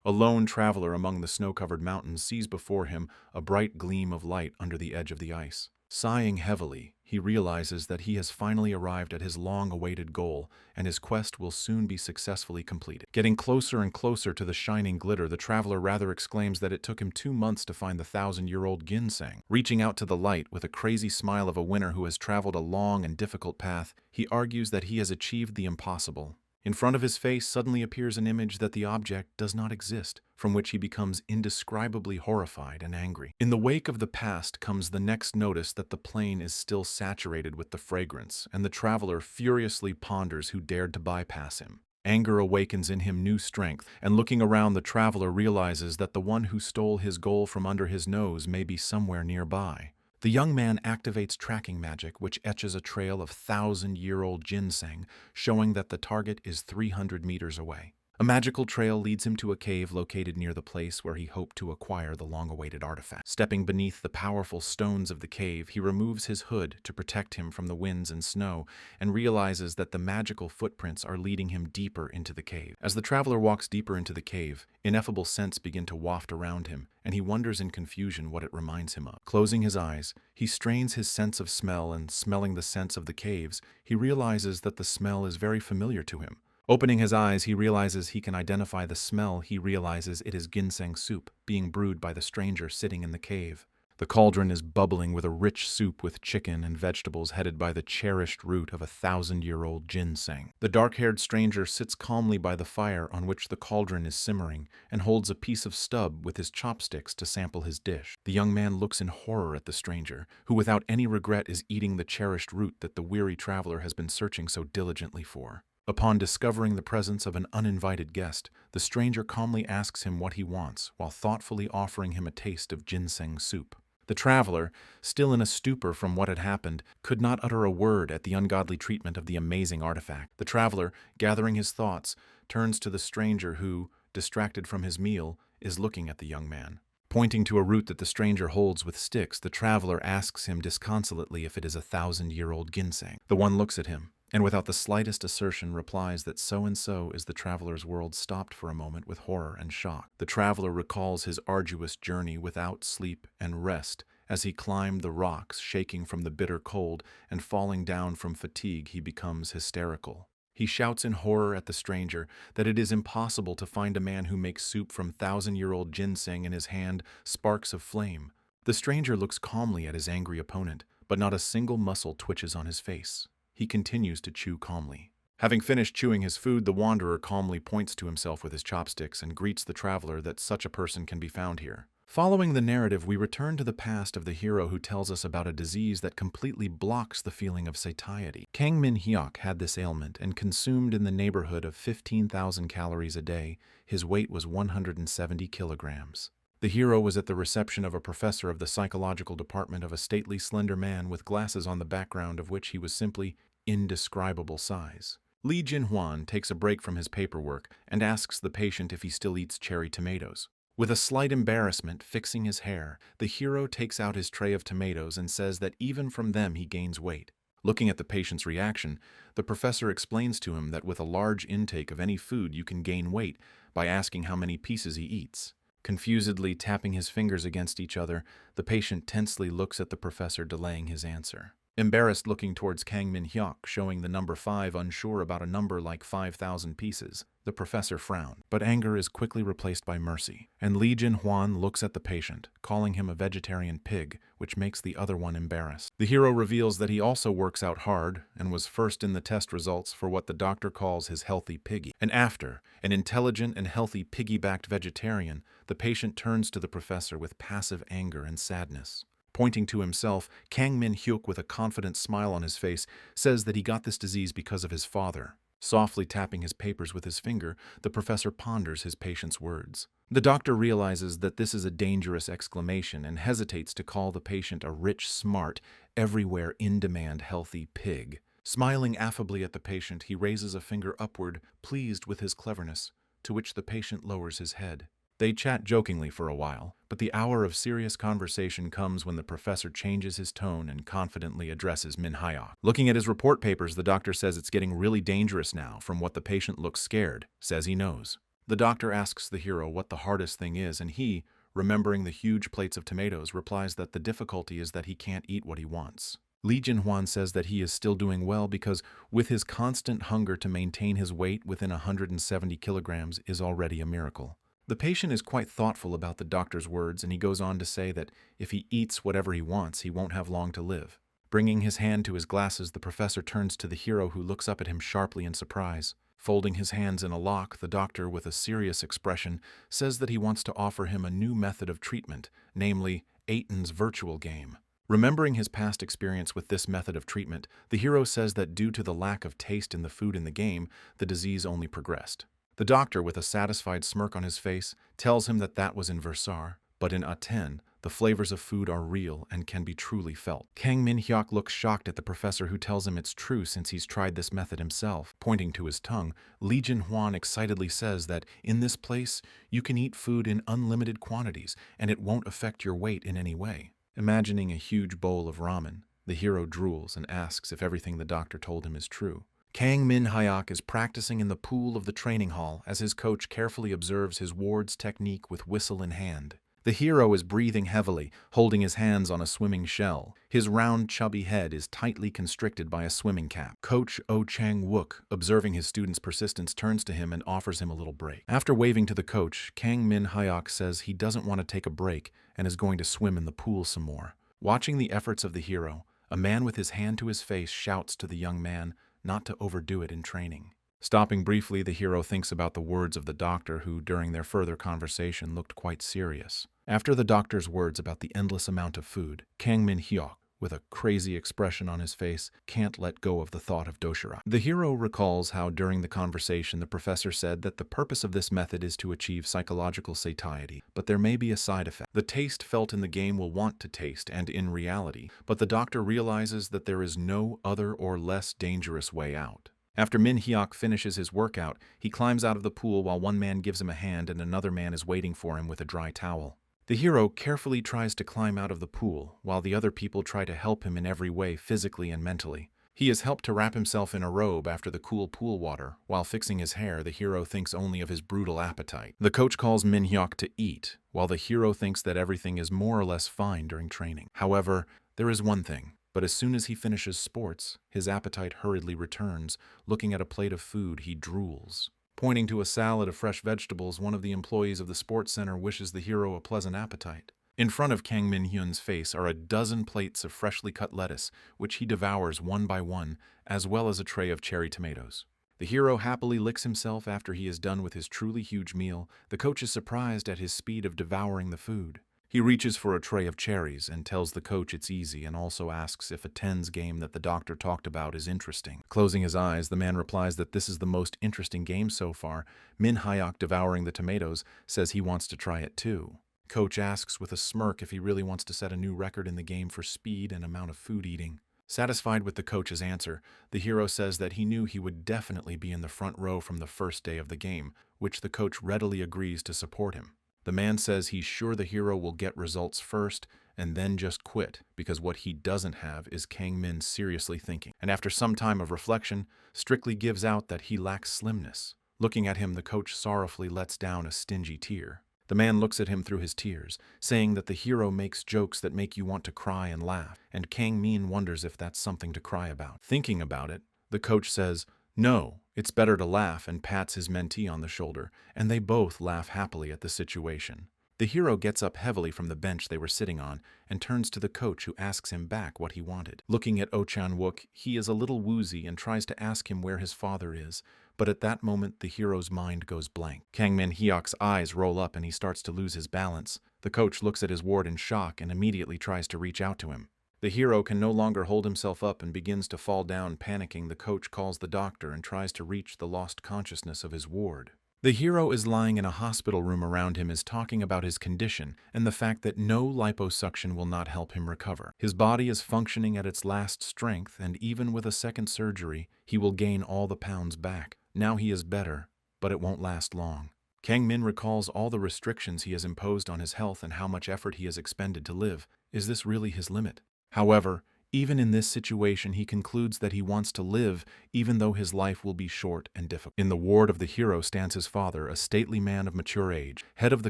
A lone traveler among the snow-covered mountains sees before him a bright gleam of light under the edge of the ice. Sighing heavily, he realizes that he has finally arrived at his long-awaited goal, and his quest will soon be successfully completed. Getting closer and closer to the shining glitter, the traveler rather exclaims that it took him 2 months to find the thousand-year-old ginseng. Reaching out to the light with a crazy smile of a winner who has traveled a long and difficult path, he argues that he has achieved the impossible. In front of his face suddenly appears an image that the object does not exist, from which he becomes indescribably horrified and angry. In the wake of the past comes the next notice that the plain is still saturated with the fragrance, and the traveler furiously ponders who dared to bypass him. Anger awakens in him new strength, and looking around, the traveler realizes that the one who stole his goal from under his nose may be somewhere nearby. The young man activates tracking magic, which etches a trail of thousand-year-old ginseng, showing that the target is 300 meters away. A magical trail leads him to a cave located near the place where he hoped to acquire the long-awaited artifact. Stepping beneath the powerful stones of the cave, he removes his hood to protect him from the winds and snow, and realizes that the magical footprints are leading him deeper into the cave. As the traveler walks deeper into the cave, ineffable scents begin to waft around him, and he wonders in confusion what it reminds him of. Closing his eyes, he strains his sense of smell, and smelling the scents of the caves, he realizes that the smell is very familiar to him. Opening his eyes, he realizes he can identify the smell. He realizes it is ginseng soup, being brewed by the stranger sitting in the cave. The cauldron is bubbling with a rich soup with chicken and vegetables headed by the cherished root of a thousand-year-old ginseng. The dark-haired stranger sits calmly by the fire on which the cauldron is simmering and holds a piece of stub with his chopsticks to sample his dish. The young man looks in horror at the stranger, who without any regret is eating the cherished root that the weary traveler has been searching so diligently for. Upon discovering the presence of an uninvited guest, the stranger calmly asks him what he wants, while thoughtfully offering him a taste of ginseng soup. The traveler, still in a stupor from what had happened, could not utter a word at the ungodly treatment of the amazing artifact. The traveler, gathering his thoughts, turns to the stranger who, distracted from his meal, is looking at the young man. Pointing to a root that the stranger holds with sticks, the traveler asks him disconsolately if it is a thousand-year-old ginseng. The one looks at him, and without the slightest assertion replies that so and so is. The traveler's world stopped for a moment with horror and shock. The traveler recalls his arduous journey without sleep and rest. As he climbed the rocks, shaking from the bitter cold and falling down from fatigue, he becomes hysterical. He shouts in horror at the stranger that it is impossible to find a man who makes soup from thousand-year-old ginseng. In his hand, sparks of flame. The stranger looks calmly at his angry opponent, but not a single muscle twitches on his face. He continues to chew calmly. Having finished chewing his food, the wanderer calmly points to himself with his chopsticks and greets the traveler that such a person can be found here. Following the narrative, we return to the past of the hero who tells us about a disease that completely blocks the feeling of satiety. Kang Min-hyuk had this ailment and consumed in the neighborhood of 15,000 calories a day. His weight was 170 kilograms. The hero was at the reception of a professor of the psychological department of a stately, slender man with glasses on the background of which he was simply indescribable size. Lee Jin-hwan takes a break from his paperwork and asks the patient if he still eats cherry tomatoes. With a slight embarrassment fixing his hair, the hero takes out his tray of tomatoes and says that even from them he gains weight. Looking at the patient's reaction, the professor explains to him that with a large intake of any food you can gain weight by asking how many pieces he eats. Confusedly tapping his fingers against each other, the patient tensely looks at the professor, delaying his answer. Embarrassed, looking towards Kang Min-hyuk, showing the number 5, unsure about a number like 5,000 pieces. The professor frowned, but anger is quickly replaced by mercy, and Lee Jin-hwan looks at the patient, calling him a vegetarian pig, which makes the other one embarrassed. The hero reveals that he also works out hard and was first in the test results for what the doctor calls his healthy piggy. And after, an intelligent and healthy piggy-backed vegetarian, the patient turns to the professor with passive anger and sadness. Pointing to himself, Kang Min-hyuk, with a confident smile on his face, says that he got this disease because of his father. Softly tapping his papers with his finger, the professor ponders his patient's words. The doctor realizes that this is a dangerous exclamation and hesitates to call the patient a rich, smart, everywhere in-demand healthy pig. Smiling affably at the patient, he raises a finger upward, pleased with his cleverness, to which the patient lowers his head. They chat jokingly for a while, but the hour of serious conversation comes when the professor changes his tone and confidently addresses Min-hyuk. Looking at his report papers, the doctor says it's getting really dangerous now. From what the patient looks scared, says he knows. The doctor asks the hero what the hardest thing is, and he, remembering the huge plates of tomatoes, replies that the difficulty is that he can't eat what he wants. Li Jinhuan says that he is still doing well because with his constant hunger to maintain his weight within 170 kilograms is already a miracle. The patient is quite thoughtful about the doctor's words, and he goes on to say that if he eats whatever he wants, he won't have long to live. Bringing his hand to his glasses, the professor turns to the hero, who looks up at him sharply in surprise. Folding his hands in a lock, the doctor, with a serious expression, says that he wants to offer him a new method of treatment, namely Aiton's virtual game. Remembering his past experience with this method of treatment, the hero says that due to the lack of taste in the food in the game, the disease only progressed. The doctor, with a satisfied smirk on his face, tells him that that was in Versar, but in Aten, the flavors of food are real and can be truly felt. Kang Min-hyuk looks shocked at the professor, who tells him it's true since he's tried this method himself. Pointing to his tongue, Li Jinhuan excitedly says that in this place, you can eat food in unlimited quantities and it won't affect your weight in any way. Imagining a huge bowl of ramen, the hero drools and asks if everything the doctor told him is true. Kang Min-hyuk is practicing in the pool of the training hall as his coach carefully observes his ward's technique with whistle in hand. The hero is breathing heavily, holding his hands on a swimming shell. His round, chubby head is tightly constricted by a swimming cap. Coach Oh Chang-wook, observing his student's persistence, turns to him and offers him a little break. After waving to the coach, Kang Min-hyuk says he doesn't want to take a break and is going to swim in the pool some more. Watching the efforts of the hero, a man with his hand to his face shouts to the young man not to overdo it in training. Stopping briefly, the hero thinks about the words of the doctor, who, during their further conversation, looked quite serious. After the doctor's words about the endless amount of food, Kang Min-hyuk, with a crazy expression on his face, can't let go of the thought of doshirak. The hero recalls how during the conversation the professor said that the purpose of this method is to achieve psychological satiety, but there may be a side effect. The taste felt in the game will want to taste, and in reality, but the doctor realizes that there is no other or less dangerous way out. After Min-hyuk finishes his workout, he climbs out of the pool while one man gives him a hand and another man is waiting for him with a dry towel. The hero carefully tries to climb out of the pool, while the other people try to help him in every way, physically and mentally. He is helped to wrap himself in a robe after the cool pool water. While fixing his hair, the hero thinks only of his brutal appetite. The coach calls Min-hyuk to eat, while the hero thinks that everything is more or less fine during training. However, there is one thing. But as soon as he finishes sports, his appetite hurriedly returns. Looking at a plate of food, he drools. Pointing to a salad of fresh vegetables, one of the employees of the sports center wishes the hero a pleasant appetite. In front of Kang Min-hyun's face are a dozen plates of freshly cut lettuce, which he devours one by one, as well as a tray of cherry tomatoes. The hero happily licks himself after he is done with his truly huge meal. The coach is surprised at his speed of devouring the food. He reaches for a tray of cherries and tells the coach it's easy, and also asks if a tens game that the doctor talked about is interesting. Closing his eyes, the man replies that this is the most interesting game so far. Min-hyuk, devouring the tomatoes, says he wants to try it too. Coach asks with a smirk if he really wants to set a new record in the game for speed and amount of food eating. Satisfied with the coach's answer, the hero says that he knew he would definitely be in the front row from the first day of the game, which the coach readily agrees to support him. The man says he's sure the hero will get results first and then just quit, because what he doesn't have is Kang Min seriously thinking. And after some time of reflection, strictly gives out that he lacks slimness. Looking at him, the coach sorrowfully lets down a stingy tear. The man looks at him through his tears, saying that the hero makes jokes that make you want to cry and laugh, and Kang Min wonders if that's something to cry about. Thinking about it, the coach says, "No, it's better to laugh," and pats his mentee on the shoulder, and they both laugh happily at the situation. The hero gets up heavily from the bench they were sitting on and turns to the coach, who asks him back what he wanted. Looking at Oh Chan-wook, he is a little woozy and tries to ask him where his father is, but at that moment the hero's mind goes blank. Kang Min-hyuk's eyes roll up and he starts to lose his balance. The coach looks at his ward in shock and immediately tries to reach out to him. The hero can no longer hold himself up and begins to fall down. Panicking, the coach calls the doctor and tries to reach the lost consciousness of his ward. The hero is lying in a hospital room. Around him is talking about his condition and the fact that no liposuction will not help him recover. His body is functioning at its last strength, and even with a second surgery, he will gain all the pounds back. Now he is better, but it won't last long. Kang Min recalls all the restrictions he has imposed on his health and how much effort he has expended to live. Is this really his limit? However, Even in this situation, he concludes that he wants to live, even though his life will be short and difficult. In the ward of the hero stands his father, a stately man of mature age. Head of the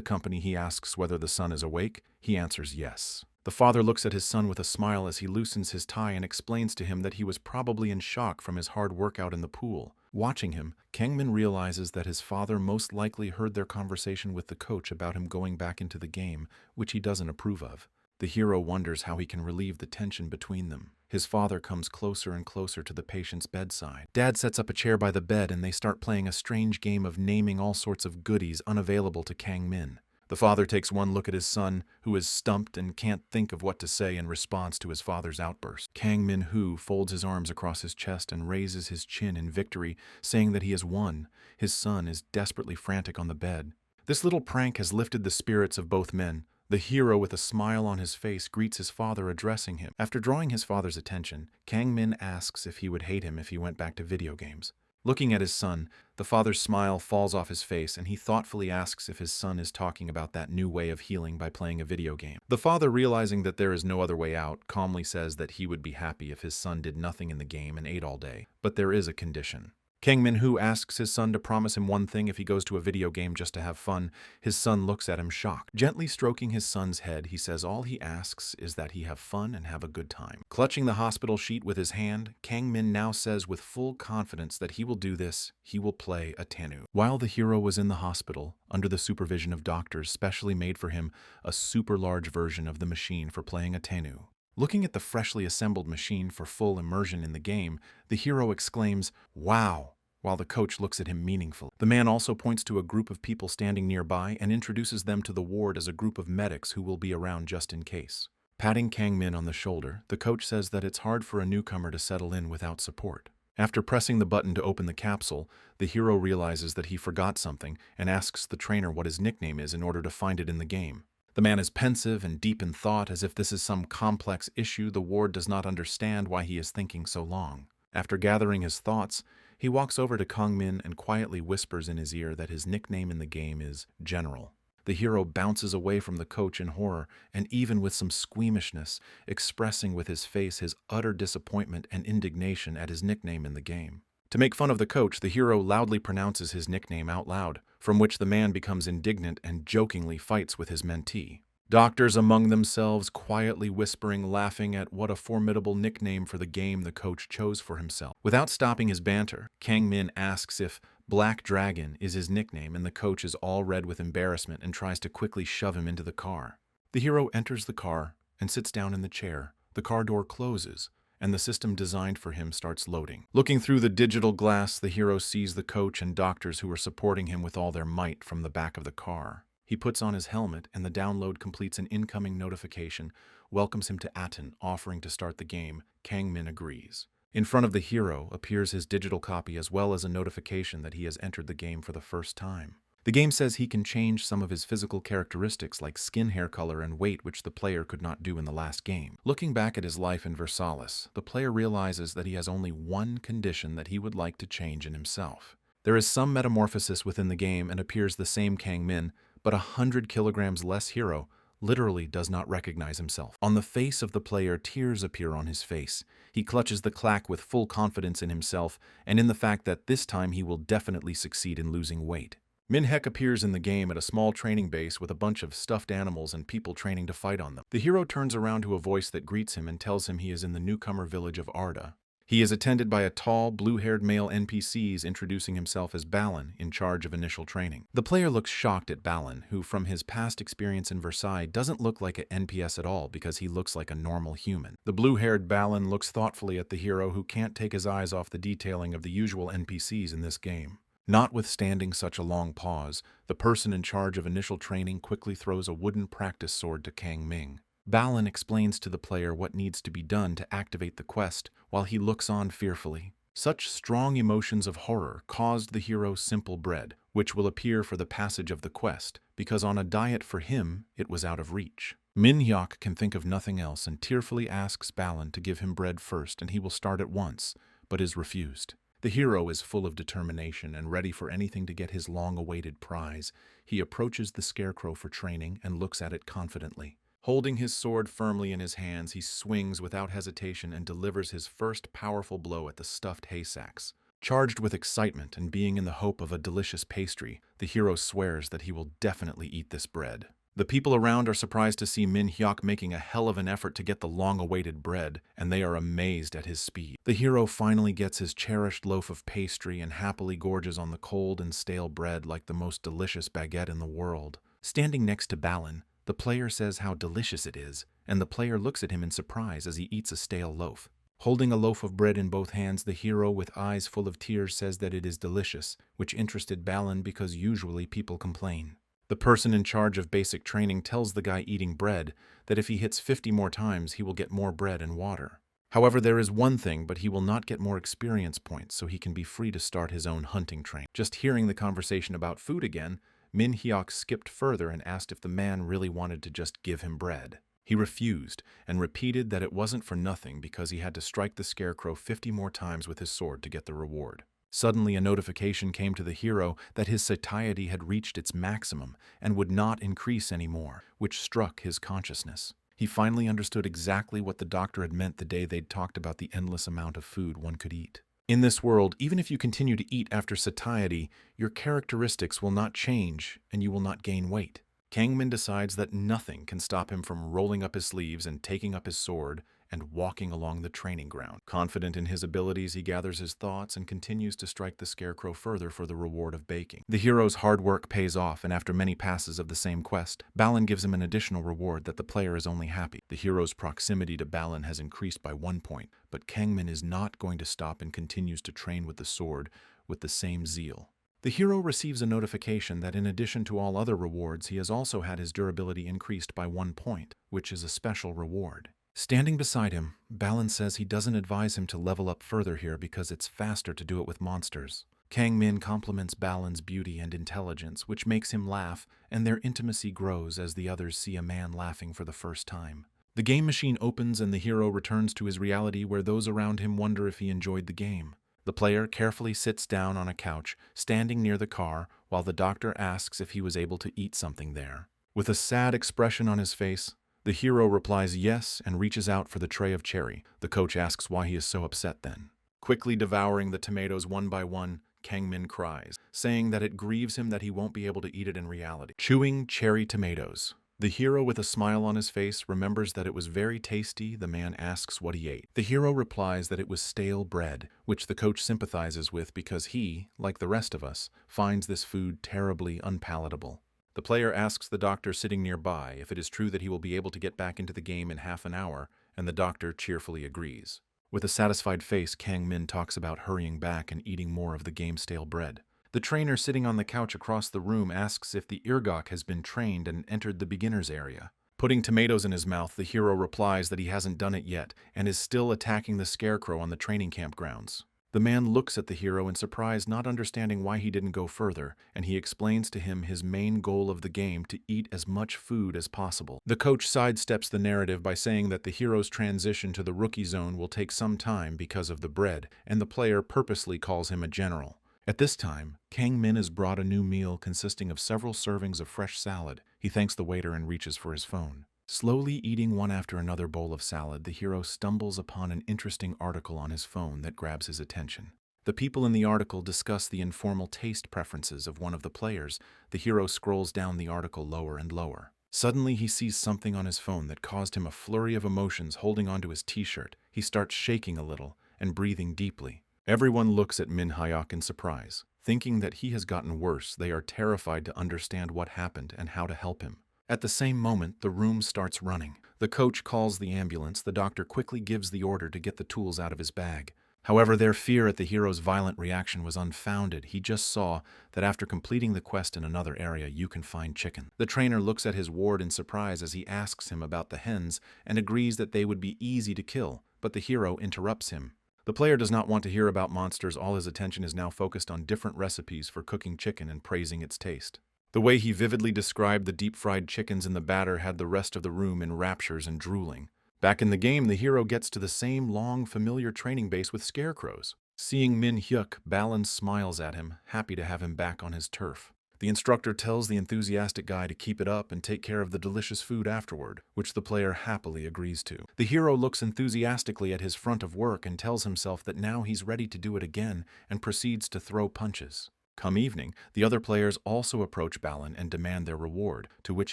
company, he asks whether the son is awake. He answers yes. The father looks at his son with a smile as he loosens his tie and explains to him that he was probably in shock from his hard workout in the pool. Watching him, Kangmin realizes that his father most likely heard their conversation with the coach about him going back into the game, which he doesn't approve of. The hero wonders how he can relieve the tension between them. His father comes closer and closer to the patient's bedside. Dad sets up a chair by the bed and they start playing a strange game of naming all sorts of goodies unavailable to Kangmin. The father takes one look at his son, who is stumped and can't think of what to say in response to his father's outburst. Kang-min-hu folds his arms across his chest and raises his chin in victory, saying that he has won. His son is desperately frantic on the bed. This little prank has lifted the spirits of both men. The hero, with a smile on his face, greets his father, addressing him. After drawing his father's attention, Kang-min asks if he would hate him if he went back to video games. Looking at his son, the father's smile falls off his face and he thoughtfully asks if his son is talking about that new way of healing by playing a video game. The father, realizing that there is no other way out, calmly says that he would be happy if his son did nothing in the game and ate all day. But there is a condition. Kang-min-hu asks his son to promise him one thing if he goes to a video game just to have fun. His son looks at him shocked. Gently stroking his son's head, he says all he asks is that he have fun and have a good time. Clutching the hospital sheet with his hand, Kang-min now says with full confidence that he will do this. He will play a Tenu. While the hero was in the hospital, under the supervision of doctors specially made for him, a super large version of the machine for playing a Tenu. Looking at the freshly assembled machine for full immersion in the game, the hero exclaims, "Wow!" while the coach looks at him meaningfully. The man also points to a group of people standing nearby and introduces them to the ward as a group of medics who will be around just in case. Patting Kang-min on the shoulder, the coach says that it's hard for a newcomer to settle in without support. After pressing the button to open the capsule, the hero realizes that he forgot something and asks the trainer what his nickname is in order to find it in the game. The man is pensive and deep in thought, as if this is some complex issue the ward does not understand why he is thinking so long. After gathering his thoughts, he walks over to Kang-min and quietly whispers in his ear that his nickname in the game is General. The hero bounces away from the coach in horror, and even with some squeamishness, expressing with his face his utter disappointment and indignation at his nickname in the game. To make fun of the coach, the hero loudly pronounces his nickname out loud, from which the man becomes indignant and jokingly fights with his mentee. Doctors among themselves quietly whispering, laughing at what a formidable nickname for the game the coach chose for himself. Without stopping his banter, Kang-min asks if Black Dragon is his nickname, and the coach is all red with embarrassment and tries to quickly shove him into the car. The hero enters the car and sits down in the chair. The car door closes, and the system designed for him starts loading. Looking through the digital glass, the hero sees the coach and doctors who are supporting him with all their might from the back of the car. He puts on his helmet, and the download completes an incoming notification, welcomes him to Aten, offering to start the game. Kang-min agrees. In front of the hero appears his digital copy as well as a notification that he has entered the game for the first time. The game says he can change some of his physical characteristics like skin, hair color, and weight, which the player could not do in the last game. Looking back at his life in Versailles, the player realizes that he has only one condition that he would like to change in himself. There is some metamorphosis within the game and appears the same Kang-min, but 100 kilograms less hero literally does not recognize himself. On the face of the player, tears appear on his face. He clutches the clack with full confidence in himself and in the fact that this time he will definitely succeed in losing weight. Min-hek appears in the game at a small training base with a bunch of stuffed animals and people training to fight on them. The hero turns around to a voice that greets him and tells him he is in the newcomer village of Arda. He is attended by a tall, blue-haired male NPC introducing himself as Balin, in charge of initial training. The player looks shocked at Balin, who from his past experience in Versailles doesn't look like an NPS at all because he looks like a normal human. The blue-haired Balin looks thoughtfully at the hero, who can't take his eyes off the detailing of the usual NPCs in this game. Notwithstanding such a long pause, the person in charge of initial training quickly throws a wooden practice sword to Kang-min. Balin explains to the player what needs to be done to activate the quest, while he looks on fearfully. Such strong emotions of horror caused the hero simple bread, which will appear for the passage of the quest, because on a diet for him, it was out of reach. Min-hyuk can think of nothing else and tearfully asks Balin to give him bread first and he will start at once, but is refused. The hero is full of determination and ready for anything to get his long-awaited prize. He approaches the scarecrow for training and looks at it confidently. Holding his sword firmly in his hands, he swings without hesitation and delivers his first powerful blow at the stuffed hay sacks. Charged with excitement and being in the hope of a delicious pastry, the hero swears that he will definitely eat this bread. The people around are surprised to see Min Hyuk making a hell of an effort to get the long-awaited bread, and they are amazed at his speed. The hero finally gets his cherished loaf of pastry and happily gorges on the cold and stale bread like the most delicious baguette in the world. Standing next to Balin, the player says how delicious it is, and the player looks at him in surprise as he eats a stale loaf. Holding a loaf of bread in both hands, the hero, with eyes full of tears, says that it is delicious, which interested Balin because usually people complain. The person in charge of basic training tells the guy eating bread that if he hits 50 more times, he will get more bread and water. However, there is one thing, but he will not get more experience points, so he can be free to start his own hunting train. Just hearing the conversation about food again, Min Hyuk skipped further and asked if the man really wanted to just give him bread. He refused and repeated that it wasn't for nothing because he had to strike the scarecrow 50 more times with his sword to get the reward. Suddenly, a notification came to the hero that his satiety had reached its maximum and would not increase anymore, which struck his consciousness. He finally understood exactly what the doctor had meant the day they'd talked about the endless amount of food one could eat. In this world, even if you continue to eat after satiety, your characteristics will not change and you will not gain weight. Kangmin decides that nothing can stop him from rolling up his sleeves and taking up his sword and walking along the training ground. Confident in his abilities, he gathers his thoughts and continues to strike the scarecrow further for the reward of baking. The hero's hard work pays off, and after many passes of the same quest, Balin gives him an additional reward that the player is only happy. The hero's proximity to Balin has increased by 1 point, but Kangmin is not going to stop and continues to train with the sword with the same zeal. The hero receives a notification that in addition to all other rewards, he has also had his durability increased by 1 point, which is a special reward. Standing beside him, Balin says he doesn't advise him to level up further here because it's faster to do it with monsters. Kangmin compliments Balin's beauty and intelligence, which makes him laugh, and their intimacy grows as the others see a man laughing for the first time. The game machine opens and the hero returns to his reality where those around him wonder if he enjoyed the game. The player carefully sits down on a couch, standing near the car, while the doctor asks if he was able to eat something there. With a sad expression on his face, the hero replies yes and reaches out for the tray of cherry. The coach asks why he is so upset then. Quickly devouring the tomatoes one by one, Kangmin cries, saying that it grieves him that he won't be able to eat it in reality. Chewing cherry tomatoes. The hero, with a smile on his face, remembers that it was very tasty. The man asks what he ate. The hero replies that it was stale bread, which the coach sympathizes with because he, like the rest of us, finds this food terribly unpalatable. The player asks the doctor sitting nearby if it is true that he will be able to get back into the game in half an hour, and the doctor cheerfully agrees. With a satisfied face, Kangmin talks about hurrying back and eating more of the game-stale bread. The trainer sitting on the couch across the room asks if the Irgok has been trained and entered the beginner's area. Putting tomatoes in his mouth, the hero replies that he hasn't done it yet and is still attacking the scarecrow on the training camp grounds. The man looks at the hero in surprise, not understanding why he didn't go further, and he explains to him his main goal of the game: to eat as much food as possible. The coach sidesteps the narrative by saying that the hero's transition to the rookie zone will take some time because of the bread, and the player purposely calls him a general. At this time, Kangmin is brought a new meal consisting of several servings of fresh salad. He thanks the waiter and reaches for his phone. Slowly eating one after another bowl of salad, the hero stumbles upon an interesting article on his phone that grabs his attention. The people in the article discuss the informal taste preferences of one of the players. The hero scrolls down the article lower and lower. Suddenly, he sees something on his phone that caused him a flurry of emotions. Holding onto his t-shirt, he starts shaking a little and breathing deeply. Everyone looks at Min Hyuk in surprise. Thinking that he has gotten worse, they are terrified to understand what happened and how to help him. At the same moment, the room starts running. The coach calls the ambulance. The doctor quickly gives the order to get the tools out of his bag. However, their fear at the hero's violent reaction was unfounded. He just saw that after completing the quest in another area, you can find chicken. The trainer looks at his ward in surprise as he asks him about the hens and agrees that they would be easy to kill, but the hero interrupts him. The player does not want to hear about monsters. All his attention is now focused on different recipes for cooking chicken and praising its taste. The way he vividly described the deep-fried chickens in the batter had the rest of the room in raptures and drooling. Back in the game, the hero gets to the same long, familiar training base with scarecrows. Seeing Min Hyuk, Balin smiles at him, happy to have him back on his turf. The instructor tells the enthusiastic guy to keep it up and take care of the delicious food afterward, which the player happily agrees to. The hero looks enthusiastically at his front of work and tells himself that now he's ready to do it again and proceeds to throw punches. Come evening, the other players also approach Balin and demand their reward, to which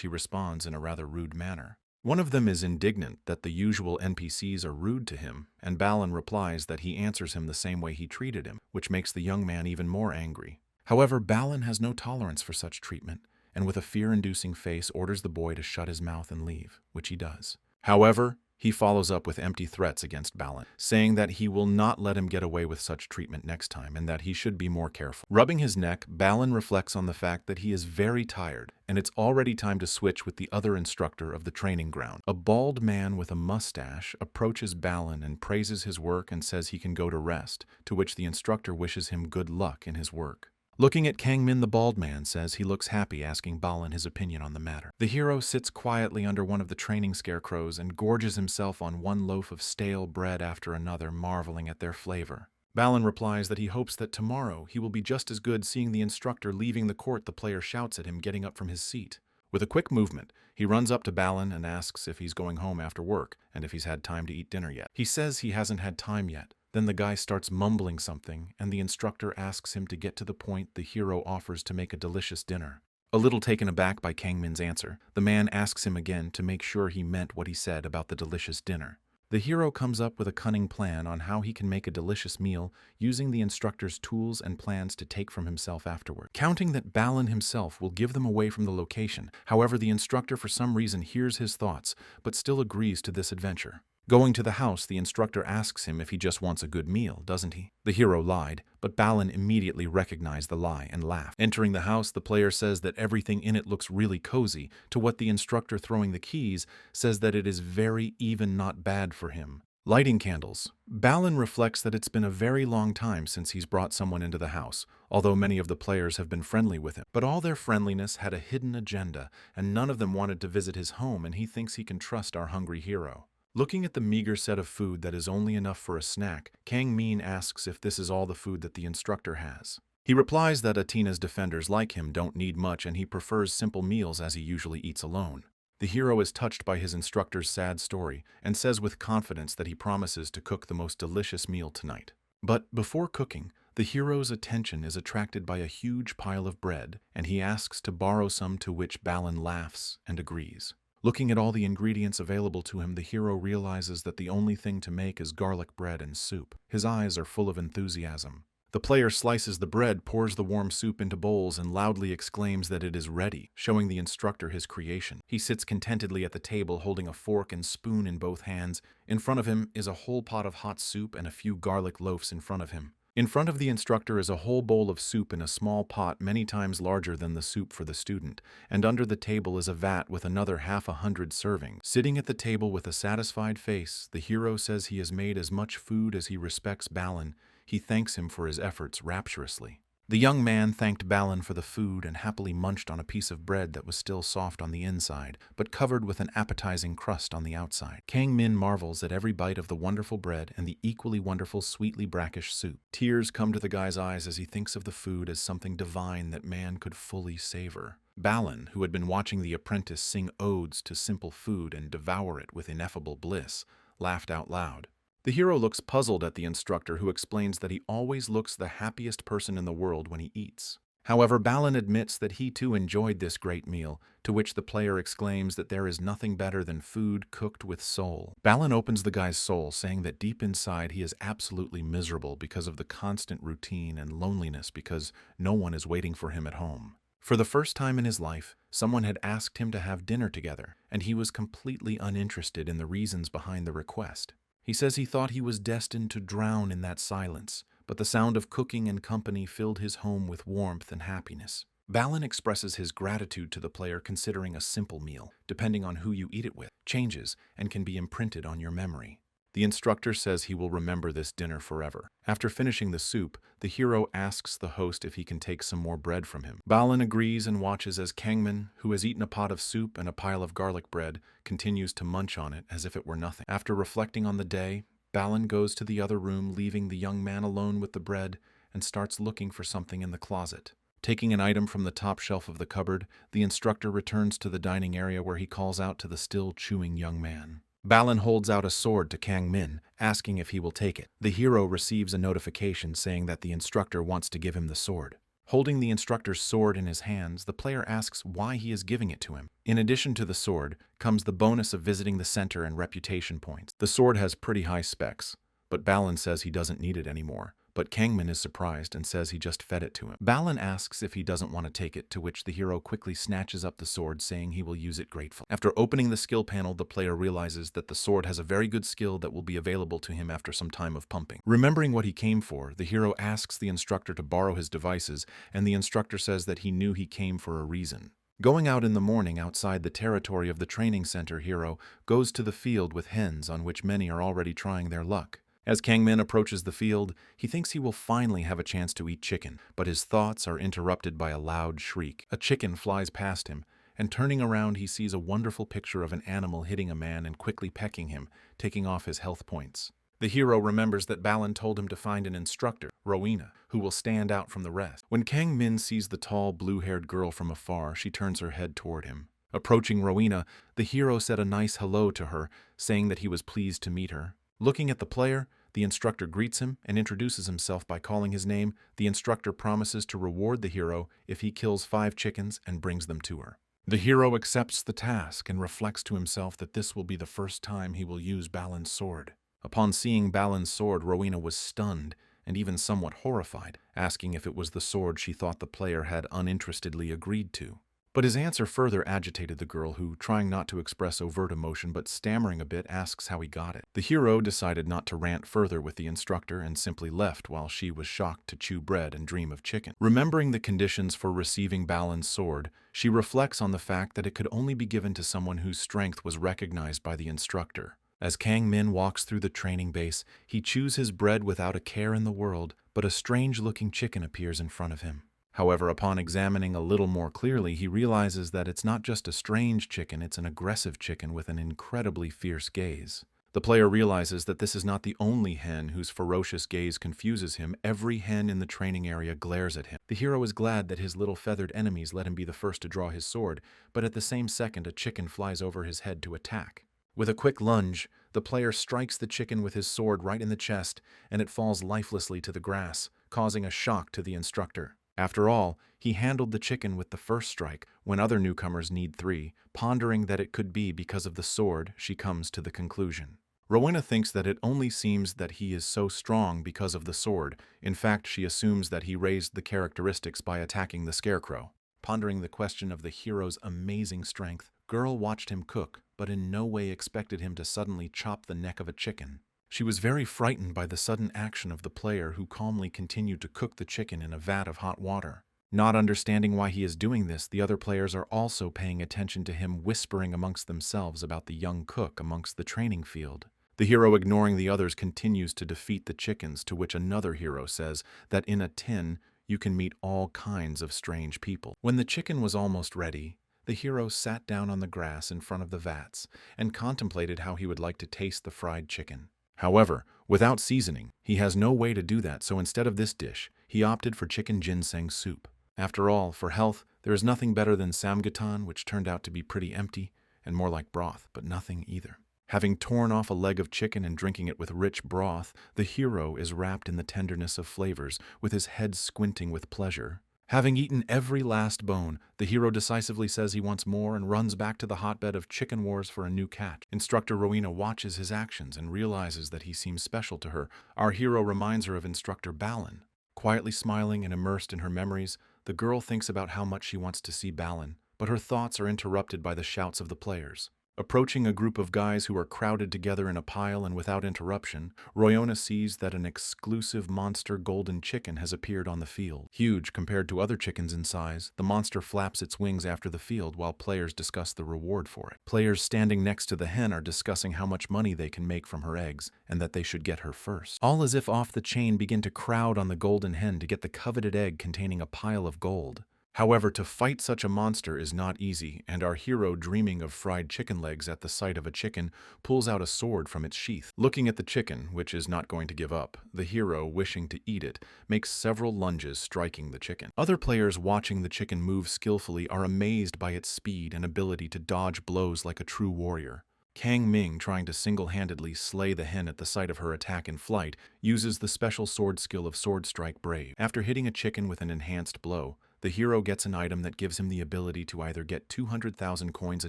he responds in a rather rude manner. One of them is indignant that the usual NPCs are rude to him, and Balin replies that he answers him the same way he treated him, which makes the young man even more angry. However, Balin has no tolerance for such treatment, and with a fear-inducing face orders the boy to shut his mouth and leave, which he does. However, he follows up with empty threats against Balin, saying that he will not let him get away with such treatment next time and that he should be more careful. Rubbing his neck, Balin reflects on the fact that he is very tired, and it's already time to switch with the other instructor of the training ground. A bald man with a mustache approaches Balin and praises his work and says he can go to rest, to which the instructor wishes him good luck in his work. Looking at Kangmin, the bald man says he looks happy, asking Balin his opinion on the matter. The hero sits quietly under one of the training scarecrows and gorges himself on one loaf of stale bread after another, marveling at their flavor. Balin replies that he hopes that tomorrow he will be just as good. Seeing the instructor leaving the court, the player shouts at him, getting up from his seat. With a quick movement, he runs up to Balin and asks if he's going home after work and if he's had time to eat dinner yet. He says he hasn't had time yet. Then the guy starts mumbling something, and the instructor asks him to get to the point. The hero offers to make a delicious dinner. A little taken aback by Kangmin's answer, the man asks him again to make sure he meant what he said about the delicious dinner. The hero comes up with a cunning plan on how he can make a delicious meal using the instructor's tools and plans to take from himself afterward, counting that Balin himself will give them away from the location. However, the instructor for some reason hears his thoughts, but still agrees to this adventure. Going to the house, the instructor asks him if he just wants a good meal, doesn't he? The hero lied, but Balin immediately recognized the lie and laughed. Entering the house, the player says that everything in it looks really cozy, to what the instructor, throwing the keys, says that it is very even not bad for him. Lighting candles. Balin reflects that it's been a very long time since he's brought someone into the house, although many of the players have been friendly with him. But all their friendliness had a hidden agenda, and none of them wanted to visit his home, and he thinks he can trust our hungry hero. Looking at the meager set of food that is only enough for a snack, Kangmin asks if this is all the food that the instructor has. He replies that Atina's defenders like him don't need much and he prefers simple meals as he usually eats alone. The hero is touched by his instructor's sad story and says with confidence that he promises to cook the most delicious meal tonight. But before cooking, the hero's attention is attracted by a huge pile of bread, and he asks to borrow some, to which Balin laughs and agrees. Looking at all the ingredients available to him, the hero realizes that the only thing to make is garlic bread and soup. His eyes are full of enthusiasm. The player slices the bread, pours the warm soup into bowls, and loudly exclaims that it is ready, showing the instructor his creation. He sits contentedly at the table, holding a fork and spoon in both hands. In front of him is a whole pot of hot soup and a few garlic loaves in front of him. In front of the instructor is a whole bowl of soup in a small pot many times larger than the soup for the student, and under the table is a vat with another 100 servings. Sitting at the table with a satisfied face, the hero says he has made as much food as he respects Balin. He thanks him for his efforts rapturously. The young man thanked Balin for the food and happily munched on a piece of bread that was still soft on the inside, but covered with an appetizing crust on the outside. Kangmin marvels at every bite of the wonderful bread and the equally wonderful sweetly brackish soup. Tears come to the guy's eyes as he thinks of the food as something divine that man could fully savor. Balin, who had been watching the apprentice sing odes to simple food and devour it with ineffable bliss, laughed out loud. The hero looks puzzled at the instructor, who explains that he always looks the happiest person in the world when he eats. However, Balin admits that he too enjoyed this great meal, to which the player exclaims that there is nothing better than food cooked with soul. Balin opens the guy's soul, saying that deep inside he is absolutely miserable because of the constant routine and loneliness because no one is waiting for him at home. For the first time in his life, someone had asked him to have dinner together, and he was completely uninterested in the reasons behind the request. He says he thought he was destined to drown in that silence, but the sound of cooking and company filled his home with warmth and happiness. Balin expresses his gratitude to the player, considering a simple meal, depending on who you eat it with, changes and can be imprinted on your memory. The instructor says he will remember this dinner forever. After finishing the soup, the hero asks the host if he can take some more bread from him. Balin agrees and watches as Kangmin, who has eaten a pot of soup and a pile of garlic bread, continues to munch on it as if it were nothing. After reflecting on the day, Balin goes to the other room, leaving the young man alone with the bread, and starts looking for something in the closet. Taking an item from the top shelf of the cupboard, the instructor returns to the dining area where he calls out to the still chewing young man. Balin holds out a sword to Kang Min, asking if he will take it. The hero receives a notification saying that the instructor wants to give him the sword. Holding the instructor's sword in his hands, the player asks why he is giving it to him. In addition to the sword, comes the bonus of visiting the center and reputation points. The sword has pretty high specs, but Balin says he doesn't need it anymore. But Kangmin is surprised and says he just fed it to him. Balin asks if he doesn't want to take it, to which the hero quickly snatches up the sword, saying he will use it gratefully. After opening the skill panel, the player realizes that the sword has a very good skill that will be available to him after some time of pumping. Remembering what he came for, the hero asks the instructor to borrow his devices, and the instructor says that he knew he came for a reason. Going out in the morning outside the territory of the training center, hero goes to the field with hens on which many are already trying their luck. As Kangmin approaches the field, he thinks he will finally have a chance to eat chicken, but his thoughts are interrupted by a loud shriek. A chicken flies past him, and turning around he sees a wonderful picture of an animal hitting a man and quickly pecking him, taking off his health points. The hero remembers that Balin told him to find an instructor, Rowena, who will stand out from the rest. When Kangmin sees the tall, blue-haired girl from afar, she turns her head toward him. Approaching Rowena, the hero said a nice hello to her, saying that he was pleased to meet her. Looking at the player, the instructor greets him and introduces himself by calling his name. The instructor promises to reward the hero if he kills 5 chickens and brings them to her. The hero accepts the task and reflects to himself that this will be the first time he will use Balin's sword. Upon seeing Balin's sword, Rowena was stunned and even somewhat horrified, asking if it was the sword she thought the player had uninterestedly agreed to. But his answer further agitated the girl, who, trying not to express overt emotion but stammering a bit, asks how he got it. The hero decided not to rant further with the instructor and simply left while she was shocked to chew bread and dream of chicken. Remembering the conditions for receiving Balin's sword, she reflects on the fact that it could only be given to someone whose strength was recognized by the instructor. As Kang Min walks through the training base, he chews his bread without a care in the world, but a strange-looking chicken appears in front of him. However, upon examining a little more clearly, he realizes that it's not just a strange chicken, it's an aggressive chicken with an incredibly fierce gaze. The player realizes that this is not the only hen whose ferocious gaze confuses him. Every hen in the training area glares at him. The hero is glad that his little feathered enemies let him be the first to draw his sword, but at the same second a chicken flies over his head to attack. With a quick lunge, the player strikes the chicken with his sword right in the chest, and it falls lifelessly to the grass, causing a shock to the instructor. After all, he handled the chicken with the first strike, when other newcomers need 3. Pondering that it could be because of the sword, she comes to the conclusion. Rowena thinks that it only seems that he is so strong because of the sword. In fact, she assumes that he raised the characteristics by attacking the scarecrow. Pondering the question of the hero's amazing strength, Girl watched him cook, but in no way expected him to suddenly chop the neck of a chicken. She was very frightened by the sudden action of the player, who calmly continued to cook the chicken in a vat of hot water. Not understanding why he is doing this, the other players are also paying attention to him, whispering amongst themselves about the young cook amongst the training field. The hero, ignoring the others, continues to defeat the chickens, to which another hero says that in a tin you can meet all kinds of strange people. When the chicken was almost ready, the hero sat down on the grass in front of the vats and contemplated how he would like to taste the fried chicken. However, without seasoning, he has no way to do that, so instead of this dish, he opted for chicken ginseng soup. After all, for health, there is nothing better than samgyutan, which turned out to be pretty empty and more like broth, but nothing either. Having torn off a leg of chicken and drinking it with rich broth, the hero is wrapped in the tenderness of flavors, with his head squinting with pleasure. Having eaten every last bone, the hero decisively says he wants more and runs back to the hotbed of chicken wars for a new catch. Instructor Rowena watches his actions and realizes that he seems special to her. Our hero reminds her of Instructor Balin. Quietly smiling and immersed in her memories, the girl thinks about how much she wants to see Balin, but her thoughts are interrupted by the shouts of the players. Approaching a group of guys who are crowded together in a pile and without interruption, Royona sees that an exclusive monster golden chicken has appeared on the field. Huge compared to other chickens in size, the monster flaps its wings after the field while players discuss the reward for it. Players standing next to the hen are discussing how much money they can make from her eggs and that they should get her first. All as if off the chain begin to crowd on the golden hen to get the coveted egg containing a pile of gold. However, to fight such a monster is not easy, and our hero, dreaming of fried chicken legs at the sight of a chicken, pulls out a sword from its sheath. Looking at the chicken, which is not going to give up, the hero, wishing to eat it, makes several lunges, striking the chicken. Other players watching the chicken move skillfully are amazed by its speed and ability to dodge blows like a true warrior. Kang Ming, trying to single-handedly slay the hen at the sight of her attack in flight, uses the special sword skill of Sword Strike Brave. After hitting a chicken with an enhanced blow, the hero gets an item that gives him the ability to either get 200,000 coins a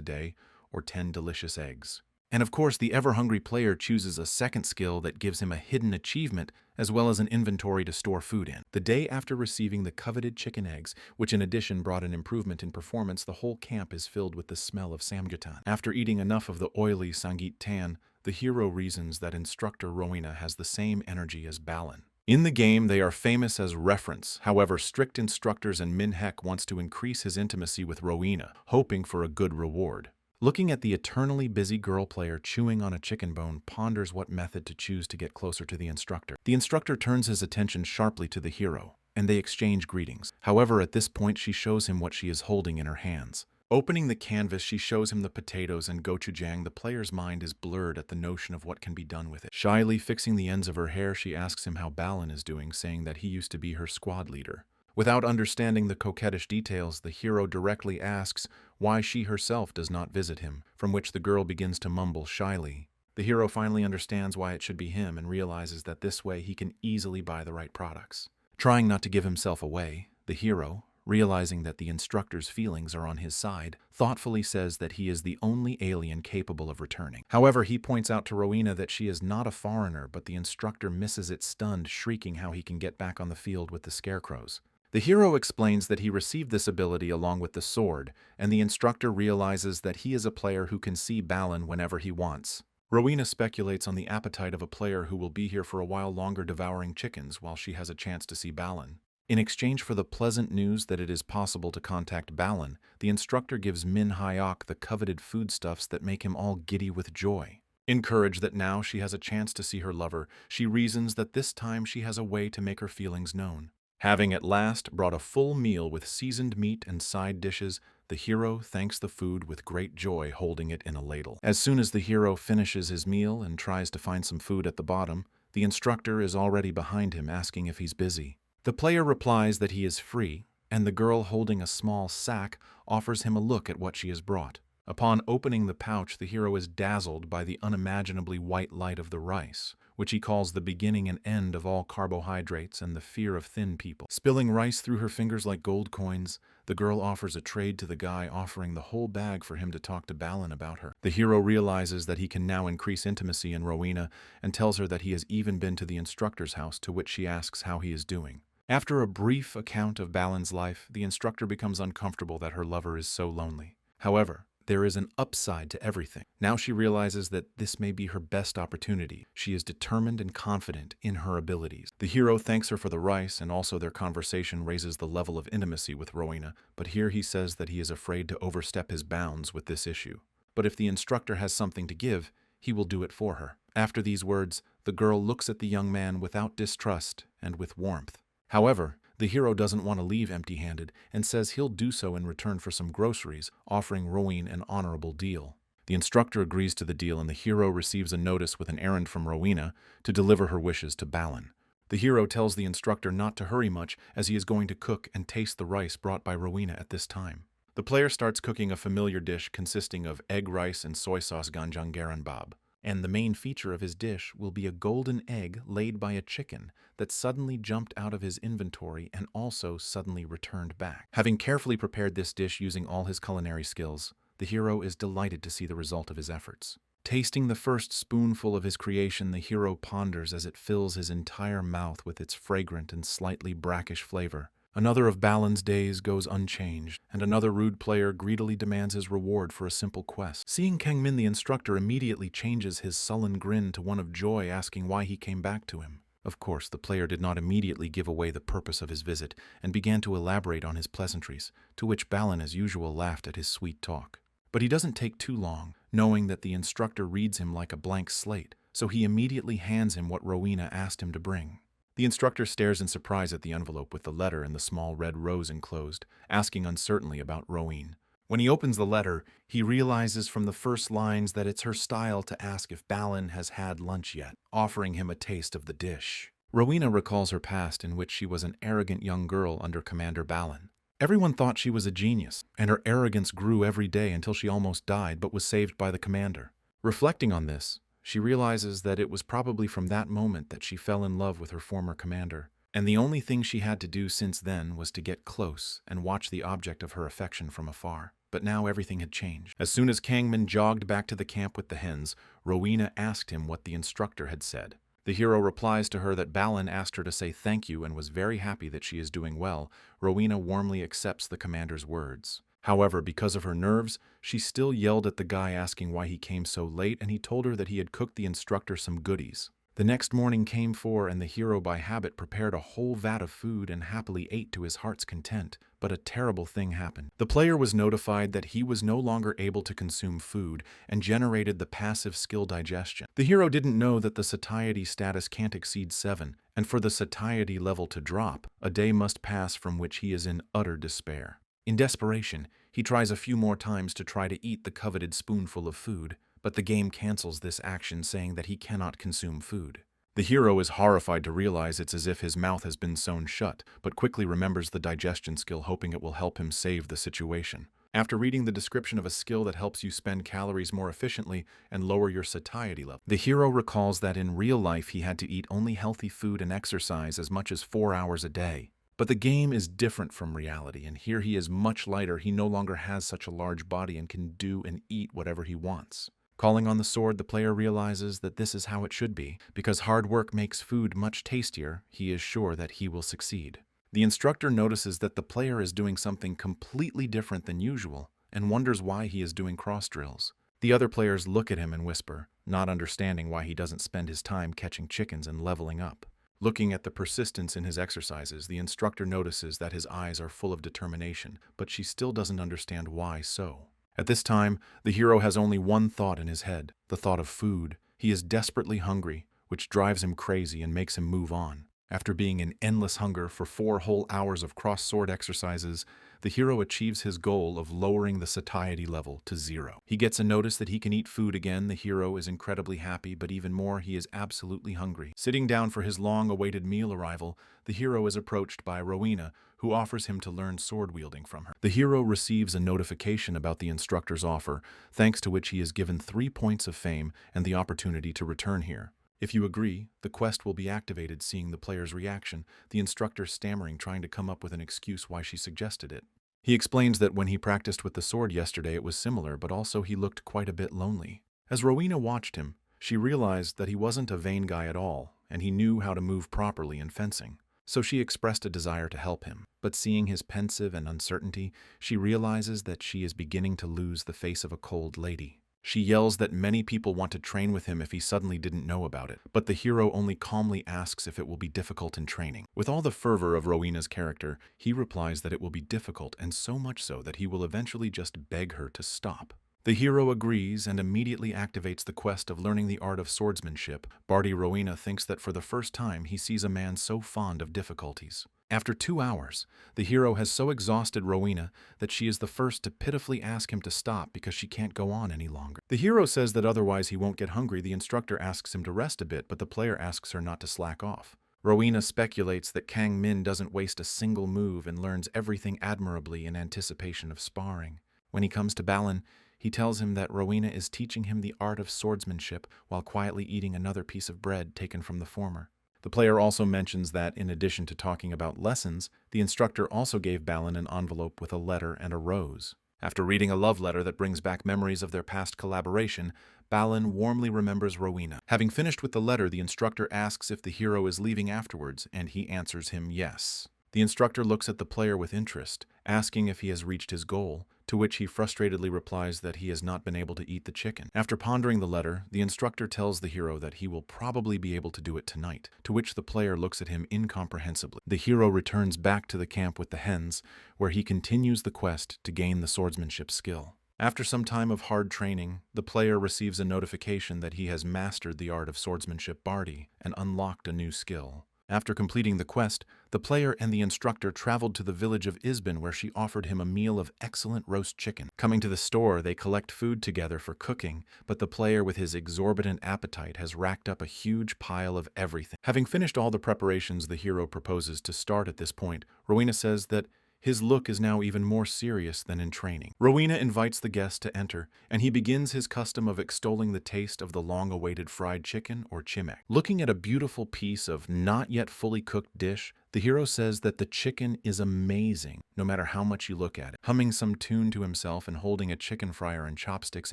day or 10 delicious eggs. And of course, the ever-hungry player chooses a second skill that gives him a hidden achievement as well as an inventory to store food in. The day after receiving the coveted chicken eggs, which in addition brought an improvement in performance, the whole camp is filled with the smell of samgyutan. After eating enough of the oily sanggit tan, the hero reasons that instructor Rowena has the same energy as Balin. In the game, they are famous as reference. However, strict instructors and Min Hek wants to increase his intimacy with Rowena, hoping for a good reward. Looking at the eternally busy girl player chewing on a chicken bone, ponders what method to choose to get closer to the instructor. The instructor turns his attention sharply to the hero, and they exchange greetings. However, at this point, she shows him what she is holding in her hands. Opening the canvas, she shows him the potatoes and gochujang. The player's mind is blurred at the notion of what can be done with it. Shyly fixing the ends of her hair, she asks him how Balin is doing, saying that he used to be her squad leader. Without understanding the coquettish details, the hero directly asks why she herself does not visit him, from which the girl begins to mumble shyly. The hero finally understands why it should be him and realizes that this way he can easily buy the right products. Trying not to give himself away, the hero, realizing that the instructor's feelings are on his side, thoughtfully says that he is the only alien capable of returning. However, he points out to Rowena that she is not a foreigner, but the instructor misses it, stunned, shrieking how he can get back on the field with the scarecrows. The hero explains that he received this ability along with the sword, and the instructor realizes that he is a player who can see Balin whenever he wants. Rowena speculates on the appetite of a player who will be here for a while longer, devouring chickens while she has a chance to see Balin. In exchange for the pleasant news that it is possible to contact Balin, the instructor gives Min Hyok the coveted foodstuffs that make him all giddy with joy. Encouraged that now she has a chance to see her lover, she reasons that this time she has a way to make her feelings known. Having at last brought a full meal with seasoned meat and side dishes, the hero thanks the food with great joy, holding it in a ladle. As soon as the hero finishes his meal and tries to find some food at the bottom, the instructor is already behind him, asking if he's busy. The player replies that he is free, and the girl, holding a small sack, offers him a look at what she has brought. Upon opening the pouch, the hero is dazzled by the unimaginably white light of the rice, which he calls the beginning and end of all carbohydrates and the fear of thin people. Spilling rice through her fingers like gold coins, the girl offers a trade to the guy, offering the whole bag for him to talk to Balin about her. The hero realizes that he can now increase intimacy in Rowena and tells her that he has even been to the instructor's house, to which she asks how he is doing. After a brief account of Balin's life, the instructor becomes uncomfortable that her lover is so lonely. However, there is an upside to everything. Now she realizes that this may be her best opportunity. She is determined and confident in her abilities. The hero thanks her for the rice, and also their conversation raises the level of intimacy with Rowena, but here he says that he is afraid to overstep his bounds with this issue. But if the instructor has something to give, he will do it for her. After these words, the girl looks at the young man without distrust and with warmth. However, the hero doesn't want to leave empty-handed and says he'll do so in return for some groceries, offering Rowena an honorable deal. The instructor agrees to the deal, and the hero receives a notice with an errand from Rowena to deliver her wishes to Balin. The hero tells the instructor not to hurry much, as he is going to cook and taste the rice brought by Rowena at this time. The player starts cooking a familiar dish consisting of egg rice and soy sauce ganjang garanbab. And the main feature of his dish will be a golden egg laid by a chicken that suddenly jumped out of his inventory and also suddenly returned back. Having carefully prepared this dish using all his culinary skills, the hero is delighted to see the result of his efforts. Tasting the first spoonful of his creation, the hero ponders as it fills his entire mouth with its fragrant and slightly brackish flavor. Another of Balin's days goes unchanged, and another rude player greedily demands his reward for a simple quest. Seeing Kang Min, the instructor immediately changes his sullen grin to one of joy, asking why he came back to him. Of course, the player did not immediately give away the purpose of his visit, and began to elaborate on his pleasantries, to which Balin as usual laughed at his sweet talk. But he doesn't take too long, knowing that the instructor reads him like a blank slate, so he immediately hands him what Rowena asked him to bring. The instructor stares in surprise at the envelope with the letter and the small red rose enclosed, asking uncertainly about Rowena. When he opens the letter, he realizes from the first lines that it's her style to ask if Balin has had lunch yet, offering him a taste of the dish. Rowena recalls her past in which she was an arrogant young girl under Commander Balin. Everyone thought she was a genius, and her arrogance grew every day until she almost died but was saved by the commander. Reflecting on this, she realizes that it was probably from that moment that she fell in love with her former commander, and the only thing she had to do since then was to get close and watch the object of her affection from afar. But now everything had changed. As soon as Kang Min jogged back to the camp with the hens, Rowena asked him what the instructor had said. The hero replies to her that Balin asked her to say thank you and was very happy that she is doing well. Rowena warmly accepts the commander's words. However, because of her nerves, she still yelled at the guy asking why he came so late, and he told her that he had cooked the instructor some goodies. The next morning came and the hero by habit prepared a whole vat of food and happily ate to his heart's content. But a terrible thing happened. The player was notified that he was no longer able to consume food and generated the passive skill digestion. The hero didn't know that the satiety status can't exceed 7, and for the satiety level to drop, a day must pass from which he is in utter despair. In desperation, he tries a few more times to try to eat the coveted spoonful of food, but the game cancels this action saying that he cannot consume food. The hero is horrified to realize it's as if his mouth has been sewn shut, but quickly remembers the digestion skill, hoping it will help him save the situation. After reading the description of a skill that helps you spend calories more efficiently and lower your satiety level, the hero recalls that in real life he had to eat only healthy food and exercise as much as 4 hours a day. But the game is different from reality, and here he is much lighter. He no longer has such a large body and can do and eat whatever he wants. Calling on the sword, the player realizes that this is how it should be. Because hard work makes food much tastier, he is sure that he will succeed. The instructor notices that the player is doing something completely different than usual and wonders why he is doing cross drills. The other players look at him and whisper, not understanding why he doesn't spend his time catching chickens and leveling up. Looking at the persistence in his exercises, the instructor notices that his eyes are full of determination, but she still doesn't understand why so. At this time, the hero has only one thought in his head, the thought of food. He is desperately hungry, which drives him crazy and makes him move on. After being in endless hunger for 4 whole hours of cross-sword exercises, the hero achieves his goal of lowering the satiety level to 0. He gets a notice that he can eat food again. The hero is incredibly happy, but even more, he is absolutely hungry. Sitting down for his long-awaited meal arrival, the hero is approached by Rowena, who offers him to learn sword-wielding from her. The hero receives a notification about the instructor's offer, thanks to which he is given 3 points of fame and the opportunity to return here. If you agree, the quest will be activated. Seeing the player's reaction, the instructor stammering, trying to come up with an excuse why she suggested it. He explains that when he practiced with the sword yesterday it was similar, but also he looked quite a bit lonely. As Rowena watched him, she realized that he wasn't a vain guy at all, and he knew how to move properly in fencing. So she expressed a desire to help him, but seeing his pensive and uncertainty, she realizes that she is beginning to lose the face of a cold lady. She yells that many people want to train with him if he suddenly didn't know about it, but the hero only calmly asks if it will be difficult in training. With all the fervor of Rowena's character, he replies that it will be difficult, and so much so that he will eventually just beg her to stop. The hero agrees and immediately activates the quest of learning the art of swordsmanship. Barty Rowena thinks that for the first time he sees a man so fond of difficulties. After 2 hours, the hero has so exhausted Rowena that she is the first to pitifully ask him to stop because she can't go on any longer. The hero says that otherwise he won't get hungry. The instructor asks him to rest a bit, but the player asks her not to slack off. Rowena speculates that Kang Min doesn't waste a single move and learns everything admirably in anticipation of sparring. When he comes to Balin, he tells him that Rowena is teaching him the art of swordsmanship while quietly eating another piece of bread taken from the former. The player also mentions that, in addition to talking about lessons, the instructor also gave Balin an envelope with a letter and a rose. After reading a love letter that brings back memories of their past collaboration, Balin warmly remembers Rowena. Having finished with the letter, the instructor asks if the hero is leaving afterwards, and he answers him yes. The instructor looks at the player with interest, asking if he has reached his goal, to which he frustratedly replies that he has not been able to eat the chicken. After pondering the letter, the instructor tells the hero that he will probably be able to do it tonight, to which the player looks at him incomprehensibly. The hero returns back to the camp with the hens, where he continues the quest to gain the swordsmanship skill. After some time of hard training, the player receives a notification that he has mastered the art of swordsmanship Barty and unlocked a new skill. After completing the quest, the player and the instructor traveled to the village of Isbin where she offered him a meal of excellent roast chicken. Coming to the store, they collect food together for cooking, but the player with his exorbitant appetite has racked up a huge pile of everything. Having finished all the preparations the hero proposes to start at this point, Rowena says that his look is now even more serious than in training. Rowena invites the guest to enter, and he begins his custom of extolling the taste of the long-awaited fried chicken or chimek. Looking at a beautiful piece of not yet fully cooked dish, the hero says that the chicken is amazing, no matter how much you look at it. Humming some tune to himself and holding a chicken fryer and chopsticks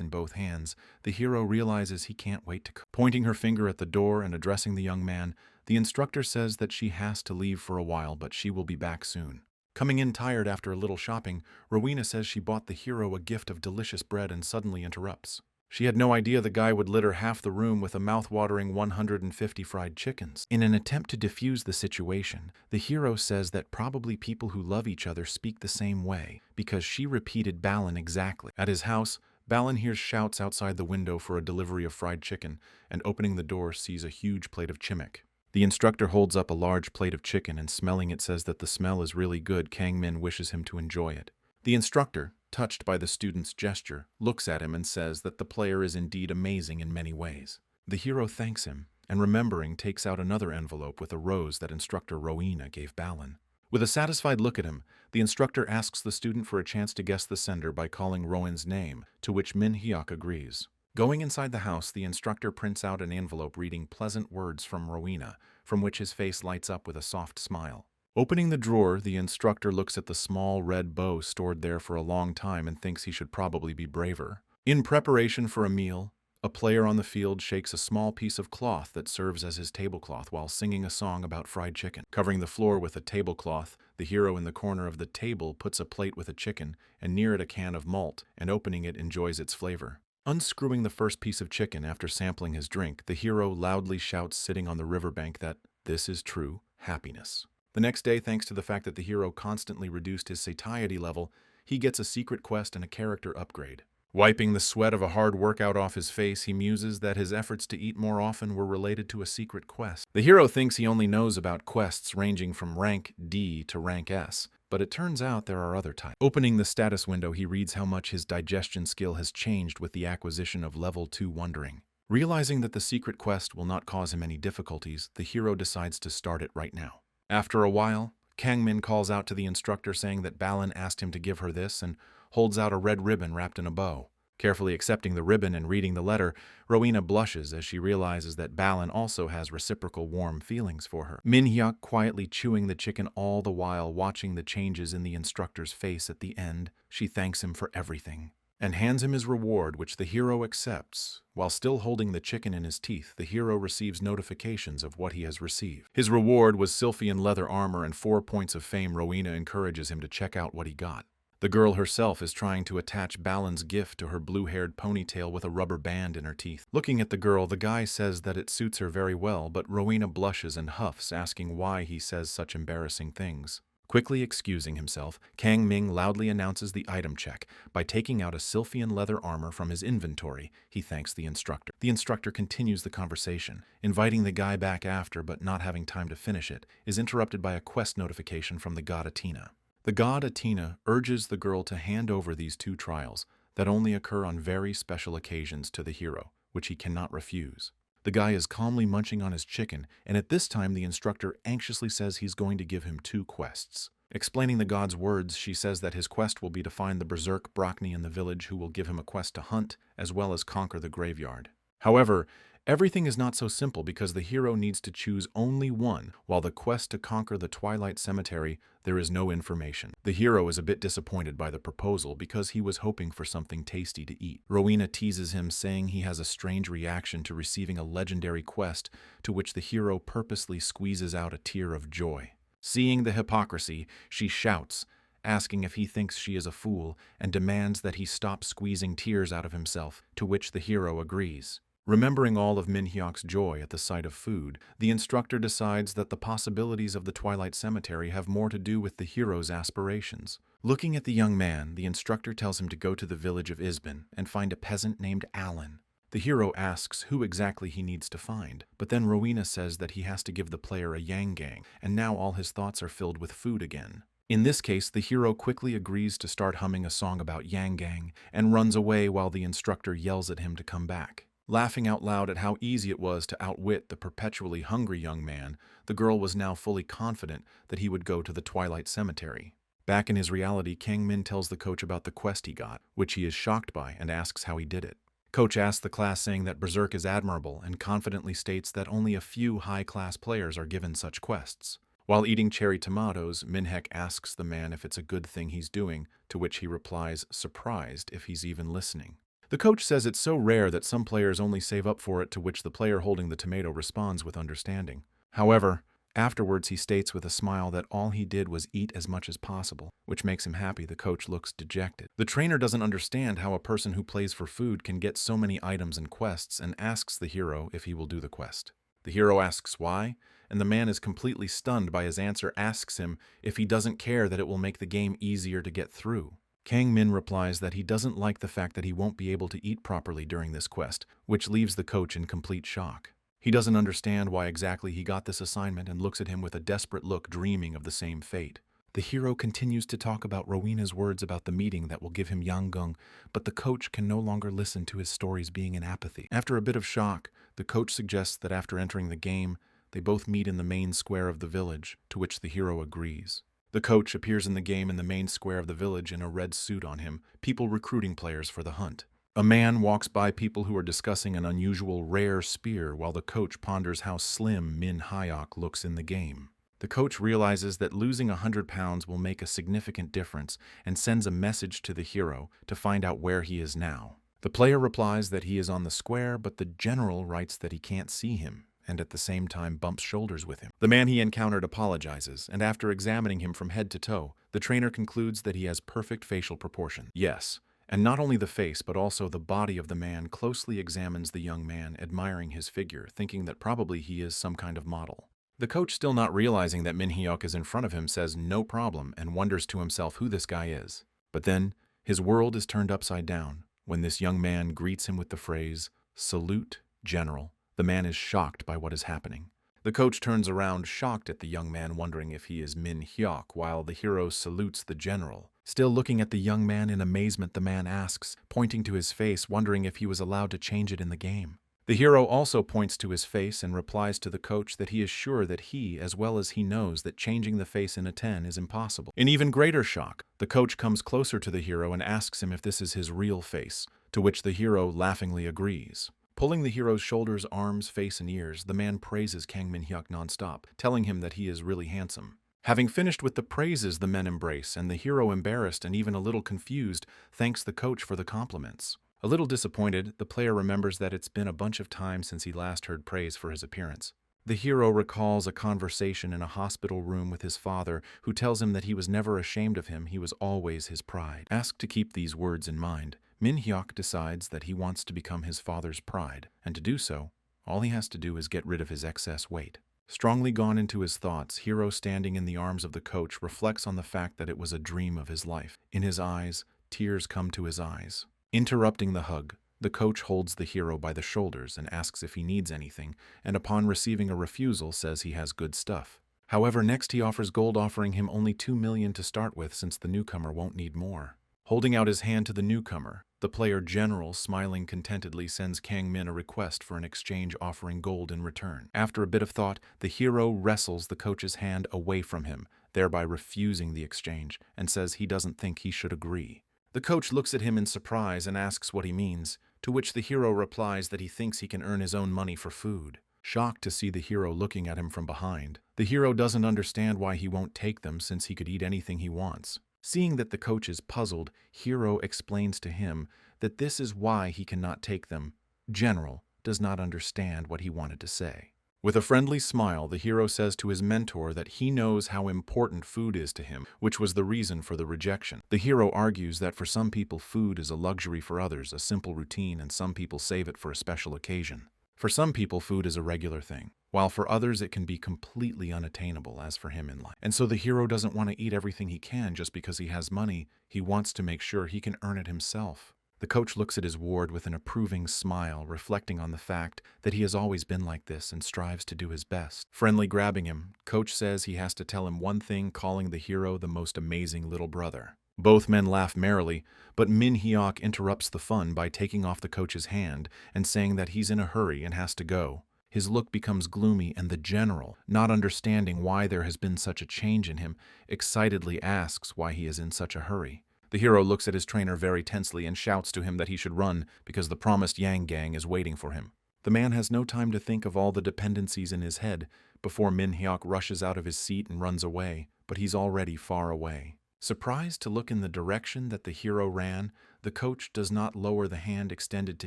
in both hands, the hero realizes he can't wait to cook. Pointing her finger at the door and addressing the young man, the instructor says that she has to leave for a while, but she will be back soon. Coming in tired after a little shopping, Rowena says she bought the hero a gift of delicious bread and suddenly interrupts. She had no idea the guy would litter half the room with a mouth-watering 150 fried chickens. In an attempt to defuse the situation, the hero says that probably people who love each other speak the same way, because she repeated Balin exactly. At his house, Balin hears shouts outside the window for a delivery of fried chicken, and opening the door sees a huge plate of chimek. The instructor holds up a large plate of chicken and smelling it says that the smell is really good. Kang Min wishes him to enjoy it. The instructor, touched by the student's gesture, looks at him and says that the player is indeed amazing in many ways. The hero thanks him, and remembering takes out another envelope with a rose that instructor Rowena gave Balin. With a satisfied look at him, the instructor asks the student for a chance to guess the sender by calling Rowan's name, to which Min Hyuk agrees. Going inside the house, the instructor prints out an envelope reading pleasant words from Rowena, from which his face lights up with a soft smile. Opening the drawer, the instructor looks at the small red bow stored there for a long time and thinks he should probably be braver. In preparation for a meal, a player on the field shakes a small piece of cloth that serves as his tablecloth while singing a song about fried chicken. Covering the floor with a tablecloth, the hero in the corner of the table puts a plate with a chicken and near it a can of malt, and opening it enjoys its flavor. Unscrewing the first piece of chicken after sampling his drink, the hero loudly shouts sitting on the riverbank that this is true happiness. The next day, thanks to the fact that the hero constantly reduced his satiety level, he gets a secret quest and a character upgrade. Wiping the sweat of a hard workout off his face, he muses that his efforts to eat more often were related to a secret quest. The hero thinks he only knows about quests ranging from rank D to rank S, but it turns out there are other types. Opening the status window, he reads how much his digestion skill has changed with the acquisition of level 2 wondering. Realizing that the secret quest will not cause him any difficulties, the hero decides to start it right now. After a while, Kang Min calls out to the instructor saying that Balin asked him to give her this and holds out a red ribbon wrapped in a bow. Carefully accepting the ribbon and reading the letter, Rowena blushes as she realizes that Balin also has reciprocal warm feelings for her. Min Hyuk quietly chewing the chicken all the while watching the changes in the instructor's face at the end. She thanks him for everything and hands him his reward, which the hero accepts. While still holding the chicken in his teeth, the hero receives notifications of what he has received. His reward was Sylphian leather armor and 4 points of fame. Rowena encourages him to check out what he got. The girl herself is trying to attach Balin's gift to her blue-haired ponytail with a rubber band in her teeth. Looking at the girl, the guy says that it suits her very well, but Rowena blushes and huffs, asking why he says such embarrassing things. Quickly excusing himself, Kang Ming loudly announces the item check. By taking out a Sylphian leather armor from his inventory, he thanks the instructor. The instructor continues the conversation, inviting the guy back after, but not having time to finish it, is interrupted by a quest notification from the god Athena. The god Athena urges the girl to hand over these 2 trials that only occur on very special occasions to the hero, which he cannot refuse. The guy is calmly munching on his chicken, and at this time the instructor anxiously says he's going to give him 2 quests. Explaining the god's words, she says that his quest will be to find the berserk Brockney in the village, who will give him a quest to hunt, as well as conquer the graveyard. However, everything is not so simple because the hero needs to choose only one, while the quest to conquer the Twilight Cemetery, there is no information. The hero is a bit disappointed by the proposal because he was hoping for something tasty to eat. Rowena teases him, saying he has a strange reaction to receiving a legendary quest, to which the hero purposely squeezes out a tear of joy. Seeing the hypocrisy, she shouts, asking if he thinks she is a fool, and demands that he stop squeezing tears out of himself, to which the hero agrees. Remembering all of Min Hyuk's joy at the sight of food, the instructor decides that the possibilities of the Twilight Cemetery have more to do with the hero's aspirations. Looking at the young man, the instructor tells him to go to the village of Isbin and find a peasant named Alan. The hero asks who exactly he needs to find, but then Rowena says that he has to give the player a yang, and now all his thoughts are filled with food again. In this case, the hero quickly agrees to start humming a song about yang and runs away while the instructor yells at him to come back. Laughing out loud at how easy it was to outwit the perpetually hungry young man, the girl was now fully confident that he would go to the Twilight Cemetery. Back in his reality, Kang Min tells the coach about the quest he got, which he is shocked by and asks how he did it. Coach asks the class saying that Berserk is admirable and confidently states that only a few high-class players are given such quests. While eating cherry tomatoes, Minhyuk asks the man if it's a good thing he's doing, to which he replies, surprised if he's even listening. The coach says it's so rare that some players only save up for it, to which the player holding the tomato responds with understanding. However, afterwards he states with a smile that all he did was eat as much as possible, which makes him happy. The coach looks dejected. The trainer doesn't understand how a person who plays for food can get so many items and quests and asks the hero if he will do the quest. The hero asks why, and the man is completely stunned by his answer, asks him if he doesn't care that it will make the game easier to get through. Kang Min replies that he doesn't like the fact that he won't be able to eat properly during this quest, which leaves the coach in complete shock. He doesn't understand why exactly he got this assignment and looks at him with a desperate look, dreaming of the same fate. The hero continues to talk about Rowena's words about the meeting that will give him Yangung, but the coach can no longer listen to his stories being in apathy. After a bit of shock, the coach suggests that after entering the game, they both meet in the main square of the village, to which the hero agrees. The coach appears in the game in the main square of the village in a red suit on him, people recruiting players for the hunt. A man walks by people who are discussing an unusual rare spear while the coach ponders how slim Min Hyuk looks in the game. The coach realizes that losing 100 pounds will make a significant difference and sends a message to the hero to find out where he is now. The player replies that he is on the square, but the general writes that he can't see him, and at the same time bumps shoulders with him. The man he encountered apologizes, and after examining him from head to toe, the trainer concludes that he has perfect facial proportion. Yes, and not only the face but also the body of the man closely examines the young man, admiring his figure, thinking that probably he is some kind of model. The coach, still not realizing that Min Hyuk is in front of him, says no problem and wonders to himself who this guy is. But then, his world is turned upside down when this young man greets him with the phrase, "Salute, General." The man is shocked by what is happening. The coach turns around, shocked at the young man, wondering if he is Min Hyuk, while the hero salutes the general. Still looking at the young man in amazement, the man asks, pointing to his face, wondering if he was allowed to change it in the game. The hero also points to his face and replies to the coach that he is sure that he, as well as he knows, that changing the face in a 10 is impossible. In even greater shock, the coach comes closer to the hero and asks him if this is his real face, to which the hero laughingly agrees. Pulling the hero's shoulders, arms, face, and ears, the man praises Kang Min Hyuk nonstop, telling him that he is really handsome. Having finished with the praises, the men embrace, and the hero, embarrassed and even a little confused, thanks the coach for the compliments. A little disappointed, the player remembers that it's been a bunch of time since he last heard praise for his appearance. The hero recalls a conversation in a hospital room with his father, who tells him that he was never ashamed of him, he was always his pride. Asked to keep these words in mind, Min Hyuk decides that he wants to become his father's pride, and to do so, all he has to do is get rid of his excess weight. Strongly gone into his thoughts, hero, standing in the arms of the coach, reflects on the fact that it was a dream of his life. In his eyes, tears come to his eyes. Interrupting the hug, the coach holds the hero by the shoulders and asks if he needs anything, and upon receiving a refusal says he has good stuff. However, next he offers gold, offering him only 2 million to start with, since the newcomer won't need more. Holding out his hand to the newcomer, the player general, smiling contentedly, sends Kang Min a request for an exchange, offering gold in return. After a bit of thought, the hero wrestles the coach's hand away from him, thereby refusing the exchange, and says he doesn't think he should agree. The coach looks at him in surprise and asks what he means, to which the hero replies that he thinks he can earn his own money for food. Shocked to see the hero looking at him from behind, the hero doesn't understand why he won't take them, since he could eat anything he wants. Seeing that the coach is puzzled, hero explains to him that this is why he cannot take them. General does not understand what he wanted to say. With a friendly smile, the hero says to his mentor that he knows how important food is to him, which was the reason for the rejection. The hero argues that for some people food is a luxury, for others a simple routine, and some people save it for a special occasion. For some people food is a regular thing, while for others it can be completely unattainable, as for him in life. And so the hero doesn't want to eat everything he can just because he has money. He wants to make sure he can earn it himself. The coach looks at his ward with an approving smile, reflecting on the fact that he has always been like this and strives to do his best. Friendly grabbing him, coach says he has to tell him one thing, calling the hero the most amazing little brother. Both men laugh merrily, but Min Hyuk interrupts the fun by taking off the coach's hand and saying that he's in a hurry and has to go. His look becomes gloomy, and the general, not understanding why there has been such a change in him, excitedly asks why he is in such a hurry. The hero looks at his trainer very tensely and shouts to him that he should run because the promised Yang Gang is waiting for him. The man has no time to think of all the dependencies in his head before Min Hyuk rushes out of his seat and runs away, but he's already far away. Surprised to look in the direction that the hero ran, the coach does not lower the hand extended to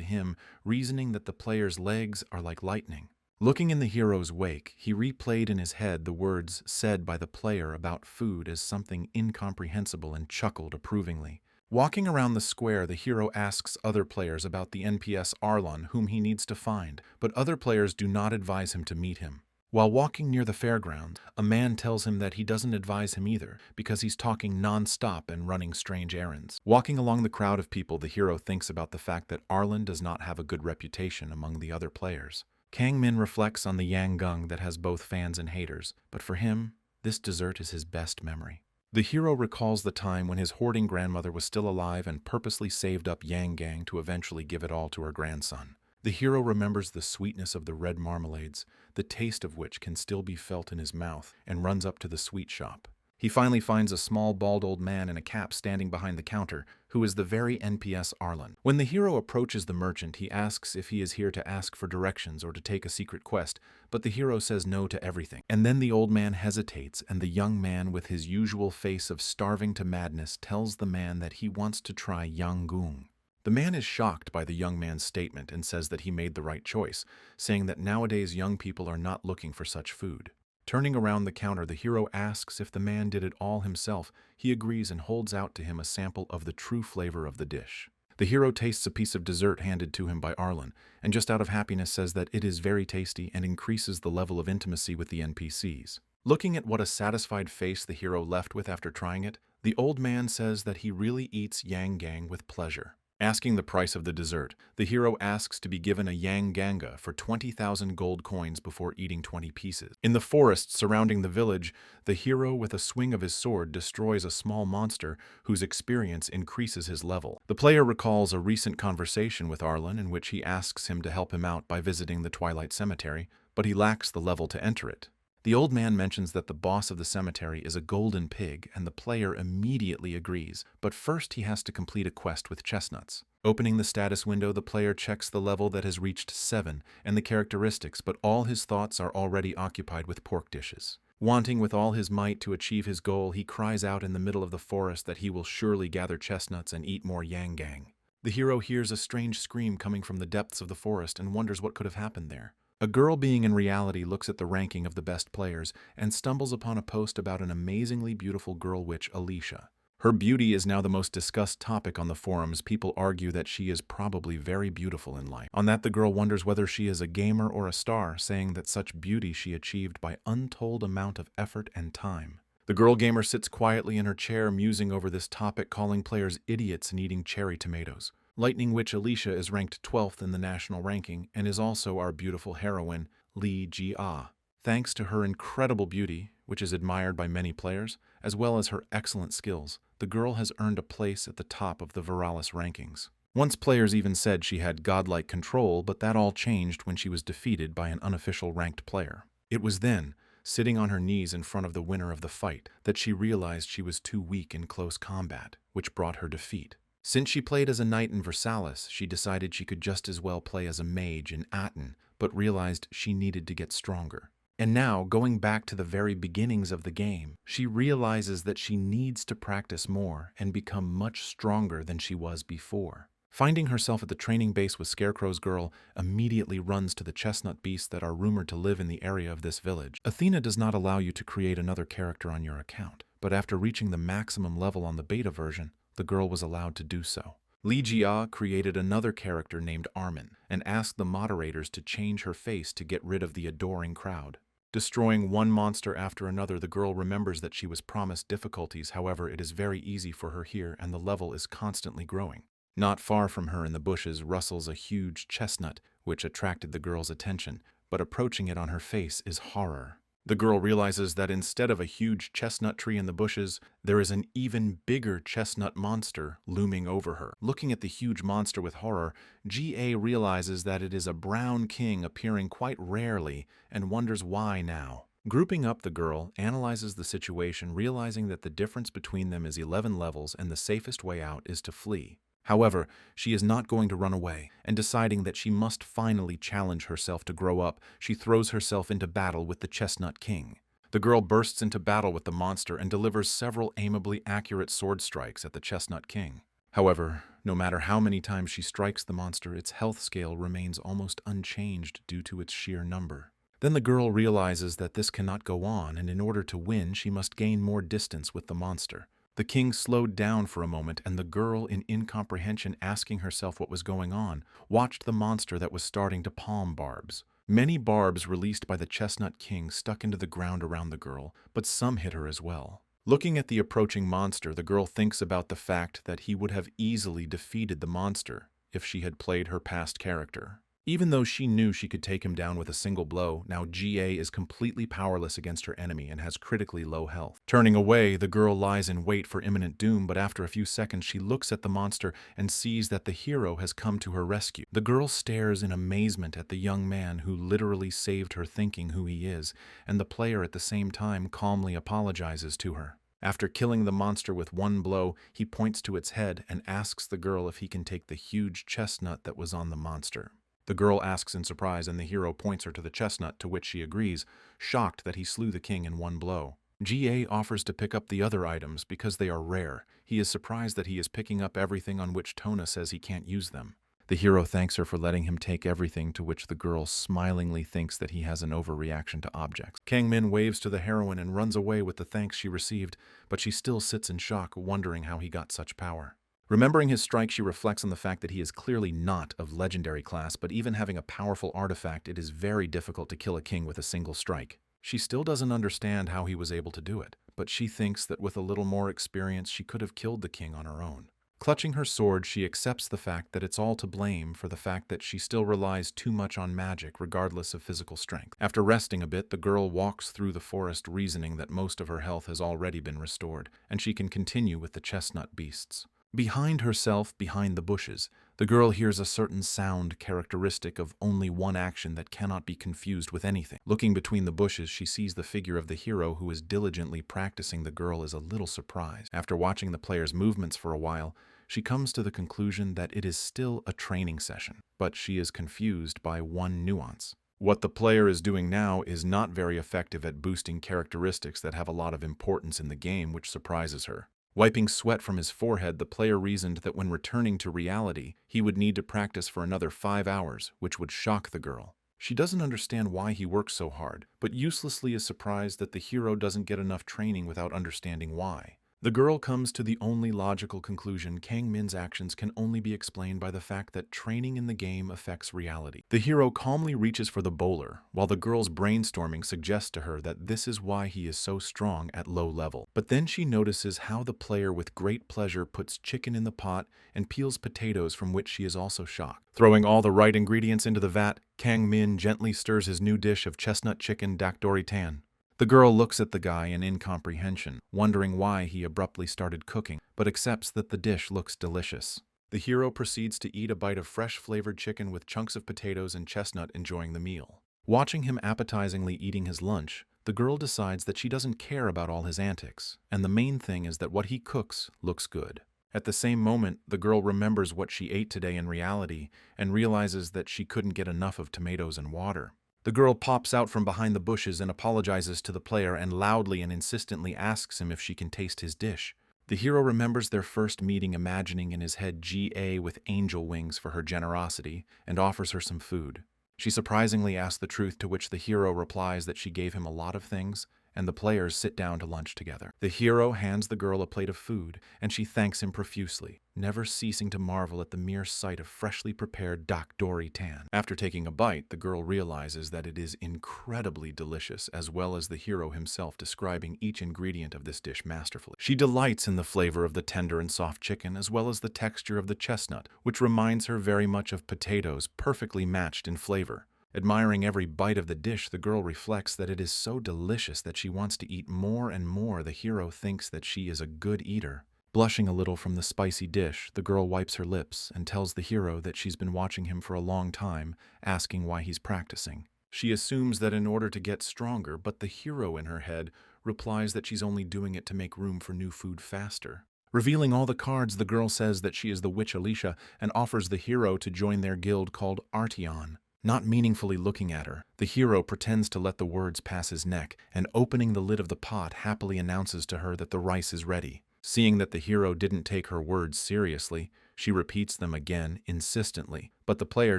him, reasoning that the player's legs are like lightning. Looking in the hero's wake, he replayed in his head the words said by the player about food as something incomprehensible and chuckled approvingly. Walking around the square, the hero asks other players about the NPS Arlon whom he needs to find, but other players do not advise him to meet him. While walking near the fairgrounds, a man tells him that he doesn't advise him either because he's talking non-stop and running strange errands. Walking along the crowd of people, the hero thinks about the fact that Arlen does not have a good reputation among the other players. Kang Min reflects on the Yang Gung that has both fans and haters, but for him, this dessert is his best memory. The hero recalls the time when his hoarding grandmother was still alive and purposely saved up Yang Gang to eventually give it all to her grandson. The hero remembers the sweetness of the red marmalades, the taste of which can still be felt in his mouth, and runs up to the sweet shop. He finally finds a small bald old man in a cap standing behind the counter, who is the very NPS Arlen. When the hero approaches the merchant, he asks if he is here to ask for directions or to take a secret quest, but the hero says no to everything. And then the old man hesitates, and the young man, with his usual face of starving to madness, tells the man that he wants to try Yanggung. The man is shocked by the young man's statement and says that he made the right choice, saying that nowadays young people are not looking for such food. Turning around the counter, the hero asks if the man did it all himself. He agrees and holds out to him a sample of the true flavor of the dish. The hero tastes a piece of dessert handed to him by Arlen, and just out of happiness says that it is very tasty and increases the level of intimacy with the NPCs. Looking at what a satisfied face the hero left with after trying it, the old man says that he really eats Yang Gang with pleasure. Asking the price of the dessert, the hero asks to be given a Yang Ganga for 20,000 gold coins before eating 20 pieces. In the forest surrounding the village, the hero with a swing of his sword destroys a small monster whose experience increases his level. The player recalls a recent conversation with Arlen in which he asks him to help him out by visiting the Twilight Cemetery, but he lacks the level to enter it. The old man mentions that the boss of the cemetery is a golden pig, and the player immediately agrees, but first he has to complete a quest with chestnuts. Opening the status window, the player checks the level that has reached 7 and the characteristics, but all his thoughts are already occupied with pork dishes. Wanting with all his might to achieve his goal, he cries out in the middle of the forest that he will surely gather chestnuts and eat more Yang Gang. The hero hears a strange scream coming from the depths of the forest and wonders what could have happened there. A girl being in reality looks at the ranking of the best players and stumbles upon a post about an amazingly beautiful girl witch, Alicia. Her beauty is now the most discussed topic on the forums. People argue that she is probably very beautiful in life. On that, the girl wonders whether she is a gamer or a star, saying that such beauty she achieved by untold amount of effort and time. The girl gamer sits quietly in her chair musing over this topic, calling players idiots and eating cherry tomatoes. Lightning Witch Alicia is ranked 12th in the national ranking and is also our beautiful heroine, Lee Ji-ah. Thanks to her incredible beauty, which is admired by many players, as well as her excellent skills, the girl has earned a place at the top of the Viralis rankings. Once players even said she had godlike control, but that all changed when she was defeated by an unofficial ranked player. It was then, sitting on her knees in front of the winner of the fight, that she realized she was too weak in close combat, which brought her defeat. Since she played as a knight in Versailles, she decided she could just as well play as a mage in Aten, but realized she needed to get stronger. And now, going back to the very beginnings of the game, she realizes that she needs to practice more and become much stronger than she was before. Finding herself at the training base with Scarecrow's girl, immediately runs to the chestnut beasts that are rumored to live in the area of this village. Athena does not allow you to create another character on your account, but after reaching the maximum level on the beta version, the girl was allowed to do so. Lee Jia created another character named Armin and asked the moderators to change her face to get rid of the adoring crowd. Destroying one monster after another, the girl remembers that she was promised difficulties. However, it is very easy for her here and the level is constantly growing. Not far from her in the bushes rustles a huge chestnut, which attracted the girl's attention, but approaching it on her face is horror. The girl realizes that instead of a huge chestnut tree in the bushes, there is an even bigger chestnut monster looming over her. Looking at the huge monster with horror, GA realizes that it is a brown king appearing quite rarely and wonders why now. Grouping up, the girl analyzes the situation, realizing that the difference between them is 11 levels and the safest way out is to flee. However, she is not going to run away, and deciding that she must finally challenge herself to grow up, she throws herself into battle with the Chestnut King. The girl bursts into battle with the monster and delivers several aimably accurate sword strikes at the Chestnut King. However, no matter how many times she strikes the monster, its health scale remains almost unchanged due to its sheer number. Then the girl realizes that this cannot go on, and in order to win, she must gain more distance with the monster. The king slowed down for a moment, and the girl, in incomprehension, asking herself what was going on, watched the monster that was starting to palm barbs. Many barbs released by the Chestnut King stuck into the ground around the girl, but some hit her as well. Looking at the approaching monster, the girl thinks about the fact that he would have easily defeated the monster if she had played her past character. Even though she knew she could take him down with a single blow, now GA is completely powerless against her enemy and has critically low health. Turning away, the girl lies in wait for imminent doom, but after a few seconds she looks at the monster and sees that the hero has come to her rescue. The girl stares in amazement at the young man who literally saved her, thinking who he is, and the player at the same time calmly apologizes to her. After killing the monster with one blow, he points to its head and asks the girl if he can take the huge chestnut that was on the monster. The girl asks in surprise, and the hero points her to the chestnut, to which she agrees, shocked that he slew the king in one blow. GA offers to pick up the other items because they are rare. He is surprised that he is picking up everything on which Tona says he can't use them. The hero thanks her for letting him take everything, to which the girl smilingly thinks that he has an overreaction to objects. Kang Min waves to the heroine and runs away with the thanks she received, but she still sits in shock, wondering how he got such power. Remembering his strike, she reflects on the fact that he is clearly not of legendary class, but even having a powerful artifact, it is very difficult to kill a king with a single strike. She still doesn't understand how he was able to do it, but she thinks that with a little more experience she could have killed the king on her own. Clutching her sword, she accepts the fact that it's all to blame for the fact that she still relies too much on magic regardless of physical strength. After resting a bit, the girl walks through the forest, reasoning that most of her health has already been restored, and she can continue with the chestnut beasts. Behind herself, behind the bushes, the girl hears a certain sound characteristic of only one action that cannot be confused with anything. Looking between the bushes, she sees the figure of the hero who is diligently practicing. The girl is a little surprised. After watching the player's movements for a while, she comes to the conclusion that it is still a training session, but she is confused by one nuance. What the player is doing now is not very effective at boosting characteristics that have a lot of importance in the game, which surprises her. Wiping sweat from his forehead, the player reasoned that when returning to reality, he would need to practice for another 5 hours, which would shock the girl. She doesn't understand why he works so hard, but uselessly is surprised that the hero doesn't get enough training without understanding why. The girl comes to the only logical conclusion: Kang Min's actions can only be explained by the fact that training in the game affects reality. The hero calmly reaches for the bowler, while the girl's brainstorming suggests to her that this is why he is so strong at low level. But then she notices how the player with great pleasure puts chicken in the pot and peels potatoes, from which she is also shocked. Throwing all the right ingredients into the vat, Kang Min gently stirs his new dish of chestnut chicken dakdori tan. The girl looks at the guy in incomprehension, wondering why he abruptly started cooking, but accepts that the dish looks delicious. The hero proceeds to eat a bite of fresh flavored chicken with chunks of potatoes and chestnut, enjoying the meal. Watching him appetizingly eating his lunch, the girl decides that she doesn't care about all his antics, and the main thing is that what he cooks looks good. At the same moment, the girl remembers what she ate today in reality and realizes that she couldn't get enough of tomatoes and water. The girl pops out from behind the bushes and apologizes to the player, and loudly and insistently asks him if she can taste his dish. The hero remembers their first meeting, imagining in his head GA with angel wings for her generosity, and offers her some food. She surprisingly asks the truth, to which the hero replies that she gave him a lot of things, and the players sit down to lunch together. The hero hands the girl a plate of food, and she thanks him profusely, never ceasing to marvel at the mere sight of freshly prepared dak dori tan. After taking a bite, the girl realizes that it is incredibly delicious, as well as the hero himself describing each ingredient of this dish masterfully. She delights in the flavor of the tender and soft chicken, as well as the texture of the chestnut, which reminds her very much of potatoes, perfectly matched in flavor. Admiring every bite of the dish, the girl reflects that it is so delicious that she wants to eat more and more. The hero thinks that she is a good eater. Blushing a little from the spicy dish, the girl wipes her lips and tells the hero that she's been watching him for a long time, asking why he's practicing. She assumes that in order to get stronger, but the hero in her head replies that she's only doing it to make room for new food faster. Revealing all the cards, the girl says that she is the witch Alicia and offers the hero to join their guild called Arteon. Not meaningfully looking at her, the hero pretends to let the words pass his neck, and opening the lid of the pot happily announces to her that the rice is ready. Seeing that the hero didn't take her words seriously, she repeats them again, insistently, but the player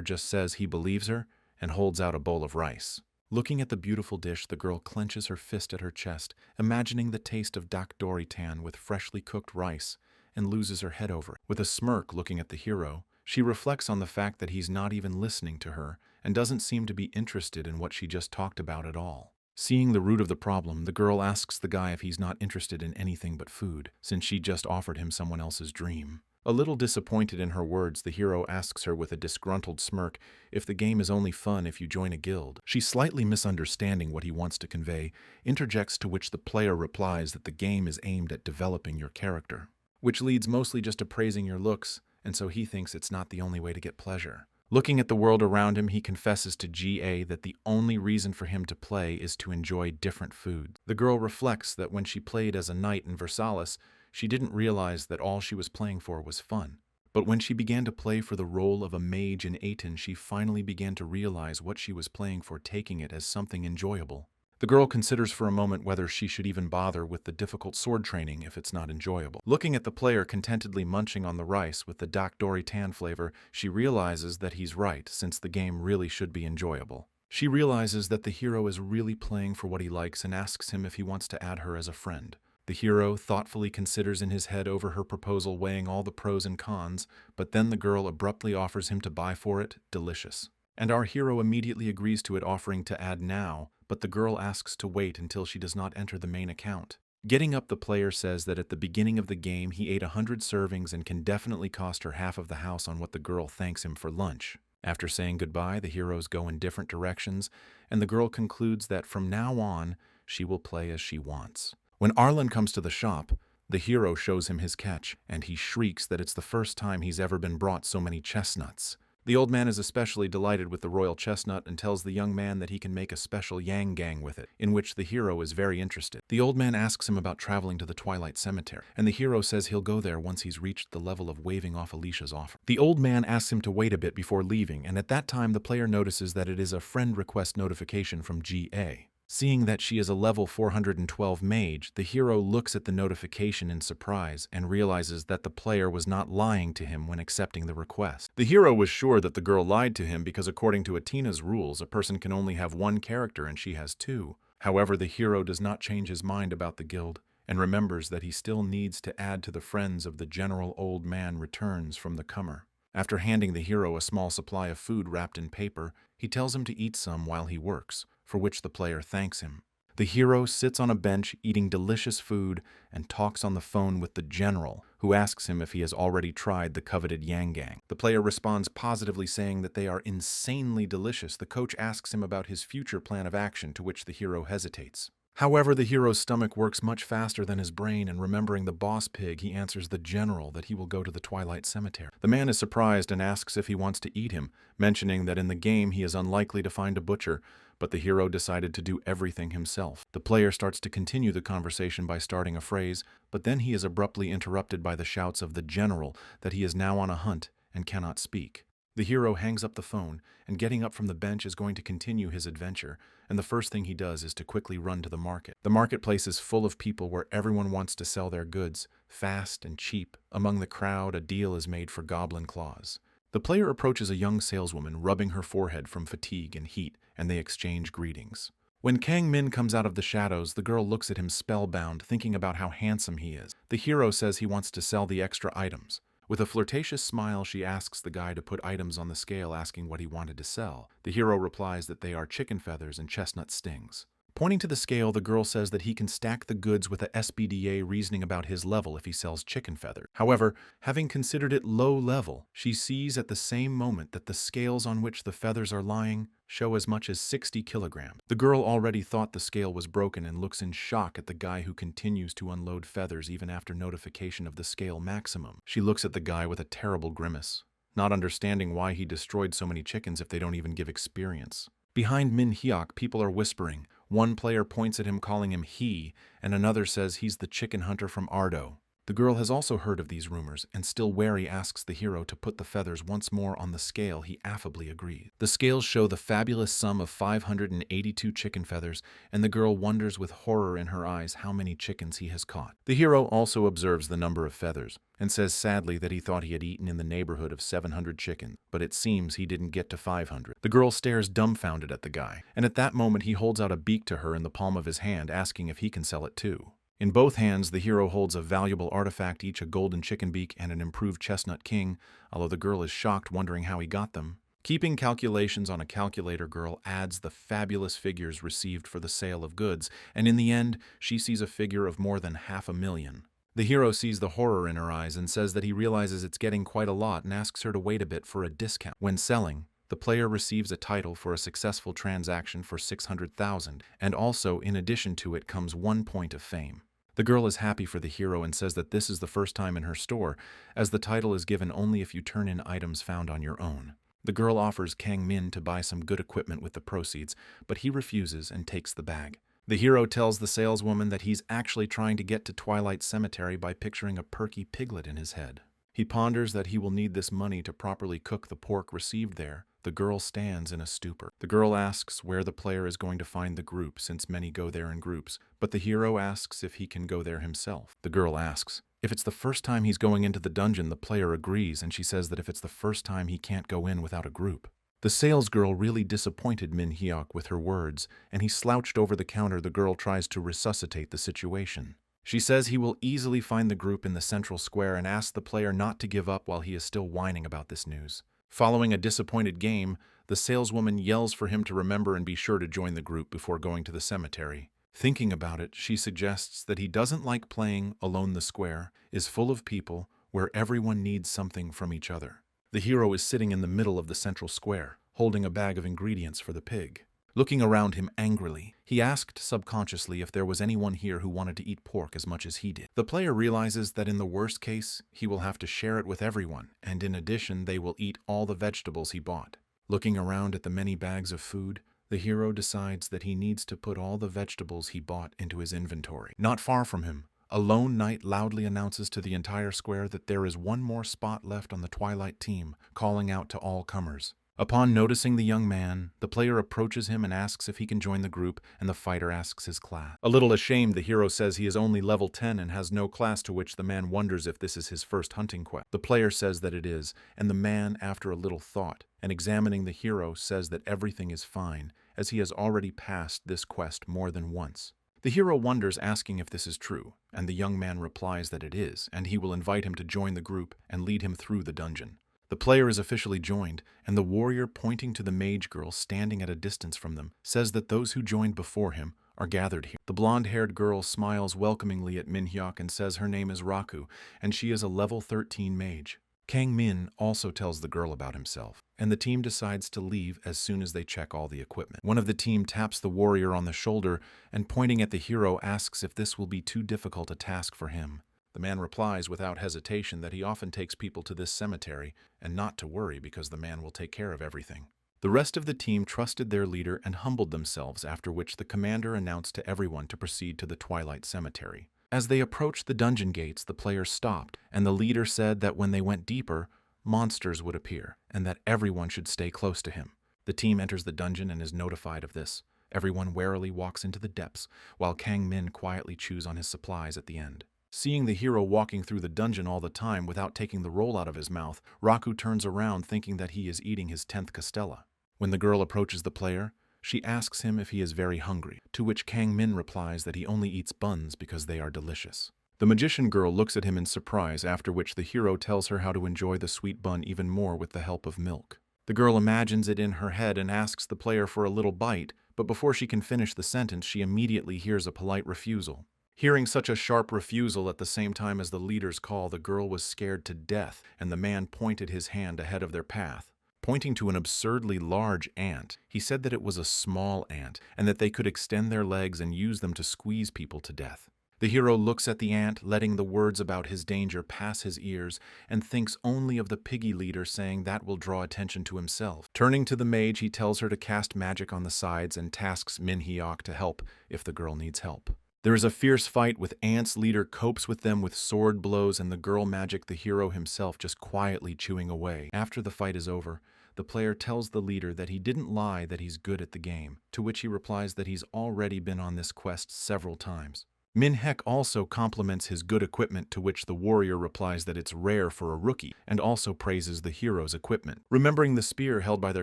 just says he believes her and holds out a bowl of rice. Looking at the beautiful dish, the girl clenches her fist at her chest, imagining the taste of dak dori tan with freshly cooked rice, and loses her head over it. With a smirk looking at the hero, she reflects on the fact that he's not even listening to her and doesn't seem to be interested in what she just talked about at all. Seeing the root of the problem, the girl asks the guy if he's not interested in anything but food, since she just offered him someone else's dream. A little disappointed in her words, the hero asks her with a disgruntled smirk if the game is only fun if you join a guild. She, slightly misunderstanding what he wants to convey, interjects, to which the player replies that the game is aimed at developing your character, which leads mostly just to praising your looks, and so he thinks it's not the only way to get pleasure. Looking at the world around him, he confesses to GA that the only reason for him to play is to enjoy different foods. The girl reflects that when she played as a knight in Versailles, she didn't realize that all she was playing for was fun. But when she began to play for the role of a mage in Aten, she finally began to realize what she was playing for, taking it as something enjoyable. The girl considers for a moment whether she should even bother with the difficult sword training if it's not enjoyable. Looking at the player contentedly munching on the rice with the dak dori tan flavor, she realizes that he's right, since the game really should be enjoyable. She realizes that the hero is really playing for what he likes and asks him if he wants to add her as a friend. The hero thoughtfully considers in his head over her proposal, weighing all the pros and cons, but then the girl abruptly offers him to buy for it. Delicious. And our hero immediately agrees to it, offering to add now, but the girl asks to wait until she does not enter the main account. Getting up, the player says that at the beginning of the game he ate 100 servings and can definitely cost her half of the house on what the girl thanks him for lunch. After saying goodbye, the heroes go in different directions, and the girl concludes that from now on, she will play as she wants. When Arlen comes to the shop, the hero shows him his catch, and he shrieks that it's the first time he's ever been brought so many chestnuts. The old man is especially delighted with the royal chestnut and tells the young man that he can make a special yang gang with it, in which the hero is very interested. The old man asks him about traveling to the Twilight Cemetery, and the hero says he'll go there once he's reached the level of waving off Alicia's offer. The old man asks him to wait a bit before leaving, and at that time the player notices that it is a friend request notification from GA. Seeing that she is a level 412 mage, the hero looks at the notification in surprise and realizes that the player was not lying to him when accepting the request. The hero was sure that the girl lied to him because according to Atina's rules, a person can only have one character and she has two. However, the hero does not change his mind about the guild and remembers that he still needs to add to the friends of the general. Old man returns from the comer. After handing the hero a small supply of food wrapped in paper, he tells him to eat some while he works, for which the player thanks him. The hero sits on a bench eating delicious food and talks on the phone with the general, who asks him if he has already tried the coveted yang gang. The player responds positively, saying that they are insanely delicious. The coach asks him about his future plan of action, to which the hero hesitates. However, the hero's stomach works much faster than his brain, and remembering the boss pig, he answers the general that he will go to the Twilight Cemetery. The man is surprised and asks if he wants to eat him, mentioning that in the game he is unlikely to find a butcher, but the hero decided to do everything himself. The player starts to continue the conversation by starting a phrase, but then he is abruptly interrupted by the shouts of the general that he is now on a hunt and cannot speak. The hero hangs up the phone, and getting up from the bench is going to continue his adventure, and the first thing he does is to quickly run to the market. The marketplace is full of people where everyone wants to sell their goods, fast and cheap. Among the crowd, a deal is made for goblin claws. The player approaches a young saleswoman rubbing her forehead from fatigue and heat, and they exchange greetings. When Kang Min comes out of the shadows, the girl looks at him spellbound, thinking about how handsome he is. The hero says he wants to sell the extra items. With a flirtatious smile, she asks the guy to put items on the scale, asking what he wanted to sell. The hero replies that they are chicken feathers and chestnut stings. Pointing to the scale, the girl says that he can stack the goods with a SBDA, reasoning about his level if he sells chicken feather. However, having considered it low level, she sees at the same moment that the scales on which the feathers are lying show as much as 60 kilograms. The girl already thought the scale was broken and looks in shock at the guy who continues to unload feathers even after notification of the scale maximum. She looks at the guy with a terrible grimace, not understanding why he destroyed so many chickens if they don't even give experience. Behind Min Hyuk, people are whispering. One player points at him, calling him he, and another says he's the chicken hunter from Ardo. The girl has also heard of these rumors, and still wary asks the hero to put the feathers once more on the scale. He affably agrees. The scales show the fabulous sum of 582 chicken feathers, and the girl wonders with horror in her eyes how many chickens he has caught. The hero also observes the number of feathers, and says sadly that he thought he had eaten in the neighborhood of 700 chickens, but it seems he didn't get to 500. The girl stares dumbfounded at the guy, and at that moment he holds out a beak to her in the palm of his hand, asking if he can sell it too. In both hands, the hero holds a valuable artifact, each a golden chicken beak and an improved chestnut king, although the girl is shocked, wondering how he got them. Keeping calculations on a calculator, girl adds the fabulous figures received for the sale of goods, and in the end, she sees a figure of more than 500,000. The hero sees the horror in her eyes and says that he realizes it's getting quite a lot and asks her to wait a bit for a discount. When selling, the player receives a title for a successful transaction for 600,000, and also, in addition to it, comes 1 point of fame. The girl is happy for the hero and says that this is the first time in her store, as the title is given only if you turn in items found on your own. The girl offers Kang Min to buy some good equipment with the proceeds, but he refuses and takes the bag. The hero tells the saleswoman that he's actually trying to get to Twilight Cemetery by picturing a perky piglet in his head. He ponders that he will need this money to properly cook the pork received there. The girl stands in a stupor. The girl asks where the player is going to find the group, since many go there in groups, but the hero asks if he can go there himself. The girl asks if it's the first time he's going into the dungeon. The player agrees, and she says that if it's the first time, he can't go in without a group. The salesgirl really disappointed Min Hyuk with her words, and he slouched over the counter. The girl tries to resuscitate the situation. She says he will easily find the group in the central square and asks the player not to give up while he is still whining about this news. Following a disappointed game, the saleswoman yells for him to remember and be sure to join the group before going to the cemetery. Thinking about it, she suggests that he doesn't like playing alone. The square is full of people where everyone needs something from each other. The hero is sitting in the middle of the central square, holding a bag of ingredients for the pig. Looking around him angrily, he asked subconsciously if there was anyone here who wanted to eat pork as much as he did. The player realizes that in the worst case, he will have to share it with everyone, and in addition, they will eat all the vegetables he bought. Looking around at the many bags of food, the hero decides that he needs to put all the vegetables he bought into his inventory. Not far from him, a lone knight loudly announces to the entire square that there is one more spot left on the Twilight team, calling out to all comers. Upon noticing the young man, the player approaches him and asks if he can join the group, and the fighter asks his class. A little ashamed, the hero says he is only level 10 and has no class, to which the man wonders if this is his first hunting quest. The player says that it is, and the man, after a little thought and examining the hero, says that everything is fine, as he has already passed this quest more than once. The hero wonders, asking if this is true, and the young man replies that it is, and he will invite him to join the group and lead him through the dungeon. The player is officially joined, and the warrior, pointing to the mage girl standing at a distance from them, says that those who joined before him are gathered here. The blonde-haired girl smiles welcomingly at Min Hyuk and says her name is Raku, and she is a level 13 mage. Kang Min also tells the girl about himself, and the team decides to leave as soon as they check all the equipment. One of the team taps the warrior on the shoulder and, pointing at the hero, asks if this will be too difficult a task for him. The man replies without hesitation that he often takes people to this cemetery, and not to worry because the man will take care of everything. The rest of the team trusted their leader and humbled themselves, after which the commander announced to everyone to proceed to the Twilight Cemetery. As they approached the dungeon gates, the players stopped, and the leader said that when they went deeper, monsters would appear, and that everyone should stay close to him. The team enters the dungeon and is notified of this. Everyone warily walks into the depths, while Kang Min quietly chews on his supplies at the end. Seeing the hero walking through the dungeon all the time without taking the roll out of his mouth, Raku turns around thinking that he is eating his 10th castella. When the girl approaches the player, She asks him if he is very hungry, to which Kang Min replies that he only eats buns because they are delicious. The magician girl looks at him in surprise, after which the hero tells her how to enjoy the sweet bun even more with the help of milk. The girl imagines it in her head and asks the player for a little bite, but before she can finish the sentence, she immediately hears a polite refusal. Hearing such a sharp refusal at the same time as the leader's call, the girl was scared to death, and the man pointed his hand ahead of their path. Pointing to an absurdly large ant, he said that it was a small ant, and that they could extend their legs and use them to squeeze people to death. The hero looks at the ant, letting the words about his danger pass his ears, and thinks only of the piggy leader, saying that will draw attention to himself. Turning to the mage, he tells her to cast magic on the sides and tasks Min-hyuk to help if the girl needs help. There is a fierce fight with ants. Leader copes with them with sword blows, and the girl magic the hero himself just quietly chewing away. After the fight is over, the player tells the leader that he didn't lie, that he's good at the game, to which he replies that he's already been on this quest several times. Min-hyuk also compliments his good equipment, to which the warrior replies that it's rare for a rookie, and also praises the hero's equipment. Remembering the spear held by their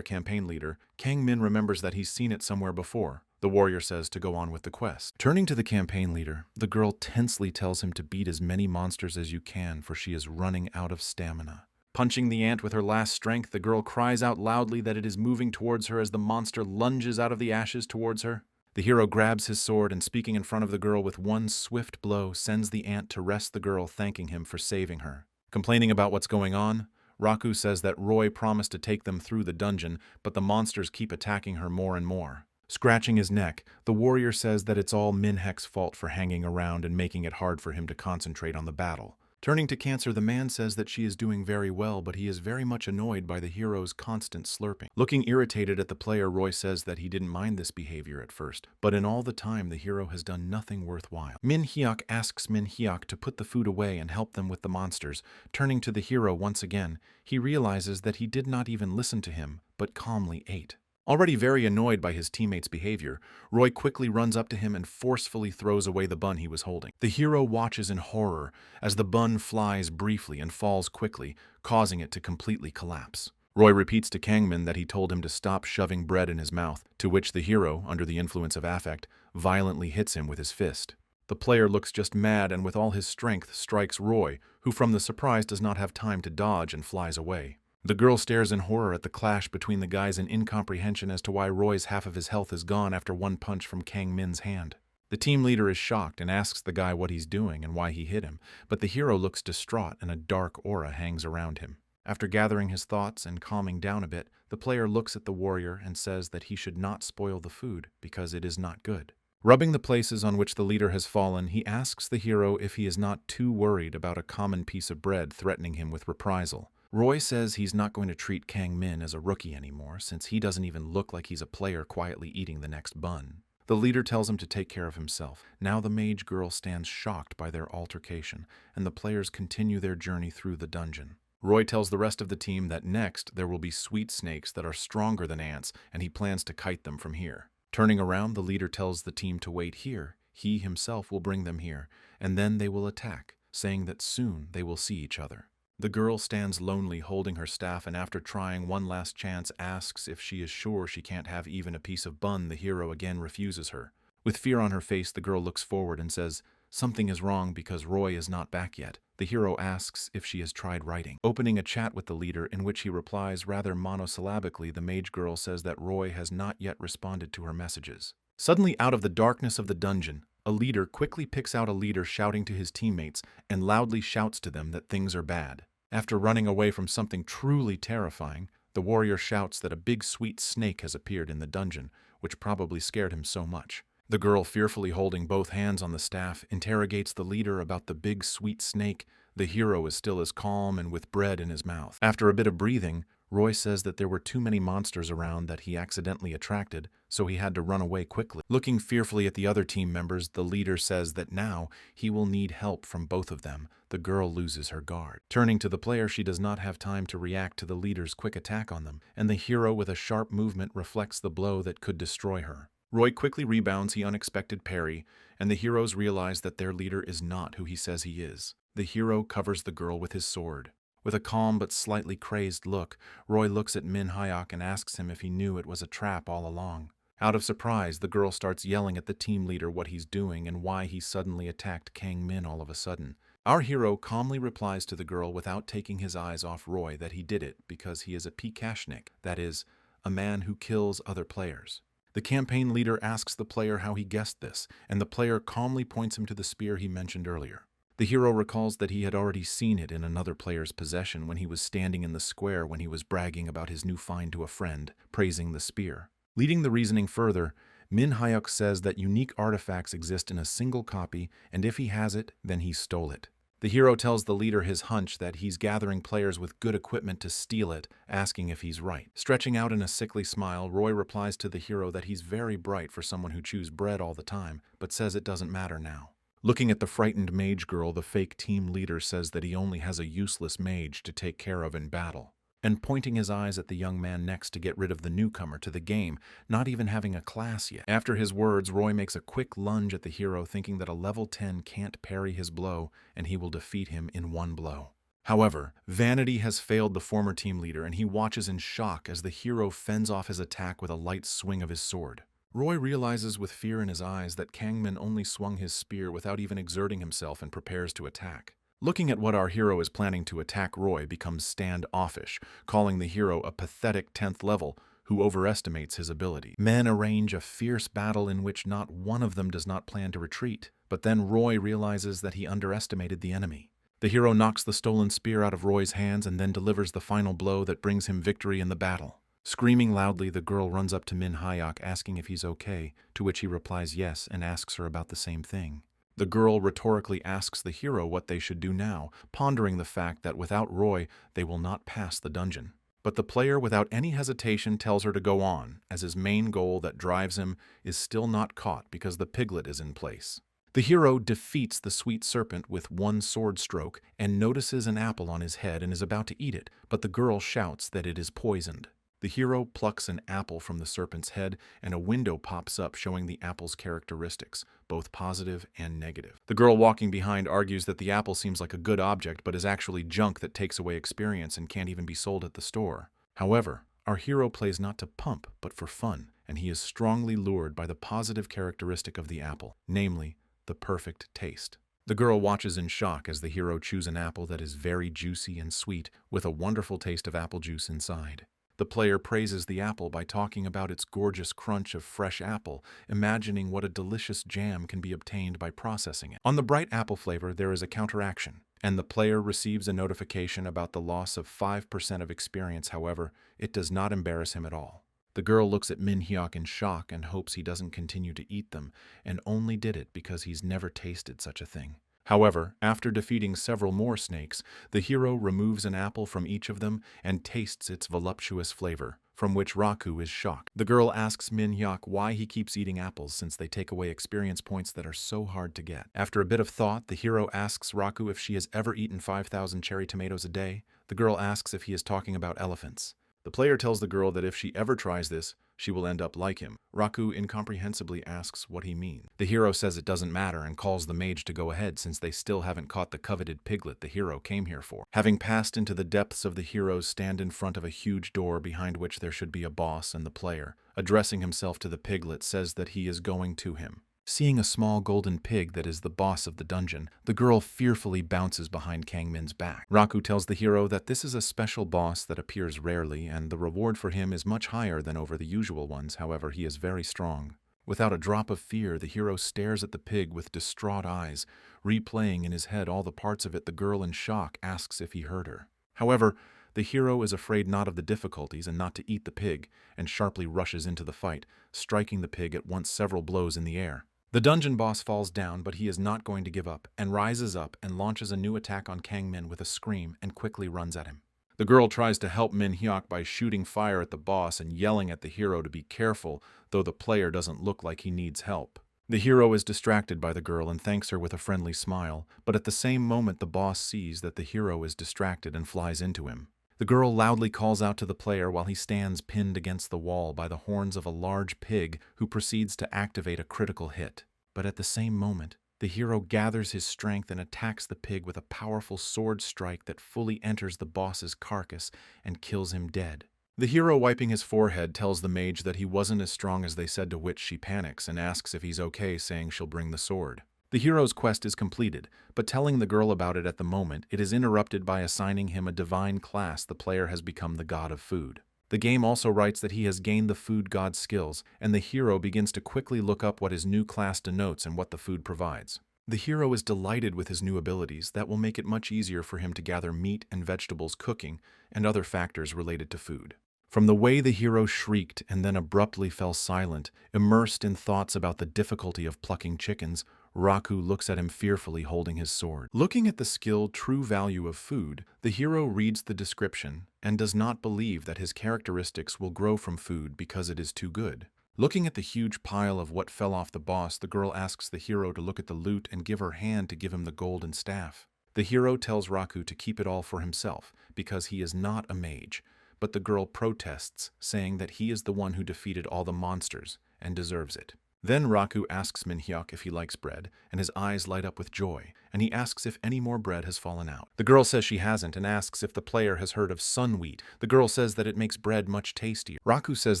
campaign leader, Kang Min remembers that he's seen it somewhere before. The warrior says to go on with the quest. Turning to the campaign leader, the girl tensely tells him to beat as many monsters as you can, for she is running out of stamina. Punching the ant with her last strength, the girl cries out loudly that it is moving towards her as the monster lunges out of the ashes towards her. The hero grabs his sword and, speaking in front of the girl with one swift blow, sends the ant to rest the girl, thanking him for saving her. Complaining about what's going on, Raku says that Roy promised to take them through the dungeon, but the monsters keep attacking her more and more. Scratching his neck, the warrior says that it's all Min-hyuk's fault for hanging around and making it hard for him to concentrate on the battle. Turning to Cancer, the man says that she is doing very well, but he is very much annoyed by the hero's constant slurping. Looking irritated at the player, Roy says that he didn't mind this behavior at first, but in all the time the hero has done nothing worthwhile. Min-hyuk asks Min-hyuk to put the food away and help them with the monsters. Turning to the hero once again, he realizes that he did not even listen to him, but calmly ate. Already very annoyed by his teammate's behavior, Roy quickly runs up to him and forcefully throws away the bun he was holding. The hero watches in horror as the bun flies briefly and falls quickly, causing it to completely collapse. Roy repeats to Kang Min that he told him to stop shoving bread in his mouth, to which the hero, under the influence of affect, violently hits him with his fist. The player looks just mad and with all his strength strikes Roy, who from the surprise does not have time to dodge and flies away. The girl stares in horror at the clash between the guys in incomprehension as to why Roy's half of his health is gone after one punch from Kang Min's hand. The team leader is shocked and asks the guy what he's doing and why he hit him, but the hero looks distraught and a dark aura hangs around him. After gathering his thoughts and calming down a bit, the player looks at the warrior and says that he should not spoil the food because it is not good. Rubbing the places on which the leader has fallen, he asks the hero if he is not too worried about a common piece of bread threatening him with reprisal. Roy says he's not going to treat Kang Min as a rookie anymore, since he doesn't even look like he's a player quietly eating the next bun. The leader tells him to take care of himself. Now the mage girl stands shocked by their altercation, and the players continue their journey through the dungeon. Roy tells the rest of the team that next there will be sweet snakes that are stronger than ants, and he plans to kite them from here. Turning around, the leader tells the team to wait here. He himself will bring them here, and then they will attack, saying that soon they will see each other. The girl stands lonely holding her staff, and after trying one last chance asks if she is sure she can't have even a piece of bun. The hero again refuses her. With fear on her face, the girl looks forward and says something is wrong because Roy is not back yet. The hero asks if she has tried writing. Opening a chat with the leader in which he replies rather monosyllabically, the mage girl says that Roy has not yet responded to her messages. Suddenly, out of the darkness of the dungeon, a leader quickly picks out a leader shouting to his teammates and loudly shouts to them that things are bad. After running away from something truly terrifying, the warrior shouts that a big sweet snake has appeared in the dungeon, which probably scared him so much. The girl, fearfully holding both hands on the staff, interrogates the leader about the big sweet snake. The hero is still as calm and with bread in his mouth. After a bit of breathing, Roy says that there were too many monsters around that he accidentally attracted, so he had to run away quickly. Looking fearfully at the other team members, the leader says that now he will need help from both of them. The girl loses her guard. Turning to the player, she does not have time to react to the leader's quick attack on them, and the hero with a sharp movement reflects the blow that could destroy her. Roy quickly rebounds the unexpected parry, and the heroes realize that their leader is not who he says he is. The hero covers the girl with his sword. With a calm but slightly crazed look, Roy looks at Min-hyuk and asks him if he knew it was a trap all along. Out of surprise, the girl starts yelling at the team leader what he's doing and why he suddenly attacked Kang Min all of a sudden. Our hero calmly replies to the girl without taking his eyes off Roy that he did it because he is a Pikashnik, that is, a man who kills other players. The campaign leader asks the player how he guessed this, and the player calmly points him to the spear he mentioned earlier. The hero recalls that he had already seen it in another player's possession when he was standing in the square when he was bragging about his new find to a friend, praising the spear. Leading the reasoning further, Min Hyuk says that unique artifacts exist in a single copy, and if he has it, then he stole it. The hero tells the leader his hunch that he's gathering players with good equipment to steal it, asking if he's right. Stretching out in a sickly smile, Roy replies to the hero that he's very bright for someone who chews bread all the time, but says it doesn't matter now. Looking at the frightened mage girl, the fake team leader says that he only has a useless mage to take care of in battle, and pointing his eyes at the young man next to get rid of the newcomer to the game, not even having a class yet. After his words, Roy makes a quick lunge at the hero, thinking that a level 10 can't parry his blow, and he will defeat him in one blow. However, vanity has failed the former team leader, and he watches in shock as the hero fends off his attack with a light swing of his sword. Roy realizes with fear in his eyes that Kang Min only swung his spear without even exerting himself and prepares to attack. Looking at what our hero is planning to attack, Roy becomes standoffish, calling the hero a pathetic 10th level who overestimates his ability. Men arrange a fierce battle in which not one of them does not plan to retreat, but then Roy realizes that he underestimated the enemy. The hero knocks the stolen spear out of Roy's hands and then delivers the final blow that brings him victory in the battle. Screaming loudly, the girl runs up to Min Hyuk asking if he's okay, to which he replies yes and asks her about the same thing. The girl rhetorically asks the hero what they should do now, pondering the fact that without Roy, they will not pass the dungeon. But the player, without any hesitation, tells her to go on, as his main goal that drives him is still not caught because the piglet is in place. The hero defeats the sweet serpent with one sword stroke and notices an apple on his head and is about to eat it, but the girl shouts that it is poisoned. The hero plucks an apple from the serpent's head, and a window pops up showing the apple's characteristics, both positive and negative. The girl walking behind argues that the apple seems like a good object but is actually junk that takes away experience and can't even be sold at the store. However, our hero plays not to pump but for fun, and he is strongly lured by the positive characteristic of the apple, namely, the perfect taste. The girl watches in shock as the hero chews an apple that is very juicy and sweet, with a wonderful taste of apple juice inside. The player praises the apple by talking about its gorgeous crunch of fresh apple, imagining what a delicious jam can be obtained by processing it. On the bright apple flavor, there is a counteraction, and the player receives a notification about the loss of 5% of experience. However, it does not embarrass him at all. The girl looks at Min Hyuk in shock and hopes he doesn't continue to eat them, and only did it because he's never tasted such a thing. However, after defeating several more snakes, the hero removes an apple from each of them and tastes its voluptuous flavor, from which Raku is shocked. The girl asks Min Hyuk why he keeps eating apples since they take away experience points that are so hard to get. After a bit of thought, the hero asks Raku if she has ever eaten 5,000 cherry tomatoes a day. The girl asks if he is talking about elephants. The player tells the girl that if she ever tries this, she will end up like him. Raku incomprehensibly asks what he means. The hero says it doesn't matter and calls the mage to go ahead since they still haven't caught the coveted piglet the hero came here for. Having passed into the depths of the heroes stand in front of a huge door behind which there should be a boss, and the player, addressing himself to the piglet, says that he is going to him. Seeing a small golden pig that is the boss of the dungeon, the girl fearfully bounces behind Kang Min's back. Raku tells the hero that this is a special boss that appears rarely, and the reward for him is much higher than over the usual ones. However, he is very strong. Without a drop of fear, the hero stares at the pig with distraught eyes, replaying in his head all the parts of it. The girl, in shock, asks if he heard her. However, the hero is afraid not of the difficulties and not to eat the pig, and sharply rushes into the fight, striking the pig at once several blows in the air. The dungeon boss falls down, but he is not going to give up, and rises up and launches a new attack on Kang Min with a scream and quickly runs at him. The girl tries to help Min Hyuk by shooting fire at the boss and yelling at the hero to be careful, though the player doesn't look like he needs help. The hero is distracted by the girl and thanks her with a friendly smile, but at the same moment the boss sees that the hero is distracted and flies into him. The girl loudly calls out to the player while he stands pinned against the wall by the horns of a large pig who proceeds to activate a critical hit. But at the same moment, the hero gathers his strength and attacks the pig with a powerful sword strike that fully enters the boss's carcass and kills him dead. The hero, wiping his forehead, tells the mage that he wasn't as strong as they said, to which she panics and asks if he's okay, saying she'll bring the sword. The hero's quest is completed, but telling the girl about it at the moment, it is interrupted by assigning him a divine class. The player has become the god of food. The game also writes that he has gained the food god skills, and the hero begins to quickly look up what his new class denotes and what the food provides. The hero is delighted with his new abilities that will make it much easier for him to gather meat and vegetables, cooking, and other factors related to food. From the way the hero shrieked and then abruptly fell silent, immersed in thoughts about the difficulty of plucking chickens, Raku looks at him fearfully, holding his sword. Looking at the skill true value of food, the hero reads the description and does not believe that his characteristics will grow from food because it is too good. Looking at the huge pile of what fell off the boss, the girl asks the hero to look at the loot and give her hand to give him the golden staff. The hero tells Raku to keep it all for himself because he is not a mage, but the girl protests, saying that he is the one who defeated all the monsters and deserves it. Then Raku asks Manhwa if he likes bread, and his eyes light up with joy, and he asks if any more bread has fallen out. The girl says she hasn't and asks if the player has heard of sun wheat. The girl says that it makes bread much tastier. Raku says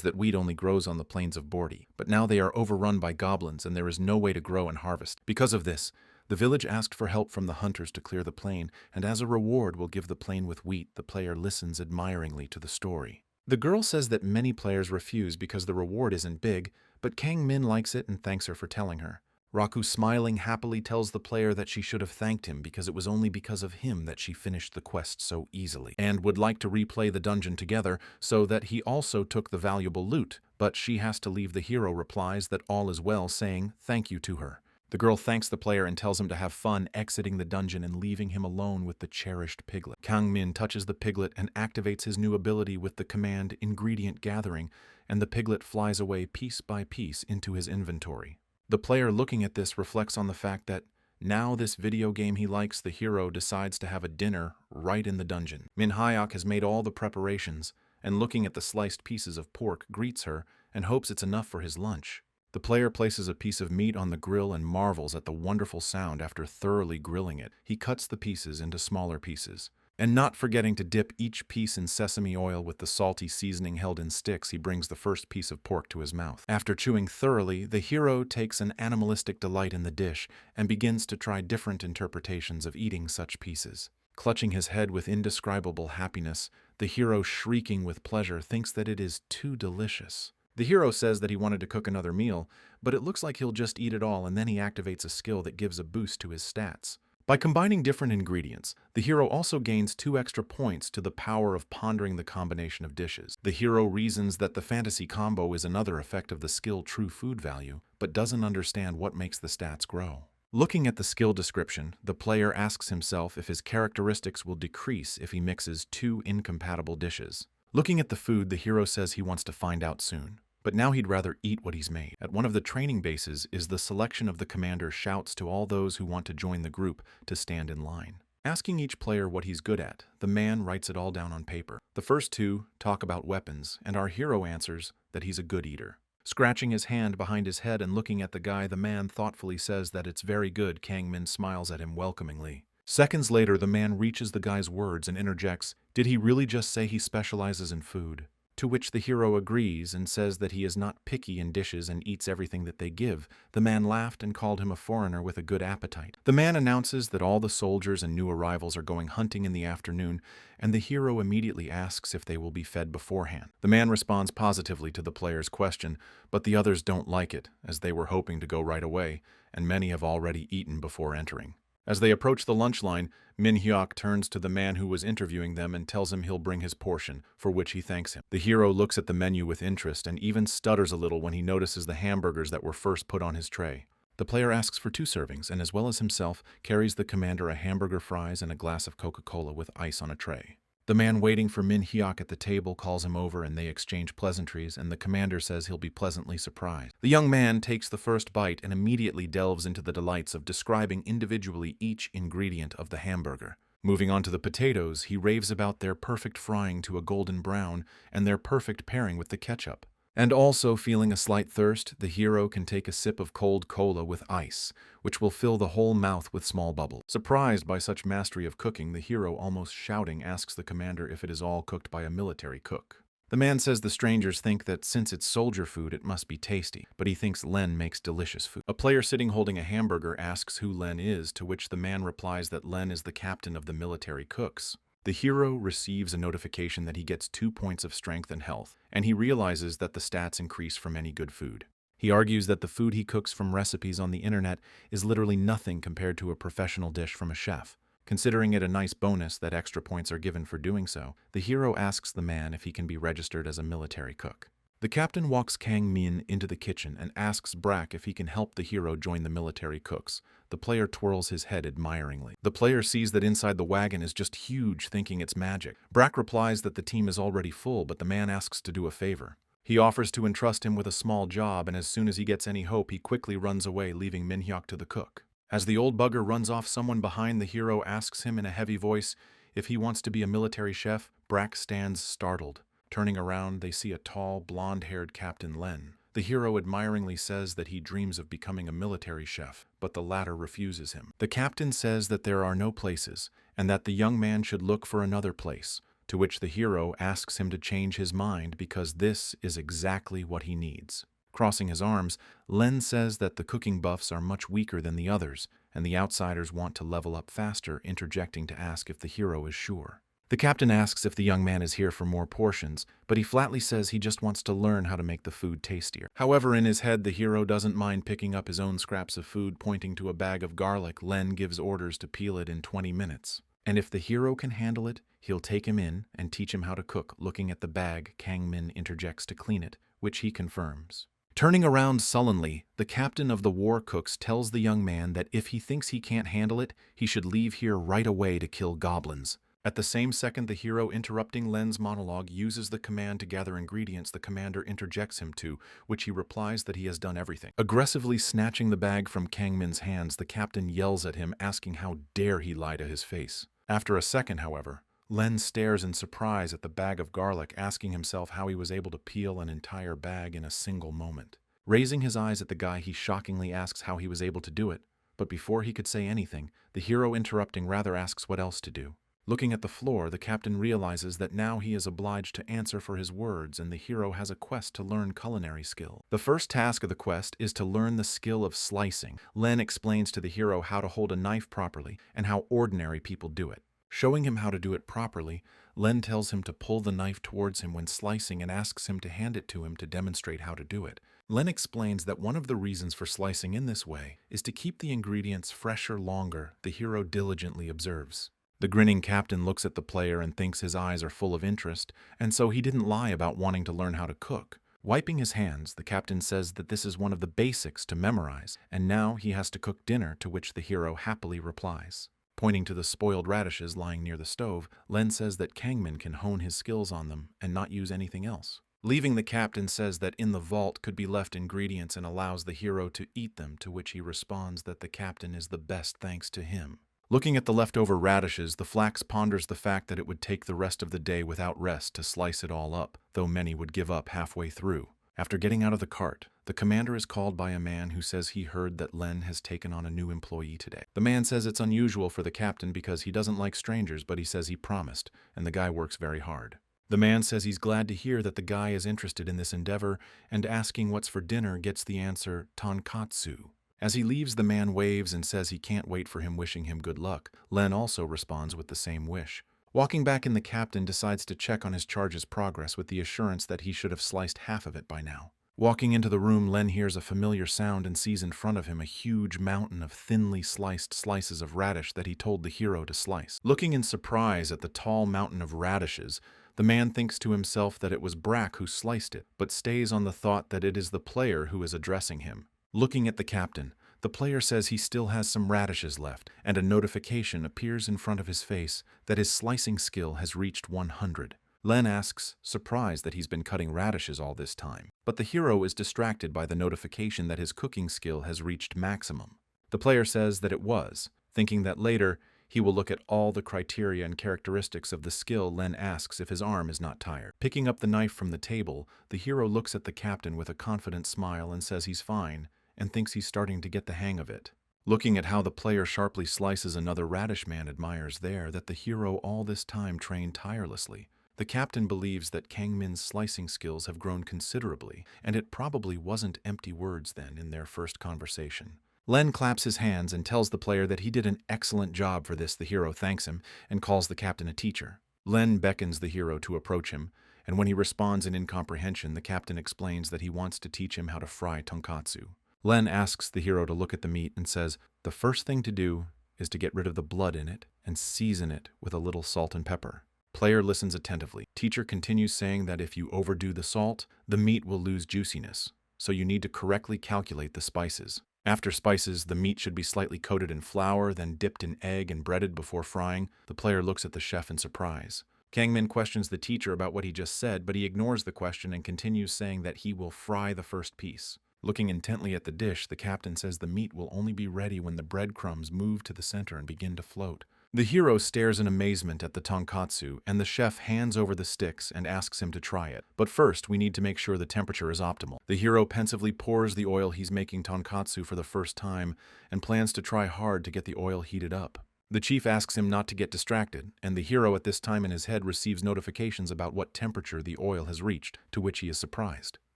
that wheat only grows on the plains of Bordi, but now they are overrun by goblins and there is no way to grow and harvest. Because of this, the village asked for help from the hunters to clear the plain, and as a reward will give the plain with wheat. The player listens admiringly to the story. The girl says that many players refuse because the reward isn't big, but Kang Min likes it and thanks her for telling her. Raku, smiling happily, tells the player that she should have thanked him because it was only because of him that she finished the quest so easily, and would like to replay the dungeon together so that he also took the valuable loot, but she has to leave. The hero replies that all is well, saying thank you to her. The girl thanks the player and tells him to have fun, exiting the dungeon and leaving him alone with the cherished piglet. Kang Min touches the piglet and activates his new ability with the command Ingredient Gathering, and the piglet flies away piece by piece into his inventory. The player, looking at this, reflects on the fact that now this video game he likes, the hero decides to have a dinner right in the dungeon. Manhwa has made all the preparations, and looking at the sliced pieces of pork, greets her and hopes it's enough for his lunch. The player places a piece of meat on the grill and marvels at the wonderful sound. After thoroughly grilling it, he cuts the pieces into smaller pieces. And not forgetting to dip each piece in sesame oil with the salty seasoning held in sticks, he brings the first piece of pork to his mouth. After chewing thoroughly, the hero takes an animalistic delight in the dish and begins to try different interpretations of eating such pieces. Clutching his head with indescribable happiness, the hero, shrieking with pleasure, thinks that it is too delicious. The hero says that he wanted to cook another meal, but it looks like he'll just eat it all, and then he activates a skill that gives a boost to his stats. By combining different ingredients, the hero also gains 2 extra points to the power of pondering the combination of dishes. The hero reasons that the fantasy combo is another effect of the skill true food value, but doesn't understand what makes the stats grow. Looking at the skill description, the player asks himself if his characteristics will decrease if he mixes 2 incompatible dishes. Looking at the food, the hero says he wants to find out soon, but now he'd rather eat what he's made. At one of the training bases is the selection of the commander shouts to all those who want to join the group to stand in line. Asking each player what he's good at, the man writes it all down on paper. The first 2 talk about weapons, and our hero answers that he's a good eater. Scratching his hand behind his head and looking at the guy, the man thoughtfully says that it's very good. Kang Min smiles at him welcomingly. Seconds later, the man reaches the guy's words and interjects, "Did he really just say he specializes in food?" To which the hero agrees and says that he is not picky in dishes and eats everything that they give. The man laughed and called him a foreigner with a good appetite. The man announces that all the soldiers and new arrivals are going hunting in the afternoon, and the hero immediately asks if they will be fed beforehand. The man responds positively to the player's question, but the others don't like it, as they were hoping to go right away, and many have already eaten before entering. As they approach the lunch line, Manhwa turns to the man who was interviewing them and tells him he'll bring his portion, for which he thanks him. The hero looks at the menu with interest and even stutters a little when he notices the hamburgers that were first put on his tray. The player asks for 2 servings and, as well as himself, carries the commander a hamburger, fries, and a glass of Coca-Cola with ice on a tray. The man waiting for Manhwa at the table calls him over and they exchange pleasantries, and the commander says he'll be pleasantly surprised. The young man takes the first bite and immediately delves into the delights of describing individually each ingredient of the hamburger. Moving on to the potatoes, he raves about their perfect frying to a golden brown and their perfect pairing with the ketchup. And also, feeling a slight thirst, the hero can take a sip of cold cola with ice, which will fill the whole mouth with small bubbles. Surprised by such mastery of cooking, the hero, almost shouting, asks the commander if it is all cooked by a military cook. The man says the strangers think that since it's soldier food, it must be tasty, but he thinks Len makes delicious food. A player sitting holding a hamburger asks who Len is, to which the man replies that Len is the captain of the military cooks. The hero receives a notification that he gets 2 points of strength and health, and he realizes that the stats increase from any good food. He argues that the food he cooks from recipes on the internet is literally nothing compared to a professional dish from a chef. Considering it a nice bonus that extra points are given for doing so, the hero asks the man if he can be registered as a military cook. The captain walks Kang Min into the kitchen and asks Brack if he can help the hero join the military cooks. The player twirls his head admiringly. The player sees that inside the wagon is just huge, thinking it's magic. Brack replies that the team is already full, but the man asks to do a favor. He offers to entrust him with a small job, and as soon as he gets any hope, he quickly runs away, leaving Minhyuk to the cook. As the old bugger runs off, someone behind the hero asks him in a heavy voice if he wants to be a military chef. Brack stands startled. Turning around, they see a tall, blonde-haired Captain Len. The hero admiringly says that he dreams of becoming a military chef, but the latter refuses him. The captain says that there are no places, and that the young man should look for another place, to which the hero asks him to change his mind because this is exactly what he needs. Crossing his arms, Len says that the cooking buffs are much weaker than the others, and the outsiders want to level up faster, interjecting to ask if the hero is sure. The captain asks if the young man is here for more portions, but he flatly says he just wants to learn how to make the food tastier. However, in his head, the hero doesn't mind picking up his own scraps of food, pointing to a bag of garlic. Len gives orders to peel it in 20 minutes. And if the hero can handle it, he'll take him in and teach him how to cook. Looking at the bag, Kang Min interjects to clean it, which he confirms. Turning around sullenly, the captain of the war cooks tells the young man that if he thinks he can't handle it, he should leave here right away to kill goblins. At the same second, the hero, interrupting Len's monologue, uses the command to gather ingredients the commander interjects him to, which he replies that he has done everything. Aggressively snatching the bag from Kang Min's hands, the captain yells at him, asking how dare he lie to his face. After a second, however, Len stares in surprise at the bag of garlic, asking himself how he was able to peel an entire bag in a single moment. Raising his eyes at the guy, he shockingly asks how he was able to do it, but before he could say anything, the hero, interrupting, rather asks what else to do. Looking at the floor, the captain realizes that now he is obliged to answer for his words, and the hero has a quest to learn culinary skill. The first task of the quest is to learn the skill of slicing. Len explains to the hero how to hold a knife properly and how ordinary people do it. Showing him how to do it properly, Len tells him to pull the knife towards him when slicing and asks him to hand it to him to demonstrate how to do it. Len explains that one of the reasons for slicing in this way is to keep the ingredients fresher longer. The hero diligently observes. The grinning captain looks at the player and thinks his eyes are full of interest, and so he didn't lie about wanting to learn how to cook. Wiping his hands, the captain says that this is one of the basics to memorize, and now he has to cook dinner, to which the hero happily replies. Pointing to the spoiled radishes lying near the stove, Len says that Kang Min can hone his skills on them and not use anything else. Leaving, the captain says that in the vault could be left ingredients and allows the hero to eat them, to which he responds that the captain is the best thanks to him. Looking at the leftover radishes, the flax ponders the fact that it would take the rest of the day without rest to slice it all up, though many would give up halfway through. After getting out of the cart, the commander is called by a man who says he heard that Len has taken on a new employee today. The man says it's unusual for the captain because he doesn't like strangers, but he says he promised, and the guy works very hard. The man says he's glad to hear that the guy is interested in this endeavor, and asking what's for dinner gets the answer tonkatsu. As he leaves, the man waves and says he can't wait for him, wishing him good luck. Len also responds with the same wish. Walking back in, the captain decides to check on his charge's progress with the assurance that he should have sliced half of it by now. Walking into the room, Len hears a familiar sound and sees in front of him a huge mountain of thinly sliced slices of radish that he told the hero to slice. Looking in surprise at the tall mountain of radishes, the man thinks to himself that it was Brack who sliced it, but stays on the thought that it is the player who is addressing him. Looking at the captain, the player says he still has some radishes left, and a notification appears in front of his face that his slicing skill has reached 100. Len asks, surprised that he's been cutting radishes all this time, but the hero is distracted by the notification that his cooking skill has reached maximum. The player says that it was, thinking that later he will look at all the criteria and characteristics of the skill. Len asks if his arm is not tired. Picking up the knife from the table, the hero looks at the captain with a confident smile and says he's fine, and thinks he's starting to get the hang of it. Looking at how the player sharply slices another radish, man admires there that the hero all this time trained tirelessly. The captain believes that Kang Min's slicing skills have grown considerably, and it probably wasn't empty words then in their first conversation. Len claps his hands and tells the player that he did an excellent job for this. The hero thanks him and calls the captain a teacher. Len beckons the hero to approach him, and when he responds in incomprehension, the captain explains that he wants to teach him how to fry tonkatsu. Len asks the hero to look at the meat and says, "The first thing to do is to get rid of the blood in it and season it with a little salt and pepper." Player listens attentively. Teacher continues saying that if you overdo the salt, the meat will lose juiciness, so you need to correctly calculate the spices. After spices, the meat should be slightly coated in flour, then dipped in egg and breaded before frying. The player looks at the chef in surprise. Kang Min questions the teacher about what he just said, but he ignores the question and continues saying that he will fry the first piece. Looking intently at the dish, the captain says the meat will only be ready when the breadcrumbs move to the center and begin to float. The hero stares in amazement at the tonkatsu, and the chef hands over the sticks and asks him to try it. But first, we need to make sure the temperature is optimal. The hero pensively pours the oil he's making tonkatsu for the first time and plans to try hard to get the oil heated up. The chief asks him not to get distracted, and the hero at this time in his head receives notifications about what temperature the oil has reached, to which he is surprised.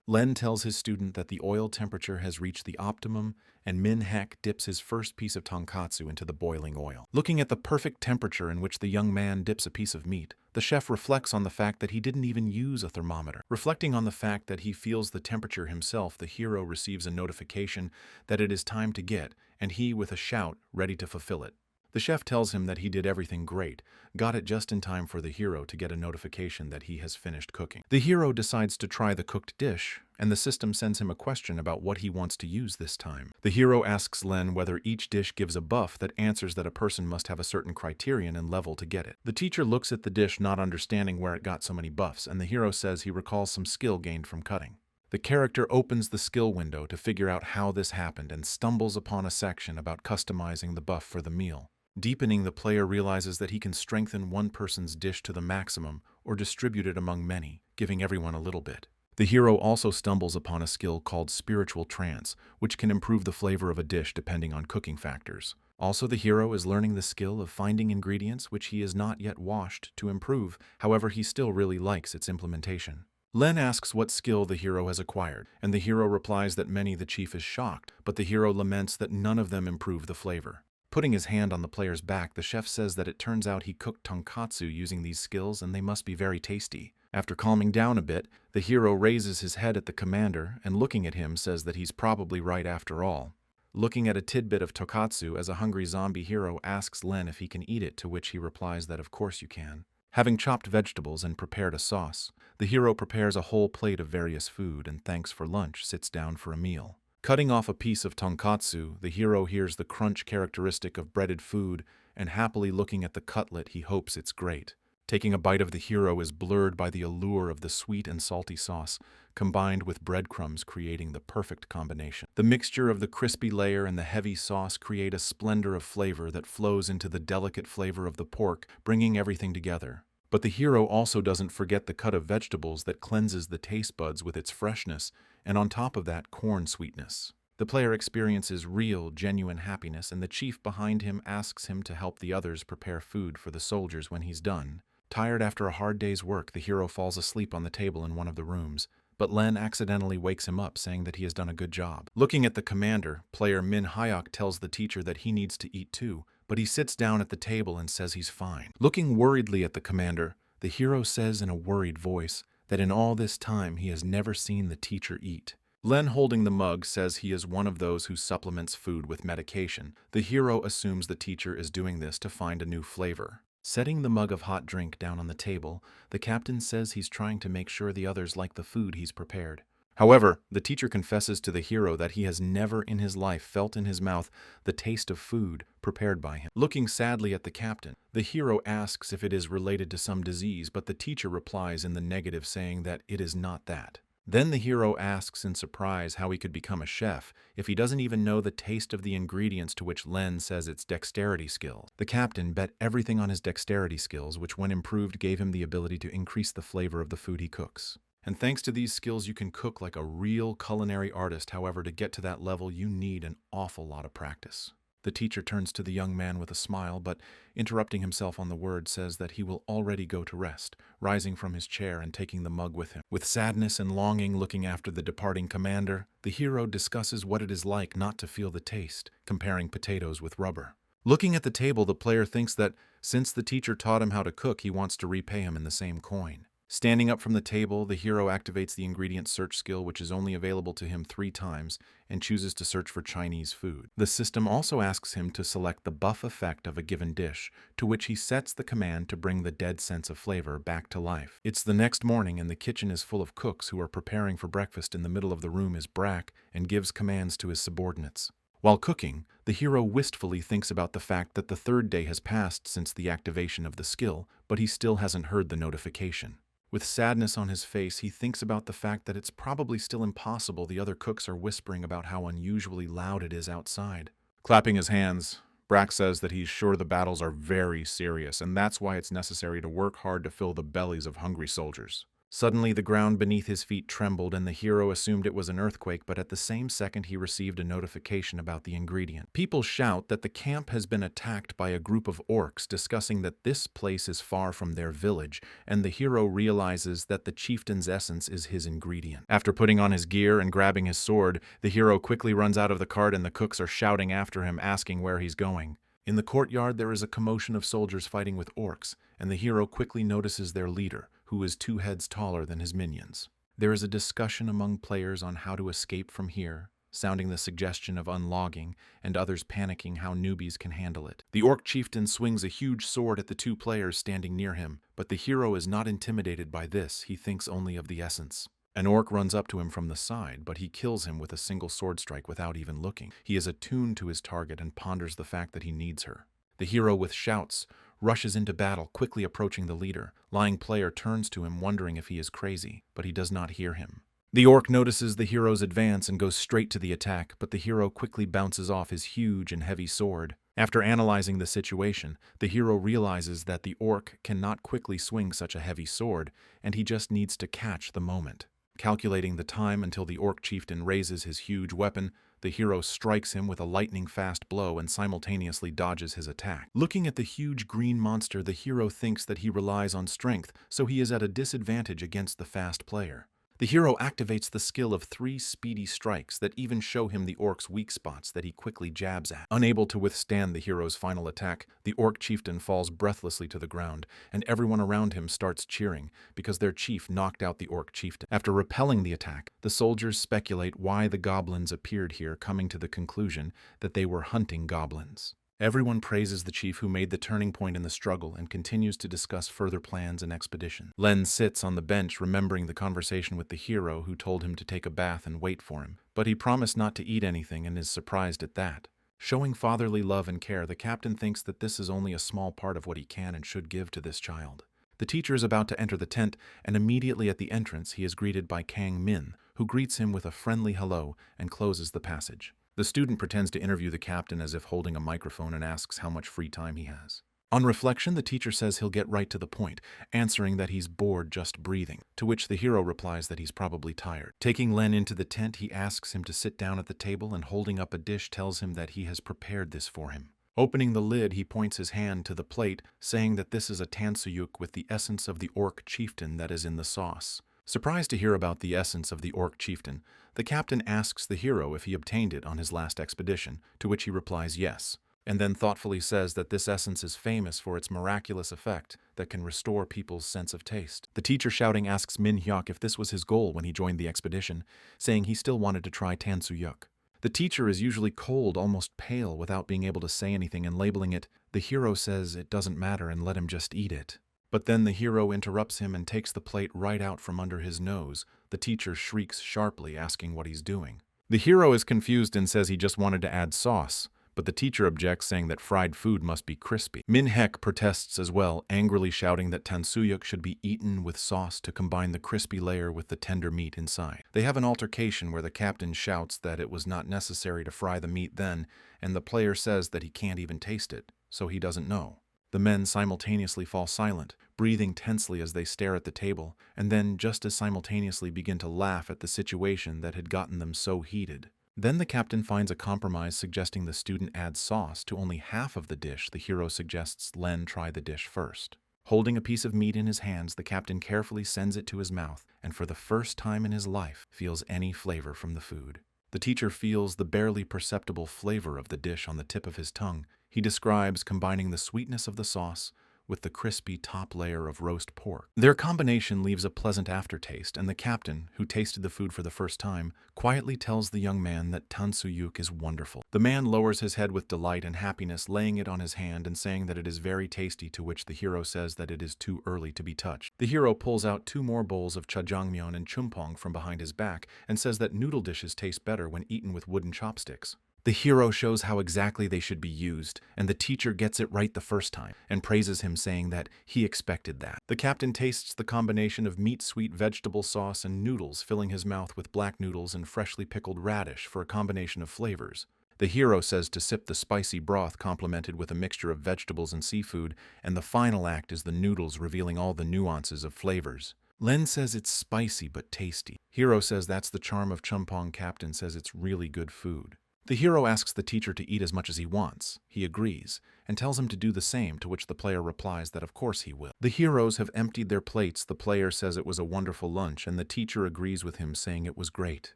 Len tells his student that the oil temperature has reached the optimum, and Min Hek dips his first piece of tonkatsu into the boiling oil. Looking at the perfect temperature in which the young man dips a piece of meat, the chef reflects on the fact that he didn't even use a thermometer. Reflecting on the fact that he feels the temperature himself, the hero receives a notification that it is time to get, and he, with a shout, ready to fulfill it. The chef tells him that he did everything great, got it just in time for the hero to get a notification that he has finished cooking. The hero decides to try the cooked dish, and the system sends him a question about what he wants to use this time. The hero asks Len whether each dish gives a buff that answers that a person must have a certain criterion and level to get it. The teacher looks at the dish, not understanding where it got so many buffs, and the hero says he recalls some skill gained from cutting. The character opens the skill window to figure out how this happened and stumbles upon a section about customizing the buff for the meal. Deepening, the player realizes that he can strengthen one person's dish to the maximum or distribute it among many, giving everyone a little bit. The hero also stumbles upon a skill called spiritual trance, which can improve the flavor of a dish depending on cooking factors. Also, the hero is learning the skill of finding ingredients which he has not yet washed to improve, however he still really likes its implementation. Len asks what skill the hero has acquired, and the hero replies that many. The chief is shocked, but the hero laments that none of them improve the flavor. Putting his hand on the player's back, the chef says that it turns out he cooked tonkatsu using these skills and they must be very tasty. After calming down a bit, the hero raises his head at the commander and looking at him says that he's probably right after all. Looking at a tidbit of tonkatsu as a hungry zombie hero asks Len if he can eat it, to which he replies that of course you can. Having chopped vegetables and prepared a sauce, the hero prepares a whole plate of various food and thanks for lunch sits down for a meal. Cutting off a piece of tonkatsu, the hero hears the crunch characteristic of breaded food, and happily looking at the cutlet, he hopes it's great. Taking a bite of the hero is blurred by the allure of the sweet and salty sauce, combined with breadcrumbs, creating the perfect combination. The mixture of the crispy layer and the heavy sauce create a splendor of flavor that flows into the delicate flavor of the pork, bringing everything together. But the hero also doesn't forget the cut of vegetables that cleanses the taste buds with its freshness, and on top of that, corn sweetness. The player experiences real, genuine happiness, and the chief behind him asks him to help the others prepare food for the soldiers when he's done. Tired after a hard day's work, the hero falls asleep on the table in one of the rooms, but Len accidentally wakes him up, saying that he has done a good job. Looking at the commander, player Min Hyok tells the teacher that he needs to eat too, but he sits down at the table and says he's fine. Looking worriedly at the commander, the hero says in a worried voice that in all this time he has never seen the teacher eat. Len, holding the mug, says he is one of those who supplements food with medication. The hero assumes the teacher is doing this to find a new flavor. Setting the mug of hot drink down on the table, the captain says he's trying to make sure the others like the food he's prepared. However, the teacher confesses to the hero that he has never in his life felt in his mouth the taste of food prepared by him. Looking sadly at the captain, the hero asks if it is related to some disease, but the teacher replies in the negative, saying that it is not that. Then the hero asks in surprise how he could become a chef if he doesn't even know the taste of the ingredients, to which Len says it's dexterity skills. The captain bet everything on his dexterity skills, which when improved gave him the ability to increase the flavor of the food he cooks. And thanks to these skills you can cook like a real culinary artist. However, to get to that level you need an awful lot of practice. The teacher turns to the young man with a smile, but interrupting himself on the word says that he will already go to rest, rising from his chair and taking the mug with him. With sadness and longing looking after the departing commander, the hero discusses what it is like not to feel the taste, comparing potatoes with rubber. Looking at the table, the player thinks that since the teacher taught him how to cook, he wants to repay him in the same coin. Standing up from the table, the hero activates the ingredient search skill, which is only available to him 3 times, and chooses to search for Chinese food. The system also asks him to select the buff effect of a given dish, to which he sets the command to bring the dead sense of flavor back to life. It's the next morning, and the kitchen is full of cooks who are preparing for breakfast. In the middle of the room is Brack, and gives commands to his subordinates. While cooking, the hero wistfully thinks about the fact that the 3rd day has passed since the activation of the skill, but he still hasn't heard the notification. With sadness on his face, he thinks about the fact that it's probably still impossible. The other cooks are whispering about how unusually loud it is outside. Clapping his hands, Brack says that he's sure the battles are very serious, and that's why it's necessary to work hard to fill the bellies of hungry soldiers. Suddenly, the ground beneath his feet trembled, and the hero assumed it was an earthquake, but at the same second he received a notification about the ingredient. People shout that the camp has been attacked by a group of orcs, discussing that this place is far from their village, and the hero realizes that the chieftain's essence is his ingredient. After putting on his gear and grabbing his sword, the hero quickly runs out of the cart, and the cooks are shouting after him, asking where he's going. In the courtyard, there is a commotion of soldiers fighting with orcs, and the hero quickly notices their leader, who is 2 heads taller than his minions. There is a discussion among players on how to escape from here, sounding the suggestion of unlogging, and others panicking how newbies can handle it. The orc chieftain swings a huge sword at the 2 players standing near him, but the hero is not intimidated by this. He thinks only of the essence. An orc runs up to him from the side, but he kills him with a single sword strike without even looking. He is attuned to his target and ponders the fact that he needs her. The hero, with shouts, rushes into battle, quickly approaching the leader. Lying player turns to him, wondering if he is crazy, but he does not hear him. The orc notices the hero's advance and goes straight to the attack, but the hero quickly bounces off his huge and heavy sword. After analyzing the situation, the hero realizes that the orc cannot quickly swing such a heavy sword, and he just needs to catch the moment. Calculating the time until the orc chieftain raises his huge weapon, the hero strikes him with a lightning-fast blow and simultaneously dodges his attack. Looking at the huge green monster, the hero thinks that he relies on strength, so he is at a disadvantage against the fast player. The hero activates the skill of 3 speedy strikes that even show him the orc's weak spots that he quickly jabs at. Unable to withstand the hero's final attack, the orc chieftain falls breathlessly to the ground, and everyone around him starts cheering because their chief knocked out the orc chieftain. After repelling the attack, the soldiers speculate why the goblins appeared here, coming to the conclusion that they were hunting goblins. Everyone praises the chief who made the turning point in the struggle and continues to discuss further plans and expedition. Len sits on the bench remembering the conversation with the hero who told him to take a bath and wait for him, but he promised not to eat anything and is surprised at that. Showing fatherly love and care, the captain thinks that this is only a small part of what he can and should give to this child. The teacher is about to enter the tent, and immediately at the entrance he is greeted by Kang Min, who greets him with a friendly hello and closes the passage. The student pretends to interview the captain as if holding a microphone and asks how much free time he has. On reflection, the teacher says he'll get right to the point, answering that he's bored just breathing, to which the hero replies that he's probably tired. Taking Len into the tent, he asks him to sit down at the table and holding up a dish tells him that he has prepared this for him. Opening the lid, he points his hand to the plate, saying that this is a tansuyuk with the essence of the orc chieftain that is in the sauce. Surprised to hear about the essence of the orc chieftain, the captain asks the hero if he obtained it on his last expedition, to which he replies yes, and then thoughtfully says that this essence is famous for its miraculous effect that can restore people's sense of taste. The teacher shouting asks Min Hyuk if this was his goal when he joined the expedition, saying he still wanted to try tansuyuk. The teacher is usually cold, almost pale, without being able to say anything and labeling it. The hero says it doesn't matter and let him just eat it. But then the hero interrupts him and takes the plate right out from under his nose. The teacher shrieks sharply, asking what he's doing. The hero is confused and says he just wanted to add sauce, but the teacher objects, saying that fried food must be crispy. Min Hek protests as well, angrily shouting that tansuyuk should be eaten with sauce to combine the crispy layer with the tender meat inside. They have an altercation where the captain shouts that it was not necessary to fry the meat then, and the player says that he can't even taste it, so he doesn't know. The men simultaneously fall silent, breathing tensely as they stare at the table, and then just as simultaneously begin to laugh at the situation that had gotten them so heated. Then the captain finds a compromise suggesting the student adds sauce to only half of the dish. The hero suggests Len try the dish first. Holding a piece of meat in his hands, the captain carefully sends it to his mouth and for the first time in his life feels any flavor from the food. The teacher feels the barely perceptible flavor of the dish on the tip of his tongue. He describes combining the sweetness of the sauce with the crispy top layer of roast pork. Their combination leaves a pleasant aftertaste, and the captain, who tasted the food for the first time, quietly tells the young man that tansuyuk is wonderful. The man lowers his head with delight and happiness, laying it on his hand and saying that it is very tasty, to which the hero says that it is too early to be touched. The hero pulls out 2 more bowls of jjajangmyeon and chumpong from behind his back and says that noodle dishes taste better when eaten with wooden chopsticks. The hero shows how exactly they should be used, and the teacher gets it right the first time and praises him, saying that he expected that. The captain tastes the combination of meat, sweet vegetable sauce, and noodles, filling his mouth with black noodles and freshly pickled radish for a combination of flavors. The hero says to sip the spicy broth complemented with a mixture of vegetables and seafood, and the final act is the noodles revealing all the nuances of flavors. Len says it's spicy but tasty. Hero says that's the charm of chumpong. Captain says it's really good food. The hero asks the teacher to eat as much as he wants. He agrees, and tells him to do the same, to which the player replies that of course he will. The heroes have emptied their plates. The player says it was a wonderful lunch, and the teacher agrees with him, saying it was great.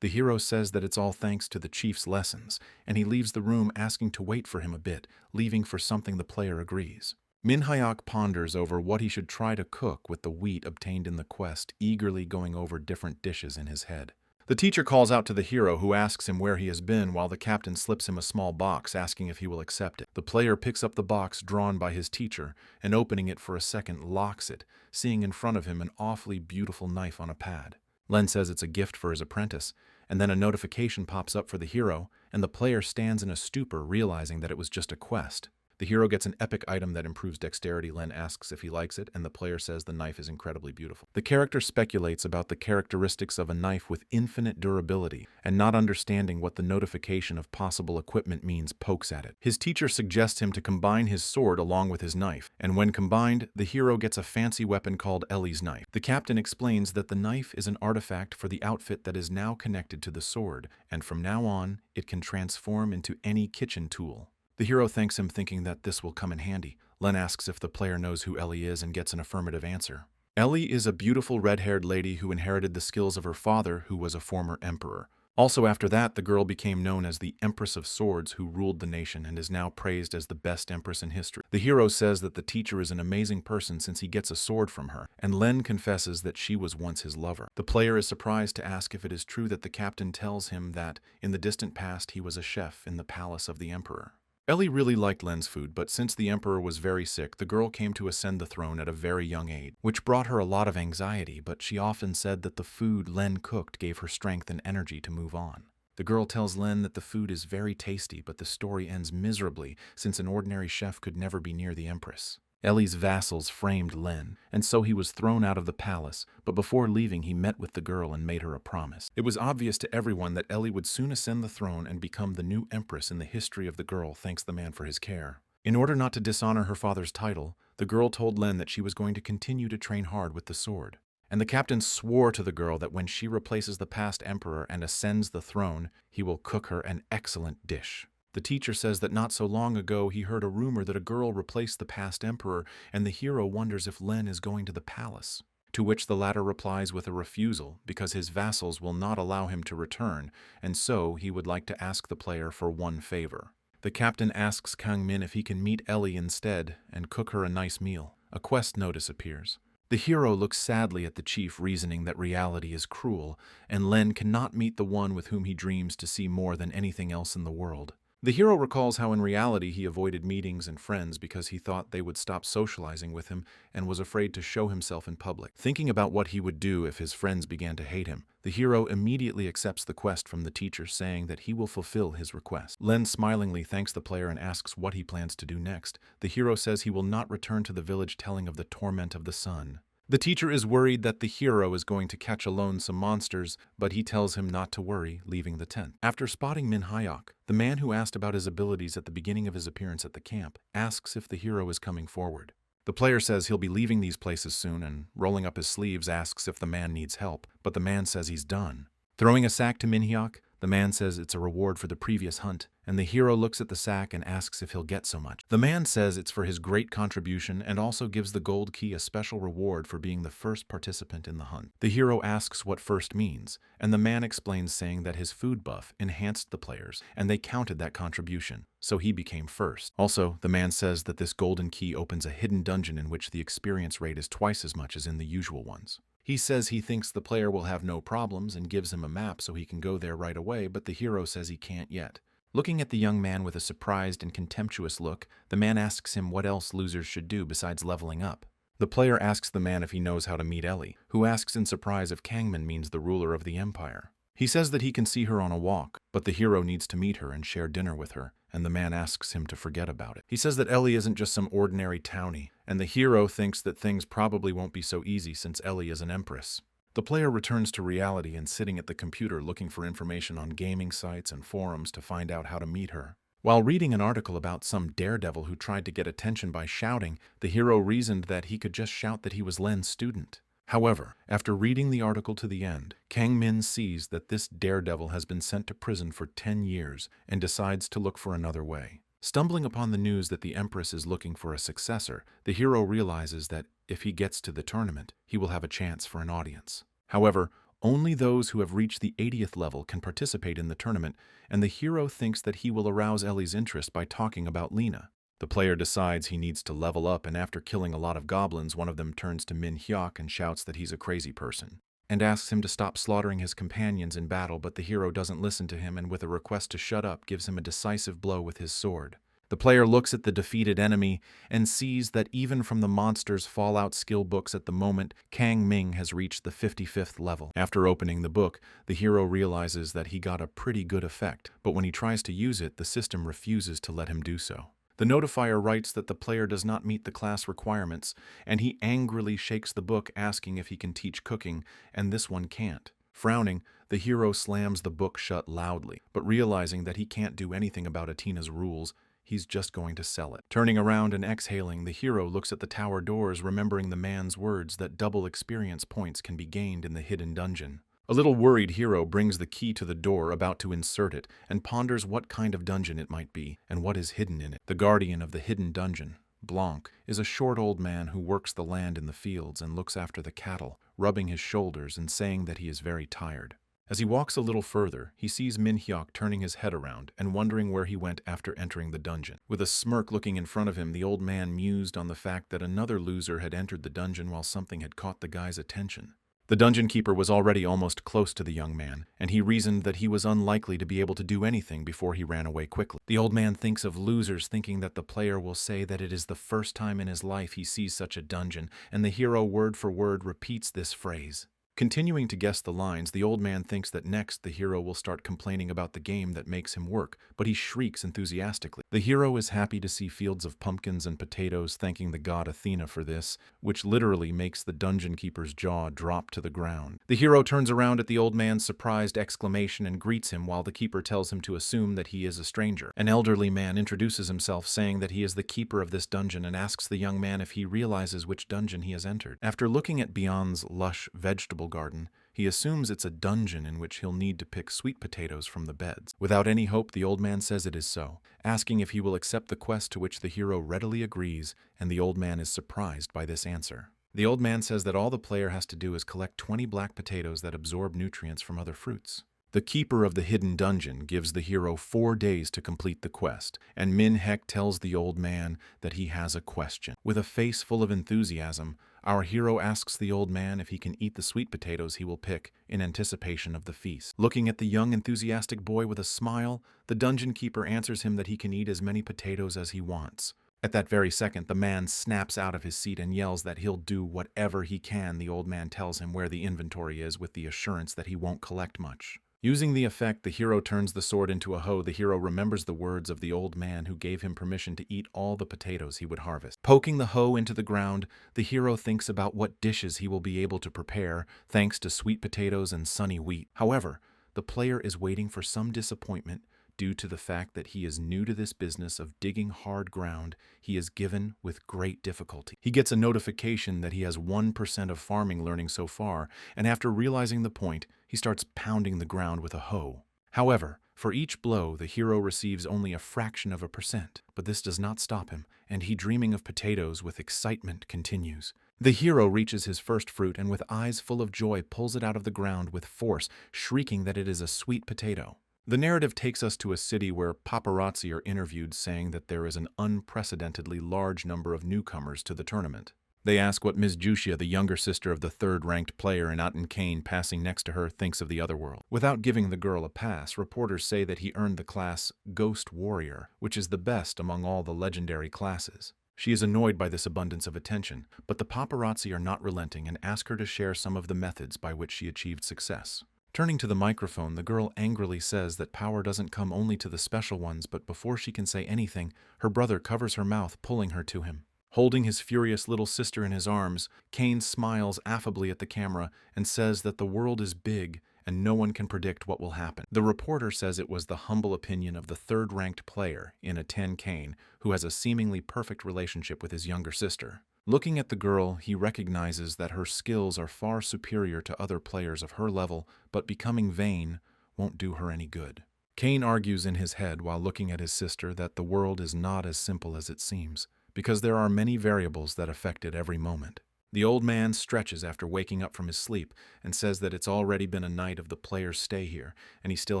The hero says that it's all thanks to the chief's lessons, and he leaves the room asking to wait for him a bit, leaving for something. The player agrees. Min-hyuk ponders over what he should try to cook with the wheat obtained in the quest, eagerly going over different dishes in his head. The teacher calls out to the hero, who asks him where he has been, while the captain slips him a small box, asking if he will accept it. The player picks up the box drawn by his teacher, and opening it for a second, locks it, seeing in front of him an awfully beautiful knife on a pad. Len says it's a gift for his apprentice, and then a notification pops up for the hero, and the player stands in a stupor, realizing that it was just a quest. The hero gets an epic item that improves dexterity. Len asks if he likes it, and the player says the knife is incredibly beautiful. The character speculates about the characteristics of a knife with infinite durability, and not understanding what the notification of possible equipment means, pokes at it. His teacher suggests him to combine his sword along with his knife, and when combined, the hero gets a fancy weapon called Ellie's knife. The captain explains that the knife is an artifact for the outfit that is now connected to the sword, and from now on, it can transform into any kitchen tool. The hero thanks him, thinking that this will come in handy. Len asks if the player knows who Ellie is and gets an affirmative answer. Ellie is a beautiful red-haired lady who inherited the skills of her father, who was a former emperor. Also after that, the girl became known as the Empress of Swords, who ruled the nation and is now praised as the best empress in history. The hero says that the teacher is an amazing person since he gets a sword from her, and Len confesses that she was once his lover. The player is surprised to ask if it is true that the captain tells him that in the distant past he was a chef in the palace of the emperor. Ellie really liked Len's food, but since the emperor was very sick, the girl came to ascend the throne at a very young age, which brought her a lot of anxiety, but she often said that the food Len cooked gave her strength and energy to move on. The girl tells Len that the food is very tasty, but the story ends miserably since an ordinary chef could never be near the empress. Ellie's vassals framed Len, and so he was thrown out of the palace, but before leaving he met with the girl and made her a promise. It was obvious to everyone that Ellie would soon ascend the throne and become the new empress in the history of the girl, thanks the man for his care. In order not to dishonor her father's title, the girl told Len that she was going to continue to train hard with the sword. And the captain swore to the girl that when she replaces the past emperor and ascends the throne, he will cook her an excellent dish. The teacher says that not so long ago he heard a rumor that a girl replaced the past emperor, and the hero wonders if Len is going to the palace. To which the latter replies with a refusal, because his vassals will not allow him to return, and so he would like to ask the player for one favor. The captain asks Kang Min if he can meet Ellie instead and cook her a nice meal. A quest notice appears. The hero looks sadly at the chief, reasoning that reality is cruel, and Len cannot meet the one with whom he dreams to see more than anything else in the world. The hero recalls how in reality he avoided meetings and friends because he thought they would stop socializing with him and was afraid to show himself in public. Thinking about what he would do if his friends began to hate him, the hero immediately accepts the quest from the teacher, saying that he will fulfill his request. Len smilingly thanks the player and asks what he plans to do next. The hero says he will not return to the village, telling of the torment of the sun. The teacher is worried that the hero is going to catch alone some monsters, but he tells him not to worry, leaving the tent. After spotting Min-hyuk, the man who asked about his abilities at the beginning of his appearance at the camp asks if the hero is coming forward. The player says he'll be leaving these places soon and, rolling up his sleeves, asks if the man needs help, but the man says he's done. Throwing a sack to Min-hyuk, The man says it's a reward for the previous hunt, and the hero looks at the sack and asks if he'll get so much. The man says it's for his great contribution and also gives the gold key a special reward for being the first participant in the hunt. The hero asks what first means, and the man explains saying that his food buff enhanced the players, and they counted that contribution, so he became first. Also, the man says that this golden key opens a hidden dungeon in which the experience rate is twice as much as in the usual ones. He says he thinks the player will have no problems and gives him a map so he can go there right away, but the hero says he can't yet. Looking at the young man with a surprised and contemptuous look, the man asks him what else losers should do besides leveling up. The player asks the man if he knows how to meet Ellie, who asks in surprise if Kangman means the ruler of the empire. He says that he can see her on a walk, but the hero needs to meet her and share dinner with her, and the man asks him to forget about it. He says that Ellie isn't just some ordinary townie, and the hero thinks that things probably won't be so easy since Ellie is an empress. The player returns to reality and sitting at the computer looking for information on gaming sites and forums to find out how to meet her. While reading an article about some daredevil who tried to get attention by shouting, the hero reasoned that he could just shout that he was Len's student. However, after reading the article to the end, Kang Min sees that this daredevil has been sent to prison for 10 years and decides to look for another way. Stumbling upon the news that the Empress is looking for a successor, the hero realizes that if he gets to the tournament, he will have a chance for an audience. However, only those who have reached the 80th level can participate in the tournament, and the hero thinks that he will arouse Ellie's interest by talking about Lena. The player decides he needs to level up, and after killing a lot of goblins, one of them turns to Min Hyuk and shouts that he's a crazy person, and asks him to stop slaughtering his companions in battle, but the hero doesn't listen to him and with a request to shut up gives him a decisive blow with his sword. The player looks at the defeated enemy and sees that even from the monster's Fallout skill books at the moment, Kang Ming has reached the 55th level. After opening the book, the hero realizes that he got a pretty good effect, but when he tries to use it, the system refuses to let him do so. The notifier writes that the player does not meet the class requirements, and he angrily shakes the book asking if he can teach cooking, and this one can't. Frowning, the hero slams the book shut loudly, but realizing that he can't do anything about Atina's rules, he's just going to sell it. Turning around and exhaling, the hero looks at the tower doors, remembering the man's words that double experience points can be gained in the hidden dungeon. A little worried hero brings the key to the door about to insert it and ponders what kind of dungeon it might be and what is hidden in it. The guardian of the hidden dungeon, Blanc, is a short old man who works the land in the fields and looks after the cattle, rubbing his shoulders and saying that he is very tired. As he walks a little further, he sees Min Hyuk turning his head around and wondering where he went after entering the dungeon. With a smirk looking in front of him, the old man mused on the fact that another loser had entered the dungeon while something had caught the guy's attention. The dungeon keeper was already almost close to the young man, and he reasoned that he was unlikely to be able to do anything before he ran away quickly. The old man thinks of losers, thinking that the player will say that it is the first time in his life he sees such a dungeon, and the hero word for word repeats this phrase. Continuing to guess the lines, the old man thinks that next the hero will start complaining about the game that makes him work, but he shrieks enthusiastically. The hero is happy to see fields of pumpkins and potatoes, thanking the god Athena for this, which literally makes the dungeon keeper's jaw drop to the ground. The hero turns around at the old man's surprised exclamation and greets him while the keeper tells him to assume that he is a stranger. An elderly man introduces himself, saying that he is the keeper of this dungeon, and asks the young man if he realizes which dungeon he has entered. After looking at Beyond's lush vegetable garden, he assumes it's a dungeon in which he'll need to pick sweet potatoes from the beds. Without any hope, the old man says it is so, asking if he will accept the quest, to which the hero readily agrees, and the old man is surprised by this answer. The old man says that all the player has to do is collect 20 black potatoes that absorb nutrients from other fruits. The keeper of the hidden dungeon gives the hero 4 days to complete the quest, and Min Hyuk tells the old man that he has a question. With a face full of enthusiasm, our hero asks the old man if he can eat the sweet potatoes he will pick in anticipation of the feast. Looking at the young, enthusiastic boy with a smile, the dungeon keeper answers him that he can eat as many potatoes as he wants. At that very second, the man snaps out of his seat and yells that he'll do whatever he can. The old man tells him where the inventory is with the assurance that he won't collect much. Using the effect, the hero turns the sword into a hoe. The hero remembers the words of the old man who gave him permission to eat all the potatoes he would harvest. Poking the hoe into the ground, the hero thinks about what dishes he will be able to prepare thanks to sweet potatoes and sunny wheat. However, the player is waiting for some disappointment due to the fact that he is new to this business of digging hard ground he is given with great difficulty. He gets a notification that he has 1% of farming learning so far, and after realizing the point, he starts pounding the ground with a hoe. However, for each blow, the hero receives only a fraction of a percent. But this does not stop him, and he, dreaming of potatoes with excitement, continues. The hero reaches his first fruit and with eyes full of joy pulls it out of the ground with force, shrieking that it is a sweet potato. The narrative takes us to a city where paparazzi are interviewed saying that there is an unprecedentedly large number of newcomers to the tournament. They ask what Ms. Jushia, the younger sister of the third-ranked player and Aten Kane passing next to her, thinks of the other world. Without giving the girl a pass, reporters say that he earned the class Ghost Warrior, which is the best among all the legendary classes. She is annoyed by this abundance of attention, but the paparazzi are not relenting and ask her to share some of the methods by which she achieved success. Turning to the microphone, the girl angrily says that power doesn't come only to the special ones, but before she can say anything, her brother covers her mouth, pulling her to him. Holding his furious little sister in his arms, Kane smiles affably at the camera and says that the world is big and no one can predict what will happen. The reporter says it was the humble opinion of the third-ranked player in Aten Kane, who has a seemingly perfect relationship with his younger sister. Looking at the girl, he recognizes that her skills are far superior to other players of her level, but becoming vain won't do her any good. Kane argues in his head while looking at his sister that the world is not as simple as it seems, because there are many variables that affect it every moment. The old man stretches after waking up from his sleep and says that it's already been a night of the player's stay here, and he still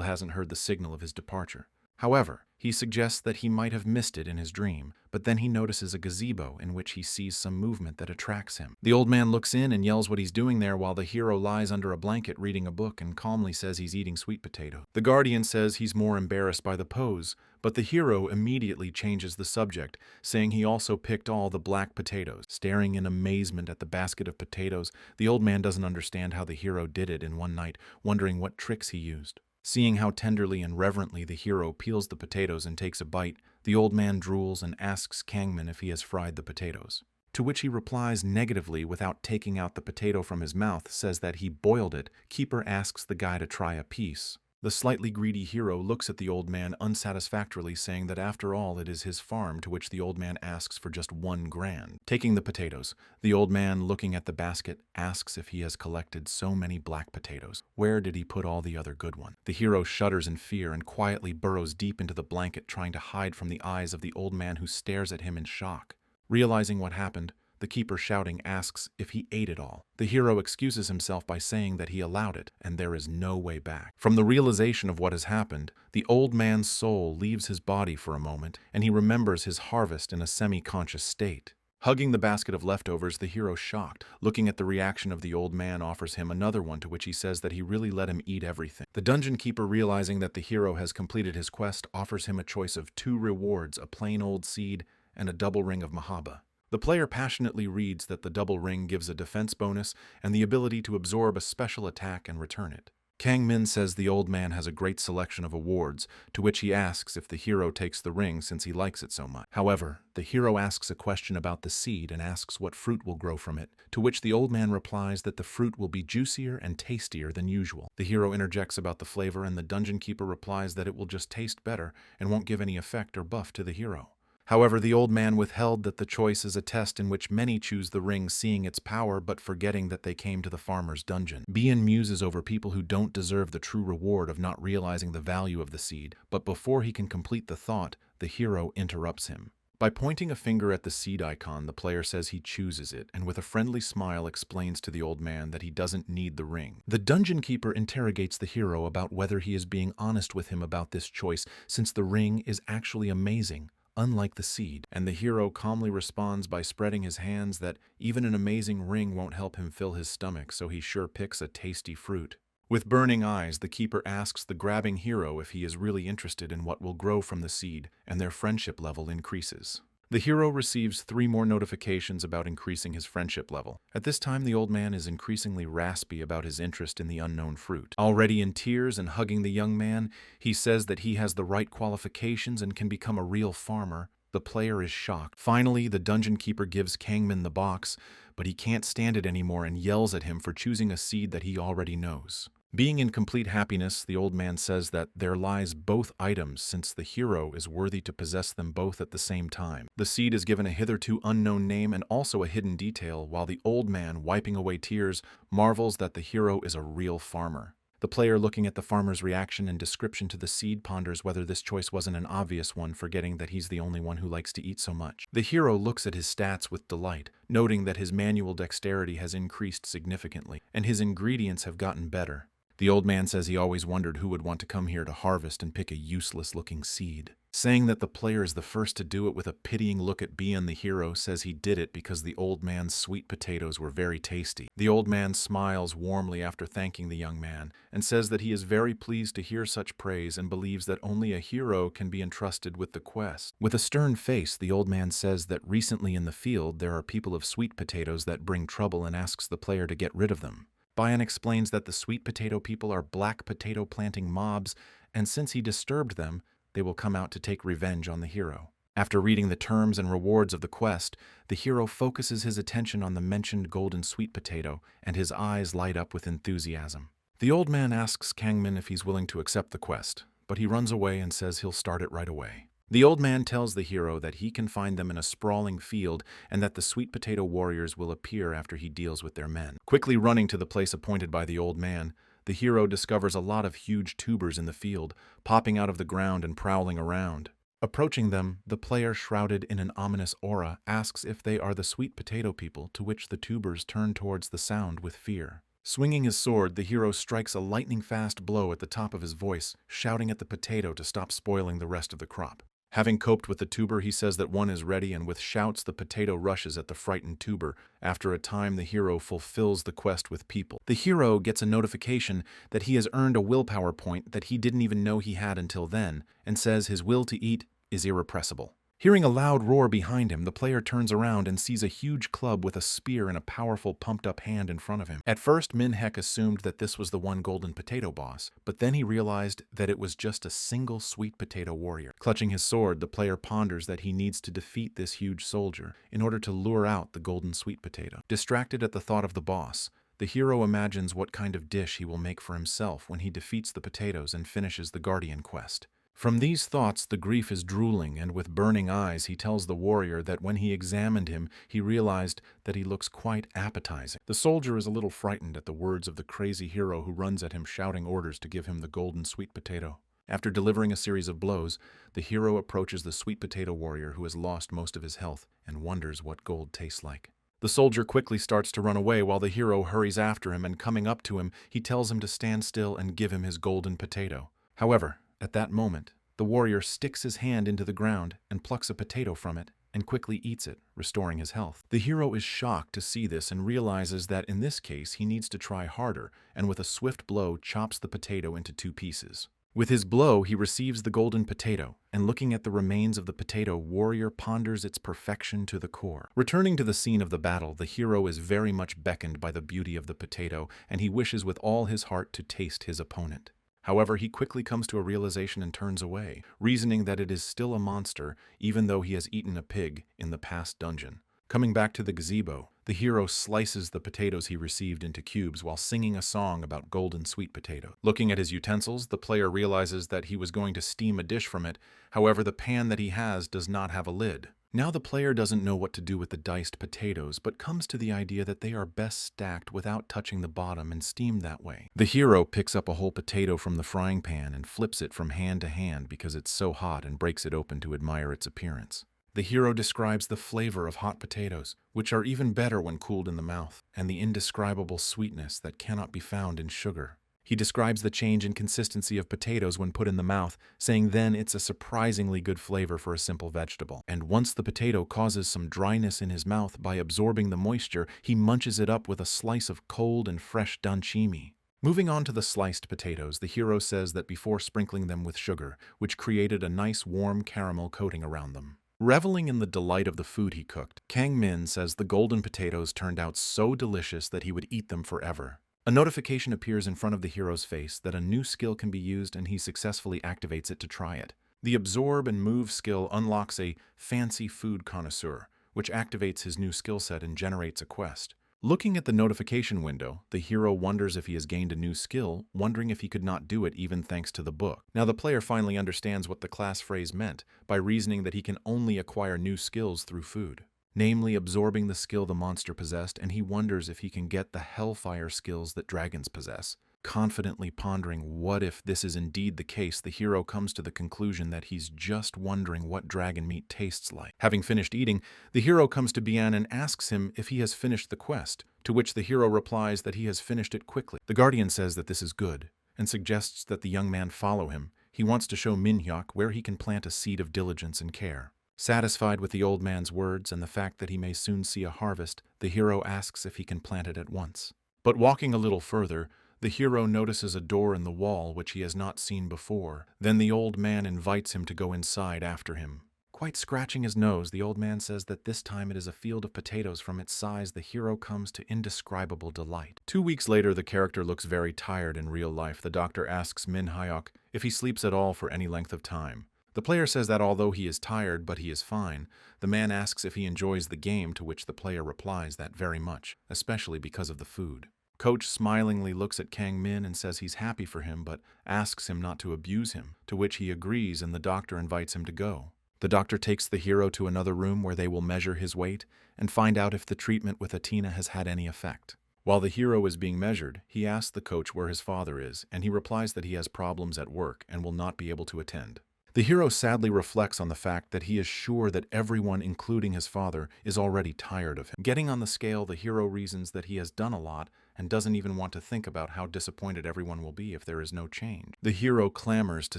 hasn't heard the signal of his departure. However, he suggests that he might have missed it in his dream, but then he notices a gazebo in which he sees some movement that attracts him. The old man looks in and yells what he's doing there while the hero lies under a blanket reading a book and calmly says he's eating sweet potato. The guardian says he's more embarrassed by the pose, but the hero immediately changes the subject, saying he also picked all the black potatoes. Staring in amazement at the basket of potatoes, the old man doesn't understand how the hero did it in one night, wondering what tricks he used. Seeing how tenderly and reverently the hero peels the potatoes and takes a bite, the old man drools and asks Kangmin if he has fried the potatoes. To which he replies negatively without taking out the potato from his mouth, says that he boiled it. Keeper asks the guy to try a piece. The slightly greedy hero looks at the old man unsatisfactorily, saying that after all it is his farm, to which the old man asks for just 1 grand. Taking the potatoes, the old man, looking at the basket, asks if he has collected so many black potatoes. Where did he put all the other good ones? The hero shudders in fear and quietly burrows deep into the blanket, trying to hide from the eyes of the old man, who stares at him in shock. Realizing what happened, the keeper, shouting, asks if he ate it all. The hero excuses himself by saying that he allowed it, and there is no way back. From the realization of what has happened, the old man's soul leaves his body for a moment, and he remembers his harvest in a semi-conscious state. Hugging the basket of leftovers, the hero, shocked, looking at the reaction of the old man, offers him another one, to which he says that he really let him eat everything. The dungeon keeper, realizing that the hero has completed his quest, offers him a choice of 2 rewards, a plain old seed and a double ring of Mahaba. The player passionately reads that the double ring gives a defense bonus and the ability to absorb a special attack and return it. Kangmin says the old man has a great selection of awards, to which he asks if the hero takes the ring since he likes it so much. However, the hero asks a question about the seed and asks what fruit will grow from it, to which the old man replies that the fruit will be juicier and tastier than usual. The hero interjects about the flavor, and the dungeon keeper replies that it will just taste better and won't give any effect or buff to the hero. However, the old man withheld that the choice is a test in which many choose the ring, seeing its power but forgetting that they came to the farmer's dungeon. Bian muses over people who don't deserve the true reward of not realizing the value of the seed, but before he can complete the thought, the hero interrupts him. By pointing a finger at the seed icon, the player says he chooses it, and with a friendly smile explains to the old man that he doesn't need the ring. The dungeon keeper interrogates the hero about whether he is being honest with him about this choice, since the ring is actually amazing, unlike the seed, and the hero calmly responds by spreading his hands that even an amazing ring won't help him fill his stomach, so he sure picks a tasty fruit. With burning eyes, the keeper asks the grabbing hero if he is really interested in what will grow from the seed, and their friendship level increases. The hero receives 3 more notifications about increasing his friendship level. At this time, the old man is increasingly raspy about his interest in the unknown fruit. Already in tears and hugging the young man, he says that he has the right qualifications and can become a real farmer. The player is shocked. Finally, the dungeon keeper gives Kangmin the box, but he can't stand it anymore and yells at him for choosing a seed that he already knows. Being in complete happiness, the old man says that there lies both items, since the hero is worthy to possess them both at the same time. The seed is given a hitherto unknown name and also a hidden detail, while the old man, wiping away tears, marvels that the hero is a real farmer. The player, looking at the farmer's reaction and description to the seed, ponders whether this choice wasn't an obvious one, forgetting that he's the only one who likes to eat so much. The hero looks at his stats with delight, noting that his manual dexterity has increased significantly, and his ingredients have gotten better. The old man says he always wondered who would want to come here to harvest and pick a useless-looking seed. Saying that the player is the first to do it with a pitying look at Bian, the hero says he did it because the old man's sweet potatoes were very tasty. The old man smiles warmly after thanking the young man, and says that he is very pleased to hear such praise and believes that only a hero can be entrusted with the quest. With a stern face, the old man says that recently in the field there are people of sweet potatoes that bring trouble and asks the player to get rid of them. Bian explains that the sweet potato people are black potato planting mobs, and since he disturbed them, they will come out to take revenge on the hero. After reading the terms and rewards of the quest, the hero focuses his attention on the mentioned golden sweet potato, and his eyes light up with enthusiasm. The old man asks Kangmin if he's willing to accept the quest, but he runs away and says he'll start it right away. The old man tells the hero that he can find them in a sprawling field and that the sweet potato warriors will appear after he deals with their men. Quickly running to the place appointed by the old man, the hero discovers a lot of huge tubers in the field, popping out of the ground and prowling around. Approaching them, the player, shrouded in an ominous aura, asks if they are the sweet potato people, to which the tubers turn towards the sound with fear. Swinging his sword, the hero strikes a lightning-fast blow at the top of his voice, shouting at the potato to stop spoiling the rest of the crop. Having coped with the tuber, he says that one is ready, and with shouts the potato rushes at the frightened tuber. After a time, the hero fulfills the quest with people. The hero gets a notification that he has earned a willpower point that he didn't even know he had until then, and says his will to eat is irrepressible. Hearing a loud roar behind him, the player turns around and sees a huge club with a spear and a powerful pumped-up hand in front of him. At first, Minhek assumed that this was the one golden potato boss, but then he realized that it was just a single sweet potato warrior. Clutching his sword, the player ponders that he needs to defeat this huge soldier in order to lure out the golden sweet potato. Distracted at the thought of the boss, the hero imagines what kind of dish he will make for himself when he defeats the potatoes and finishes the Guardian quest. From these thoughts, the grief is drooling, and with burning eyes he tells the warrior that when he examined him, he realized that he looks quite appetizing. The soldier is a little frightened at the words of the crazy hero, who runs at him shouting orders to give him the golden sweet potato. After delivering a series of blows, the hero approaches the sweet potato warrior, who has lost most of his health and wonders what gold tastes like. The soldier quickly starts to run away while the hero hurries after him, and coming up to him, he tells him to stand still and give him his golden potato. However, at that moment, the warrior sticks his hand into the ground and plucks a potato from it and quickly eats it, restoring his health. The hero is shocked to see this and realizes that in this case he needs to try harder, and with a swift blow chops the potato into 2 pieces. With his blow, he receives the golden potato, and looking at the remains of the potato, warrior ponders its perfection to the core. Returning to the scene of the battle, the hero is very much beckoned by the beauty of the potato, and he wishes with all his heart to taste his opponent. However, he quickly comes to a realization and turns away, reasoning that it is still a monster, even though he has eaten a pig in the past dungeon. Coming back to the gazebo, the hero slices the potatoes he received into cubes while singing a song about golden sweet potato. Looking at his utensils, the player realizes that he was going to steam a dish from it. However, the pan that he has does not have a lid. Now the player doesn't know what to do with the diced potatoes, but comes to the idea that they are best stacked without touching the bottom and steamed that way. The hero picks up a whole potato from the frying pan and flips it from hand to hand because it's so hot, and breaks it open to admire its appearance. The hero describes the flavor of hot potatoes, which are even better when cooled in the mouth, and the indescribable sweetness that cannot be found in sugar. He describes the change in consistency of potatoes when put in the mouth, saying then it's a surprisingly good flavor for a simple vegetable. And once the potato causes some dryness in his mouth by absorbing the moisture, he munches it up with a slice of cold and fresh danchimi. Moving on to the sliced potatoes, the hero says that before sprinkling them with sugar, which created a nice warm caramel coating around them. Reveling in the delight of the food he cooked, Kang Min says the golden potatoes turned out so delicious that he would eat them forever. A notification appears in front of the hero's face that a new skill can be used, and he successfully activates it to try it. The Absorb and Move skill unlocks a Fancy Food Connoisseur, which activates his new skill set and generates a quest. Looking at the notification window, the hero wonders if he has gained a new skill, wondering if he could not do it even thanks to the book. Now the player finally understands what the class phrase meant, by reasoning that he can only acquire new skills through food. Namely, absorbing the skill the monster possessed, and he wonders if he can get the Hellfire skills that dragons possess. Confidently pondering what if this is indeed the case, the hero comes to the conclusion that he's just wondering what dragon meat tastes like. Having finished eating, the hero comes to Bian and asks him if he has finished the quest, to which the hero replies that he has finished it quickly. The guardian says that this is good, and suggests that the young man follow him. He wants to show Manhwa where he can plant a seed of diligence and care. Satisfied with the old man's words and the fact that he may soon see a harvest, the hero asks if he can plant it at once. But walking a little further, the hero notices a door in the wall which he has not seen before. Then the old man invites him to go inside after him. Quite scratching his nose, the old man says that this time it is a field of potatoes. From its size, the hero comes to indescribable delight. 2 weeks later, the character looks very tired in real life. The doctor asks Min Hyuk if he sleeps at all for any length of time. The player says that although he is tired, but he is fine. The man asks if he enjoys the game, to which the player replies that very much, especially because of the food. Coach smilingly looks at Kang Min and says he's happy for him, but asks him not to abuse him, to which he agrees, and the doctor invites him to go. The doctor takes the hero to another room where they will measure his weight and find out if the treatment with Athena has had any effect. While the hero is being measured, he asks the coach where his father is, and he replies that he has problems at work and will not be able to attend. The hero sadly reflects on the fact that he is sure that everyone, including his father, is already tired of him. Getting on the scale, the hero reasons that he has done a lot and doesn't even want to think about how disappointed everyone will be if there is no change. The hero clamors to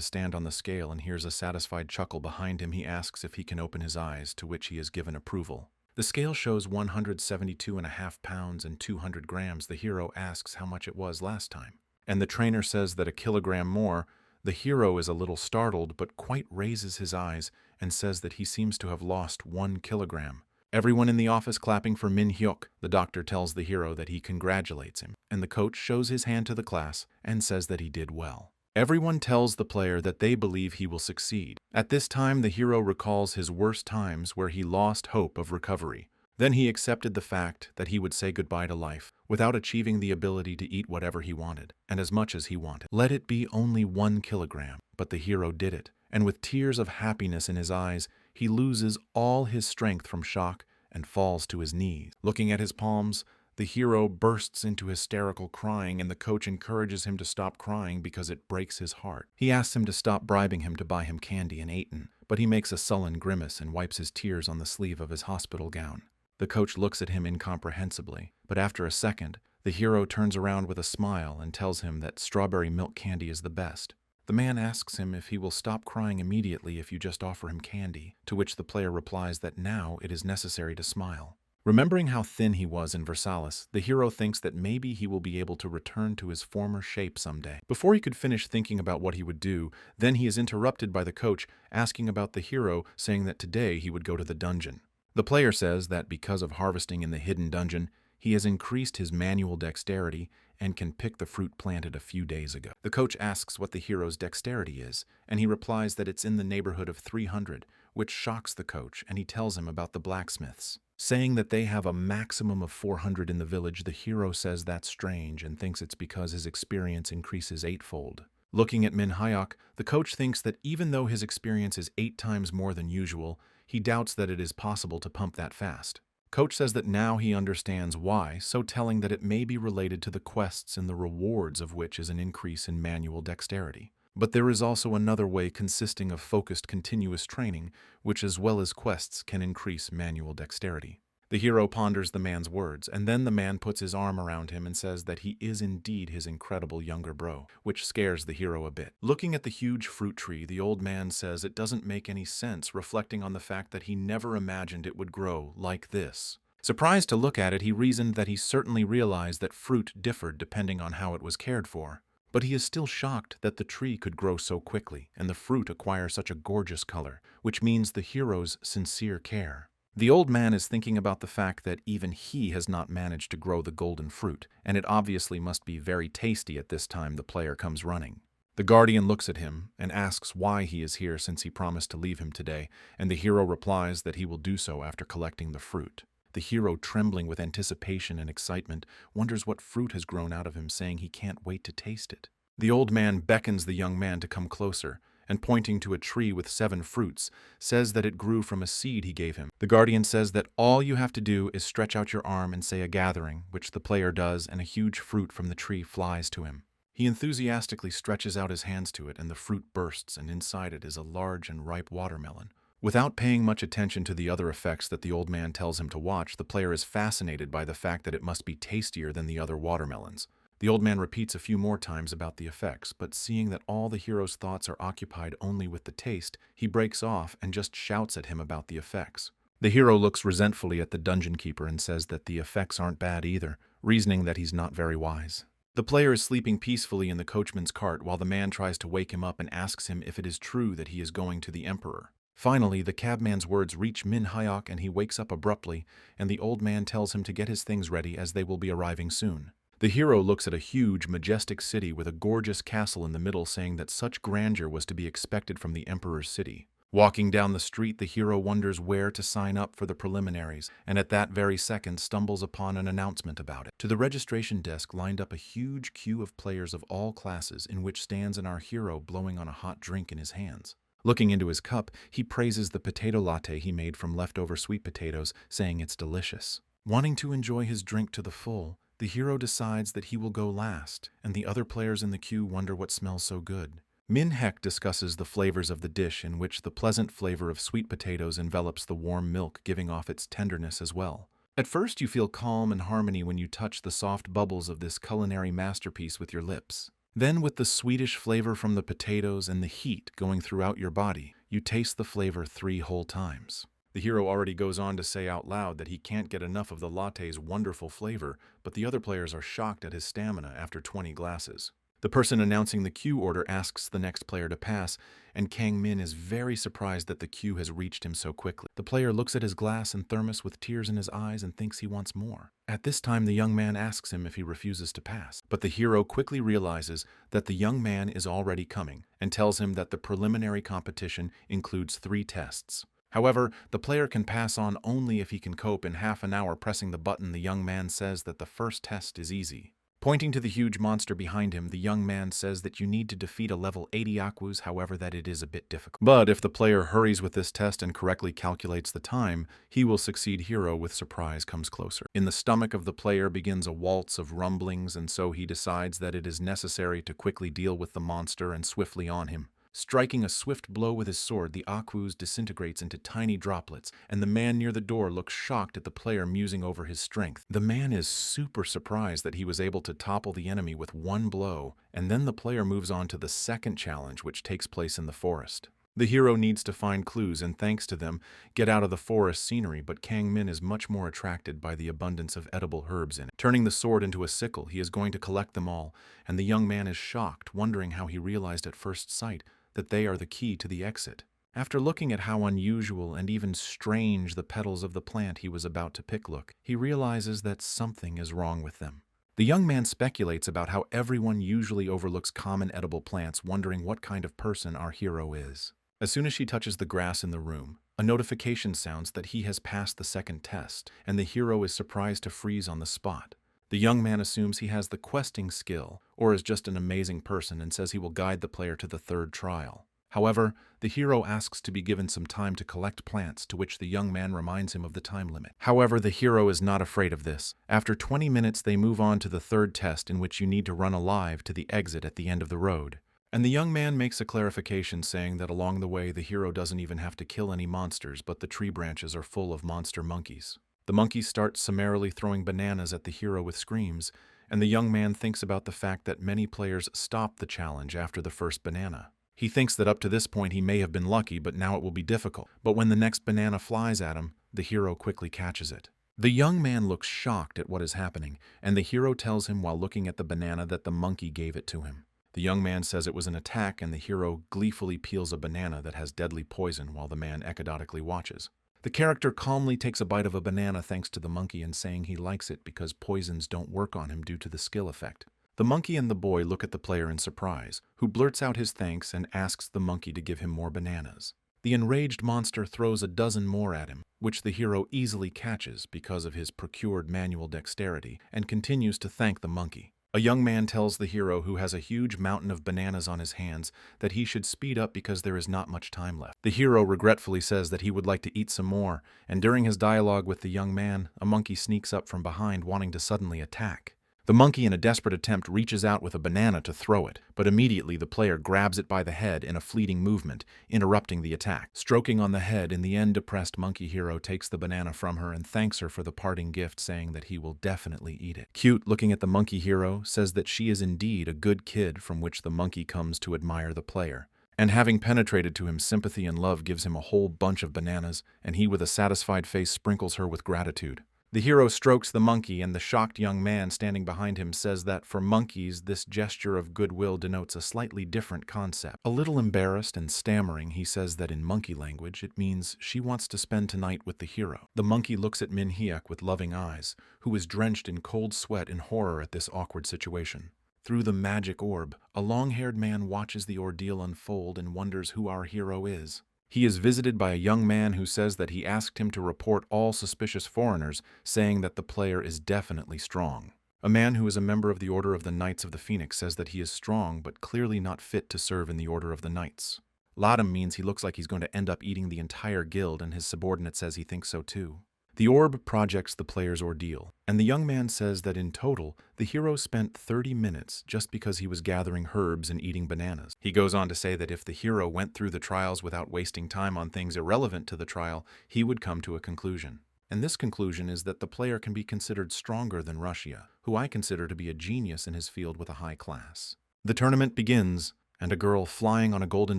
stand on the scale and hears a satisfied chuckle behind him. He asks if he can open his eyes, to which he is given approval. The scale shows 172.5 pounds and 200 grams. The hero asks how much it was last time, and the trainer says that a kilogram more. The hero is a little startled, but quite raises his eyes and says that he seems to have lost 1 kilogram. Everyone in the office clapping for Min Hyuk. The doctor tells the hero that he congratulates him, and the coach shows his hand to the class and says that he did well. Everyone tells the player that they believe he will succeed. At this time, the hero recalls his worst times where he lost hope of recovery. Then he accepted the fact that he would say goodbye to life without achieving the ability to eat whatever he wanted and as much as he wanted. Let it be only 1 kilogram, but the hero did it, and with tears of happiness in his eyes, he loses all his strength from shock and falls to his knees. Looking at his palms, the hero bursts into hysterical crying, and the coach encourages him to stop crying because it breaks his heart. He asks him to stop bribing him to buy him candy and Aten, but he makes a sullen grimace and wipes his tears on the sleeve of his hospital gown. The coach looks at him incomprehensibly, but after a second, the hero turns around with a smile and tells him that strawberry milk candy is the best. The man asks him if he will stop crying immediately if you just offer him candy, to which the player replies that now it is necessary to smile. Remembering how thin he was in Versailles, the hero thinks that maybe he will be able to return to his former shape someday. Before he could finish thinking about what he would do, then he is interrupted by the coach asking about the hero, saying that today he would go to the dungeon. The player says that because of harvesting in the hidden dungeon, he has increased his manual dexterity and can pick the fruit planted a few days ago. The coach asks what the hero's dexterity is, and he replies that it's in the neighborhood of 300, which shocks the coach, and he tells him about the blacksmiths. Saying that they have a maximum of 400 in the village, the hero says that's strange and thinks it's because his experience increases 8-fold. Looking at Min Hyuk, the coach thinks that even though his experience is 8 times more than usual, he doubts that it is possible to pump that fast. Coach says that now he understands why, so telling that it may be related to the quests and the rewards of which is an increase in manual dexterity. But there is also another way consisting of focused continuous training, which as well as quests can increase manual dexterity. The hero ponders the man's words, and then the man puts his arm around him and says that he is indeed his incredible younger bro, which scares the hero a bit. Looking at the huge fruit tree, the old man says it doesn't make any sense, reflecting on the fact that he never imagined it would grow like this. Surprised to look at it, he reasoned that he certainly realized that fruit differed depending on how it was cared for. But he is still shocked that the tree could grow so quickly and the fruit acquire such a gorgeous color, which means the hero's sincere care. The old man is thinking about the fact that even he has not managed to grow the golden fruit, and it obviously must be very tasty at this time the player comes running. The guardian looks at him and asks why he is here since he promised to leave him today, and the hero replies that he will do so after collecting the fruit. The hero, trembling with anticipation and excitement, wonders what fruit has grown out of him, saying he can't wait to taste it. The old man beckons the young man to come closer, and pointing to a tree with 7 fruits, says that it grew from a seed he gave him. The guardian says that all you have to do is stretch out your arm and say a gathering, which the player does, and a huge fruit from the tree flies to him. He enthusiastically stretches out his hands to it, and the fruit bursts, and inside it is a large and ripe watermelon. Without paying much attention to the other effects that the old man tells him to watch, the player is fascinated by the fact that it must be tastier than the other watermelons. The old man repeats a few more times about the effects, but seeing that all the hero's thoughts are occupied only with the taste, he breaks off and just shouts at him about the effects. The hero looks resentfully at the dungeon keeper and says that the effects aren't bad either, reasoning that he's not very wise. The player is sleeping peacefully in the coachman's cart while the man tries to wake him up and asks him if it is true that he is going to the emperor. Finally, the cabman's words reach Manhwa and he wakes up abruptly, and the old man tells him to get his things ready as they will be arriving soon. The hero looks at a huge, majestic city with a gorgeous castle in the middle, saying that such grandeur was to be expected from the emperor's city. Walking down the street, the hero wonders where to sign up for the preliminaries, and at that very second stumbles upon an announcement about it. To the registration desk lined up a huge queue of players of all classes, in which stands our hero blowing on a hot drink in his hands. Looking into his cup, he praises the potato latte he made from leftover sweet potatoes, saying it's delicious. Wanting to enjoy his drink to the full, the hero decides that he will go last, and the other players in the queue wonder what smells so good. Manhwa discusses the flavors of the dish, in which the pleasant flavor of sweet potatoes envelops the warm milk, giving off its tenderness as well. At first, you feel calm and harmony when you touch the soft bubbles of this culinary masterpiece with your lips. Then, with the sweetish flavor from the potatoes and the heat going throughout your body, you taste the flavor 3 whole times. The hero already goes on to say out loud that he can't get enough of the latte's wonderful flavor, but the other players are shocked at his stamina after 20 glasses. The person announcing the queue order asks the next player to pass, and Kang Min is very surprised that the queue has reached him so quickly. The player looks at his glass and thermos with tears in his eyes and thinks he wants more. At this time, the young man asks him if he refuses to pass, but the hero quickly realizes that the young man is already coming and tells him that the preliminary competition includes 3 tests. However, the player can pass on only if he can cope in half an hour. Pressing the button, the young man says that the first test is easy. Pointing to the huge monster behind him, the young man says that you need to defeat a level 80 Akwus, however that it is a bit difficult. But if the player hurries with this test and correctly calculates the time, he will succeed. Hero with surprise comes closer. In the stomach of the player begins a waltz of rumblings, and so he decides that it is necessary to quickly deal with the monster and swiftly on him. Striking a swift blow with his sword, the Akwus disintegrates into tiny droplets, and the man near the door looks shocked at the player musing over his strength. The man is super surprised that he was able to topple the enemy with 1 blow, and then the player moves on to the second challenge, which takes place in the forest. The hero needs to find clues and, thanks to them, get out of the forest scenery, but Kang Min is much more attracted by the abundance of edible herbs in it. Turning the sword into a sickle, he is going to collect them all, and the young man is shocked, wondering how he realized at first sight that they are the key to the exit. After looking at how unusual and even strange the petals of the plant he was about to pick look, he realizes that something is wrong with them. The young man speculates about how everyone usually overlooks common edible plants, wondering what kind of person our hero is. As soon as she touches the grass in the room, a notification sounds that he has passed the second test, and the hero is surprised to freeze on the spot. The young man assumes he has the questing skill, or is just an amazing person, and says he will guide the player to the 3rd trial. However, the hero asks to be given some time to collect plants, to which the young man reminds him of the time limit. However, the hero is not afraid of this. After 20 minutes, they move on to the 3rd test, in which you need to run alive to the exit at the end of the road. And the young man makes a clarification, saying that along the way the hero doesn't even have to kill any monsters, but the tree branches are full of monster monkeys. The monkeys start summarily throwing bananas at the hero with screams, and the young man thinks about the fact that many players stop the challenge after the first banana. He thinks that up to this point he may have been lucky, but now it will be difficult. But when the next banana flies at him, the hero quickly catches it. The young man looks shocked at what is happening, and the hero tells him while looking at the banana that the monkey gave it to him. The young man says it was an attack, and the hero gleefully peels a banana that has deadly poison while the man echodotically watches. The character calmly takes a bite of a banana thanks to the monkey and saying he likes it because poisons don't work on him due to the skill effect. The monkey and the boy look at the player in surprise, who blurts out his thanks and asks the monkey to give him more bananas. The enraged monster throws a dozen more at him, which the hero easily catches because of his procured manual dexterity, and continues to thank the monkey. A young man tells the hero, who has a huge mountain of bananas on his hands, that he should speed up because there is not much time left. The hero regretfully says that he would like to eat some more, and during his dialogue with the young man, a monkey sneaks up from behind wanting to suddenly attack. The monkey, in a desperate attempt, reaches out with a banana to throw it, but immediately the player grabs it by the head in a fleeting movement, interrupting the attack. Stroking on the head, in the end, depressed monkey hero takes the banana from her and thanks her for the parting gift, saying that he will definitely eat it. Cute, looking at the monkey hero, says that she is indeed a good kid, from which the monkey comes to admire the player. And having penetrated to him sympathy and love, gives him a whole bunch of bananas, and he with a satisfied face sprinkles her with gratitude. The hero strokes the monkey, and the shocked young man standing behind him says that for monkeys this gesture of goodwill denotes a slightly different concept. A little embarrassed and stammering, he says that in monkey language it means she wants to spend tonight with the hero. The monkey looks at Min Hyuk with loving eyes, who is drenched in cold sweat in horror at this awkward situation. Through the magic orb, a long-haired man watches the ordeal unfold and wonders who our hero is. He is visited by a young man who says that he asked him to report all suspicious foreigners, saying that the player is definitely strong. A man who is a member of the Order of the Knights of the Phoenix says that he is strong but clearly not fit to serve in the Order of the Knights. Laudum means he looks like he's going to end up eating the entire guild, and his subordinate says he thinks so too. The orb projects the player's ordeal, and the young man says that in total, the hero spent 30 minutes just because he was gathering herbs and eating bananas. He goes on to say that if the hero went through the trials without wasting time on things irrelevant to the trial, he would come to a conclusion. And this conclusion is that the player can be considered stronger than Russia, who I consider to be a genius in his field with a high class. The tournament begins, and a girl flying on a golden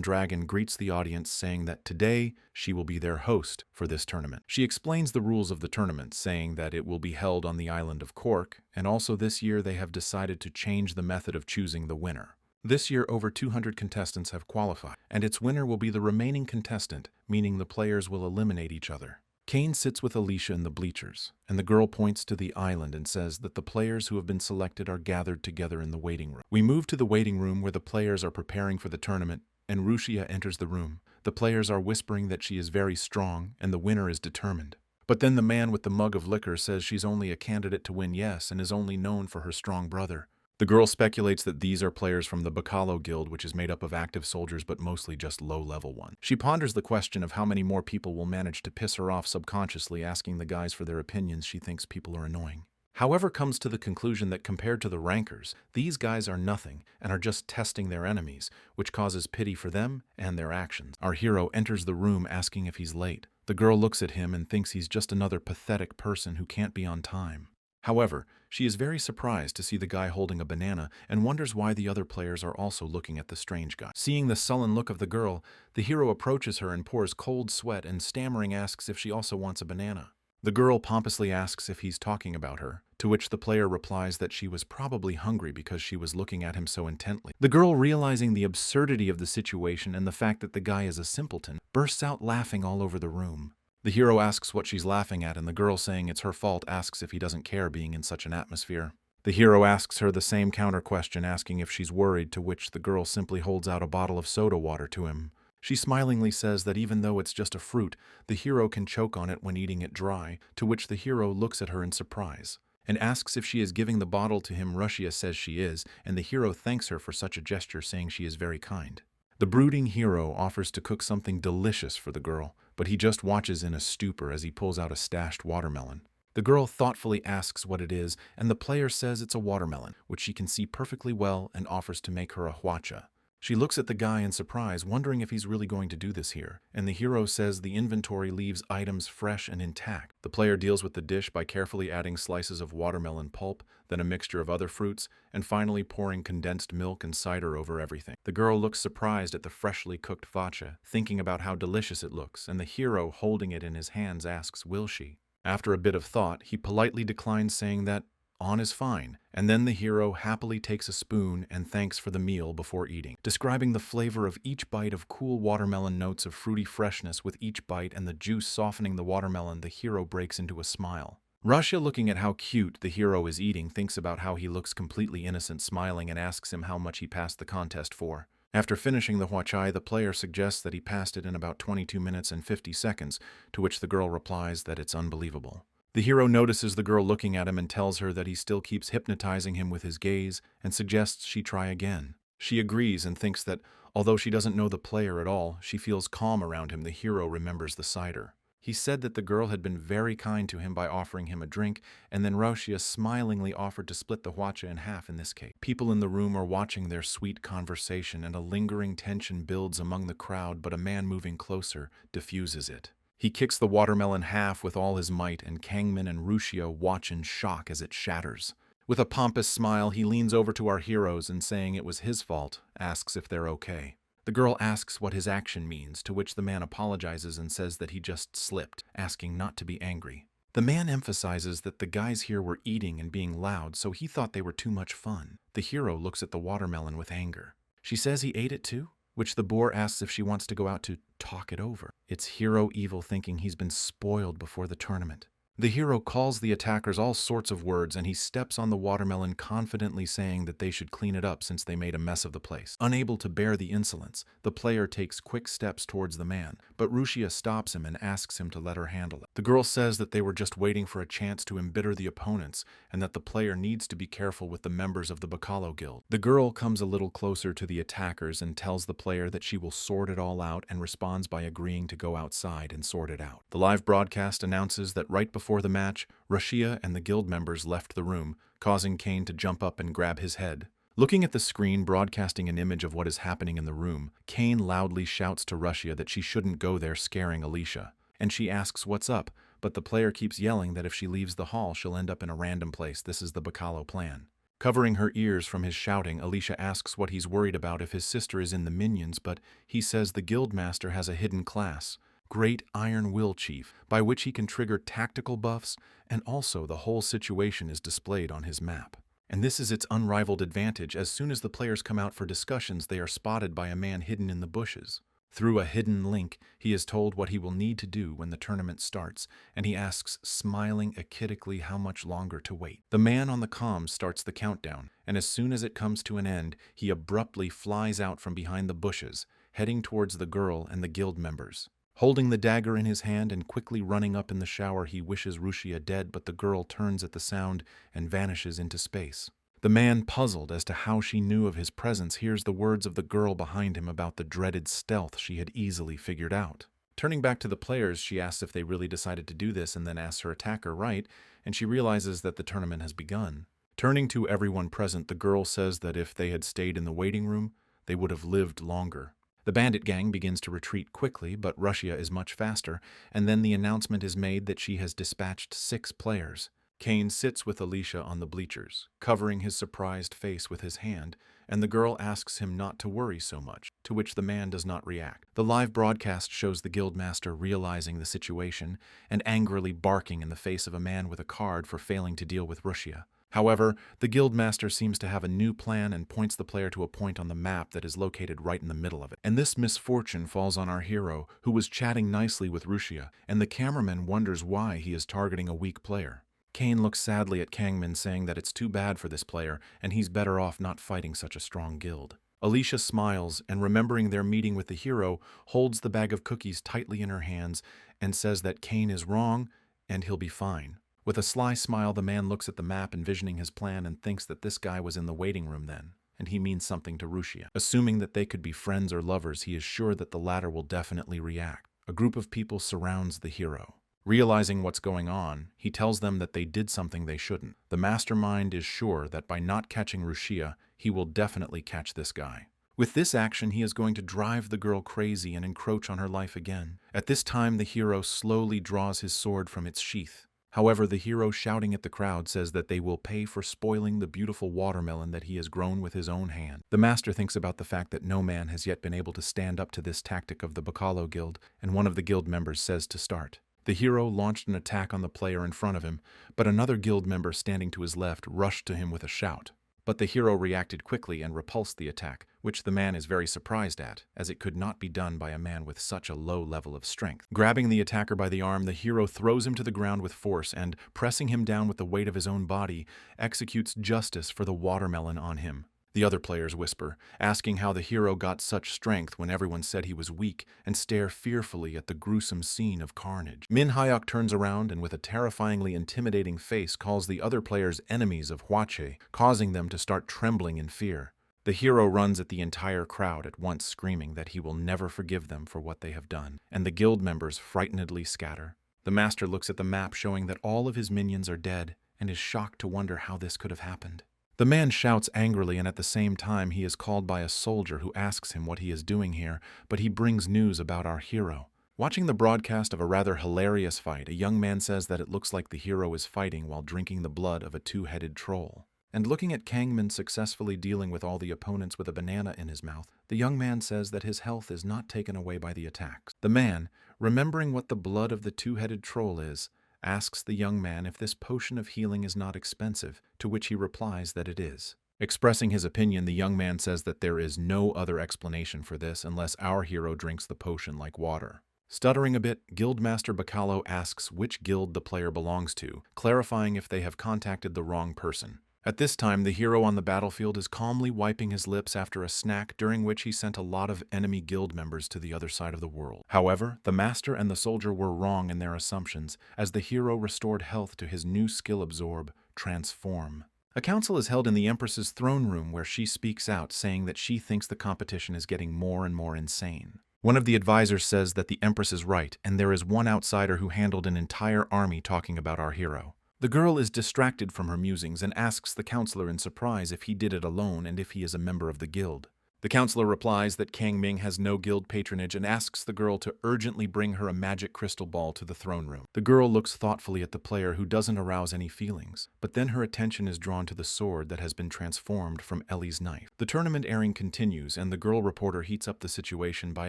dragon greets the audience, saying that today she will be their host for this tournament. She explains the rules of the tournament, saying that it will be held on the island of Cork, and also this year they have decided to change the method of choosing the winner. This year over 200 contestants have qualified, and its winner will be the remaining contestant, meaning the players will eliminate each other. Kane sits with Alicia in the bleachers, and the girl points to the island and says that the players who have been selected are gathered together in the waiting room. We move to the waiting room where the players are preparing for the tournament, and Rushia enters the room. The players are whispering that she is very strong and the winner is determined. But then the man with the mug of liquor says she's only a candidate to win yes and is only known for her strong brother. The girl speculates that these are players from the Bacalo Guild, which is made up of active soldiers but mostly just low-level ones. She ponders the question of how many more people will manage to piss her off subconsciously, asking the guys for their opinions. She thinks people are annoying. However, comes to the conclusion that compared to the rankers, these guys are nothing and are just testing their enemies, which causes pity for them and their actions. Our hero enters the room asking if he's late. The girl looks at him and thinks he's just another pathetic person who can't be on time. However, she is very surprised to see the guy holding a banana and wonders why the other players are also looking at the strange guy. Seeing the sullen look of the girl, the hero approaches her and pours cold sweat and stammering asks if she also wants a banana. The girl pompously asks if he's talking about her, to which the player replies that she was probably hungry because she was looking at him so intently. The girl, realizing the absurdity of the situation and the fact that the guy is a simpleton, bursts out laughing all over the room. The hero asks what she's laughing at, and the girl, saying it's her fault, asks if he doesn't care being in such an atmosphere. The hero asks her the same counter question, asking if she's worried, to which the girl simply holds out a bottle of soda water to him. She smilingly says that even though it's just a fruit, the hero can choke on it when eating it dry, to which the hero looks at her in surprise and asks if she is giving the bottle to him. Russia says she is, and the hero thanks her for such a gesture, saying she is very kind. The brooding hero offers to cook something delicious for the girl, but he just watches in a stupor as he pulls out a stashed watermelon. The girl thoughtfully asks what it is, and the player says it's a watermelon, which she can see perfectly well, and offers to make her a huacha. She looks at the guy in surprise, wondering if he's really going to do this here, and the hero says the inventory leaves items fresh and intact. The player deals with the dish by carefully adding slices of watermelon pulp, then a mixture of other fruits, and finally pouring condensed milk and cider over everything. The girl looks surprised at the freshly cooked facha, thinking about how delicious it looks, and the hero, holding it in his hands, asks, "Will she?" After a bit of thought, he politely declines, saying that on is fine, and then the hero happily takes a spoon and thanks for the meal before eating. Describing the flavor of each bite of cool watermelon, notes of fruity freshness with each bite and the juice softening the watermelon, the hero breaks into a smile. Russia, looking at how cute the hero is eating, thinks about how he looks completely innocent, smiling, and asks him how much he passed the contest for. After finishing the huachai, the player suggests that he passed it in about 22 minutes and 50 seconds, to which the girl replies that it's unbelievable. The hero notices the girl looking at him and tells her that he still keeps hypnotizing him with his gaze and suggests she try again. She agrees and thinks that, although she doesn't know the player at all, she feels calm around him. The hero remembers the cider. He said that the girl had been very kind to him by offering him a drink, and then Roshia smilingly offered to split the hwacha in half in this case. People in the room are watching their sweet conversation, and a lingering tension builds among the crowd, but a man moving closer diffuses it. He kicks the watermelon half with all his might, and Kangmin and Rushia watch in shock as it shatters. With a pompous smile, he leans over to our heroes and, saying it was his fault, asks if they're okay. The girl asks what his action means, to which the man apologizes and says that he just slipped, asking not to be angry. The man emphasizes that the guys here were eating and being loud, so he thought they were too much fun. The hero looks at the watermelon with anger. She says he ate it too, which the boar asks if she wants to go out to talk it over. It's hero evil, thinking he's been spoiled before the tournament. The hero calls the attackers all sorts of words, and he steps on the watermelon, confidently saying that they should clean it up since they made a mess of the place. Unable to bear the insolence, the player takes quick steps towards the man, but Rushia stops him and asks him to let her handle it. The girl says that they were just waiting for a chance to embitter the opponents, and that the player needs to be careful with the members of the Bacalo Guild. The girl comes a little closer to the attackers and tells the player that she will sort it all out, and responds by agreeing to go outside and sort it out. The live broadcast announces that right before the match, Rushia and the guild members left the room, causing Kane to jump up and grab his head. Looking at the screen broadcasting an image of what is happening in the room, Kane loudly shouts to Rushia that she shouldn't go there, scaring Alicia. And she asks what's up, but the player keeps yelling that if she leaves the hall, she'll end up in a random place. This is the Bacalo plan. Covering her ears from his shouting, Alicia asks what he's worried about if his sister is in the minions, but he says the guildmaster has a hidden class, Great Iron Will Chief, by which he can trigger tactical buffs, and also the whole situation is displayed on his map. And this is its unrivaled advantage. As soon as the players come out for discussions, they are spotted by a man hidden in the bushes. Through a hidden link, he is told what he will need to do when the tournament starts, and he asks, smiling achidically, how much longer to wait. The man on the comms starts the countdown, and as soon as it comes to an end, he abruptly flies out from behind the bushes, heading towards the girl and the guild members. Holding the dagger in his hand and quickly running up in the shower, he wishes Rushia dead, but the girl turns at the sound and vanishes into space. The man, puzzled as to how she knew of his presence, hears the words of the girl behind him about the dreaded stealth she had easily figured out. Turning back to the players, she asks if they really decided to do this, and then asks her attacker right, and she realizes that the tournament has begun. Turning to everyone present, the girl says that if they had stayed in the waiting room, they would have lived longer. The bandit gang begins to retreat quickly, but Rushia is much faster, and then the announcement is made that she has dispatched 6 players. Kane sits with Alicia on the bleachers, covering his surprised face with his hand, and the girl asks him not to worry so much, to which the man does not react. The live broadcast shows the guildmaster realizing the situation and angrily barking in the face of a man with a card for failing to deal with Rushia. However, the guildmaster seems to have a new plan and points the player to a point on the map that is located right in the middle of it. And this misfortune falls on our hero, who was chatting nicely with Rushia, and the cameraman wonders why he is targeting a weak player. Kane looks sadly at Kangmin, saying that it's too bad for this player, and he's better off not fighting such a strong guild. Alicia smiles, and remembering their meeting with the hero, holds the bag of cookies tightly in her hands and says that Kane is wrong and he'll be fine. With a sly smile, the man looks at the map, envisioning his plan, and thinks that this guy was in the waiting room then, and he means something to Rushia. Assuming that they could be friends or lovers, he is sure that the latter will definitely react. A group of people surrounds the hero. Realizing what's going on, he tells them that they did something they shouldn't. The mastermind is sure that by not catching Rushia, he will definitely catch this guy. With this action, he is going to drive the girl crazy and encroach on her life again. At this time, the hero slowly draws his sword from its sheath. However, the hero, shouting at the crowd, says that they will pay for spoiling the beautiful watermelon that he has grown with his own hand. The master thinks about the fact that no man has yet been able to stand up to this tactic of the Bacalo Guild, and one of the guild members says to start. The hero launched an attack on the player in front of him, but another guild member standing to his left rushed to him with a shout. But the hero reacted quickly and repulsed the attack, which the man is very surprised at, as it could not be done by a man with such a low level of strength. Grabbing the attacker by the arm, the hero throws him to the ground with force and, pressing him down with the weight of his own body, executes justice for the watermelon on him. The other players whisper, asking how the hero got such strength when everyone said he was weak, and stare fearfully at the gruesome scene of carnage. Min Hyuk turns around and with a terrifyingly intimidating face calls the other players enemies of Hwache, causing them to start trembling in fear. The hero runs at the entire crowd at once, screaming that he will never forgive them for what they have done, and the guild members frightenedly scatter. The master looks at the map showing that all of his minions are dead, and is shocked to wonder how this could have happened. The man shouts angrily, and at the same time he is called by a soldier who asks him what he is doing here, but he brings news about our hero. Watching the broadcast of a rather hilarious fight, a young man says that it looks like the hero is fighting while drinking the blood of a two-headed troll. And looking at Kangman successfully dealing with all the opponents with a banana in his mouth, the young man says that his health is not taken away by the attacks. The man, remembering what the blood of the two-headed troll is, asks the young man if this potion of healing is not expensive, to which he replies that it is. Expressing his opinion, the young man says that there is no other explanation for this unless our hero drinks the potion like water. Stuttering a bit, Guildmaster Bacalo asks which guild the player belongs to, clarifying if they have contacted the wrong person. At this time, the hero on the battlefield is calmly wiping his lips after a snack during which he sent a lot of enemy guild members to the other side of the world. However, the master and the soldier were wrong in their assumptions, as the hero restored health to his new skill absorb, Transform. A council is held in the Empress's throne room where she speaks out, saying that she thinks the competition is getting more and more insane. One of the advisors says that the Empress is right, and there is one outsider who handled an entire army talking about our hero. The girl is distracted from her musings and asks the counselor in surprise if he did it alone and if he is a member of the guild. The counselor replies that Kang Ming has no guild patronage and asks the girl to urgently bring her a magic crystal ball to the throne room. The girl looks thoughtfully at the player, who doesn't arouse any feelings, but then her attention is drawn to the sword that has been transformed from Ellie's knife. The tournament airing continues, and the girl reporter heats up the situation by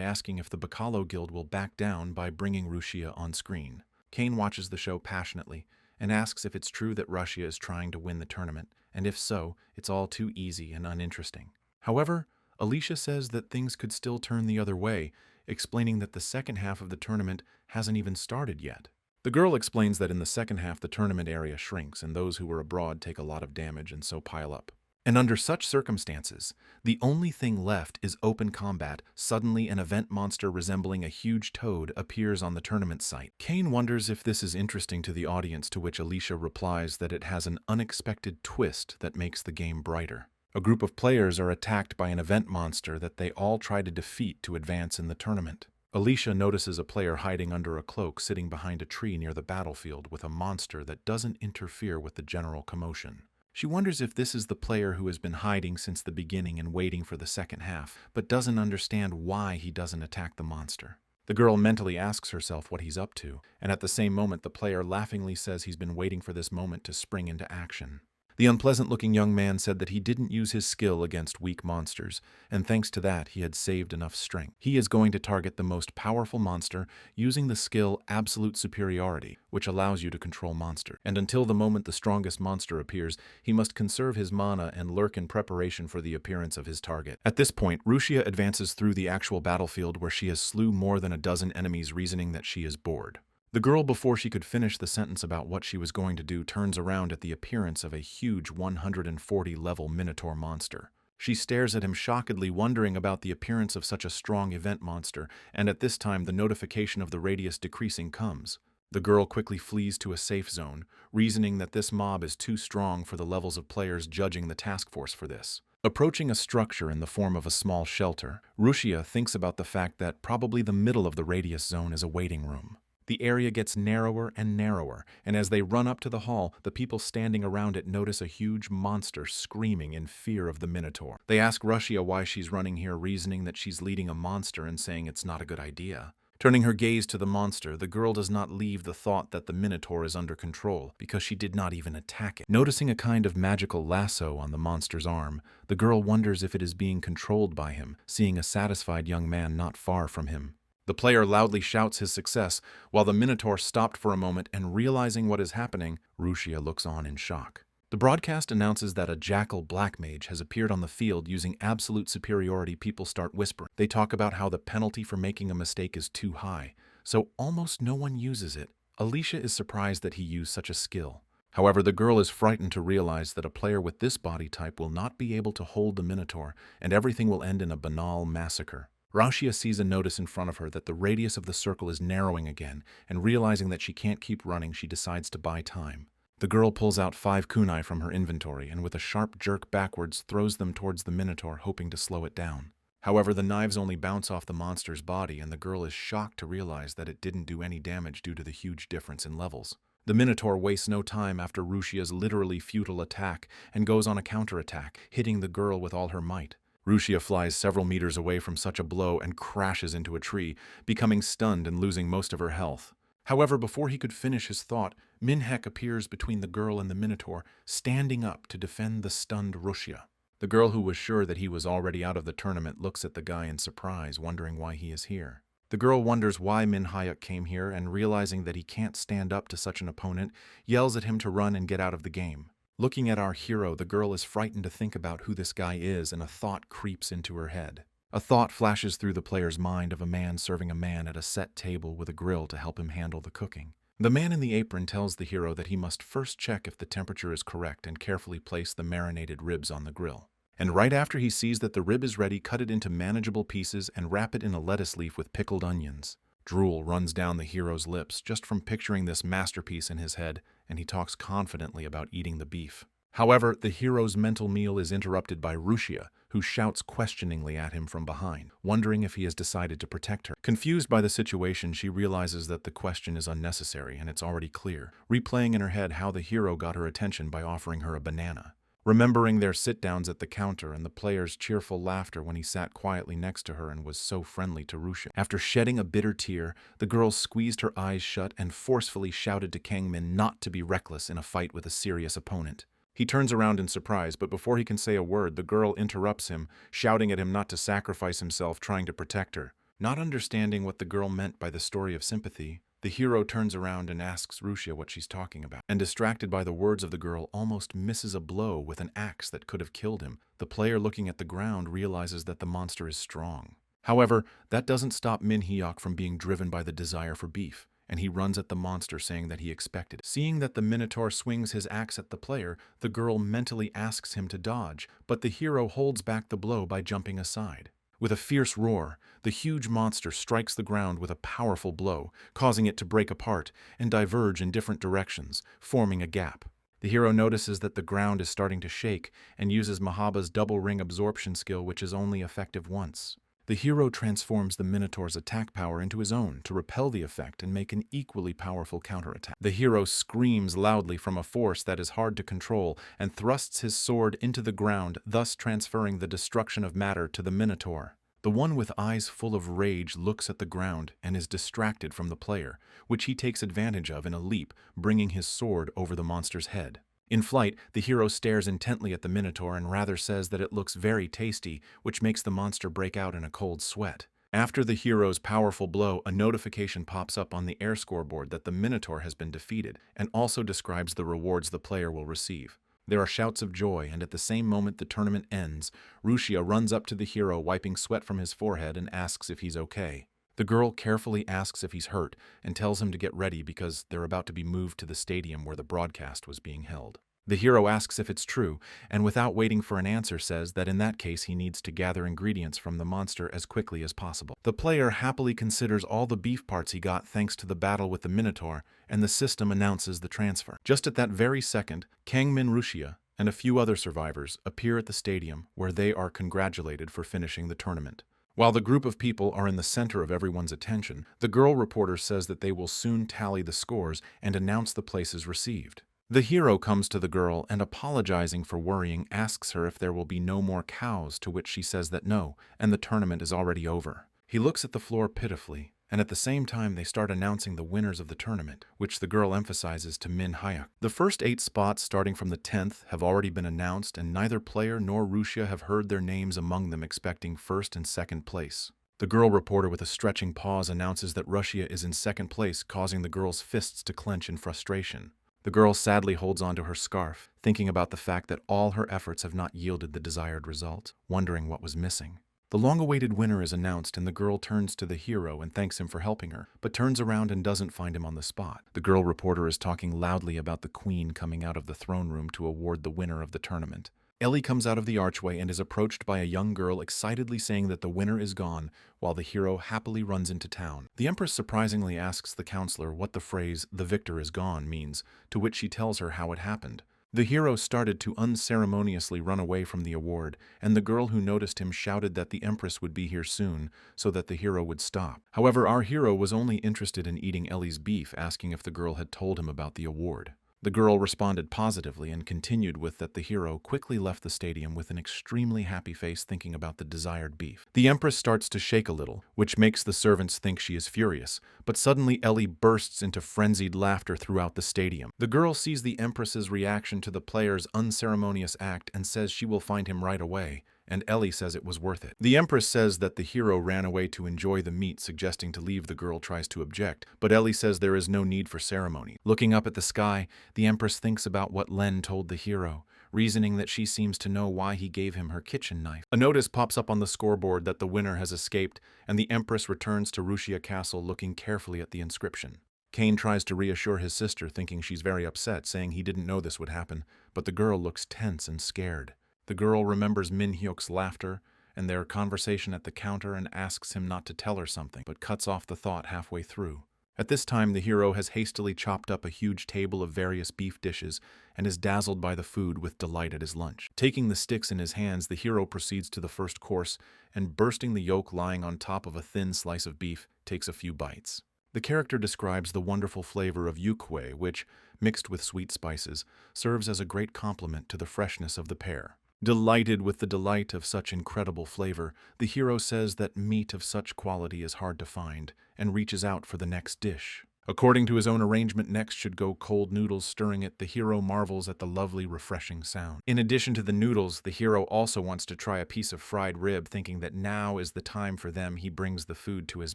asking if the Bacalo Guild will back down by bringing Rushia on screen. Kane watches the show passionately and asks if it's true that Russia is trying to win the tournament, and if so, it's all too easy and uninteresting. However, Alicia says that things could still turn the other way, explaining that the second half of the tournament hasn't even started yet. The girl explains that in the second half the tournament area shrinks and those who are abroad take a lot of damage and so pile up. And under such circumstances, the only thing left is open combat. Suddenly, an event monster resembling a huge toad appears on the tournament site. Kane wonders if this is interesting to the audience, to which Alicia replies that it has an unexpected twist that makes the game brighter. A group of players are attacked by an event monster that they all try to defeat to advance in the tournament. Alicia notices a player hiding under a cloak sitting behind a tree near the battlefield with a monster that doesn't interfere with the general commotion. She wonders if this is the player who has been hiding since the beginning and waiting for the second half, but doesn't understand why he doesn't attack the monster. The girl mentally asks herself what he's up to, and at the same moment the player laughingly says he's been waiting for this moment to spring into action. The unpleasant-looking young man said that he didn't use his skill against weak monsters, and thanks to that he had saved enough strength. He is going to target the most powerful monster using the skill Absolute Superiority, which allows you to control monsters. And until the moment the strongest monster appears, he must conserve his mana and lurk in preparation for the appearance of his target. At this point, Rushia advances through the actual battlefield where she has slew more than a dozen enemies, reasoning that she is bored. The girl, before she could finish the sentence about what she was going to do, turns around at the appearance of a huge 140-level Minotaur monster. She stares at him shockedly, wondering about the appearance of such a strong event monster, and at this time the notification of the radius decreasing comes. The girl quickly flees to a safe zone, reasoning that this mob is too strong for the levels of players judging the task force for this. Approaching a structure in the form of a small shelter, Rushia thinks about the fact that probably the middle of the radius zone is a waiting room. The area gets narrower and narrower, and as they run up to the hall, the people standing around it notice a huge monster screaming in fear of the Minotaur. They ask Rushia why she's running here, reasoning that she's leading a monster and saying it's not a good idea. Turning her gaze to the monster, the girl does not leave the thought that the Minotaur is under control, because she did not even attack it. Noticing a kind of magical lasso on the monster's arm, the girl wonders if it is being controlled by him, seeing a satisfied young man not far from him. The player loudly shouts his success, while the Minotaur stopped for a moment, and realizing what is happening, Rushia looks on in shock. The broadcast announces that a jackal black mage has appeared on the field using absolute superiority. People start whispering. They talk about how the penalty for making a mistake is too high, so almost no one uses it. Alicia is surprised that he used such a skill. However, the girl is frightened to realize that a player with this body type will not be able to hold the Minotaur, and everything will end in a banal massacre. Rushia sees a notice in front of her that the radius of the circle is narrowing again, and realizing that she can't keep running, she decides to buy time. The girl pulls out 5 kunai from her inventory and with a sharp jerk backwards throws them towards the minotaur, hoping to slow it down. However, the knives only bounce off the monster's body, and the girl is shocked to realize that it didn't do any damage due to the huge difference in levels. The minotaur wastes no time after Rushia's literally futile attack and goes on a counterattack, hitting the girl with all her might. Rushia flies several meters away from such a blow and crashes into a tree, becoming stunned and losing most of her health. However, before he could finish his thought, Minhek appears between the girl and the minotaur, standing up to defend the stunned Rushia. The girl, who was sure that he was already out of the tournament, looks at the guy in surprise, wondering why he is here. The girl wonders why Min Hyuk came here, and realizing that he can't stand up to such an opponent, yells at him to run and get out of the game. Looking at our hero, the girl is frightened to think about who this guy is, and a thought creeps into her head. A thought flashes through the player's mind of a man serving a man at a set table with a grill to help him handle the cooking. The man in the apron tells the hero that he must first check if the temperature is correct and carefully place the marinated ribs on the grill. And right after he sees that the rib is ready, cut it into manageable pieces and wrap it in a lettuce leaf with pickled onions. Drool runs down the hero's lips just from picturing this masterpiece in his head, and he talks confidently about eating the beef. However, the hero's mental meal is interrupted by Rushia, who shouts questioningly at him from behind, wondering if he has decided to protect her. Confused by the situation, she realizes that the question is unnecessary and it's already clear, replaying in her head how the hero got her attention by offering her a banana. Remembering their sit-downs at the counter and the player's cheerful laughter when he sat quietly next to her and was so friendly to Rushia. After shedding a bitter tear, the girl squeezed her eyes shut and forcefully shouted to Kangmin not to be reckless in a fight with a serious opponent. He turns around in surprise, but before he can say a word, the girl interrupts him, shouting at him not to sacrifice himself, trying to protect her. Not understanding what the girl meant by the story of sympathy, the hero turns around and asks Rushia what she's talking about, and distracted by the words of the girl, almost misses a blow with an axe that could have killed him. The player, looking at the ground, realizes that the monster is strong. However, that doesn't stop Min Hyuk from being driven by the desire for beef, and he runs at the monster, saying that he expected it. Seeing that the minotaur swings his axe at the player, the girl mentally asks him to dodge, but the hero holds back the blow by jumping aside. With a fierce roar, the huge monster strikes the ground with a powerful blow, causing it to break apart and diverge in different directions, forming a gap. The hero notices that the ground is starting to shake and uses Mahaba's double ring absorption skill, which is only effective once. The hero transforms the Minotaur's attack power into his own to repel the effect and make an equally powerful counterattack. The hero screams loudly from a force that is hard to control and thrusts his sword into the ground, thus transferring the destruction of matter to the Minotaur. The one with eyes full of rage looks at the ground and is distracted from the player, which he takes advantage of in a leap, bringing his sword over the monster's head. In flight, the hero stares intently at the Minotaur and rather says that it looks very tasty, which makes the monster break out in a cold sweat. After the hero's powerful blow, a notification pops up on the air scoreboard that the Minotaur has been defeated, and also describes the rewards the player will receive. There are shouts of joy, and at the same moment the tournament ends, Rushia runs up to the hero, wiping sweat from his forehead, and asks if he's okay. The girl carefully asks if he's hurt and tells him to get ready because they're about to be moved to the stadium where the broadcast was being held. The hero asks if it's true, and without waiting for an answer says that in that case he needs to gather ingredients from the monster as quickly as possible. The player happily considers all the beef parts he got thanks to the battle with the Minotaur, and the system announces the transfer. Just at that very second, Kangmin Rushia and a few other survivors appear at the stadium where they are congratulated for finishing the tournament. While the group of people are in the center of everyone's attention, the girl reporter says that they will soon tally the scores and announce the places received. The hero comes to the girl and, apologizing for worrying, asks her if there will be no more cows, to which she says that no, and the tournament is already over. He looks at the floor pitifully, and at the same time they start announcing the winners of the tournament, which the girl emphasizes to Min Hyuk. The first 8 spots starting from the 10th have already been announced, and neither player nor Rushia have heard their names among them, expecting 1st and 2nd place. The girl reporter, with a stretching pause, announces that Rushia is in 2nd place, causing the girl's fists to clench in frustration. The girl sadly holds onto her scarf, thinking about the fact that all her efforts have not yielded the desired result, wondering what was missing. The long-awaited winner is announced, and the girl turns to the hero and thanks him for helping her, but turns around and doesn't find him on the spot. The girl reporter is talking loudly about the queen coming out of the throne room to award the winner of the tournament. Ellie comes out of the archway and is approached by a young girl excitedly saying that the winner is gone, while the hero happily runs into town. The Empress surprisingly asks the counselor what the phrase, "the victor is gone," means, to which she tells her how it happened. The hero started to unceremoniously run away from the award, and the girl who noticed him shouted that the Empress would be here soon, so that the hero would stop. However, our hero was only interested in eating Ellie's beef, asking if the girl had told him about the award. The girl responded positively and continued with that the hero quickly left the stadium with an extremely happy face thinking about the desired beef. The Empress starts to shake a little, which makes the servants think she is furious, but suddenly Ellie bursts into frenzied laughter throughout the stadium. The girl sees the Empress's reaction to the player's unceremonious act and says she will find him right away, and Ellie says it was worth it. The Empress says that the hero ran away to enjoy the meat, suggesting to leave. The girl tries to object, but Ellie says there is no need for ceremony. Looking up at the sky, the Empress thinks about what Len told the hero, reasoning that she seems to know why he gave him her kitchen knife. A notice pops up on the scoreboard that the winner has escaped, and the Empress returns to Rushia Castle looking carefully at the inscription. Kane tries to reassure his sister, thinking she's very upset, saying he didn't know this would happen, but the girl looks tense and scared. The girl remembers Min Hyuk's laughter and their conversation at the counter and asks him not to tell her something, but cuts off the thought halfway through. At this time, the hero has hastily chopped up a huge table of various beef dishes and is dazzled by the food with delight at his lunch. Taking the sticks in his hands, the hero proceeds to the first course and, bursting the yolk lying on top of a thin slice of beef, takes a few bites. The character describes the wonderful flavor of yukwe, which, mixed with sweet spices, serves as a great complement to the freshness of the pear. Delighted with the delight of such incredible flavor, the hero says that meat of such quality is hard to find, and reaches out for the next dish. According to his own arrangement, next should go cold noodles. Stirring it, the hero marvels at the lovely, refreshing sound. In addition to the noodles, the hero also wants to try a piece of fried rib, thinking that now is the time for them. He brings the food to his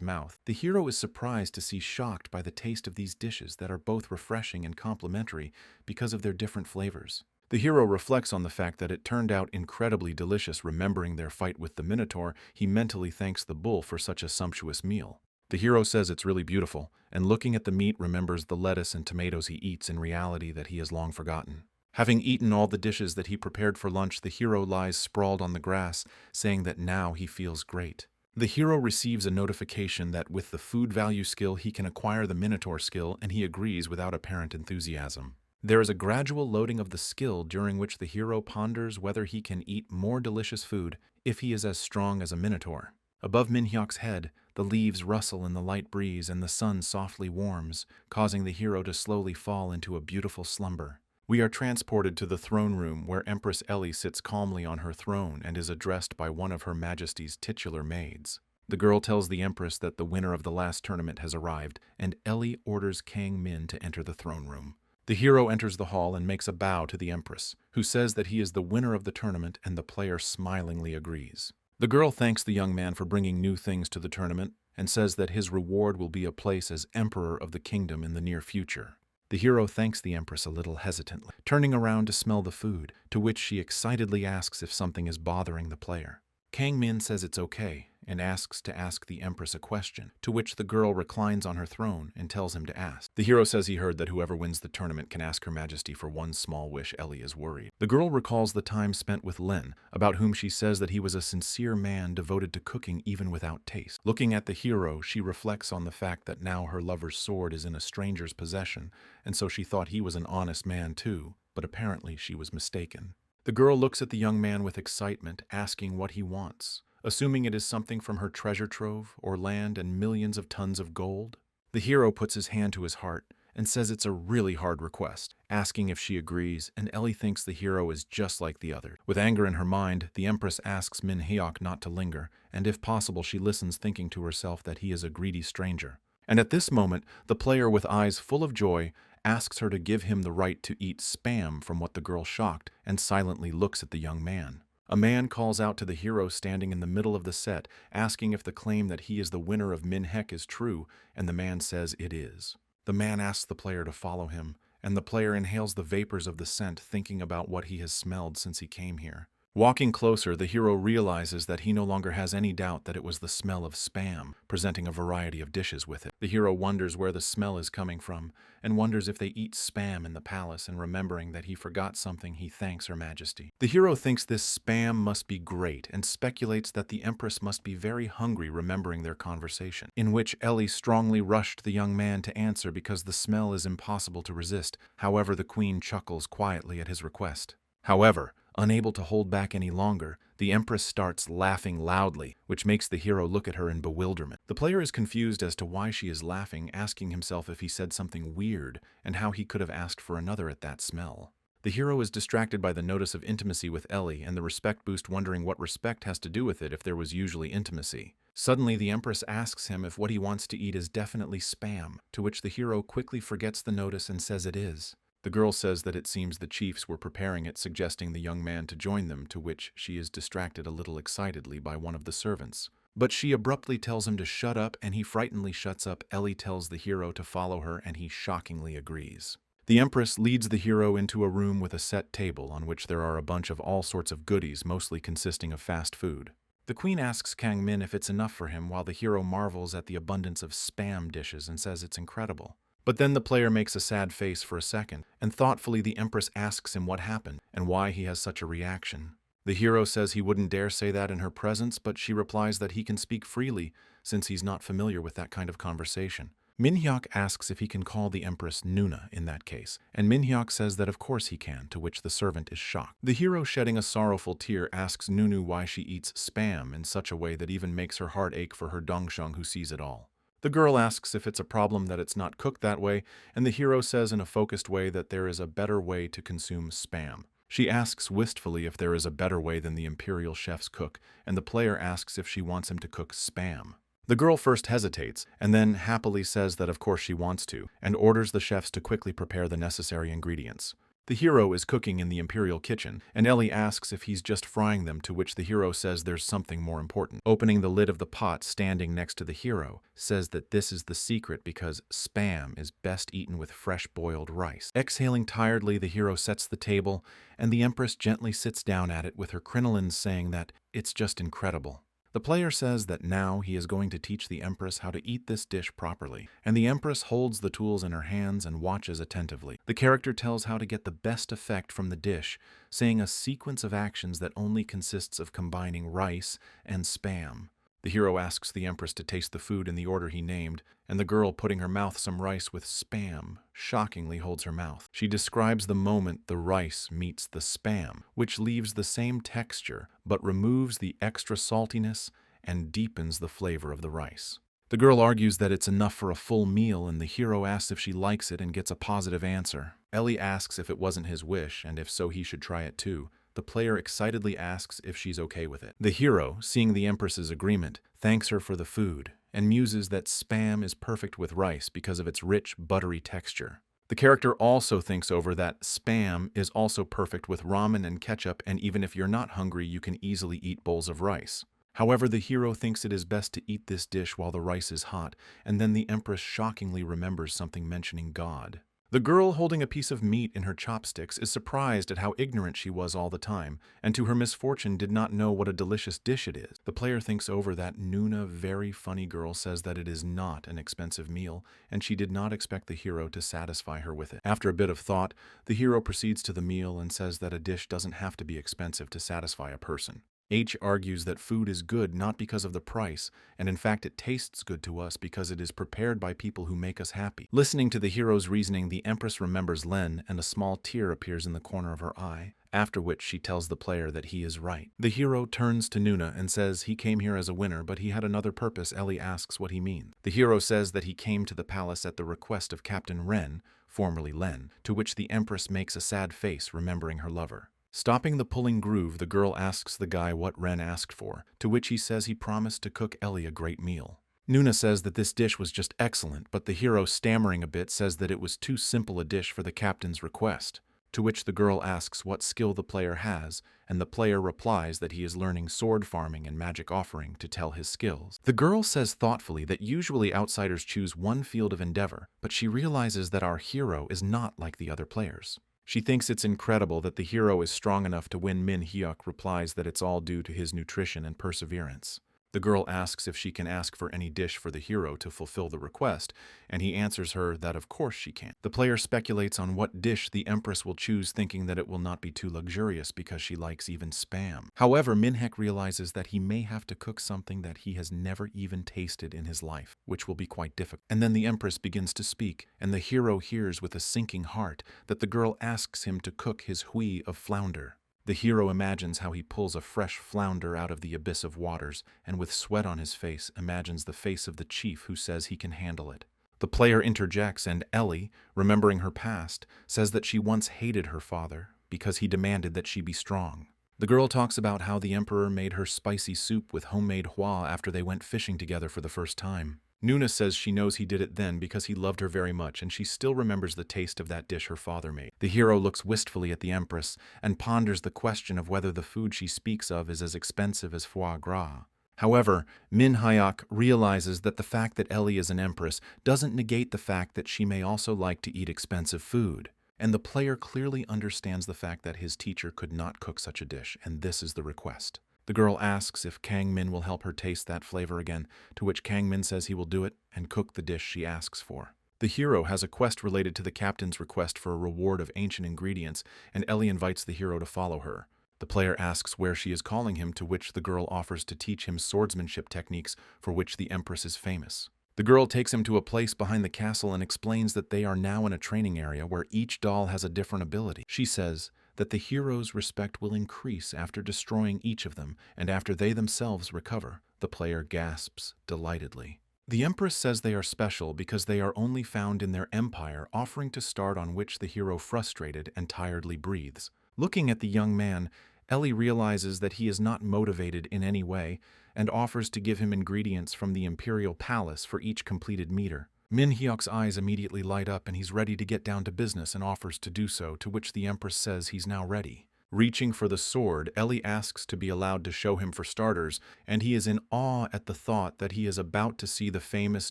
mouth. The hero is surprised to see shocked by the taste of these dishes that are both refreshing and complementary because of their different flavors. The hero reflects on the fact that it turned out incredibly delicious. Remembering their fight with the Minotaur, he mentally thanks the bull for such a sumptuous meal. The hero says it's really beautiful, and looking at the meat remembers the lettuce and tomatoes he eats in reality that he has long forgotten. Having eaten all the dishes that he prepared for lunch, the hero lies sprawled on the grass, saying that now he feels great. The hero receives a notification that with the food value skill he can acquire the Minotaur skill, and he agrees without apparent enthusiasm. There is a gradual loading of the skill during which the hero ponders whether he can eat more delicious food if he is as strong as a Minotaur. Above Minhyuk's head, the leaves rustle in the light breeze and the sun softly warms, causing the hero to slowly fall into a beautiful slumber. We are transported to the throne room where Empress Ellie sits calmly on her throne and is addressed by one of Her Majesty's titular maids. The girl tells the Empress that the winner of the last tournament has arrived, and Ellie orders Kang Min to enter the throne room. The hero enters the hall and makes a bow to the Empress, who says that he is the winner of the tournament, and the player smilingly agrees. The girl thanks the young man for bringing new things to the tournament and says that his reward will be a place as Emperor of the Kingdom in the near future. The hero thanks the Empress a little hesitantly, turning around to smell the food, to which she excitedly asks if something is bothering the player. Kang Min says it's okay and asks to ask the Empress a question, to which the girl reclines on her throne and tells him to ask. The hero says he heard that whoever wins the tournament can ask Her Majesty for one small wish. Ellie is worried. The girl recalls the time spent with Len, about whom she says that he was a sincere man devoted to cooking even without taste. Looking at the hero, she reflects on the fact that now her lover's sword is in a stranger's possession, and so she thought he was an honest man too, but apparently she was mistaken. The girl looks at the young man with excitement, asking what he wants, assuming it is something from her treasure trove or land and millions of tons of gold. The hero puts his hand to his heart and says it's a really hard request, asking if she agrees, and Ellie thinks the hero is just like the others. With anger in her mind, the Empress asks Min Hyuk not to linger, and if possible she listens, thinking to herself that he is a greedy stranger. And at this moment, the player, with eyes full of joy, asks her to give him the right to eat spam, from what the girl, shocked, and silently looks at the young man. A man calls out to the hero standing in the middle of the set, asking if the claim that he is the winner of Minhek is true, and the man says it is. The man asks the player to follow him, and the player inhales the vapors of the scent, thinking about what he has smelled since he came here. Walking closer, the hero realizes that he no longer has any doubt that it was the smell of spam, presenting a variety of dishes with it. The hero wonders where the smell is coming from, and wonders if they eat spam in the palace, and remembering that he forgot something, he thanks Her Majesty. The hero thinks this spam must be great, and speculates that the Empress must be very hungry, remembering their conversation, in which Ellie strongly rushed the young man to answer because the smell is impossible to resist. However, the Queen chuckles quietly at his request. However, unable to hold back any longer, the Empress starts laughing loudly, which makes the hero look at her in bewilderment. The player is confused as to why she is laughing, asking himself if he said something weird and how he could have asked for another at that smell. The hero is distracted by the notice of intimacy with Ellie and the respect boost, wondering what respect has to do with it if there was usually intimacy. Suddenly, the Empress asks him if what he wants to eat is definitely spam, to which the hero quickly forgets the notice and says it is. The girl says that it seems the chiefs were preparing it, suggesting the young man to join them, to which she is distracted a little excitedly by one of the servants. But she abruptly tells him to shut up, and he frightenedly shuts up. Ellie tells the hero to follow her, and he shockingly agrees. The Empress leads the hero into a room with a set table on which there are a bunch of all sorts of goodies, mostly consisting of fast food. The Queen asks Kang Min if it's enough for him, while the hero marvels at the abundance of spam dishes and says it's incredible. But then the player makes a sad face for a second, and thoughtfully the Empress asks him what happened and why he has such a reaction. The hero says he wouldn't dare say that in her presence, but she replies that he can speak freely since he's not familiar with that kind of conversation. Minhyuk asks if he can call the Empress Nuna in that case, and Minhyuk says that of course he can, to which the servant is shocked. The hero, shedding a sorrowful tear, asks Nunu why she eats spam in such a way that even makes her heart ache for her Dongsheng, who sees it all. The girl asks if it's a problem that it's not cooked that way, and the hero says in a focused way that there is a better way to consume spam. She asks wistfully if there is a better way than the imperial chefs cook, and the player asks if she wants him to cook spam. The girl first hesitates, and then happily says that of course she wants to, and orders the chefs to quickly prepare the necessary ingredients. The hero is cooking in the imperial kitchen, and Ellie asks if he's just frying them, to which the hero says there's something more important. Opening the lid of the pot standing next to the hero, says that this is the secret because spam is best eaten with fresh boiled rice. Exhaling tiredly, the hero sets the table, and the Empress gently sits down at it with her crinolines, saying that it's just incredible. The player says that now he is going to teach the Empress how to eat this dish properly, and the Empress holds the tools in her hands and watches attentively. The character tells how to get the best effect from the dish, saying a sequence of actions that only consists of combining rice and spam. The hero asks the Empress to taste the food in the order he named, and the girl, putting her mouth some rice with spam, shockingly holds her mouth. She describes the moment the rice meets the spam, which leaves the same texture but removes the extra saltiness and deepens the flavor of the rice. The girl argues that it's enough for a full meal, and the hero asks if she likes it and gets a positive answer. Ellie asks if it wasn't his wish, and if so he should try it too. The player excitedly asks if she's okay with it. The hero, seeing the Empress's agreement, thanks her for the food, and muses that spam is perfect with rice because of its rich, buttery texture. The character also thinks over that spam is also perfect with ramen and ketchup, and even if you're not hungry, you can easily eat bowls of rice. However, the hero thinks it is best to eat this dish while the rice is hot, and then the Empress shockingly remembers something mentioning God. The girl, holding a piece of meat in her chopsticks, is surprised at how ignorant she was all the time, and to her misfortune did not know what a delicious dish it is. The player thinks over that Nuna, very funny girl, says that it is not an expensive meal, and she did not expect the hero to satisfy her with it. After a bit of thought, the hero proceeds to the meal and says that a dish doesn't have to be expensive to satisfy a person. H argues that food is good not because of the price, and in fact it tastes good to us because it is prepared by people who make us happy. Listening to the hero's reasoning, the Empress remembers Len, and a small tear appears in the corner of her eye, after which she tells the player that he is right. The hero turns to Nuna and says he came here as a winner, but he had another purpose. Ellie asks what he means. The hero says that he came to the palace at the request of Captain Ren, formerly Len, to which the Empress makes a sad face, remembering her lover. Stopping the pulling groove, the girl asks the guy what Ren asked for, to which he says he promised to cook Ellie a great meal. Nuna says that this dish was just excellent, but the hero, stammering a bit, says that it was too simple a dish for the captain's request, to which the girl asks what skill the player has, and the player replies that he is learning sword farming and magic offering to tell his skills. The girl says thoughtfully that usually outsiders choose one field of endeavor, but she realizes that our hero is not like the other players. She thinks it's incredible that the hero is strong enough to win. Min Hyuk replies that it's all due to his nutrition and perseverance. The girl asks if she can ask for any dish for the hero to fulfill the request, and he answers her that of course she can. The player speculates on what dish the Empress will choose, thinking that it will not be too luxurious because she likes even spam. However, Minhek realizes that he may have to cook something that he has never even tasted in his life, which will be quite difficult. And then the Empress begins to speak, and the hero hears with a sinking heart that the girl asks him to cook his hui of flounder. The hero imagines how he pulls a fresh flounder out of the abyss of waters, and with sweat on his face, imagines the face of the chief who says he can handle it. The player interjects, and Ellie, remembering her past, says that she once hated her father because he demanded that she be strong. The girl talks about how the emperor made her spicy soup with homemade hua after they went fishing together for the first time. Nuna says she knows he did it then because he loved her very much, and she still remembers the taste of that dish her father made. The hero looks wistfully at the Empress and ponders the question of whether the food she speaks of is as expensive as foie gras. However, Min Hyuk realizes that the fact that Ellie is an empress doesn't negate the fact that she may also like to eat expensive food. And the player clearly understands the fact that his teacher could not cook such a dish, and this is the request. The girl asks if Kang Min will help her taste that flavor again, to which Kang Min says he will do it and cook the dish she asks for. The hero has a quest related to the captain's request for a reward of ancient ingredients, and Ellie invites the hero to follow her. The player asks where she is calling him, to which the girl offers to teach him swordsmanship techniques for which the Empress is famous. The girl takes him to a place behind the castle and explains that they are now in a training area where each doll has a different ability. She says that the hero's respect will increase after destroying each of them, and after they themselves recover. The player gasps delightedly. The Empress says they are special because they are only found in their empire, offering to start, on which the hero, frustrated and tiredly, breathes. Looking at the young man, Ellie realizes that he is not motivated in any way and offers to give him ingredients from the Imperial Palace for each completed meter. Min Hyuk's eyes immediately light up and he's ready to get down to business and offers to do so, to which the Empress says he's now ready. Reaching for the sword, Ellie asks to be allowed to show him for starters, and he is in awe at the thought that he is about to see the famous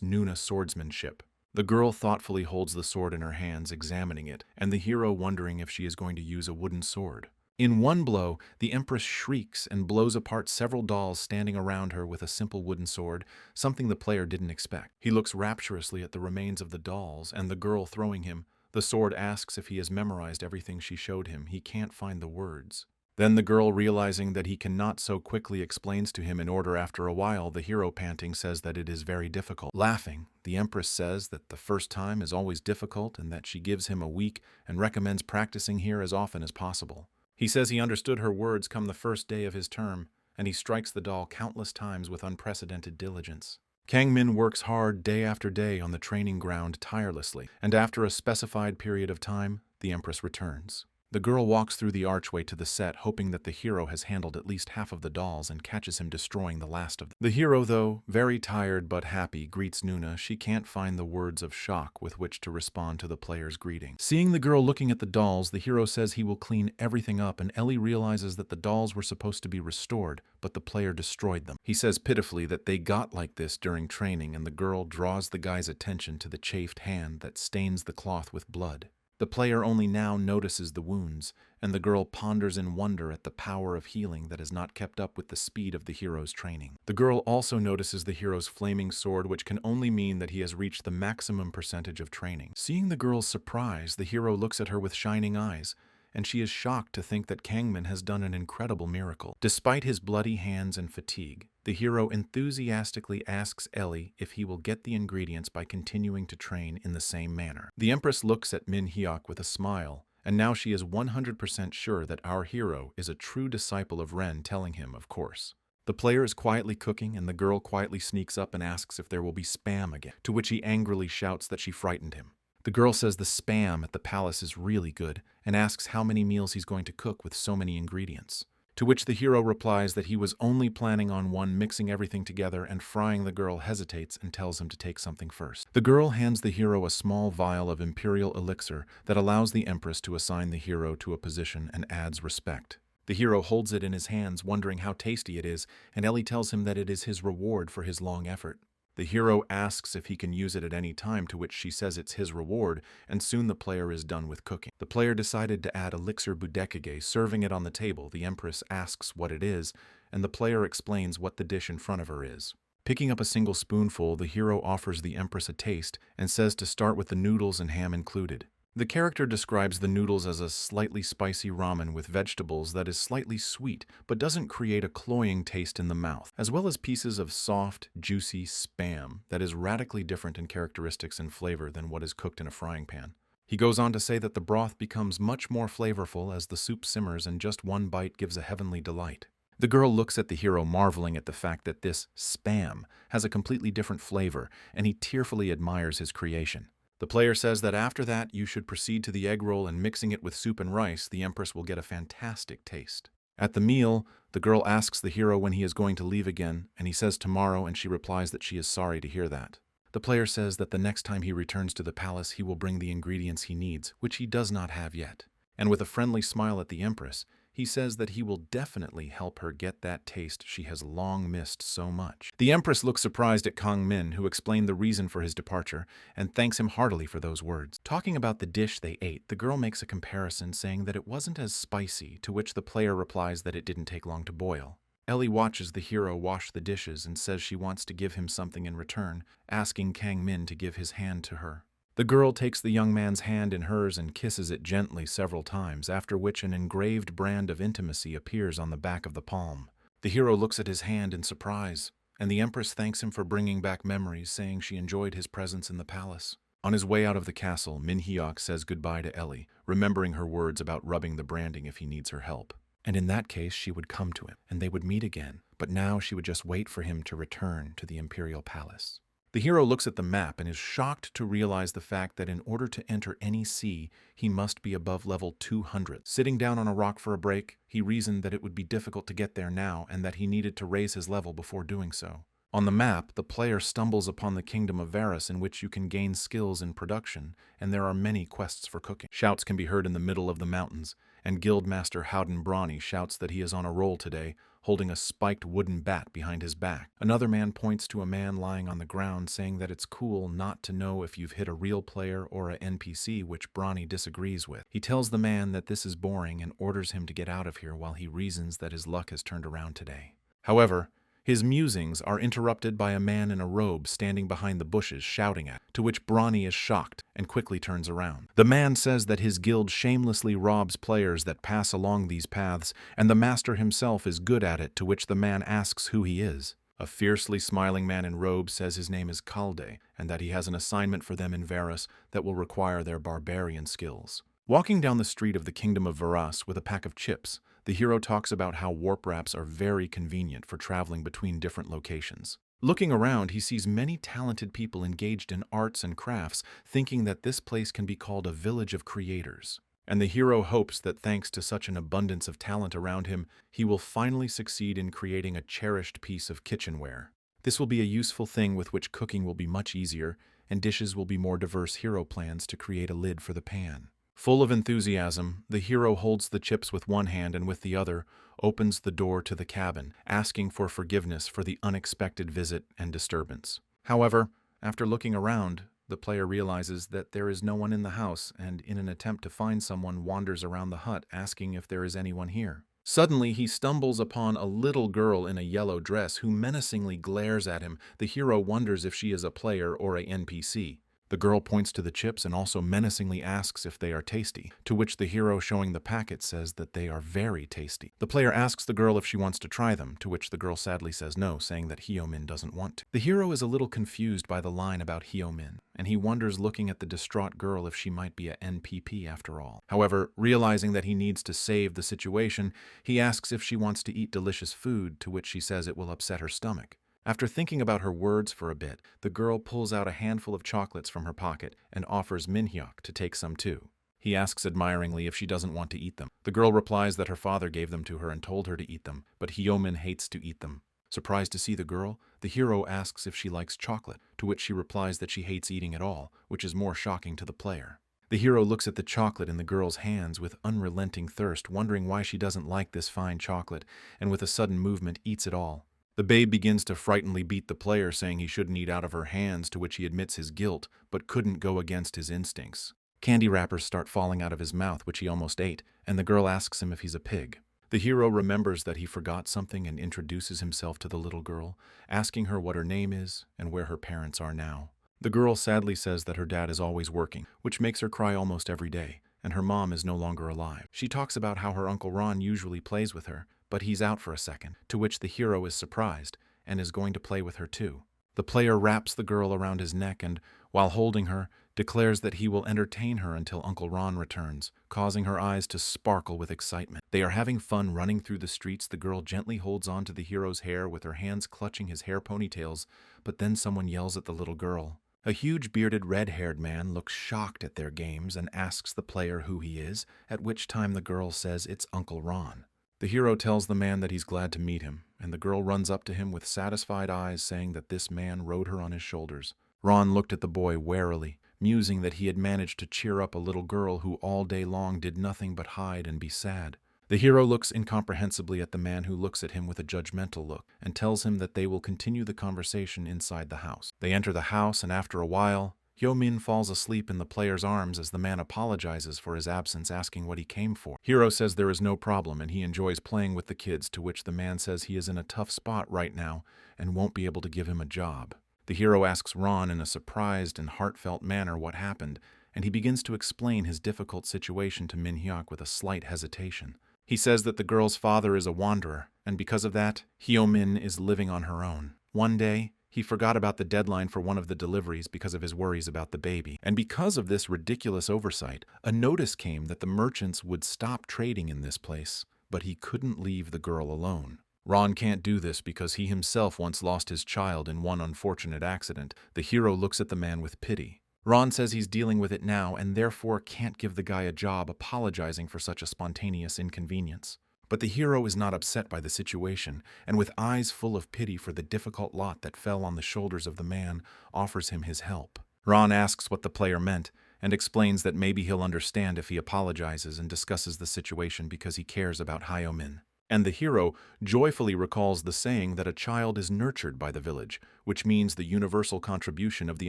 Nuna swordsmanship. The girl thoughtfully holds the sword in her hands, examining it, and the hero wondering if she is going to use a wooden sword. In one blow, the Empress shrieks and blows apart several dolls standing around her with a simple wooden sword, something the player didn't expect. He looks rapturously at the remains of the dolls and the girl throwing him. The sword asks if he has memorized everything she showed him. He can't find the words. Then the girl, realizing that he cannot so quickly, explains to him in order. After a while, the hero, panting, says that it is very difficult. Laughing, the Empress says that the first time is always difficult and that she gives him a week and recommends practicing here as often as possible. He says he understood her words come the first day of his term, and he strikes the doll countless times with unprecedented diligence. Kang Min works hard day after day on the training ground tirelessly, and after a specified period of time, the Empress returns. The girl walks through the archway to the set, hoping that the hero has handled at least half of the dolls, and catches him destroying the last of them. The hero, though very tired but happy, greets Nuna. She can't find the words of shock with which to respond to the player's greeting. Seeing the girl looking at the dolls, the hero says he will clean everything up, and Ellie realizes that the dolls were supposed to be restored, but the player destroyed them. He says pitifully that they got like this during training, and the girl draws the guy's attention to the chafed hand that stains the cloth with blood. The player only now notices the wounds, and the girl ponders in wonder at the power of healing that has not kept up with the speed of the hero's training. The girl also notices the hero's flaming sword, which can only mean that he has reached the maximum percentage of training. Seeing the girl's surprise, the hero looks at her with shining eyes, and she is shocked to think that Kang Min has done an incredible miracle. Despite his bloody hands and fatigue, the hero enthusiastically asks Ellie if he will get the ingredients by continuing to train in the same manner. The Empress looks at Min Hyuk with a smile, and now she is 100% sure that our hero is a true disciple of Ren, telling him, of course. The player is quietly cooking, and the girl quietly sneaks up and asks if there will be spam again, to which he angrily shouts that she frightened him. The girl says the spam at the palace is really good and asks how many meals he's going to cook with so many ingredients. To which the hero replies that he was only planning on one, mixing everything together and frying. The girl hesitates and tells him to take something first. The girl hands the hero a small vial of imperial elixir that allows the Empress to assign the hero to a position and adds respect. The hero holds it in his hands, wondering how tasty it is, and Ellie tells him that it is his reward for his long effort. The hero asks if he can use it at any time, to which she says it's his reward, and soon the player is done with cooking. The player decided to add elixir budekage, serving it on the table. The Empress asks what it is, and the player explains what the dish in front of her is. Picking up a single spoonful, the hero offers the Empress a taste and says to start with the noodles and ham included. The character describes the noodles as a slightly spicy ramen with vegetables that is slightly sweet but doesn't create a cloying taste in the mouth, as well as pieces of soft, juicy spam that is radically different in characteristics and flavor than what is cooked in a frying pan. He goes on to say that the broth becomes much more flavorful as the soup simmers, and just one bite gives a heavenly delight. The girl looks at the hero, marveling at the fact that this spam has a completely different flavor, and he tearfully admires his creation. The player says that after that, you should proceed to the egg roll, and mixing it with soup and rice, the Empress will get a fantastic taste. At the meal, the girl asks the hero when he is going to leave again, and he says tomorrow, and she replies that she is sorry to hear that. The player says that the next time he returns to the palace, he will bring the ingredients he needs, which he does not have yet. And with a friendly smile at the Empress, he says that he will definitely help her get that taste she has long missed so much. The Empress looks surprised at Kang Min, who explained the reason for his departure, and thanks him heartily for those words. Talking about the dish they ate, the girl makes a comparison, saying that it wasn't as spicy, to which the player replies that it didn't take long to boil. Ellie watches the hero wash the dishes and says she wants to give him something in return, asking Kang Min to give his hand to her. The girl takes the young man's hand in hers and kisses it gently several times, after which an engraved brand of intimacy appears on the back of the palm. The hero looks at his hand in surprise, and the Empress thanks him for bringing back memories, saying she enjoyed his presence in the palace. On his way out of the castle, Min-hyuk says goodbye to Ellie, remembering her words about rubbing the branding if he needs her help. And in that case, she would come to him, and they would meet again, but now she would just wait for him to return to the imperial palace. The hero looks at the map and is shocked to realize the fact that in order to enter any sea, he must be above level 200. Sitting down on a rock for a break, he reasoned that it would be difficult to get there now and that he needed to raise his level before doing so. On the map, the player stumbles upon the kingdom of Varus, in which you can gain skills in production, and there are many quests for cooking. Shouts can be heard in the middle of the mountains, and Guildmaster Howden Brawny shouts that he is on a roll today, holding a spiked wooden bat behind his back. Another man points to a man lying on the ground, saying that it's cool not to know if you've hit a real player or a NPC, which Brawny disagrees with. He tells the man that this is boring and orders him to get out of here while he reasons that his luck has turned around today. However, his musings are interrupted by a man in a robe standing behind the bushes shouting at, to which Brawny is shocked and quickly turns around. The man says that his guild shamelessly robs players that pass along these paths, and the master himself is good at it, to which the man asks who he is. A fiercely smiling man in robes says his name is Kalde, and that he has an assignment for them in Varus that will require their barbarian skills. Walking down the street of the kingdom of Varus with a pack of chips, the hero talks about how warp wraps are very convenient for traveling between different locations. Looking around, he sees many talented people engaged in arts and crafts, thinking that this place can be called a village of creators. And the hero hopes that thanks to such an abundance of talent around him, he will finally succeed in creating a cherished piece of kitchenware. This will be a useful thing with which cooking will be much easier, and dishes will be more diverse. Hero plans to create a lid for the pan. Full of enthusiasm, the hero holds the chips with one hand and with the other opens the door to the cabin, asking for forgiveness for the unexpected visit and disturbance. However, after looking around, the player realizes that there is no one in the house, and in an attempt to find someone, wanders around the hut asking if there is anyone here. Suddenly, he stumbles upon a little girl in a yellow dress who menacingly glares at him. The hero wonders if she is a player or a NPC. The girl points to the chips and also menacingly asks if they are tasty, to which the hero, showing the packet, says that they are very tasty. The player asks the girl if she wants to try them, to which the girl sadly says no, saying that Hyomin doesn't want to. The hero is a little confused by the line about Hyomin, and he wonders, looking at the distraught girl, if she might be a NPP after all. However, realizing that he needs to save the situation, he asks if she wants to eat delicious food, to which she says it will upset her stomach. After thinking about her words for a bit, the girl pulls out a handful of chocolates from her pocket and offers Min-hyuk to take some too. He asks admiringly if she doesn't want to eat them. The girl replies that her father gave them to her and told her to eat them, but Hyomin hates to eat them. Surprised to see the girl, the hero asks if she likes chocolate, to which she replies that she hates eating at all, which is more shocking to the player. The hero looks at the chocolate in the girl's hands with unrelenting thirst, wondering why she doesn't like this fine chocolate, and with a sudden movement eats it all. The babe begins to frighteningly beat the player, saying he shouldn't eat out of her hands, to which he admits his guilt, but couldn't go against his instincts. Candy wrappers start falling out of his mouth, which he almost ate, and the girl asks him if he's a pig. The hero remembers that he forgot something and introduces himself to the little girl, asking her what her name is and where her parents are now. The girl sadly says that her dad is always working, which makes her cry almost every day, and her mom is no longer alive. She talks about how her Uncle Ron usually plays with her, but he's out for a second, to which the hero is surprised and is going to play with her too. The player wraps the girl around his neck and, while holding her, declares that he will entertain her until Uncle Ron returns, causing her eyes to sparkle with excitement. They are having fun running through the streets. The girl gently holds on to the hero's hair with her hands clutching his hair ponytails, but then someone yells at the little girl. A huge bearded red-haired man looks shocked at their games and asks the player who he is, at which time the girl says it's Uncle Ron. The hero tells the man that he's glad to meet him, and the girl runs up to him with satisfied eyes, saying that this man rode her on his shoulders. Ron looked at the boy warily, musing that he had managed to cheer up a little girl who all day long did nothing but hide and be sad. The hero looks incomprehensibly at the man, who looks at him with a judgmental look and tells him that they will continue the conversation inside the house. They enter the house, and after a while, Hyo-min falls asleep in the player's arms as the man apologizes for his absence, asking what he came for. Hero says there is no problem and he enjoys playing with the kids, to which the man says he is in a tough spot right now and won't be able to give him a job. The hero asks Ron in a surprised and heartfelt manner what happened, and he begins to explain his difficult situation to Min-hyuk with a slight hesitation. He says that the girl's father is a wanderer, and because of that, Hyo-min is living on her own. One day, he forgot about the deadline for one of the deliveries because of his worries about the baby. And because of this ridiculous oversight, a notice came that the merchants would stop trading in this place, but he couldn't leave the girl alone. Ron can't do this because he himself once lost his child in one unfortunate accident. The hero looks at the man with pity. Ron says he's dealing with it now and therefore can't give the guy a job, apologizing for such a spontaneous inconvenience. But the hero is not upset by the situation, and with eyes full of pity for the difficult lot that fell on the shoulders of the man, offers him his help. Ron asks what the player meant, and explains that maybe he'll understand if he apologizes and discusses the situation because he cares about Hyo-min. And the hero joyfully recalls the saying that a child is nurtured by the village, which means the universal contribution of the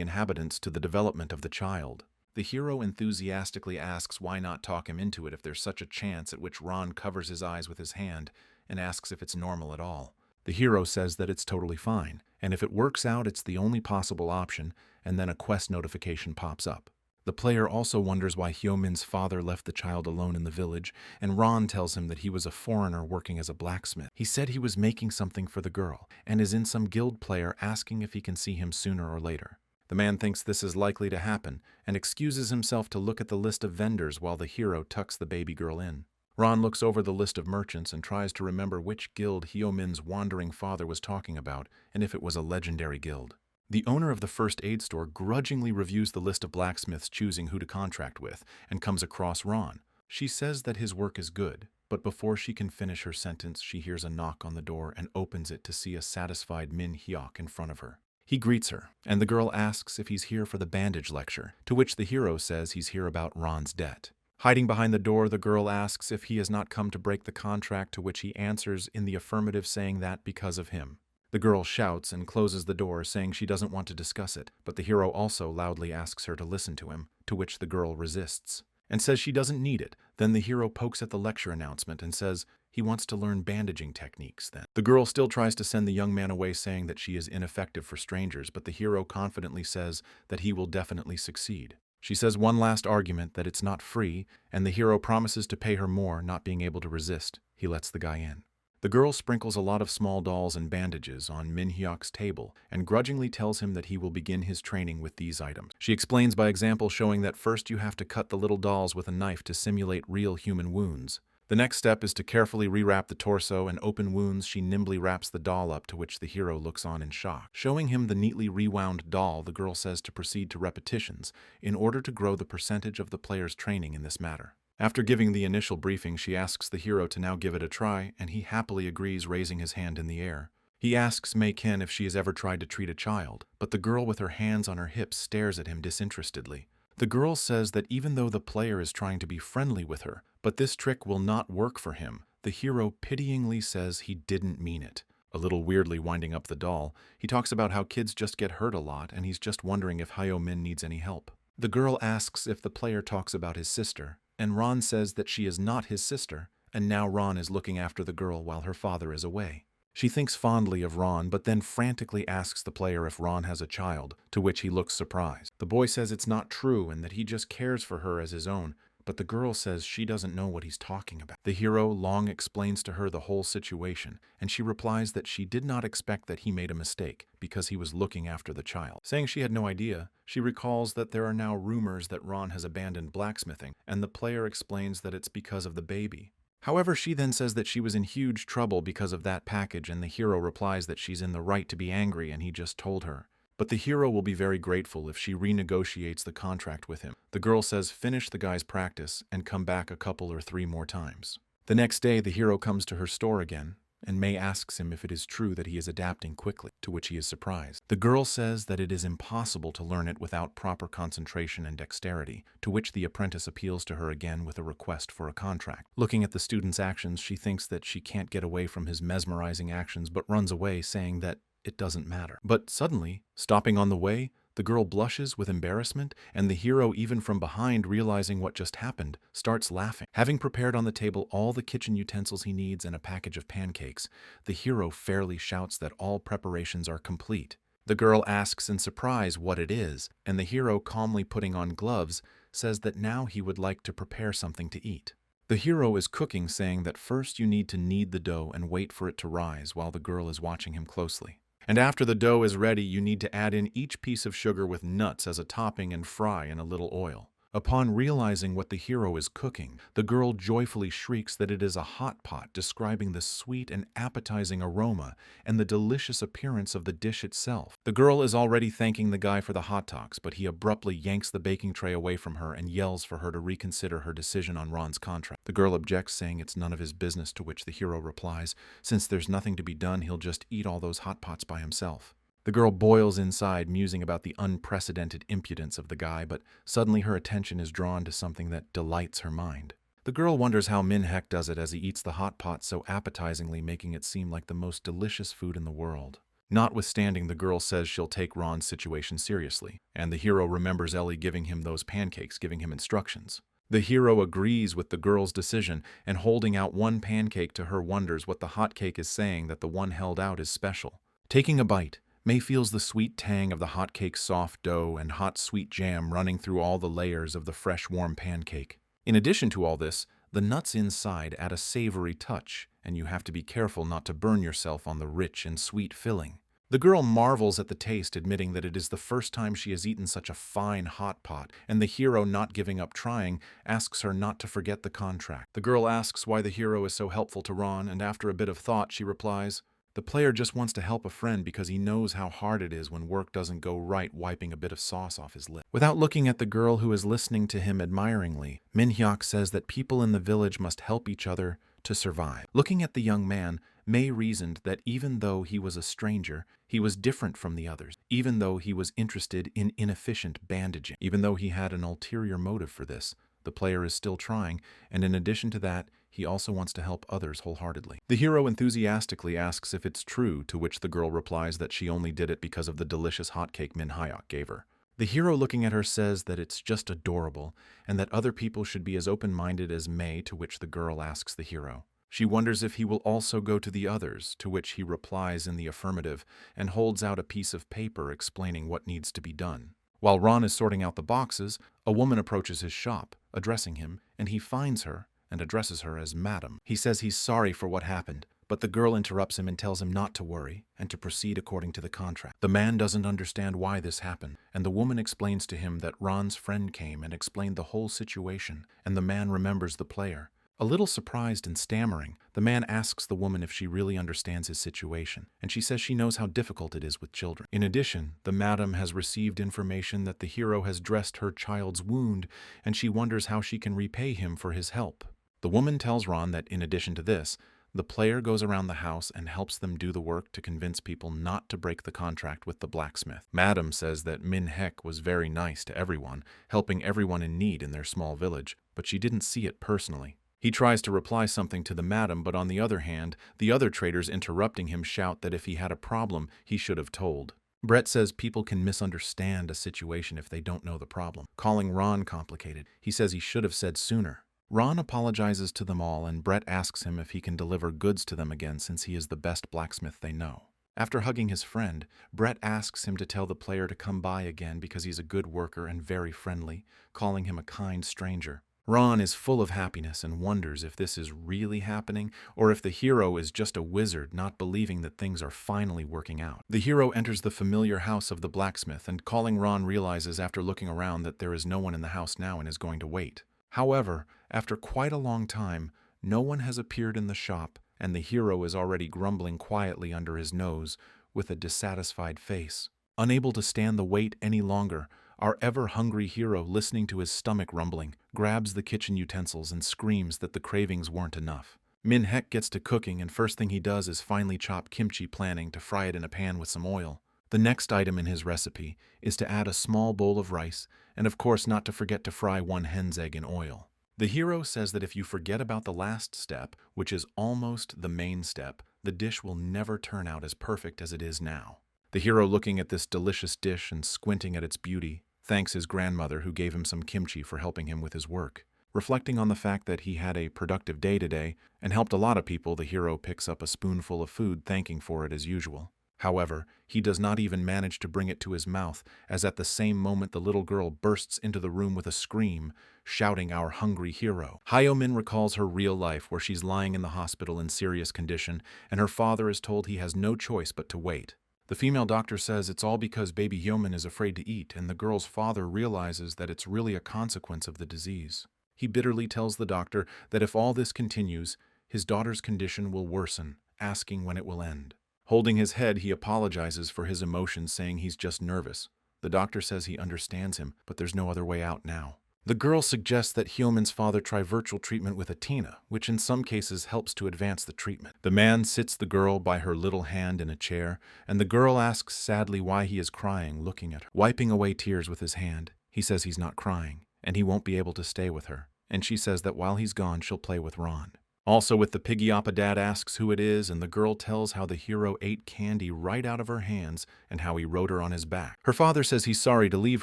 inhabitants to the development of the child. The hero enthusiastically asks why not talk him into it if there's such a chance, at which Ron covers his eyes with his hand and asks if it's normal at all. The hero says that it's totally fine, and if it works out it's the only possible option, and then a quest notification pops up. The player also wonders why Hyo-min's father left the child alone in the village, and Ron tells him that he was a foreigner working as a blacksmith. He said he was making something for the girl, and is in some guild player asking if he can see him sooner or later. The man thinks this is likely to happen, and excuses himself to look at the list of vendors while the hero tucks the baby girl in. Ron looks over the list of merchants and tries to remember which guild Hyo-min's wandering father was talking about, and if it was a legendary guild. The owner of the first aid store grudgingly reviews the list of blacksmiths, choosing who to contract with, and comes across Ron. She says that his work is good, but before she can finish her sentence, she hears a knock on the door and opens it to see a satisfied Min-hyuk in front of her. He greets her, and the girl asks if he's here for the bandage lecture, to which the hero says he's here about Ron's debt. Hiding behind the door, the girl asks if he has not come to break the contract, to which he answers in the affirmative, saying that because of him. The girl shouts and closes the door, saying she doesn't want to discuss it, but the hero also loudly asks her to listen to him, to which the girl resists, and says she doesn't need it. Then the hero pokes at the lecture announcement and says he wants to learn bandaging techniques then. The girl still tries to send the young man away, saying that she is ineffective for strangers, but the hero confidently says that he will definitely succeed. She says one last argument, that it's not free, and the hero promises to pay her more. Not being able to resist, he lets the guy in. The girl sprinkles a lot of small dolls and bandages on Min-hyuk's table and grudgingly tells him that he will begin his training with these items. She explains by example, showing that first you have to cut the little dolls with a knife to simulate real human wounds. The next step is to carefully rewrap the torso, and open wounds she nimbly wraps the doll up, to which the hero looks on in shock. Showing him the neatly rewound doll, the girl says to proceed to repetitions in order to grow the percentage of the player's training in this matter. After giving the initial briefing, she asks the hero to now give it a try, and he happily agrees, raising his hand in the air. He asks Mei-ken if she has ever tried to treat a child, but the girl with her hands on her hips stares at him disinterestedly. The girl says that even though the player is trying to be friendly with her, but this trick will not work for him. The hero pityingly says he didn't mean it. A little weirdly winding up the doll, he talks about how kids just get hurt a lot and he's just wondering if Hyo Min needs any help. The girl asks if the player talks about his sister, and Ron says that she is not his sister, and now Ron is looking after the girl while her father is away. She thinks fondly of Ron, but then frantically asks the player if Ron has a child, to which he looks surprised. The boy says it's not true and that he just cares for her as his own, but the girl says she doesn't know what he's talking about. The hero long explains to her the whole situation, and she replies that she did not expect that he made a mistake because he was looking after the child. Saying she had no idea, she recalls that there are now rumors that Ron has abandoned blacksmithing, and the player explains that it's because of the baby. However, she then says that she was in huge trouble because of that package, and the hero replies that she's in the right to be angry and he just told her. But the hero will be very grateful if she renegotiates the contract with him. The girl says finish the guy's practice and come back a couple or 3 more times. The next day, the hero comes to her store again, and May asks him if it is true that he is adapting quickly, to which he is surprised. The girl says that it is impossible to learn it without proper concentration and dexterity, to which the apprentice appeals to her again with a request for a contract. Looking at the student's actions, she thinks that she can't get away from his mesmerizing actions but runs away, saying that it doesn't matter. But suddenly, stopping on the way, the girl blushes with embarrassment, and the hero, even from behind, realizing what just happened, starts laughing. Having prepared on the table all the kitchen utensils he needs and a package of pancakes, the hero fairly shouts that all preparations are complete. The girl asks in surprise what it is, and the hero, calmly putting on gloves, says that now he would like to prepare something to eat. The hero is cooking, saying that first you need to knead the dough and wait for it to rise while the girl is watching him closely. And after the dough is ready, you need to add in each piece of sugar with nuts as a topping and fry in a little oil. Upon realizing what the hero is cooking, the girl joyfully shrieks that it is a hot pot, describing the sweet and appetizing aroma and the delicious appearance of the dish itself. The girl is already thanking the guy for the hot talks, but he abruptly yanks the baking tray away from her and yells for her to reconsider her decision on Ron's contract. The girl objects, saying it's none of his business, to which the hero replies, since there's nothing to be done, he'll just eat all those hot pots by himself. The girl boils inside, musing about the unprecedented impudence of the guy, but suddenly her attention is drawn to something that delights her mind. The girl wonders how Min-hek does it as he eats the hot pot so appetizingly, making it seem like the most delicious food in the world. Notwithstanding, the girl says she'll take Ron's situation seriously, and the hero remembers Ellie giving him those pancakes, giving him instructions. The hero agrees with the girl's decision, and holding out one pancake to her, wonders what the hot cake is saying that the one held out is special. Taking a bite, May feels the sweet tang of the hot cake's soft dough and hot sweet jam running through all the layers of the fresh warm pancake. In addition to all this, the nuts inside add a savory touch, and you have to be careful not to burn yourself on the rich and sweet filling. The girl marvels at the taste, admitting that it is the first time she has eaten such a fine hot pot, and the hero, not giving up trying, asks her not to forget the contract. The girl asks why the hero is so helpful to Ron, and after a bit of thought, she replies, the player just wants to help a friend because he knows how hard it is when work doesn't go right, wiping a bit of sauce off his lip. Without looking at the girl, who is listening to him admiringly, Min-hyuk says that people in the village must help each other to survive. Looking at the young man, May reasoned that even though he was a stranger, he was different from the others, even though he was interested in inefficient bandaging. Even though he had an ulterior motive for this, the player is still trying, and in addition to that, he also wants to help others wholeheartedly. The hero enthusiastically asks if it's true, to which the girl replies that she only did it because of the delicious hot cake Min-hyuk gave her. The hero, looking at her, says that it's just adorable, and that other people should be as open-minded as May, to which the girl asks the hero. She wonders if he will also go to the others, to which he replies in the affirmative, and holds out a piece of paper explaining what needs to be done. While Ron is sorting out the boxes, a woman approaches his shop, addressing him, and he finds her and addresses her as Madam. He says he's sorry for what happened, but the girl interrupts him and tells him not to worry and to proceed according to the contract. The man doesn't understand why this happened, and the woman explains to him that Ron's friend came and explained the whole situation, and the man remembers the player. A little surprised and stammering, the man asks the woman if she really understands his situation, and she says she knows how difficult it is with children. In addition, the madam has received information that the hero has dressed her child's wound, and she wonders how she can repay him for his help. The woman tells Ron that in addition to this, the player goes around the house and helps them do the work to convince people not to break the contract with the blacksmith. Madam says that Min-hek was very nice to everyone, helping everyone in need in their small village, but she didn't see it personally. He tries to reply something to the madam, but on the other hand, the other traders interrupting him shout that if he had a problem, he should have told. Brett says people can misunderstand a situation if they don't know the problem, calling Ron complicated. He says he should have said sooner. Ron apologizes to them all, and Brett asks him if he can deliver goods to them again since he is the best blacksmith they know. After hugging his friend, Brett asks him to tell the player to come by again because he's a good worker and very friendly, calling him a kind stranger. Ron is full of happiness and wonders if this is really happening or if the hero is just a wizard not believing that things are finally working out. The hero enters the familiar house of the blacksmith and calling Ron realizes after looking around that there is no one in the house now and is going to wait. However, after quite a long time, no one has appeared in the shop and the hero is already grumbling quietly under his nose with a dissatisfied face. Unable to stand the wait any longer, our ever-hungry hero, listening to his stomach rumbling, grabs the kitchen utensils and screams that the cravings weren't enough. Min-hek gets to cooking, and first thing he does is finely chop kimchi, planning to fry it in a pan with some oil. The next item in his recipe is to add a small bowl of rice, and of course not to forget to fry one hen's egg in oil. The hero says that if you forget about the last step, which is almost the main step, the dish will never turn out as perfect as it is now. The hero, looking at this delicious dish and squinting at its beauty, thanks his grandmother who gave him some kimchi for helping him with his work. Reflecting on the fact that he had a productive day today and helped a lot of people, the hero picks up a spoonful of food, thanking for it as usual. However, he does not even manage to bring it to his mouth, as at the same moment the little girl bursts into the room with a scream, shouting our hungry hero. Hyo-min recalls her real life where she's lying in the hospital in serious condition, and her father is told he has no choice but to wait. The female doctor says it's all because baby Hyo-min is afraid to eat, and the girl's father realizes that it's really a consequence of the disease. He bitterly tells the doctor that if all this continues, his daughter's condition will worsen, asking when it will end. Holding his head, he apologizes for his emotions, saying he's just nervous. The doctor says he understands him, but there's no other way out now. The girl suggests that Hyo-min's father try virtual treatment with Athena, which in some cases helps to advance the treatment. The man sits the girl by her little hand in a chair, and the girl asks sadly why he is crying, looking at her. Wiping away tears with his hand, he says he's not crying, and he won't be able to stay with her, and she says that while he's gone, she'll play with Ron. Also with the piggy Appa, Dad asks who it is, and the girl tells how the hero ate candy right out of her hands and how he rode her on his back. Her father says he's sorry to leave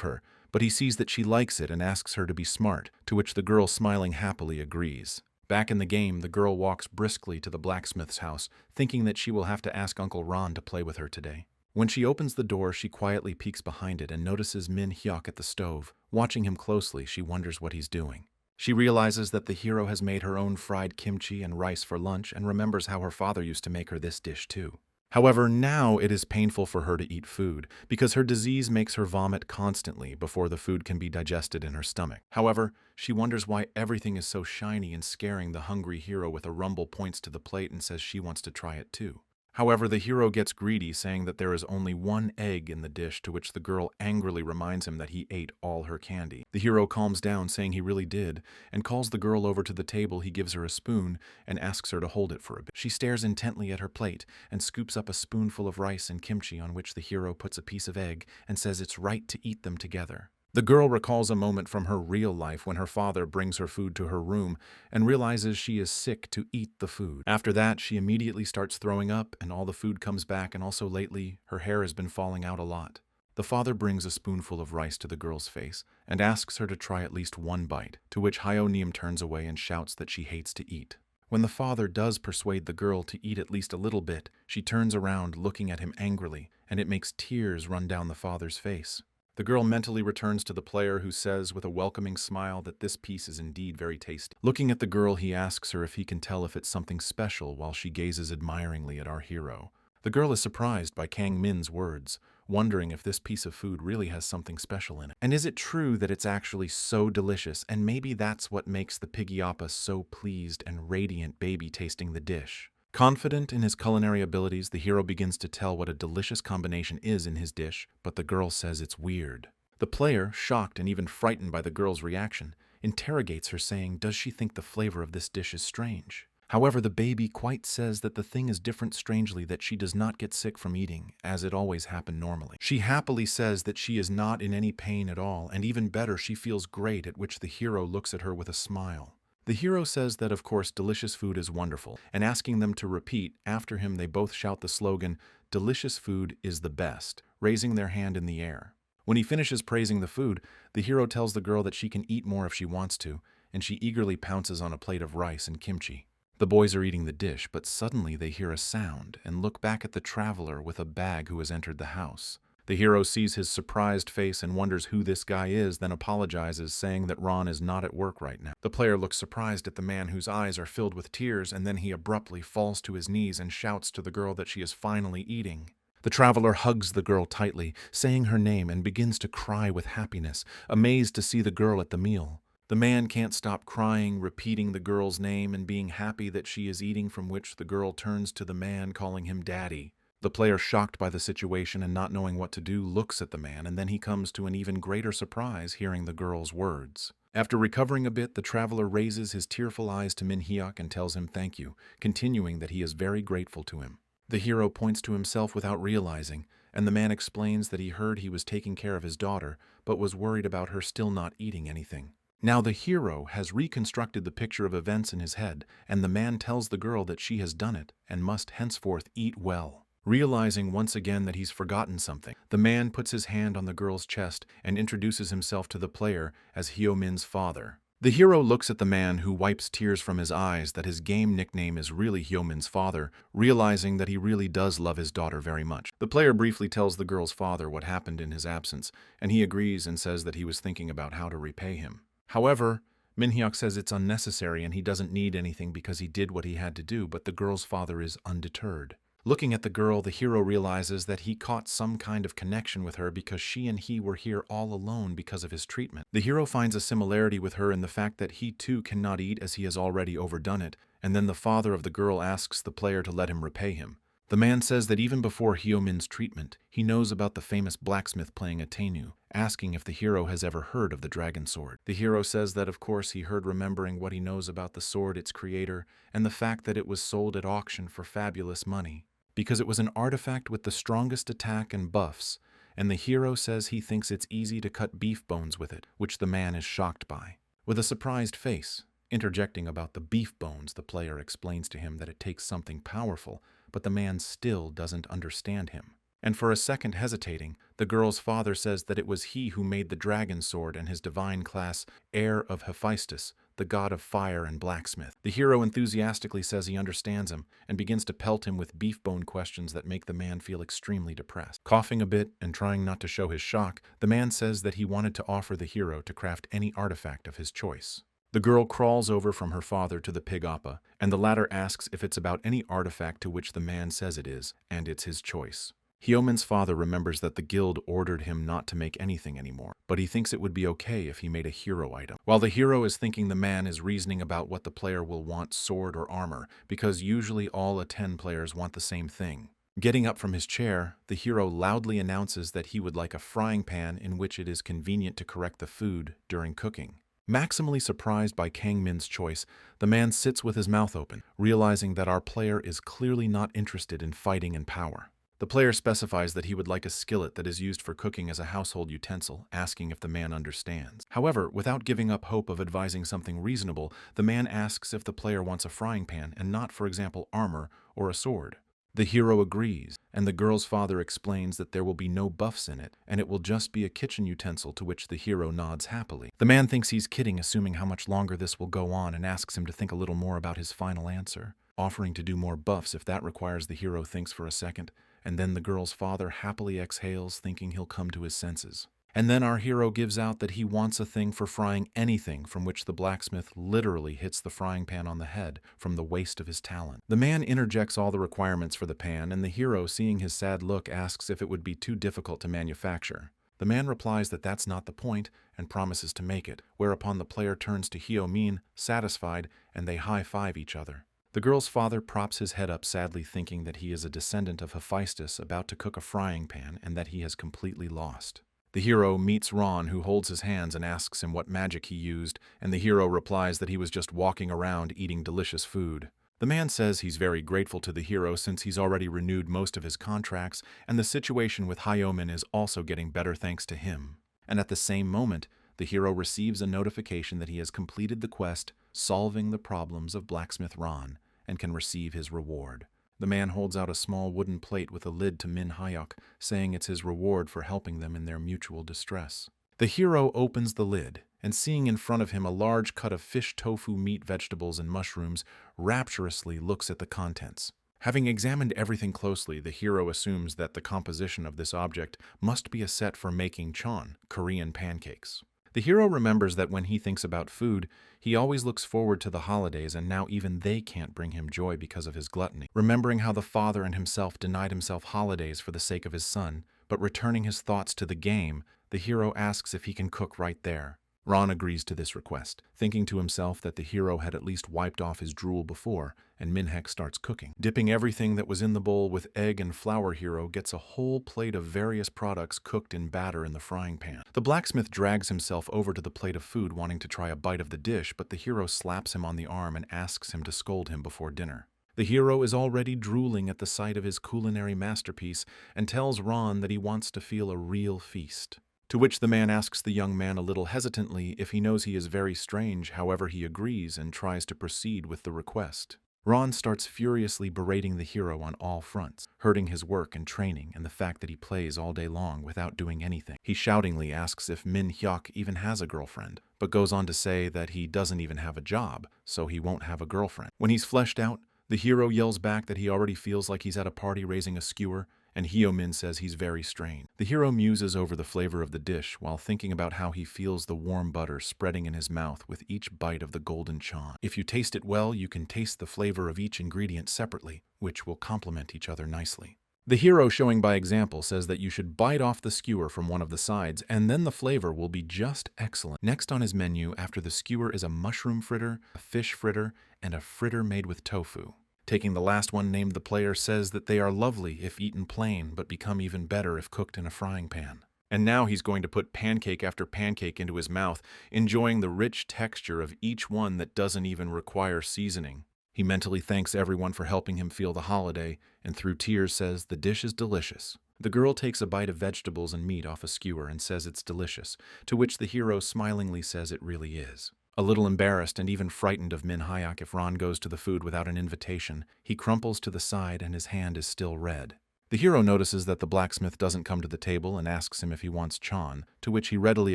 her, but he sees that she likes it and asks her to be smart, to which the girl, smiling happily, agrees. Back in the game, the girl walks briskly to the blacksmith's house, thinking that she will have to ask Uncle Ron to play with her today. When she opens the door, she quietly peeks behind it and notices Min-hyuk at the stove. Watching him closely, she wonders what he's doing. She realizes that the hero has made her own fried kimchi and rice for lunch and remembers how her father used to make her this dish too. However, now it is painful for her to eat food because her disease makes her vomit constantly before the food can be digested in her stomach. However, she wonders why everything is so shiny and scaring the hungry hero. With a rumble, points to the plate and says she wants to try it too. However, the hero gets greedy, saying that there is only one egg in the dish, to which the girl angrily reminds him that he ate all her candy. The hero calms down, saying he really did, and calls the girl over to the table. He gives her a spoon and asks her to hold it for a bit. She stares intently at her plate and scoops up a spoonful of rice and kimchi, on which the hero puts a piece of egg and says it's right to eat them together. The girl recalls a moment from her real life when her father brings her food to her room and realizes she is sick to eat the food. After that, she immediately starts throwing up and all the food comes back, and also lately, her hair has been falling out a lot. The father brings a spoonful of rice to the girl's face and asks her to try at least one bite, to which Hyo-nim turns away and shouts that she hates to eat. When the father does persuade the girl to eat at least a little bit, she turns around looking at him angrily, and it makes tears run down the father's face. The girl mentally returns to the player, who says with a welcoming smile that this piece is indeed very tasty. Looking at the girl, he asks her if he can tell if it's something special while she gazes admiringly at our hero. The girl is surprised by Kang Min's words, wondering if this piece of food really has something special in it. And is it true that it's actually so delicious, and maybe that's what makes the piggy Appa so pleased and radiant baby tasting the dish? Confident in his culinary abilities, the hero begins to tell what a delicious combination is in his dish, but the girl says it's weird. The player, shocked and even frightened by the girl's reaction, interrogates her, saying, does she think the flavor of this dish is strange? However, the baby quite says that the thing is different strangely, that she does not get sick from eating, as it always happened normally. She happily says that she is not in any pain at all, and even better, she feels great, at which the hero looks at her with a smile. The hero says that of course delicious food is wonderful, and asking them to repeat after him they both shout the slogan, "Delicious food is the best," raising their hand in the air. When he finishes praising the food, the hero tells the girl that she can eat more if she wants to, and she eagerly pounces on a plate of rice and kimchi. The boys are eating the dish, but suddenly they hear a sound and look back at the traveler with a bag who has entered the house. The hero sees his surprised face and wonders who this guy is, then apologizes, saying that Ron is not at work right now. The player looks surprised at the man whose eyes are filled with tears, and then he abruptly falls to his knees and shouts to the girl that she is finally eating. The traveler hugs the girl tightly, saying her name, and begins to cry with happiness, amazed to see the girl at the meal. The man can't stop crying, repeating the girl's name and being happy that she is eating, from which the girl turns to the man, calling him daddy. The player, shocked by the situation and not knowing what to do, looks at the man, and then he comes to an even greater surprise hearing the girl's words. After recovering a bit, the traveler raises his tearful eyes to Min-hyuk and tells him thank you, continuing that he is very grateful to him. The hero points to himself without realizing, and the man explains that he heard he was taking care of his daughter, but was worried about her still not eating anything. Now the hero has reconstructed the picture of events in his head, and the man tells the girl that she has done it and must henceforth eat well. Realizing once again that he's forgotten something, the man puts his hand on the girl's chest and introduces himself to the player as Hyo-min's father. The hero looks at the man, who wipes tears from his eyes, that his game nickname is really Hyo-min's father, realizing that he really does love his daughter very much. The player briefly tells the girl's father what happened in his absence, and he agrees and says that he was thinking about how to repay him. However, Min-hyuk says it's unnecessary and he doesn't need anything because he did what he had to do, but the girl's father is undeterred. Looking at the girl, the hero realizes that he caught some kind of connection with her because she and he were here all alone because of his treatment. The hero finds a similarity with her in the fact that he too cannot eat as he has already overdone it, and then the father of the girl asks the player to let him repay him. The man says that even before Hyo-min's treatment, he knows about the famous blacksmith playing a tainu, asking if the hero has ever heard of the dragon sword. The hero says that of course he heard, remembering what he knows about the sword, its creator, and the fact that it was sold at auction for fabulous money, because it was an artifact with the strongest attack and buffs, and the hero says he thinks it's easy to cut beef bones with it, which the man is shocked by. With a surprised face, interjecting about the beef bones, the player explains to him that it takes something powerful, but the man still doesn't understand him. And for a second hesitating, the girl's father says that it was he who made the dragon sword and his divine class, heir of Hephaestus, the god of fire and blacksmith. The hero enthusiastically says he understands him and begins to pelt him with beef bone questions that make the man feel extremely depressed. Coughing a bit and trying not to show his shock, the man says that he wanted to offer the hero to craft any artifact of his choice. The girl crawls over from her father to the pig appa, and the latter asks if it's about any artifact, to which the man says it is, and it's his choice. Hyo-min's father remembers that the guild ordered him not to make anything anymore, but he thinks it would be okay if he made a hero item. While the hero is thinking, the man is reasoning about what the player will want, sword or armor, because usually all A10 players want the same thing. Getting up from his chair, the hero loudly announces that he would like a frying pan in which it is convenient to correct the food during cooking. Maximally surprised by Kang-min's choice, the man sits with his mouth open, realizing that our player is clearly not interested in fighting and power. The player specifies that he would like a skillet that is used for cooking as a household utensil, asking if the man understands. However, without giving up hope of advising something reasonable, the man asks if the player wants a frying pan and not, for example, armor or a sword. The hero agrees, and the girl's father explains that there will be no buffs in it, and it will just be a kitchen utensil, to which the hero nods happily. The man thinks he's kidding, assuming how much longer this will go on, and asks him to think a little more about his final answer, offering to do more buffs if that requires. The hero thinks for a second, and then the girl's father happily exhales, thinking he'll come to his senses. And then our hero gives out that he wants a thing for frying anything, from which the blacksmith literally hits the frying pan on the head from the waste of his talent. The man interjects all the requirements for the pan, and the hero, seeing his sad look, asks if it would be too difficult to manufacture. The man replies that that's not the point and promises to make it, whereupon the player turns to Hyo-min, satisfied, and they high-five each other. The girl's father props his head up, sadly thinking that he is a descendant of Hephaestus about to cook a frying pan and that he has completely lost. The hero meets Ron, who holds his hands and asks him what magic he used, and the hero replies that he was just walking around eating delicious food. The man says he's very grateful to the hero since he's already renewed most of his contracts, and the situation with Hyo-min is also getting better thanks to him. And at the same moment, the the hero receives a notification that he has completed the quest, solving the problems of blacksmith Ron, and can receive his reward. The man holds out a small wooden plate with a lid to Min Hyuk, saying it's his reward for helping them in their mutual distress. The hero opens the lid, and seeing in front of him a large cut of fish, tofu, meat, vegetables, and mushrooms, rapturously looks at the contents. Having examined everything closely, the hero assumes that the composition of this object must be a set for making chon, Korean pancakes. The hero remembers that when he thinks about food, he always looks forward to the holidays, and now even they can't bring him joy because of his gluttony. Remembering how the father and himself denied himself holidays for the sake of his son, but returning his thoughts to the game, the hero asks if he can cook right there. Ron agrees to this request, thinking to himself that the hero had at least wiped off his drool before, and Minhek starts cooking. Dipping everything that was in the bowl with egg and flour, hero gets a whole plate of various products cooked in batter in the frying pan. The blacksmith drags himself over to the plate of food wanting to try a bite of the dish, but the hero slaps him on the arm and asks him to scold him before dinner. The hero is already drooling at the sight of his culinary masterpiece and tells Ron that he wants to feel a real feast. To which the man asks the young man a little hesitantly if he knows he is very strange, however he agrees and tries to proceed with the request. Ron starts furiously berating the hero on all fronts, hurting his work and training and the fact that he plays all day long without doing anything. He shoutingly asks if Min Hyuk even has a girlfriend, but goes on to say that he doesn't even have a job, so he won't have a girlfriend. When he's fleshed out, the hero yells back that he already feels like he's at a party raising a skewer, and Hyo-min says he's very strained. The hero muses over the flavor of the dish while thinking about how he feels the warm butter spreading in his mouth with each bite of the golden chon. If you taste it well, you can taste the flavor of each ingredient separately, which will complement each other nicely. The hero, showing by example, says that you should bite off the skewer from one of the sides, and then the flavor will be just excellent. Next on his menu, after the skewer, is a mushroom fritter, a fish fritter, and a fritter made with tofu. Taking the last one named, the player says that they are lovely if eaten plain, but become even better if cooked in a frying pan. And now he's going to put pancake after pancake into his mouth, enjoying the rich texture of each one that doesn't even require seasoning. He mentally thanks everyone for helping him feel the holiday, and through tears says the dish is delicious. The girl takes a bite of vegetables and meat off a skewer and says it's delicious, to which the hero smilingly says it really is. A little embarrassed and even frightened of Min Hyuk if Ron goes to the food without an invitation, he crumples to the side and his hand is still red. The hero notices that the blacksmith doesn't come to the table and asks him if he wants chon, to which he readily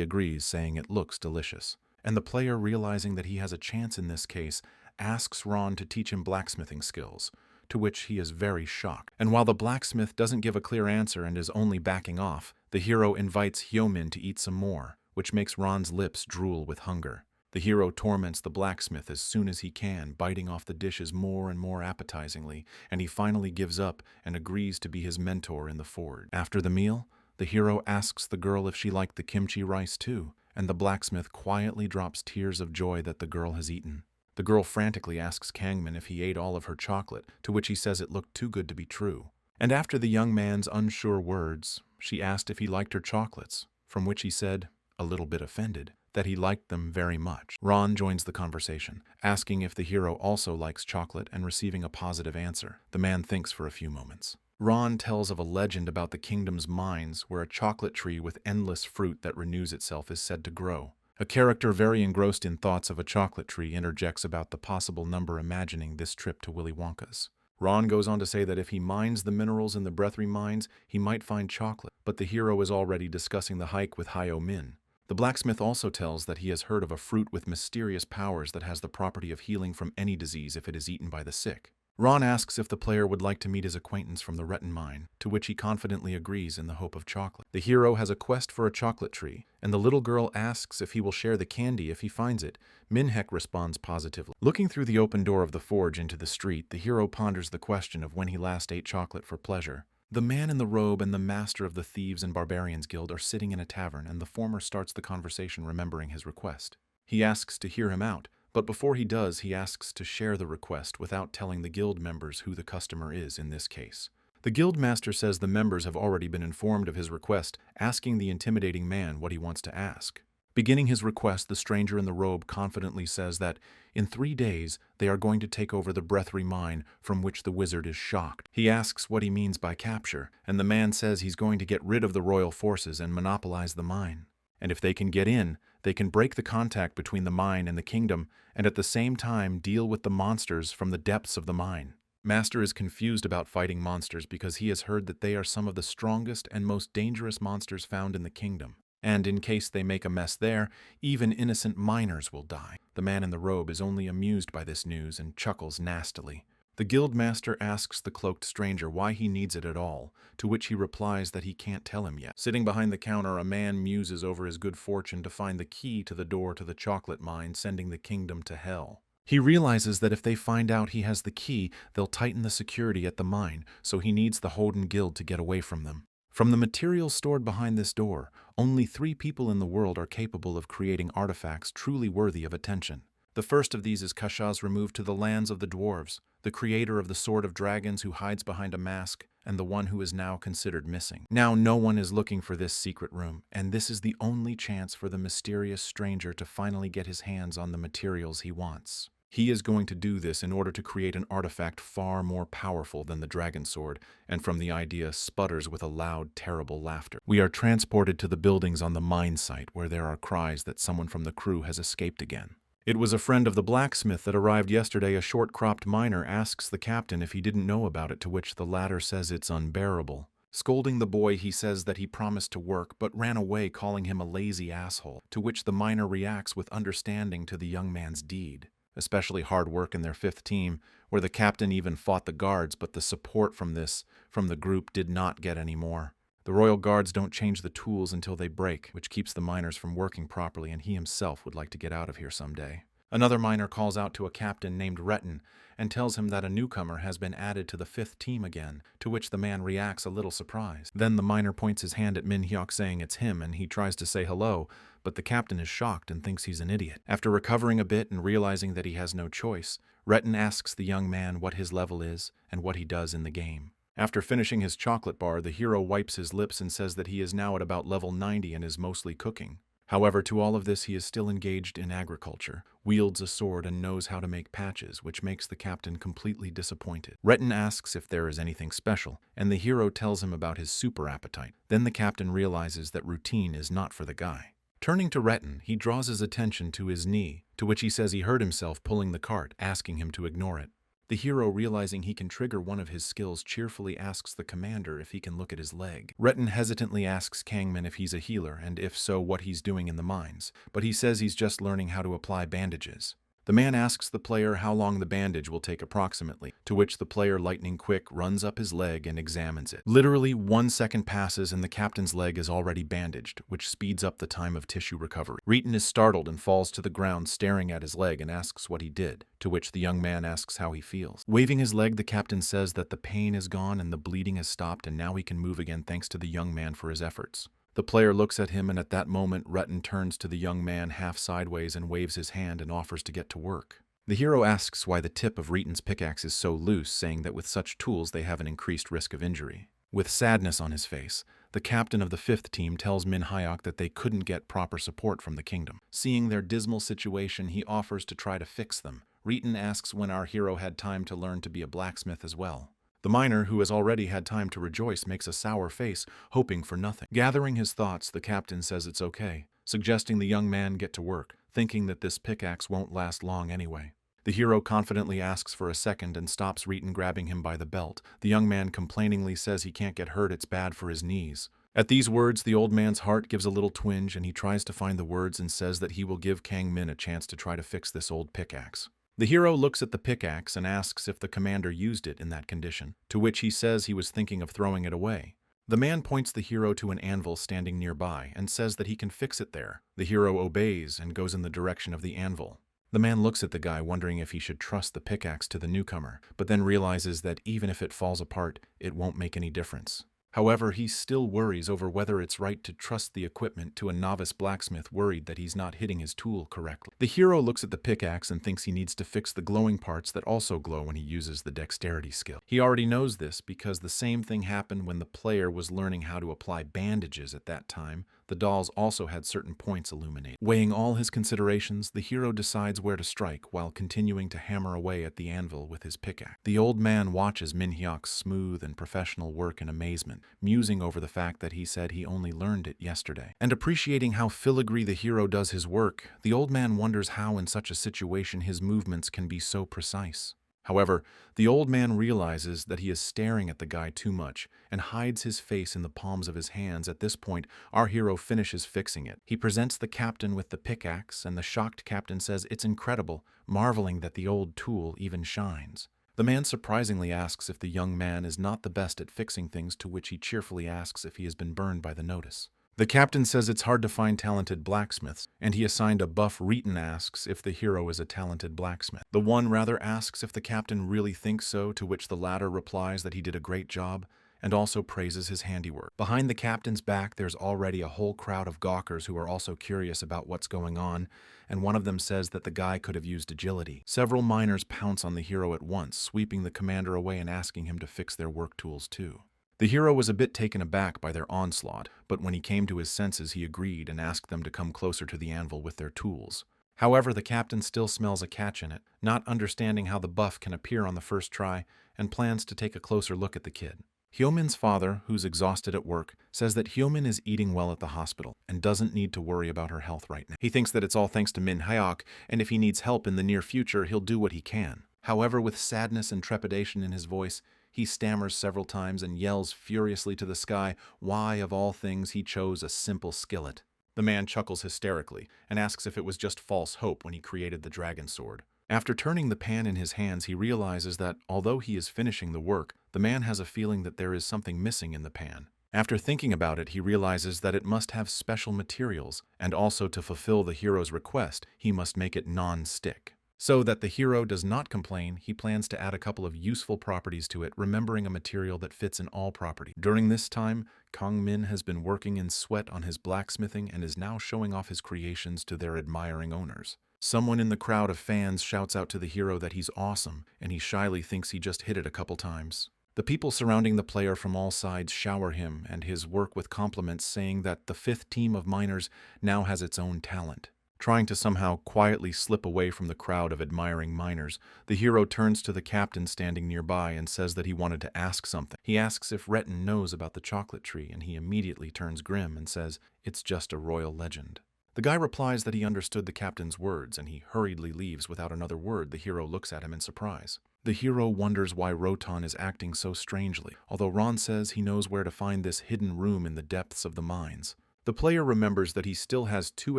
agrees, saying it looks delicious. And the player, realizing that he has a chance in this case, asks Ron to teach him blacksmithing skills, to which he is very shocked. And while the blacksmith doesn't give a clear answer and is only backing off, the hero invites Hyo-min to eat some more, which makes Ron's lips drool with hunger. The hero torments the blacksmith as soon as he can, biting off the dishes more and more appetizingly, and he finally gives up and agrees to be his mentor in the forge. After the meal, the hero asks the girl if she liked the kimchi rice too, and the blacksmith quietly drops tears of joy that the girl has eaten. The girl frantically asks Kangmin if he ate all of her chocolate, to which he says it looked too good to be true. And after the young man's unsure words, she asked if he liked her chocolates, from which he said, a little bit offended, that he liked them very much. Ron joins the conversation, asking if the hero also likes chocolate and receiving a positive answer. The man thinks for a few moments. Ron tells of a legend about the kingdom's mines where a chocolate tree with endless fruit that renews itself is said to grow. A character very engrossed in thoughts of a chocolate tree interjects about the possible number, imagining this trip to Willy Wonka's. Ron goes on to say that if he mines the minerals in the Breathery mines, he might find chocolate, but the hero is already discussing the hike with Hyo-min. The blacksmith also tells that he has heard of a fruit with mysterious powers that has the property of healing from any disease if it is eaten by the sick. Ron asks if the player would like to meet his acquaintance from the Retin mine, to which he confidently agrees in the hope of chocolate. The hero has a quest for a chocolate tree, and the little girl asks if he will share the candy if he finds it. Minhek responds positively. Looking through the open door of the forge into the street, the hero ponders the question of when he last ate chocolate for pleasure. The man in the robe and the master of the Thieves and Barbarians Guild are sitting in a tavern, and the former starts the conversation remembering his request. He asks to hear him out, but before he does, he asks to share the request without telling the guild members who the customer is in this case. The guild master says the members have already been informed of his request, asking the intimidating man what he wants to ask. Beginning his request, the stranger in the robe confidently says that in 3 days they are going to take over the Breathery mine, from which the wizard is shocked. He asks what he means by capture, and the man says he's going to get rid of the royal forces and monopolize the mine. And if they can get in, they can break the contact between the mine and the kingdom, and at the same time deal with the monsters from the depths of the mine. Master is confused about fighting monsters because he has heard that they are some of the strongest and most dangerous monsters found in the kingdom. And in case they make a mess there, even innocent miners will die. The man in the robe is only amused by this news and chuckles nastily. The guildmaster asks the cloaked stranger why he needs it at all, to which he replies that he can't tell him yet. Sitting behind the counter, a man muses over his good fortune to find the key to the door to the chocolate mine, sending the kingdom to hell. He realizes that if they find out he has the key, they'll tighten the security at the mine, so he needs the Holden Guild to get away from them. From the materials stored behind this door, only 3 people in the world are capable of creating artifacts truly worthy of attention. The first of these is Kashaz removed to the lands of the dwarves, the creator of the Sword of Dragons who hides behind a mask, and the one who is now considered missing. Now no one is looking for this secret room, and this is the only chance for the mysterious stranger to finally get his hands on the materials he wants. He is going to do this in order to create an artifact far more powerful than the dragon sword, and from the idea sputters with a loud, terrible laughter. We are transported to the buildings on the mine site where there are cries that someone from the crew has escaped again. It was a friend of the blacksmith that arrived yesterday. A short-cropped miner asks the captain if he didn't know about it, to which the latter says it's unbearable. Scolding the boy, he says that he promised to work but ran away, calling him a lazy asshole, to which the miner reacts with understanding to the young man's deed. Especially hard work in their 5th team, where the captain even fought the guards, but the support from the group did not get any more. The royal guards don't change the tools until they break, which keeps the miners from working properly, and he himself would like to get out of here someday. Another miner calls out to a captain named Retin and tells him that a newcomer has been added to the 5th team again, to which the man reacts a little surprised. Then the miner points his hand at Min Hyuk saying it's him, and he tries to say hello, but the captain is shocked and thinks he's an idiot. After recovering a bit and realizing that he has no choice, Retin asks the young man what his level is and what he does in the game. After finishing his chocolate bar, the hero wipes his lips and says that he is now at about level 90 and is mostly cooking. However, to all of this he is still engaged in agriculture, wields a sword and knows how to make patches, which makes the captain completely disappointed. Retin asks if there is anything special, and the hero tells him about his super appetite. Then the captain realizes that routine is not for the guy. Turning to Retin, he draws his attention to his knee, to which he says he hurt himself pulling the cart, asking him to ignore it. The hero, realizing he can trigger one of his skills, cheerfully asks the commander if he can look at his leg. Retin hesitantly asks Kangmin if he's a healer, and if so, what he's doing in the mines, but he says he's just learning how to apply bandages. The man asks the player how long the bandage will take approximately, to which the player, lightning quick, runs up his leg and examines it. Literally 1 second passes and the captain's leg is already bandaged, which speeds up the time of tissue recovery. Retin is startled and falls to the ground staring at his leg and asks what he did, to which the young man asks how he feels. Waving his leg, the captain says that the pain is gone and the bleeding has stopped and now he can move again thanks to the young man for his efforts. The player looks at him, and at that moment Retin turns to the young man half sideways and waves his hand and offers to get to work. The hero asks why the tip of Retin's pickaxe is so loose, saying that with such tools they have an increased risk of injury. With sadness on his face, the captain of the 5th team tells Min Hyuk that they couldn't get proper support from the kingdom. Seeing their dismal situation, he offers to try to fix them. Retin asks when our hero had time to learn to be a blacksmith as well. The miner, who has already had time to rejoice, makes a sour face, hoping for nothing. Gathering his thoughts, the captain says it's okay, suggesting the young man get to work, thinking that this pickaxe won't last long anyway. The hero confidently asks for a second and stops Retin, grabbing him by the belt. The young man complainingly says he can't get hurt, it's bad for his knees. At these words, the old man's heart gives a little twinge and he tries to find the words and says that he will give Kangmin a chance to try to fix this old pickaxe. The hero looks at the pickaxe and asks if the commander used it in that condition, to which he says he was thinking of throwing it away. The man points the hero to an anvil standing nearby and says that he can fix it there. The hero obeys and goes in the direction of the anvil. The man looks at the guy, wondering if he should trust the pickaxe to the newcomer, but then realizes that even if it falls apart, it won't make any difference. However, he still worries over whether it's right to trust the equipment to a novice blacksmith, worried that he's not hitting his tool correctly. The hero looks at the pickaxe and thinks he needs to fix the glowing parts that also glow when he uses the dexterity skill. He already knows this because the same thing happened when the player was learning how to apply bandages at that time. The dolls also had certain points illuminated. Weighing all his considerations, the hero decides where to strike while continuing to hammer away at the anvil with his pickaxe. The old man watches Min-hyuk's smooth and professional work in amazement, musing over the fact that he said he only learned it yesterday. And appreciating how filigree the hero does his work, the old man wonders how in such a situation his movements can be so precise. However, the old man realizes that he is staring at the guy too much and hides his face in the palms of his hands. At this point, our hero finishes fixing it. He presents the captain with the pickaxe, and the shocked captain says it's incredible, marveling that the old tool even shines. The man surprisingly asks if the young man is not the best at fixing things, to which he cheerfully asks if he has been burned by the notice. The captain says it's hard to find talented blacksmiths, and he assigned a buff Reeton asks if the hero is a talented blacksmith. The one rather asks if the captain really thinks so, to which the latter replies that he did a great job, and also praises his handiwork. Behind the captain's back, there's already a whole crowd of gawkers who are also curious about what's going on, and one of them says that the guy could have used agility. Several miners pounce on the hero at once, sweeping the commander away and asking him to fix their work tools too. The hero was a bit taken aback by their onslaught, but when he came to his senses he agreed and asked them to come closer to the anvil with their tools. However, the captain still smells a catch in it, not understanding how the buff can appear on the first try, and plans to take a closer look at the kid. Hyomin's father, who's exhausted at work, says that Hyomin is eating well at the hospital and doesn't need to worry about her health right now. He thinks that it's all thanks to Min-hyuk, and if he needs help in the near future, he'll do what he can. However, with sadness and trepidation in his voice, he stammers several times and yells furiously to the sky why, of all things, he chose a simple skillet. The man chuckles hysterically and asks if it was just false hope when he created the dragon sword. After turning the pan in his hands, he realizes that, although he is finishing the work, the man has a feeling that there is something missing in the pan. After thinking about it, he realizes that it must have special materials, and also to fulfill the hero's request, he must make it non-stick. So that the hero does not complain, he plans to add a couple of useful properties to it, remembering a material that fits in all property. During this time, Kang Min has been working in sweat on his blacksmithing and is now showing off his creations to their admiring owners. Someone in the crowd of fans shouts out to the hero that he's awesome, and he shyly thinks he just hit it a couple times. The people surrounding the player from all sides shower him and his work with compliments, saying that the 5th team of miners now has its own talent. Trying to somehow quietly slip away from the crowd of admiring miners, the hero turns to the captain standing nearby and says that he wanted to ask something. He asks if Retin knows about the chocolate tree, and he immediately turns grim and says it's just a royal legend. The guy replies that he understood the captain's words, and he hurriedly leaves without another word. The hero looks at him in surprise. The hero wonders why Rotan is acting so strangely, although Ron says he knows where to find this hidden room in the depths of the mines. The player remembers that he still has 2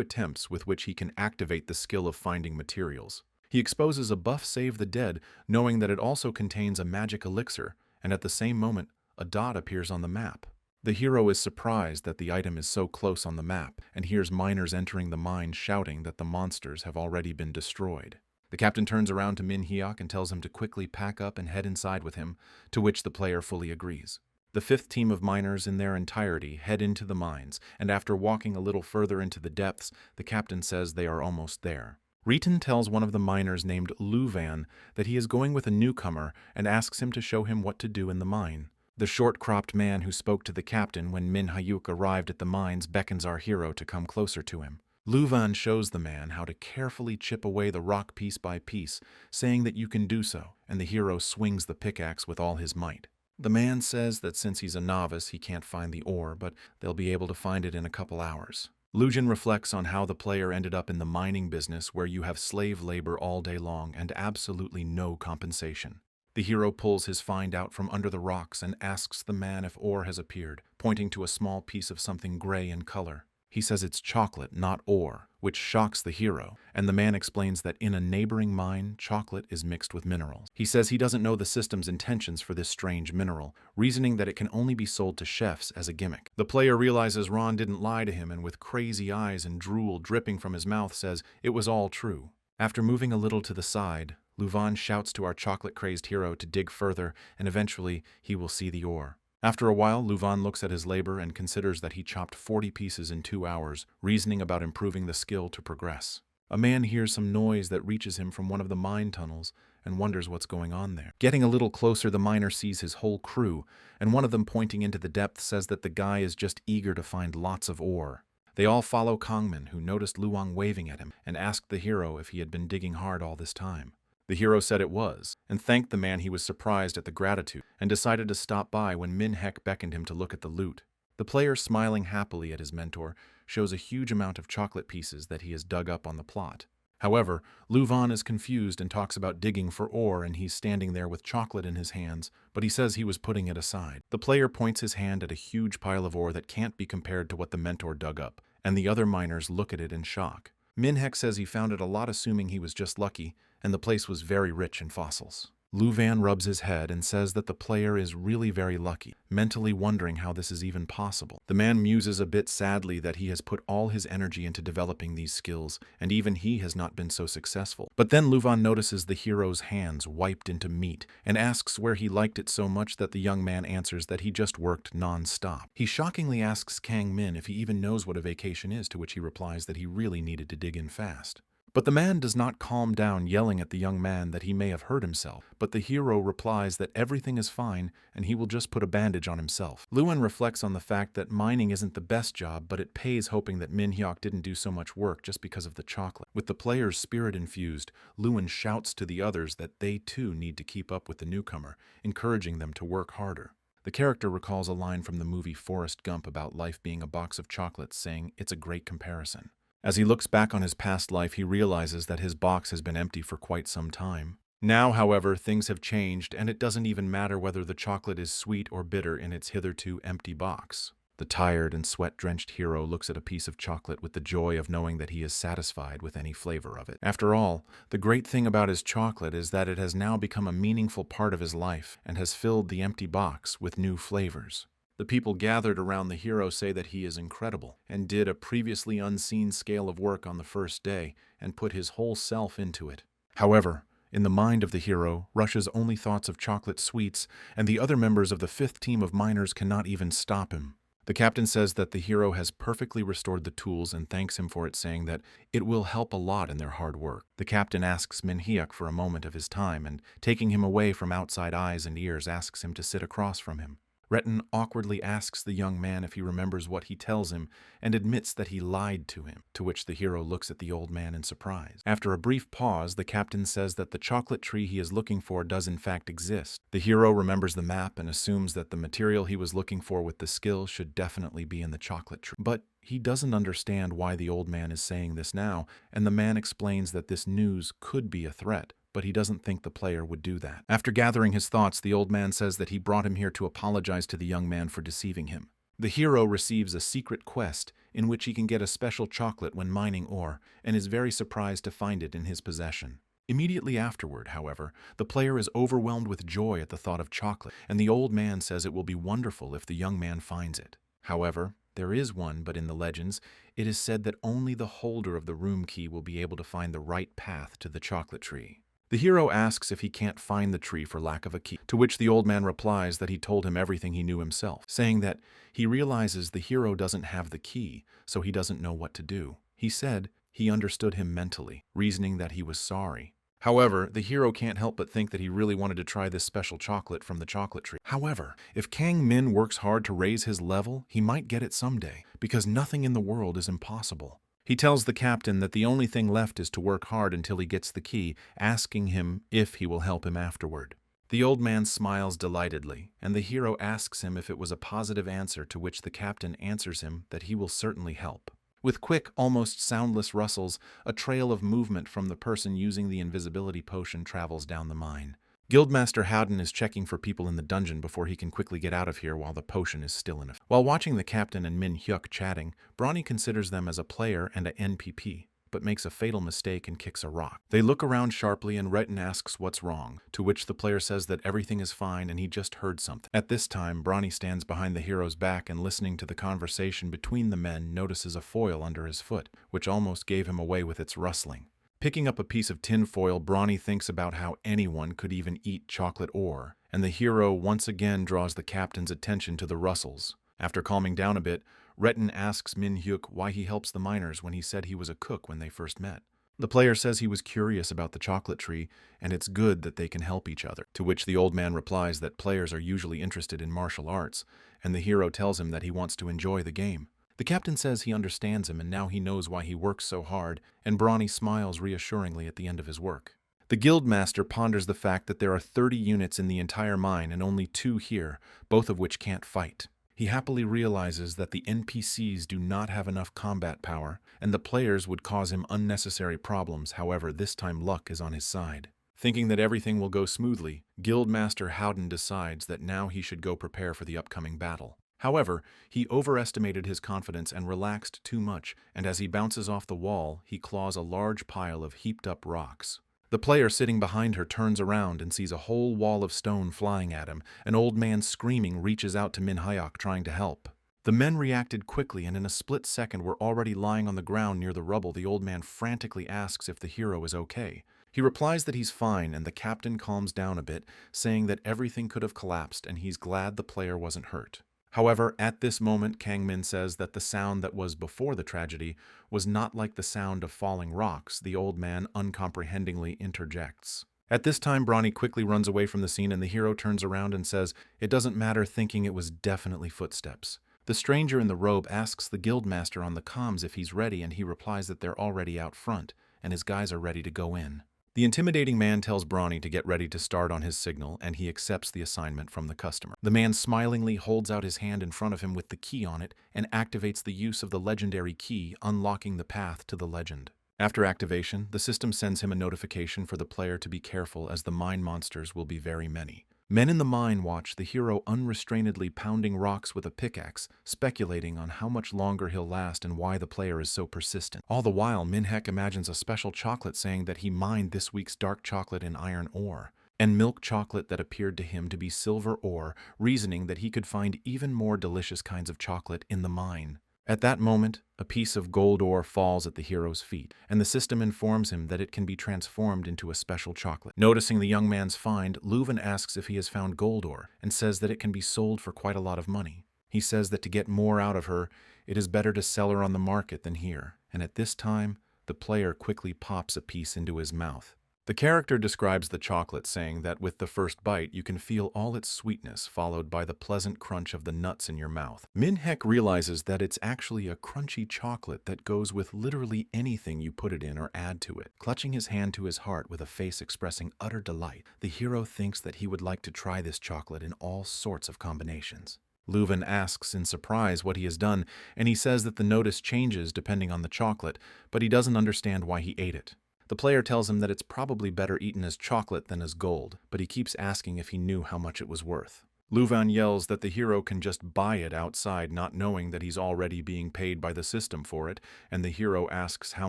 attempts with which he can activate the skill of finding materials. He exposes a buff Save the Dead, knowing that it also contains a magic elixir, and at the same moment, a dot appears on the map. The hero is surprised that the item is so close on the map, and hears miners entering the mine shouting that the monsters have already been destroyed. The captain turns around to Min-hyuk and tells him to quickly pack up and head inside with him, to which the player fully agrees. The 5th team of miners in their entirety head into the mines, and after walking a little further into the depths, the captain says they are almost there. Reeton tells one of the miners named Luvan that he is going with a newcomer and asks him to show him what to do in the mine. The short-cropped man who spoke to the captain when Min-hyuk arrived at the mines beckons our hero to come closer to him. Luvan shows the man how to carefully chip away the rock piece by piece, saying that you can do so, and the hero swings the pickaxe with all his might. The man says that since he's a novice, he can't find the ore, but they'll be able to find it in a couple hours. Lujin reflects on how the player ended up in the mining business where you have slave labor all day long and absolutely no compensation. The hero pulls his find out from under the rocks and asks the man if ore has appeared, pointing to a small piece of something gray in color. He says it's chocolate, not ore, which shocks the hero, and the man explains that in a neighboring mine, chocolate is mixed with minerals. He says he doesn't know the system's intentions for this strange mineral, reasoning that it can only be sold to chefs as a gimmick. The player realizes Ron didn't lie to him and with crazy eyes and drool dripping from his mouth says it was all true. After moving a little to the side, Luvan shouts to our chocolate-crazed hero to dig further, and eventually he will see the ore. After a while, Luvan looks at his labor and considers that he chopped 40 pieces in 2 hours, reasoning about improving the skill to progress. A man hears some noise that reaches him from one of the mine tunnels and wonders what's going on there. Getting a little closer, the miner sees his whole crew, and one of them pointing into the depths says that the guy is just eager to find lots of ore. They all follow Kangmin, who noticed Luang waving at him, and asked the hero if he had been digging hard all this time. The hero said it was, and thanked the man. He was surprised at the gratitude, and decided to stop by when Min Hek beckoned him to look at the loot. The player, smiling happily at his mentor, shows a huge amount of chocolate pieces that he has dug up on the plot. However, Lu Van is confused and talks about digging for ore, and he's standing there with chocolate in his hands, but he says he was putting it aside. The player points his hand at a huge pile of ore that can't be compared to what the mentor dug up, and the other miners look at it in shock. Min Hek says he found it a lot, assuming he was just lucky, and the place was very rich in fossils. Lu Van rubs his head and says that the player is really very lucky, mentally wondering how this is even possible. The man muses a bit sadly that he has put all his energy into developing these skills, and even he has not been so successful. But then Lu Van notices the hero's hands wiped into meat, and asks where he liked it so much that the young man answers that he just worked non-stop. He shockingly asks Kang Min if he even knows what a vacation is, to which he replies that he really needed to dig in fast. But the man does not calm down, yelling at the young man that he may have hurt himself, but the hero replies that everything is fine and he will just put a bandage on himself. Luan reflects on the fact that mining isn't the best job, but it pays, hoping that Min Hyuk didn't do so much work just because of the chocolate. With the player's spirit infused, Luan shouts to the others that they too need to keep up with the newcomer, encouraging them to work harder. The character recalls a line from the movie Forrest Gump about life being a box of chocolates, saying, "It's a great comparison." As he looks back on his past life, he realizes that his box has been empty for quite some time. Now, however, things have changed, and it doesn't even matter whether the chocolate is sweet or bitter in its hitherto empty box. The tired and sweat-drenched hero looks at a piece of chocolate with the joy of knowing that he is satisfied with any flavor of it. After all, the great thing about his chocolate is that it has now become a meaningful part of his life and has filled the empty box with new flavors. The people gathered around the hero say that he is incredible and did a previously unseen scale of work on the first day and put his whole self into it. However, in the mind of the hero rushes only thoughts of chocolate sweets, and the other members of the 5th team of miners cannot even stop him. The captain says that the hero has perfectly restored the tools and thanks him for it, saying that it will help a lot in their hard work. The captain asks Min Hyuk for a moment of his time, and taking him away from outside eyes and ears, asks him to sit across from him. Retin awkwardly asks the young man if he remembers what he tells him and admits that he lied to him, to which the hero looks at the old man in surprise. After a brief pause, the captain says that the chocolate tree he is looking for does in fact exist. The hero remembers the map and assumes that the material he was looking for with the skill should definitely be in the chocolate tree. But he doesn't understand why the old man is saying this now, and the man explains that this news could be a threat, but he doesn't think the player would do that. After gathering his thoughts, the old man says that he brought him here to apologize to the young man for deceiving him. The hero receives a secret quest in which he can get a special chocolate when mining ore, and is very surprised to find it in his possession. Immediately afterward, however, the player is overwhelmed with joy at the thought of chocolate, and the old man says it will be wonderful if the young man finds it. However, there is one, but in the legends, it is said that only the holder of the room key will be able to find the right path to the chocolate tree. The hero asks if he can't find the tree for lack of a key, to which the old man replies that he told him everything he knew himself, saying that he realizes the hero doesn't have the key, so he doesn't know what to do. He said he understood him mentally, reasoning that he was sorry. However, the hero can't help but think that he really wanted to try this special chocolate from the chocolate tree. However, if Kang Min works hard to raise his level, he might get it someday, because nothing in the world is impossible. He tells the captain that the only thing left is to work hard until he gets the key, asking him if he will help him afterward. The old man smiles delightedly, and the hero asks him if it was a positive answer, to which the captain answers him that he will certainly help. With quick, almost soundless rustles, a trail of movement from the person using the invisibility potion travels down the mine. Guildmaster Howden is checking for people in the dungeon before he can quickly get out of here while the potion is still in effect. While watching the captain and Min Hyuk chatting, Brawny considers them as a player and a NPP, but makes a fatal mistake and kicks a rock. They look around sharply and Retin asks what's wrong, to which the player says that everything is fine and he just heard something. At this time, Brawny stands behind the hero's back and, listening to the conversation between the men, notices a foil under his foot, which almost gave him away with its rustling. Picking up a piece of tin foil, Brawny thinks about how anyone could even eat chocolate ore, and the hero once again draws the captain's attention to the rustles. After calming down a bit, Retin asks Min Hyuk why he helps the miners when he said he was a cook when they first met. The player says he was curious about the chocolate tree, and it's good that they can help each other, to which the old man replies that players are usually interested in martial arts, and the hero tells him that he wants to enjoy the game. The captain says he understands him and now he knows why he works so hard, and Brawny smiles reassuringly at the end of his work. The guildmaster ponders the fact that there are 30 units in the entire mine and only 2 here, both of which can't fight. He happily realizes that the NPCs do not have enough combat power, and the players would cause him unnecessary problems. However, this time luck is on his side. Thinking that everything will go smoothly, Guildmaster Howden decides that now he should go prepare for the upcoming battle. However, he overestimated his confidence and relaxed too much, and as he bounces off the wall, he claws a large pile of heaped-up rocks. The player sitting behind her turns around and sees a whole wall of stone flying at him. An old man screaming reaches out to Min Hyuk trying to help. The men reacted quickly and in a split second were already lying on the ground near the rubble. The old man frantically asks if the hero is okay. He replies that he's fine, and the captain calms down a bit, saying that everything could have collapsed and he's glad the player wasn't hurt. However, at this moment, Kang Min says that the sound that was before the tragedy was not like the sound of falling rocks. The old man uncomprehendingly interjects. At this time, Brawny quickly runs away from the scene and the hero turns around and says it doesn't matter, thinking it was definitely footsteps. The stranger in the robe asks the guildmaster on the comms if he's ready, and he replies that they're already out front and his guys are ready to go in. The intimidating man tells Brawny to get ready to start on his signal, and he accepts the assignment from the customer. The man smilingly holds out his hand in front of him with the key on it and activates the use of the legendary key, unlocking the path to the legend. After activation, the system sends him a notification for the player to be careful as the mine monsters will be very many. Men in the mine watch the hero unrestrainedly pounding rocks with a pickaxe, speculating on how much longer he'll last and why the player is so persistent. All the while, Minhek imagines a special chocolate, saying that he mined this week's dark chocolate in iron ore, and milk chocolate that appeared to him to be silver ore, reasoning that he could find even more delicious kinds of chocolate in the mine. At that moment, a piece of gold ore falls at the hero's feet, and the system informs him that it can be transformed into a special chocolate. Noticing the young man's find, Leuven asks if he has found gold ore, and says that it can be sold for quite a lot of money. He says that to get more out of her, it is better to sell her on the market than here, and at this time, the player quickly pops a piece into his mouth. The character describes the chocolate, saying that with the first bite you can feel all its sweetness, followed by the pleasant crunch of the nuts in your mouth. Minhek realizes that it's actually a crunchy chocolate that goes with literally anything you put it in or add to it. Clutching his hand to his heart with a face expressing utter delight, the hero thinks that he would like to try this chocolate in all sorts of combinations. Leuven asks in surprise what he has done, and he says that the notice changes depending on the chocolate, but he doesn't understand why he ate it. The player tells him that it's probably better eaten as chocolate than as gold, but he keeps asking if he knew how much it was worth. Leuven yells that the hero can just buy it outside, not knowing that he's already being paid by the system for it, and the hero asks how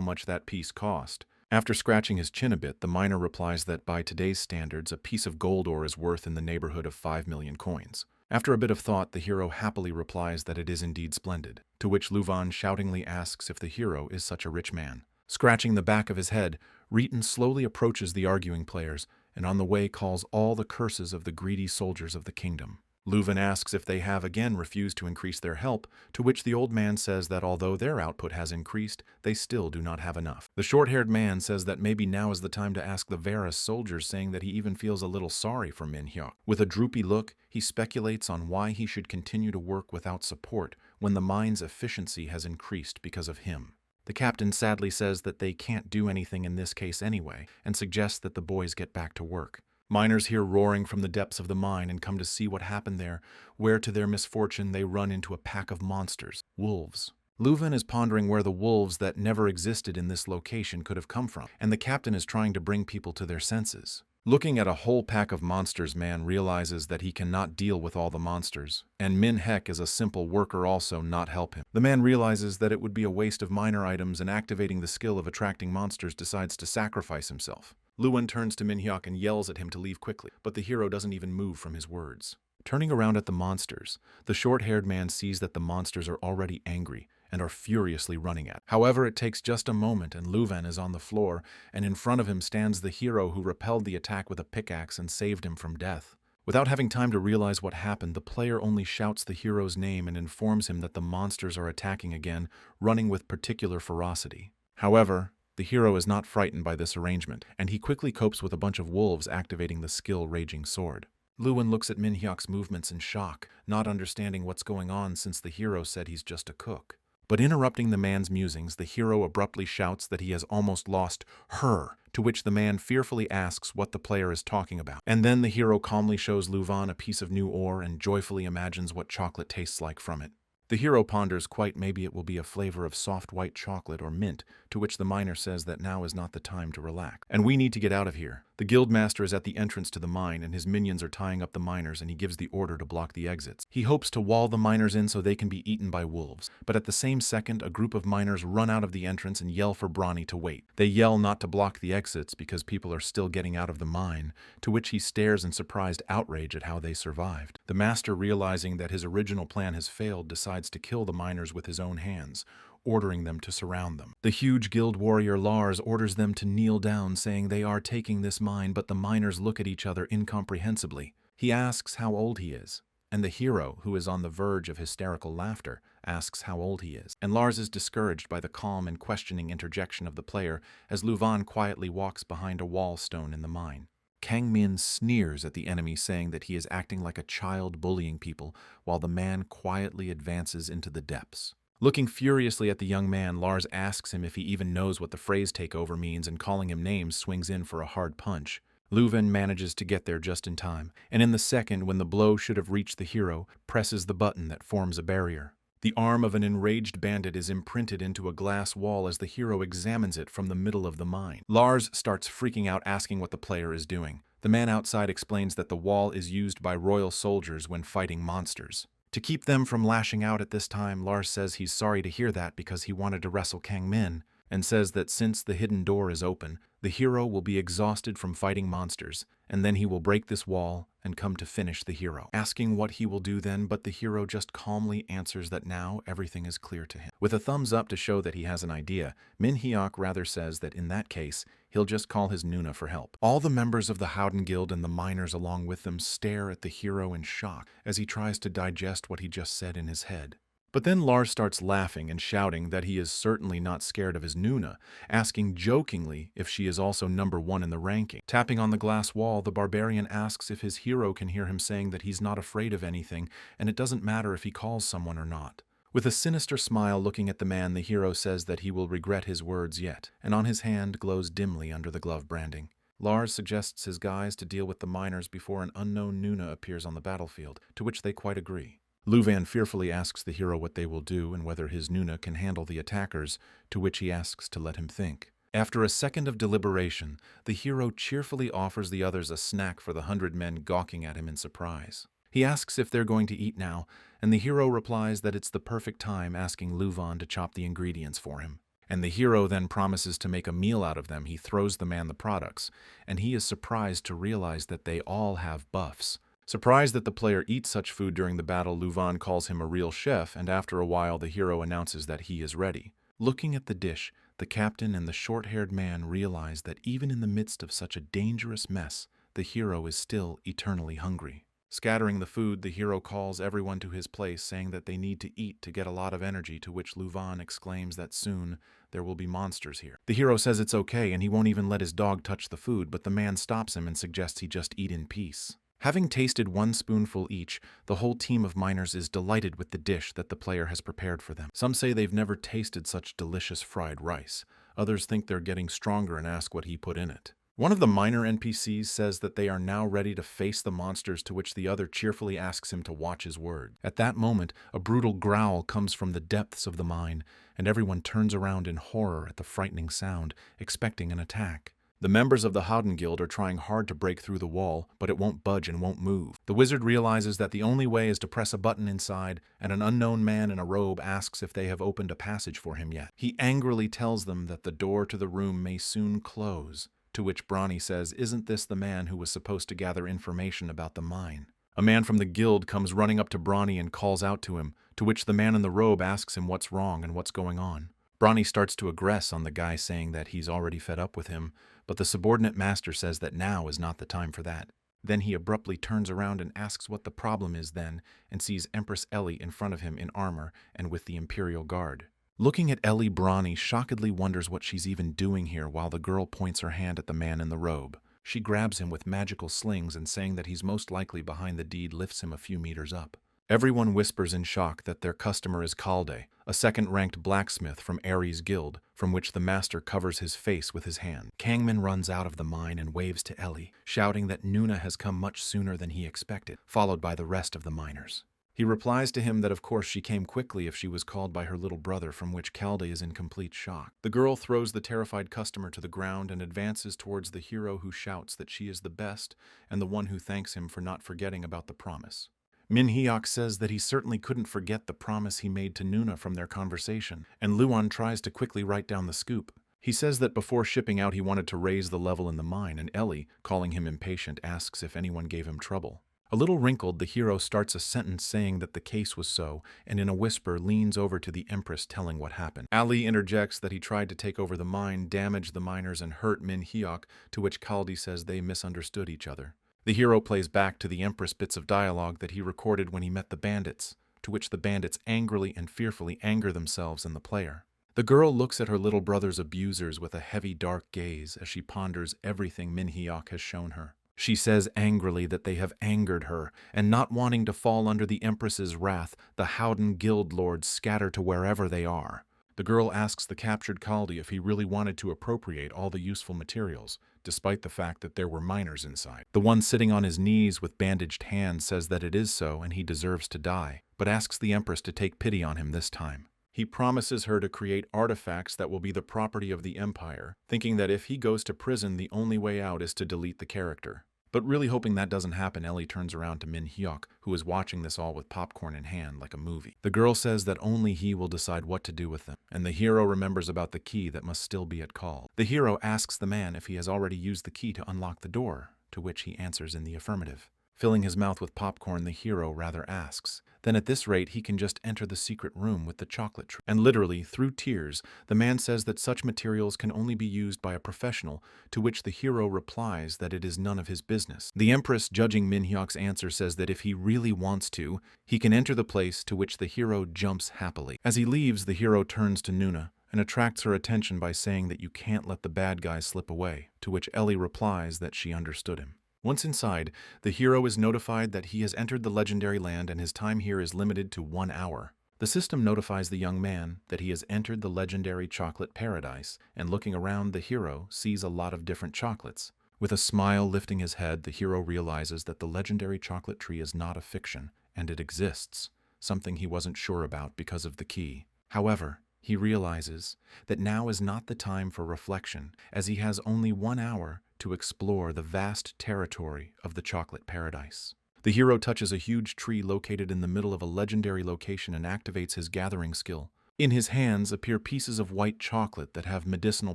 much that piece cost. After scratching his chin a bit, the miner replies that by today's standards, a piece of gold ore is worth in the neighborhood of 5 million coins. After a bit of thought, the hero happily replies that it is indeed splendid, to which Leuven shoutingly asks if the hero is such a rich man. Scratching the back of his head, Rieten slowly approaches the arguing players, and on the way calls all the curses of the greedy soldiers of the kingdom. Leuven asks if they have again refused to increase their help, to which the old man says that although their output has increased, they still do not have enough. The short-haired man says that maybe now is the time to ask the Varus soldiers, saying that he even feels a little sorry for Min Hyuk. With a droopy look, he speculates on why he should continue to work without support when the mine's efficiency has increased because of him. The captain sadly says that they can't do anything in this case anyway, and suggests that the boys get back to work. Miners hear roaring from the depths of the mine and come to see what happened there, where to their misfortune they run into a pack of monsters, wolves. Leuven is pondering where the wolves that never existed in this location could have come from, and the captain is trying to bring people to their senses. Looking at a whole pack of monsters, man realizes that he cannot deal with all the monsters, and Minhek is a simple worker also not help him. The man realizes that it would be a waste of miner items, and activating the skill of attracting monsters decides to sacrifice himself. Leuven turns to Minhyuk and yells at him to leave quickly, but the hero doesn't even move from his words. Turning around at the monsters, the short-haired man sees that the monsters are already angry and are furiously running at him. However, it takes just a moment and Leuven is on the floor, and in front of him stands the hero who repelled the attack with a pickaxe and saved him from death. Without having time to realize what happened, the player only shouts the hero's name and informs him that the monsters are attacking again, running with particular ferocity. However, the hero is not frightened by this arrangement, and he quickly copes with a bunch of wolves activating the skill Raging Sword. Leuven looks at Minhyuk's movements in shock, not understanding what's going on since the hero said he's just a cook. But interrupting the man's musings, the hero abruptly shouts that he has almost lost her, to which the man fearfully asks what the player is talking about. And then the hero calmly shows Luvan a piece of new ore and joyfully imagines what chocolate tastes like from it. The hero ponders quite maybe it will be a flavor of soft white chocolate or mint, to which the miner says that now is not the time to relax. And we need to get out of here. The guildmaster is at the entrance to the mine and his minions are tying up the miners and he gives the order to block the exits. He hopes to wall the miners in so they can be eaten by wolves. But at the same second, a group of miners run out of the entrance and yell for Brawny to wait. They yell not to block the exits because people are still getting out of the mine, to which he stares in surprised outrage at how they survived. The master, realizing that his original plan has failed, decides to kill the miners with his own hands, ordering them to surround them. The huge guild warrior Lars orders them to kneel down, saying they are taking this mine, but the miners look at each other incomprehensibly. He asks how old he is, and the hero, who is on the verge of hysterical laughter, asks how old he is. And Lars is discouraged by the calm and questioning interjection of the player as Luvan quietly walks behind a wall stone in the mine. Kang Min sneers at the enemy, saying that he is acting like a child bullying people, while the man quietly advances into the depths. Looking furiously at the young man, Lars asks him if he even knows what the phrase takeover means, and calling him names swings in for a hard punch. Luvan manages to get there just in time, and in the second when the blow should have reached the hero, presses the button that forms a barrier. The arm of an enraged bandit is imprinted into a glass wall as the hero examines it from the middle of the mine. Lars starts freaking out, asking what the player is doing. The man outside explains that the wall is used by royal soldiers when fighting monsters. To keep them from lashing out at this time, Lars says he's sorry to hear that because he wanted to wrestle Kang Min, and says that since the hidden door is open, the hero will be exhausted from fighting monsters, and then he will break this wall and come to finish the hero. Asking what he will do then, but the hero just calmly answers that now everything is clear to him. With a thumbs up to show that he has an idea, Min Hyuk rather says that in that case, he'll just call his Nuna for help. All the members of the Howden Guild and the miners along with them stare at the hero in shock as he tries to digest what he just said in his head. But then Lars starts laughing and shouting that he is certainly not scared of his Nuna, asking jokingly if she is also number 1 in the ranking. Tapping on the glass wall, the barbarian asks if his hero can hear him saying that he's not afraid of anything and it doesn't matter if he calls someone or not. With a sinister smile looking at the man, the hero says that he will regret his words yet, and on his hand glows dimly under the glove branding. Lars suggests his guys to deal with the miners before an unknown Nuna appears on the battlefield, to which they quite agree. Luvan fearfully asks the hero what they will do and whether his Nuna can handle the attackers, to which he asks to let him think. After a second of deliberation, the hero cheerfully offers the others a snack for the 100 men gawking at him in surprise. He asks if they're going to eat now, and the hero replies that it's the perfect time, asking Luvan to chop the ingredients for him. And the hero then promises to make a meal out of them. He throws the man the products, and he is surprised to realize that they all have buffs. Surprised that the player eats such food during the battle, Luvan calls him a real chef, and after a while the hero announces that he is ready. Looking at the dish, the captain and the short-haired man realize that even in the midst of such a dangerous mess, the hero is still eternally hungry. Scattering the food, the hero calls everyone to his place, saying that they need to eat to get a lot of energy, to which Luvan exclaims that soon there will be monsters here. The hero says it's okay and he won't even let his dog touch the food, but the man stops him and suggests he just eat in peace. Having tasted 1 spoonful each, the whole team of miners is delighted with the dish that the player has prepared for them. Some say they've never tasted such delicious fried rice. Others think they're getting stronger and ask what he put in it. One of the miner NPCs says that they are now ready to face the monsters, to which the other cheerfully asks him to watch his word. At that moment, a brutal growl comes from the depths of the mine, and everyone turns around in horror at the frightening sound, expecting an attack. The members of the Howden Guild are trying hard to break through the wall, but it won't budge and won't move. The wizard realizes that the only way is to press a button inside, and an unknown man in a robe asks if they have opened a passage for him yet. He angrily tells them that the door to the room may soon close, to which Brawny says, "Isn't this the man who was supposed to gather information about the mine?" A man from the guild comes running up to Brawny and calls out to him, to which the man in the robe asks him what's wrong and what's going on. Brawny starts to aggress on the guy, saying that he's already fed up with him, but the subordinate master says that now is not the time for that. Then he abruptly turns around and asks what the problem is then, and sees Empress Ellie in front of him in armor and with the Imperial Guard. Looking at Ellie, Brawny shockedly wonders what she's even doing here, while the girl points her hand at the man in the robe. She grabs him with magical slings and, saying that he's most likely behind the deed, lifts him a few meters up. Everyone whispers in shock that their customer is Kalde, a second-ranked blacksmith from Ares' guild, from which the master covers his face with his hand. Kangman runs out of the mine and waves to Ellie, shouting that Nuna has come much sooner than he expected, followed by the rest of the miners. He replies to him that of course she came quickly if she was called by her little brother, from which Kalde is in complete shock. The girl throws the terrified customer to the ground and advances towards the hero, who shouts that she is the best and the one who thanks him for not forgetting about the promise. Min Hyuk says that he certainly couldn't forget the promise he made to Nuna from their conversation, and Luan tries to quickly write down the scoop. He says that before shipping out he wanted to raise the level in the mine, and Ellie, calling him impatient, asks if anyone gave him trouble. A little wrinkled, the hero starts a sentence saying that the case was so, and in a whisper leans over to the Empress telling what happened. Ali interjects that he tried to take over the mine, damage the miners, and hurt Min Hyuk, to which Kaldi says they misunderstood each other. The hero plays back to the Empress bits of dialogue that he recorded when he met the bandits, to which the bandits angrily and fearfully anger themselves and the player. The girl looks at her little brother's abusers with a heavy dark gaze as she ponders everything Min Hyuk has shown her. She says angrily that they have angered her, and not wanting to fall under the Empress's wrath, the Howden guild lords scatter to wherever they are. The girl asks the captured Kaldi if he really wanted to appropriate all the useful materials, despite the fact that there were miners inside. The one sitting on his knees with bandaged hands says that it is so and he deserves to die, but asks the Empress to take pity on him this time. He promises her to create artifacts that will be the property of the Empire, thinking that if he goes to prison, the only way out is to delete the character. But really hoping that doesn't happen, Ellie turns around to Min Hyuk, who is watching this all with popcorn in hand like a movie. The girl says that only he will decide what to do with them, and the hero remembers about the key that must still be at call. The hero asks the man if he has already used the key to unlock the door, to which he answers in the affirmative. Filling his mouth with popcorn, the hero rather asks. Then at this rate, he can just enter the secret room with the chocolate tree. And literally, through tears, the man says that such materials can only be used by a professional, to which the hero replies that it is none of his business. The Empress, judging Min Hyuk's answer, says that if he really wants to, he can enter the place, to which the hero jumps happily. As he leaves, the hero turns to Nuna and attracts her attention by saying that you can't let the bad guys slip away, to which Ellie replies that she understood him. Once inside, the hero is notified that he has entered the legendary land and his time here is limited to 1 hour. The system notifies the young man that he has entered the legendary chocolate paradise, and looking around, the hero sees a lot of different chocolates. With a smile lifting his head, the hero realizes that the legendary chocolate tree is not a fiction, and it exists, something he wasn't sure about because of the key. However, he realizes that now is not the time for reflection, as he has only 1 hour to explore the vast territory of the chocolate paradise. The hero touches a huge tree located in the middle of a legendary location and activates his gathering skill. In his hands appear pieces of white chocolate that have medicinal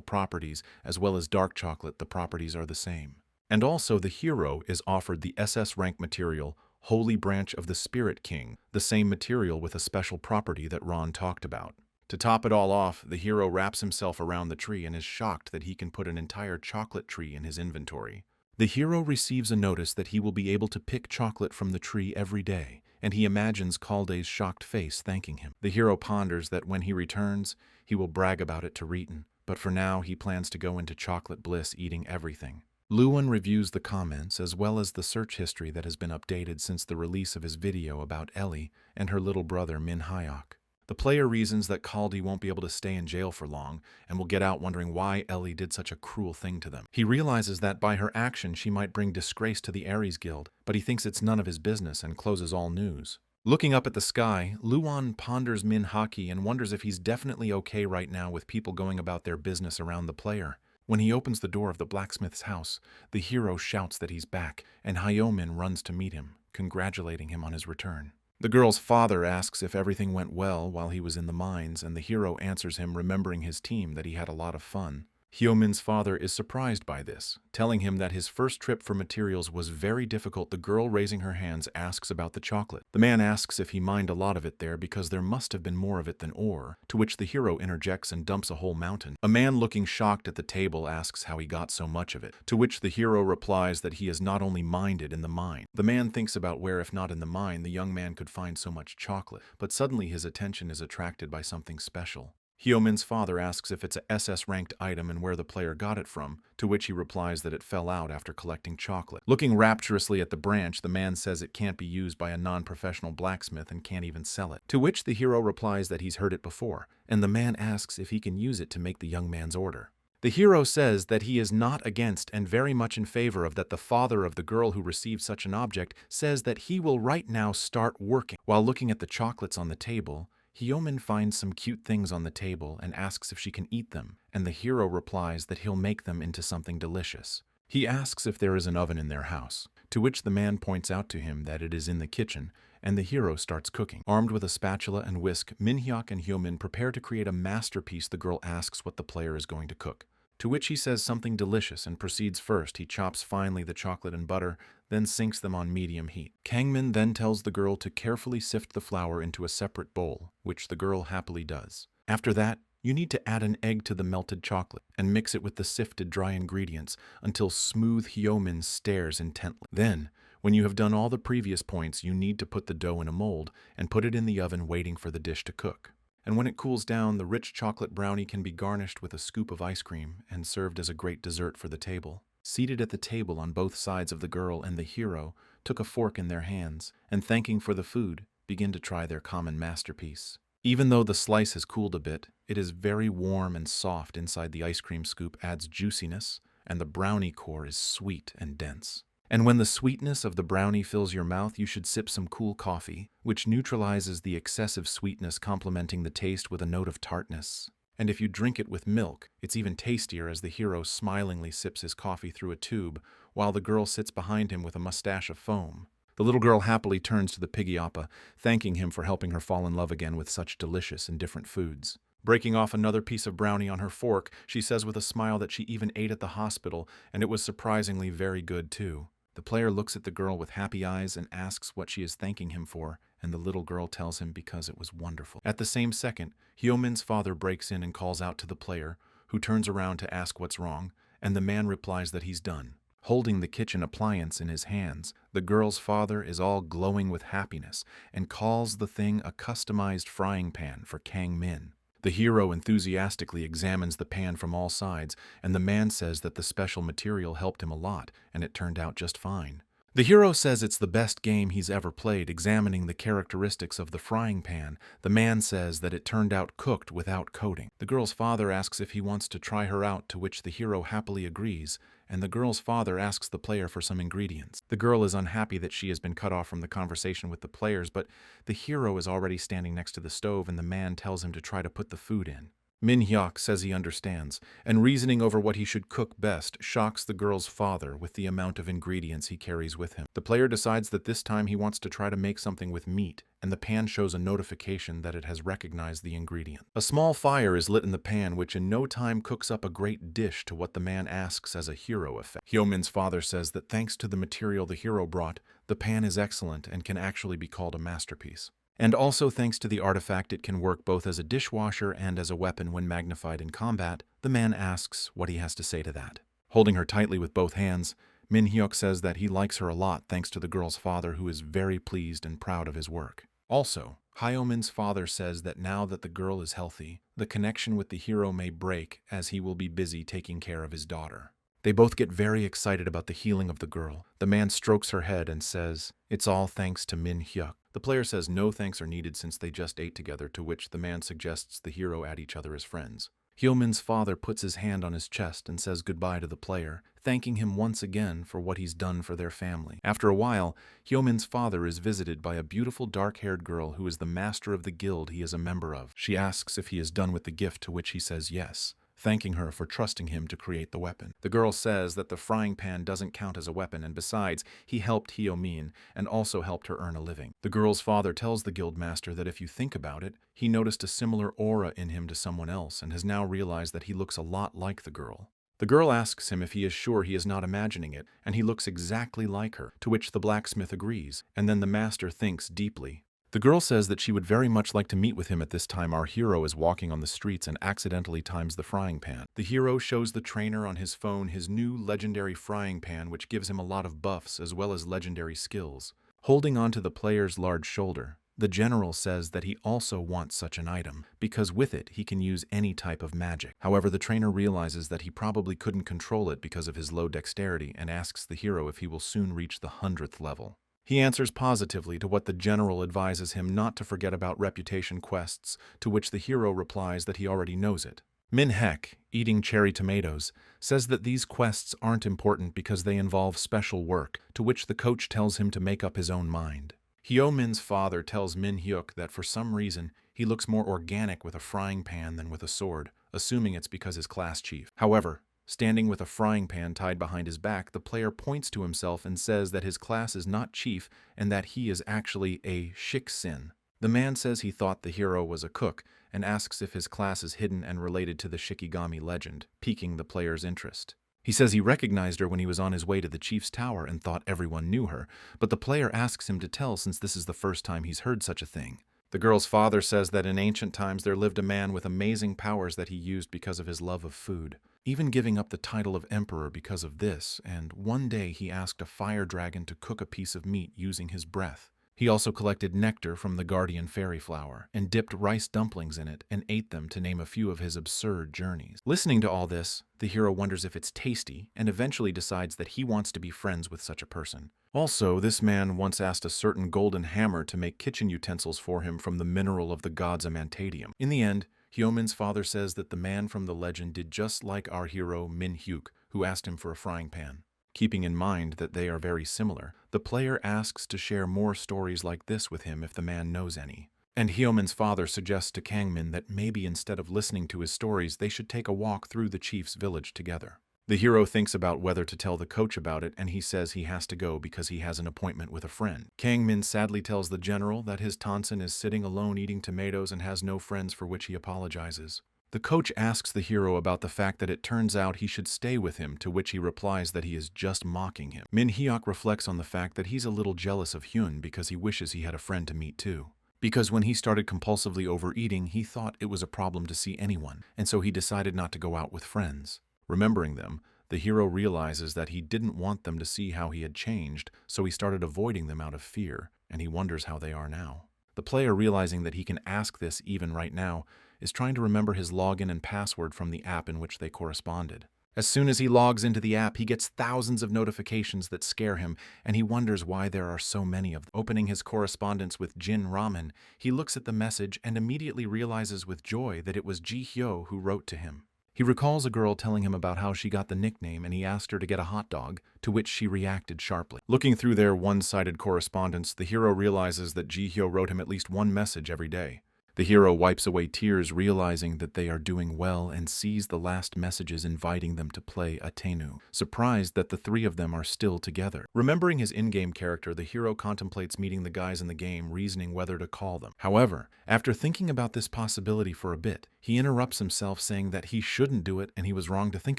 properties, as well as dark chocolate. The properties are the same. And also the hero is offered the SS rank material, Holy Branch of the Spirit King, the same material with a special property that Ron talked about. To top it all off, the hero wraps himself around the tree and is shocked that he can put an entire chocolate tree in his inventory. The hero receives a notice that he will be able to pick chocolate from the tree every day, and he imagines Kalde's shocked face thanking him. The hero ponders that when he returns, he will brag about it to Riton, but for now he plans to go into chocolate bliss eating everything. Luan reviews the comments as well as the search history that has been updated since the release of his video about Ellie and her little brother Min Hyuk. The player reasons that Kaldi won't be able to stay in jail for long and will get out wondering why Ellie did such a cruel thing to them. He realizes that by her action she might bring disgrace to the Ares Guild, but he thinks it's none of his business and closes all news. Looking up at the sky, Luan ponders Min Haki and wonders if he's definitely okay right now with people going about their business around the player. When he opens the door of the blacksmith's house, the hero shouts that he's back, and Hyomin runs to meet him, congratulating him on his return. The girl's father asks if everything went well while he was in the mines, and the hero answers him, remembering his team, that he had a lot of fun. Hyomin's father is surprised by this, telling him that his first trip for materials was very difficult. The girl, raising her hands, asks about the chocolate. The man asks if he mined a lot of it there because there must have been more of it than ore, to which the hero interjects and dumps a whole mountain. A man looking shocked at the table asks how he got so much of it, to which the hero replies that he has not only mined it in the mine. The man thinks about where, if not in the mine, the young man could find so much chocolate, but suddenly his attention is attracted by something special. Hyomin's father asks if it's a SS-ranked item and where the player got it from, to which he replies that it fell out after collecting chocolate. Looking rapturously at the branch, the man says it can't be used by a non-professional blacksmith and can't even sell it. To which the hero replies that he's heard it before, and the man asks if he can use it to make the young man's order. The hero says that he is not against and very much in favor of that. The father of the girl who received such an object says that he will right now start working. While looking at the chocolates on the table, Hyomin finds some cute things on the table and asks if she can eat them, and the hero replies that he'll make them into something delicious. He asks if there is an oven in their house, to which the man points out to him that it is in the kitchen, and the hero starts cooking. Armed with a spatula and whisk, Manhwa and Hyomin prepare to create a masterpiece. The girl asks what the player is going to cook, to which he says something delicious and proceeds. First, he chops finely the chocolate and butter, then sinks them on medium heat. Kangmin then tells the girl to carefully sift the flour into a separate bowl, which the girl happily does. After that, you need to add an egg to the melted chocolate and mix it with the sifted dry ingredients until smooth. Hyomin stares intently. Then, when you have done all the previous points, you need to put the dough in a mold and put it in the oven waiting for the dish to cook. And when it cools down, the rich chocolate brownie can be garnished with a scoop of ice cream and served as a great dessert for the table. Seated at the table on both sides of the girl and the hero took a fork in their hands and, thanking for the food, begin to try their common masterpiece. Even though the slice has cooled a bit, it is very warm and soft inside. The ice cream scoop adds juiciness, and the brownie core is sweet and dense. And when the sweetness of the brownie fills your mouth, you should sip some cool coffee, which neutralizes the excessive sweetness, complementing the taste with a note of tartness. And if you drink it with milk, it's even tastier, as the hero smilingly sips his coffee through a tube, while the girl sits behind him with a mustache of foam. The little girl happily turns to the piggy appa, thanking him for helping her fall in love again with such delicious and different foods. Breaking off another piece of brownie on her fork, she says with a smile that she even ate at the hospital, and it was surprisingly very good too. The player looks at the girl with happy eyes and asks what she is thanking him for, and the little girl tells him because it was wonderful. At the same second, Hyomin's father breaks in and calls out to the player, who turns around to ask what's wrong, and the man replies that he's done. Holding the kitchen appliance in his hands, the girl's father is all glowing with happiness and calls the thing a customized frying pan for Kangmin. The hero enthusiastically examines the pan from all sides, and the man says that the special material helped him a lot, and it turned out just fine. The hero says it's the best game he's ever played. Examining the characteristics of the frying pan, the man says that it turned out cooked without coating. The girl's father asks if he wants to try her out, to which the hero happily agrees, and the girl's father asks the player for some ingredients. The girl is unhappy that she has been cut off from the conversation with the players, but the hero is already standing next to the stove, and the man tells him to try to put the food in. Manhwa says he understands, and reasoning over what he should cook best, shocks the girl's father with the amount of ingredients he carries with him. The player decides that this time he wants to try to make something with meat, and the pan shows a notification that it has recognized the ingredient. A small fire is lit in the pan, which in no time cooks up a great dish, to what the man asks as a hero effect. Hyomin's father says that thanks to the material the hero brought, the pan is excellent and can actually be called a masterpiece. And also thanks to the artifact, it can work both as a dishwasher and as a weapon when magnified in combat. The man asks what he has to say to that. Holding her tightly with both hands, Manhwa says that he likes her a lot thanks to the girl's father, who is very pleased and proud of his work. Also, Hyomin's father says that now that the girl is healthy, the connection with the hero may break, as he will be busy taking care of his daughter. They both get very excited about the healing of the girl. The man strokes her head and says, "It's all thanks to Manhwa." The player says no thanks are needed since they just ate together, to which the man suggests the hero add each other as friends. Hyomin's father puts his hand on his chest and says goodbye to the player, thanking him once again for what he's done for their family. After a while, Hyomin's father is visited by a beautiful dark-haired girl who is the master of the guild he is a member of. She asks if he is done with the gift, to which he says yes, thanking her for trusting him to create the weapon. The girl says that the frying pan doesn't count as a weapon, and besides, he helped Hyomin and also helped her earn a living. The girl's father tells the guild master that if you think about it, he noticed a similar aura in him to someone else and has now realized that he looks a lot like the girl. The girl asks him if he is sure he is not imagining it, and he looks exactly like her, to which the blacksmith agrees, and then the master thinks deeply. The girl says that she would very much like to meet with him. At this time, our hero is walking on the streets and accidentally times the frying pan. The hero shows the trainer on his phone his new legendary frying pan, which gives him a lot of buffs as well as legendary skills. Holding onto the player's large shoulder, The general says that he also wants such an item, because with it he can use any type of magic. However, the trainer realizes that he probably couldn't control it because of his low dexterity and asks the hero if he will soon reach the 100th level. He answers positively to what the general advises him not to forget about reputation quests, to which the hero replies that he already knows it. Min Hek, eating cherry tomatoes, says that these quests aren't important because they involve special work, to which the coach tells him to make up his own mind. Hyo Min's father tells Min Hyuk that for some reason he looks more organic with a frying pan than with a sword, assuming it's because his class chief. However, standing with a frying pan tied behind his back, the player points to himself and says that his class is not chief and that he is actually a shiksin. The man says he thought the hero was a cook and asks if his class is hidden and related to the Shikigami legend, piquing the player's interest. He says he recognized her when he was on his way to the chief's tower and thought everyone knew her, but the player asks him to tell since this is the first time he's heard such a thing. The girl's father says that in ancient times there lived a man with amazing powers that he used because of his love of food, even giving up the title of emperor because of this, and one day he asked a fire dragon to cook a piece of meat using his breath. He also collected nectar from the guardian fairy flower and dipped rice dumplings in it and ate them, to name a few of his absurd journeys. Listening to all this, the hero wonders if it's tasty and eventually decides that he wants to be friends with such a person. Also, this man once asked a certain golden hammer to make kitchen utensils for him from the mineral of the gods Amantadium. In the end, Hyomin's father says that the man from the legend did just like our hero Min Hyuk, who asked him for a frying pan. Keeping in mind that they are very similar, the player asks to share more stories like this with him if the man knows any. And Hyomin's father suggests to Kangmin that maybe instead of listening to his stories, they should take a walk through the chief's village together. The hero thinks about whether to tell the coach about it, and he says he has to go because he has an appointment with a friend. Kangmin sadly tells the general that his Tonson is sitting alone eating tomatoes and has no friends, for which he apologizes. The coach asks the hero about the fact that it turns out he should stay with him, to which he replies that he is just mocking him. Min Hyuk reflects on the fact that he's a little jealous of Hyun because he wishes he had a friend to meet too. Because when he started compulsively overeating, he thought it was a problem to see anyone, and so he decided not to go out with friends. Remembering them, the hero realizes that he didn't want them to see how he had changed, so he started avoiding them out of fear, and he wonders how they are now. The player, realizing that he can ask this even right now, is trying to remember his login and password from the app in which they corresponded. As soon as he logs into the app, he gets thousands of notifications that scare him, and he wonders why there are so many of them. Opening his correspondence with Jin Ramen, he looks at the message and immediately realizes with joy that it was Ji Hyo who wrote to him. He recalls a girl telling him about how she got the nickname and he asked her to get a hot dog, to which she reacted sharply. Looking through their one-sided correspondence, the hero realizes that Ji Hyo wrote him at least one message every day. The hero wipes away tears, realizing that they are doing well, and sees the last messages inviting them to play Atenu, surprised that the three of them are still together. Remembering his in-game character, the hero contemplates meeting the guys in the game, reasoning whether to call them. However, after thinking about this possibility for a bit, he interrupts himself, saying that he shouldn't do it and he was wrong to think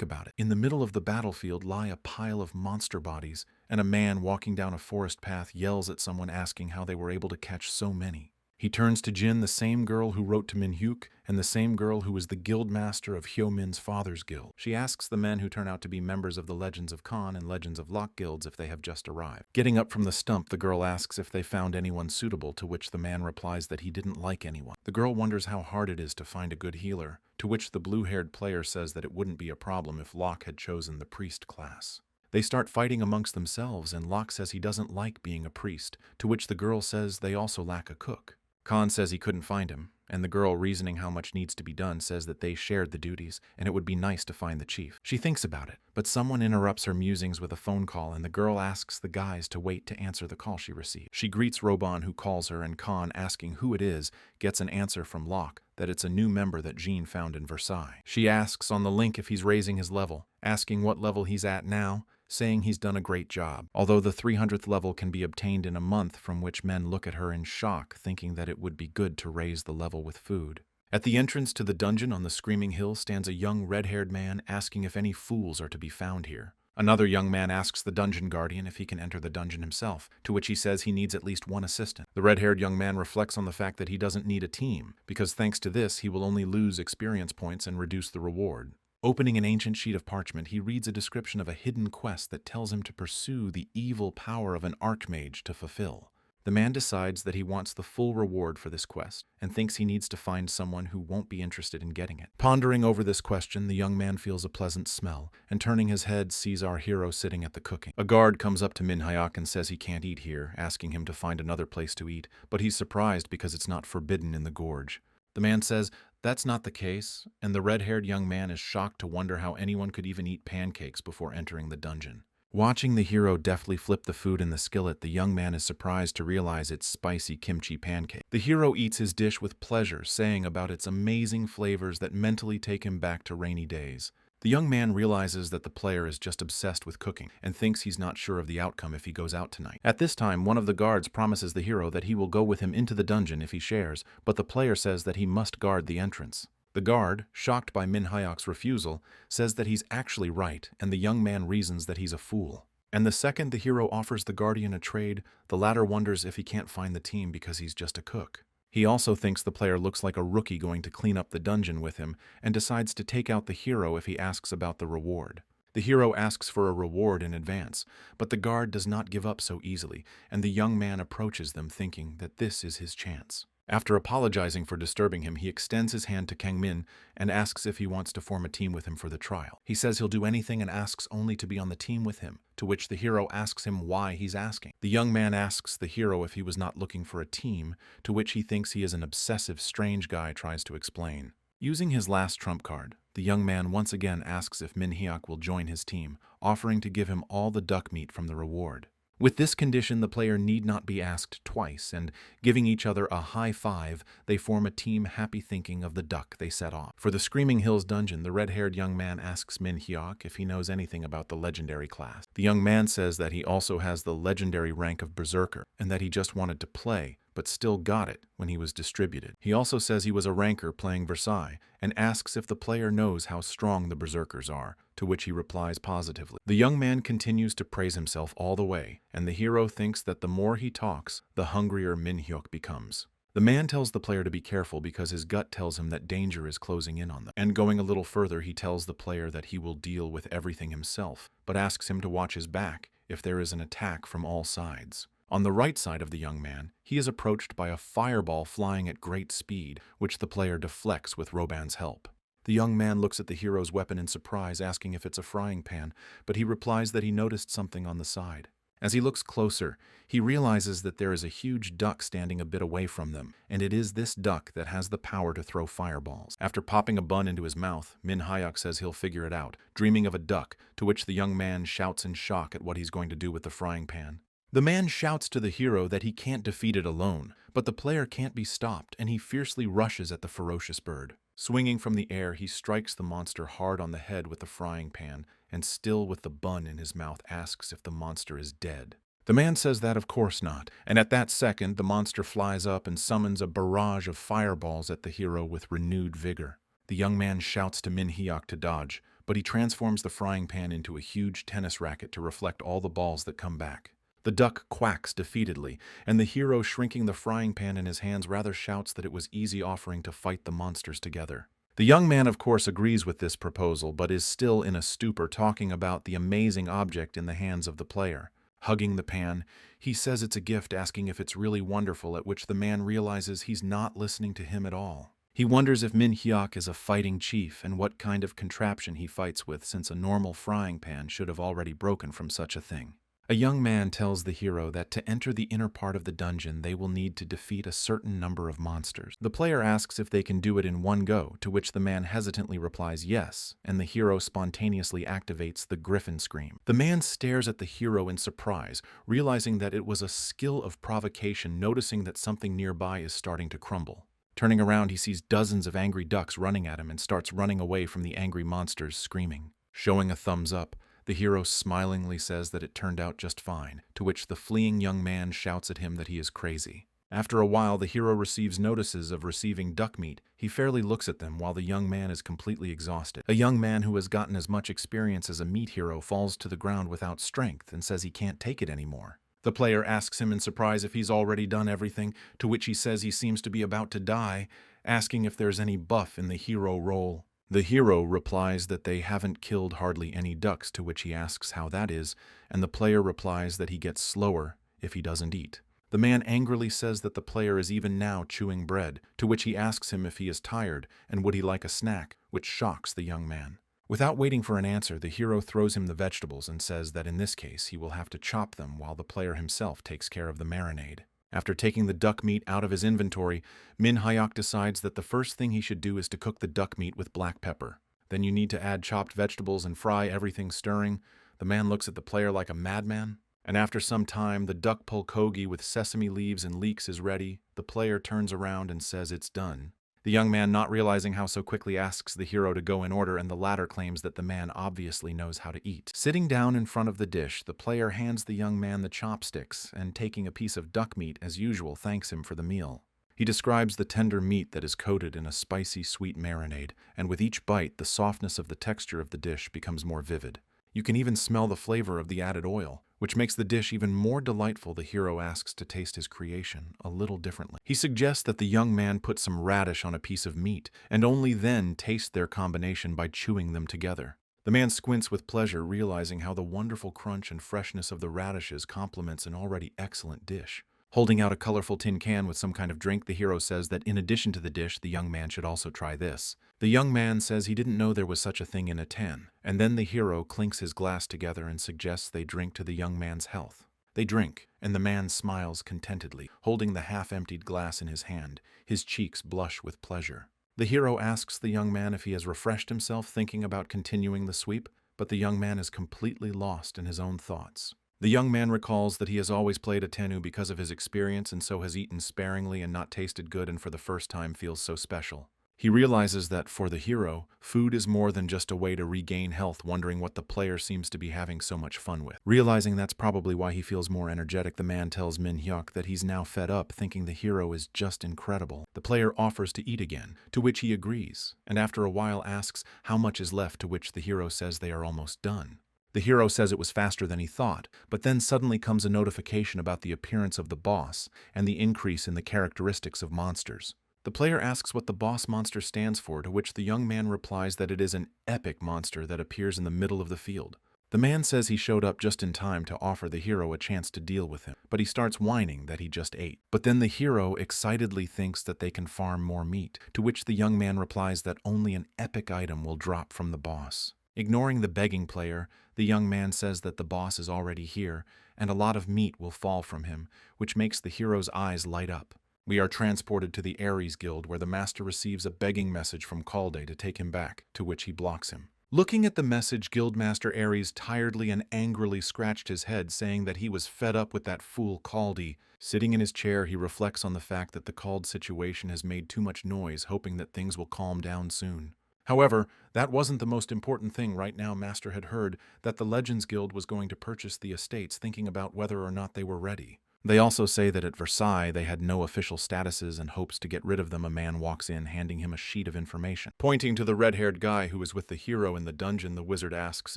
about it. In the middle of the battlefield lie a pile of monster bodies, and a man walking down a forest path yells at someone asking how they were able to catch so many. He turns to Jin, the same girl who wrote to Min Hyuk, and the same girl who was the guild master of Hyo Min's father's guild. She asks the men who turn out to be members of the Legends of Khan and Legends of Lok guilds if they have just arrived. Getting up from the stump, the girl asks if they found anyone suitable, to which the man replies that he didn't like anyone. The girl wonders how hard it is to find a good healer, to which the blue-haired player says that it wouldn't be a problem if Lok had chosen the priest class. They start fighting amongst themselves, and Lok says he doesn't like being a priest, to which the girl says they also lack a cook. Khan says he couldn't find him, and the girl, reasoning how much needs to be done, says that they shared the duties, and it would be nice to find the chief. She thinks about it, but someone interrupts her musings with a phone call, and the girl asks the guys to wait to answer the call she received. She greets Roban, who calls her, and Khan, asking who it is, gets an answer from Locke that it's a new member that Jean found in Versailles. She asks on the link if he's raising his level, asking what level he's at now, saying he's done a great job, although the 300th level can be obtained in a month, from which men look at her in shock, thinking that it would be good to raise the level with food. At the entrance to the dungeon on the Screaming Hill stands a young red-haired man asking if any fools are to be found here. Another young man asks the dungeon guardian if he can enter the dungeon himself, to which he says he needs at least one assistant. The red-haired young man reflects on the fact that he doesn't need a team, because thanks to this he will only lose experience points and reduce the reward. Opening an ancient sheet of parchment, he reads a description of a hidden quest that tells him to pursue the evil power of an archmage to fulfill. The man decides that he wants the full reward for this quest and thinks he needs to find someone who won't be interested in getting it. Pondering over this question, the young man feels a pleasant smell and turning his head sees our hero sitting at the cooking. A guard comes up to Min Hyuk and says he can't eat here, asking him to find another place to eat, but he's surprised because it's not forbidden in the gorge. The man says that's not the case, and the red-haired young man is shocked to wonder how anyone could even eat pancakes before entering the dungeon. Watching the hero deftly flip the food in the skillet, the young man is surprised to realize it's spicy kimchi pancake. The hero eats his dish with pleasure, saying about its amazing flavors that mentally take him back to rainy days. The young man realizes that the player is just obsessed with cooking and thinks he's not sure of the outcome if he goes out tonight. At this time, one of the guards promises the hero that he will go with him into the dungeon if he shares, but the player says that he must guard the entrance. The guard, shocked by Min Hyuk's refusal, says that he's actually right, and the young man reasons that he's a fool. And the second the hero offers the guardian a trade, the latter wonders if he can't find the team because he's just a cook. He also thinks the player looks like a rookie going to clean up the dungeon with him, and decides to take out the hero if he asks about the reward. The hero asks for a reward in advance, but the guard does not give up so easily, and the young man approaches them thinking that this is his chance. After apologizing for disturbing him, he extends his hand to Kang Min and asks if he wants to form a team with him for the trial. He says he'll do anything and asks only to be on the team with him, to which the hero asks him why he's asking. The young man asks the hero if he was not looking for a team, to which he thinks he is an obsessive, strange guy tries to explain. Using his last trump card, the young man once again asks if Min Hyuk will join his team, offering to give him all the duck meat from the reward. With this condition, the player need not be asked twice, and giving each other a high five, they form a team happy thinking of the duck they set off. For the Screaming Hills dungeon, the red-haired young man asks Min Hyuk if he knows anything about the legendary class. The young man says that he also has the legendary rank of Berserker, and that he just wanted to play, but still got it when he was distributed. He also says he was a ranker playing Versailles, and asks if the player knows how strong the Berserkers are, to which he replies positively. The young man continues to praise himself all the way, and the hero thinks that the more he talks, the hungrier Min Hyuk becomes. The man tells the player to be careful because his gut tells him that danger is closing in on them. And going a little further, he tells the player that he will deal with everything himself, but asks him to watch his back if there is an attack from all sides. On the right side of the young man, he is approached by a fireball flying at great speed, which the player deflects with Roban's help. The young man looks at the hero's weapon in surprise, asking if it's a frying pan, but he replies that he noticed something on the side. As he looks closer, he realizes that there is a huge duck standing a bit away from them, and it is this duck that has the power to throw fireballs. After popping a bun into his mouth, Min Hyuk says he'll figure it out, dreaming of a duck, to which the young man shouts in shock at what he's going to do with the frying pan. The man shouts to the hero that he can't defeat it alone, but the player can't be stopped, and he fiercely rushes at the ferocious bird. Swinging from the air, he strikes the monster hard on the head with the frying pan, and still with the bun in his mouth asks if the monster is dead. The man says that of course not, and at that second the monster flies up and summons a barrage of fireballs at the hero with renewed vigor. The young man shouts to Min Hyuk to dodge, but he transforms the frying pan into a huge tennis racket to reflect all the balls that come back. The duck quacks defeatedly, and the hero, shrinking the frying pan in his hands, rather shouts that it was easy offering to fight the monsters together. The young man, of course, agrees with this proposal, but is still in a stupor, talking about the amazing object in the hands of the player. Hugging the pan, he says it's a gift, asking if it's really wonderful, at which the man realizes he's not listening to him at all. He wonders if Min Hyuk is a fighting chief and what kind of contraption he fights with, since a normal frying pan should have already broken from such a thing. A young man tells the hero that to enter the inner part of the dungeon, they will need to defeat a certain number of monsters. The player asks if they can do it in one go, to which the man hesitantly replies yes, and the hero spontaneously activates the Griffin Scream. The man stares at the hero in surprise, realizing that it was a skill of provocation, noticing that something nearby is starting to crumble. Turning around, he sees dozens of angry ducks running at him and starts running away from the angry monsters, screaming. Showing a thumbs up, the hero smilingly says that it turned out just fine, to which the fleeing young man shouts at him that he is crazy. After a while, the hero receives notices of receiving duck meat. He fairly looks at them while the young man is completely exhausted. A young man who has gotten as much experience as a meat hero falls to the ground without strength and says he can't take it anymore. The player asks him in surprise if he's already done everything, to which he says he seems to be about to die, asking if there's any buff in the hero role. The hero replies that they haven't killed hardly any ducks, to which he asks how that is, and the player replies that he gets slower if he doesn't eat. The man angrily says that the player is even now chewing bread, to which he asks him if he is tired and would he like a snack, which shocks the young man. Without waiting for an answer, the hero throws him the vegetables and says that in this case he will have to chop them while the player himself takes care of the marinade. After taking the duck meat out of his inventory, Min Hyuk decides that the first thing he should do is to cook the duck meat with black pepper. Then you need to add chopped vegetables and fry everything stirring. The man looks at the player like a madman. And after some time, the duck pulgogi with sesame leaves and leeks is ready. The player turns around and says it's done. The young man, not realizing how so quickly, asks the hero to go in order, and the latter claims that the man obviously knows how to eat. Sitting down in front of the dish, the player hands the young man the chopsticks, and taking a piece of duck meat as usual, thanks him for the meal. He describes the tender meat that is coated in a spicy, sweet marinade, and with each bite, the softness of the texture of the dish becomes more vivid. You can even smell the flavor of the added oil, which makes the dish even more delightful. The hero asks to taste his creation a little differently. He suggests that the young man put some radish on a piece of meat, and only then taste their combination by chewing them together. The man squints with pleasure, realizing how the wonderful crunch and freshness of the radishes complements an already excellent dish. Holding out a colorful tin can with some kind of drink, the hero says that in addition to the dish, the young man should also try this. The young man says he didn't know there was such a thing in a tan, and then the hero clinks his glass together and suggests they drink to the young man's health. They drink, and the man smiles contentedly, holding the half-emptied glass in his hand. His cheeks blush with pleasure. The hero asks the young man if he has refreshed himself, thinking about continuing the sweep, but the young man is completely lost in his own thoughts. The young man recalls that he has always played a tennu because of his experience and so has eaten sparingly and not tasted good, and for the first time feels so special. He realizes that, for the hero, food is more than just a way to regain health, wondering what the player seems to be having so much fun with. Realizing that's probably why he feels more energetic, the man tells Min Hyuk that he's now fed up, thinking the hero is just incredible. The player offers to eat again, to which he agrees, and after a while asks how much is left, to which the hero says they are almost done. The hero says it was faster than he thought, but then suddenly comes a notification about the appearance of the boss and the increase in the characteristics of monsters. The player asks what the boss monster stands for, to which the young man replies that it is an epic monster that appears in the middle of the field. The man says he showed up just in time to offer the hero a chance to deal with him, but he starts whining that he just ate. But then the hero excitedly thinks that they can farm more meat, to which the young man replies that only an epic item will drop from the boss. Ignoring the begging player, the young man says that the boss is already here, and a lot of meat will fall from him, which makes the hero's eyes light up. We are transported to the Ares Guild, where the master receives a begging message from Kalde to take him back, to which he blocks him. Looking at the message, Guildmaster Ares tiredly and angrily scratched his head, saying that he was fed up with that fool Kalde. Sitting in his chair, he reflects on the fact that the Kalde situation has made too much noise, hoping that things will calm down soon. However, that wasn't the most important thing right now. Master had heard that the Legends Guild was going to purchase the estates, thinking about whether or not they were ready. They also say that at Versailles they had no official statuses and hopes to get rid of them. A man walks in, handing him a sheet of information. Pointing to the red-haired guy who was with the hero in the dungeon, the wizard asks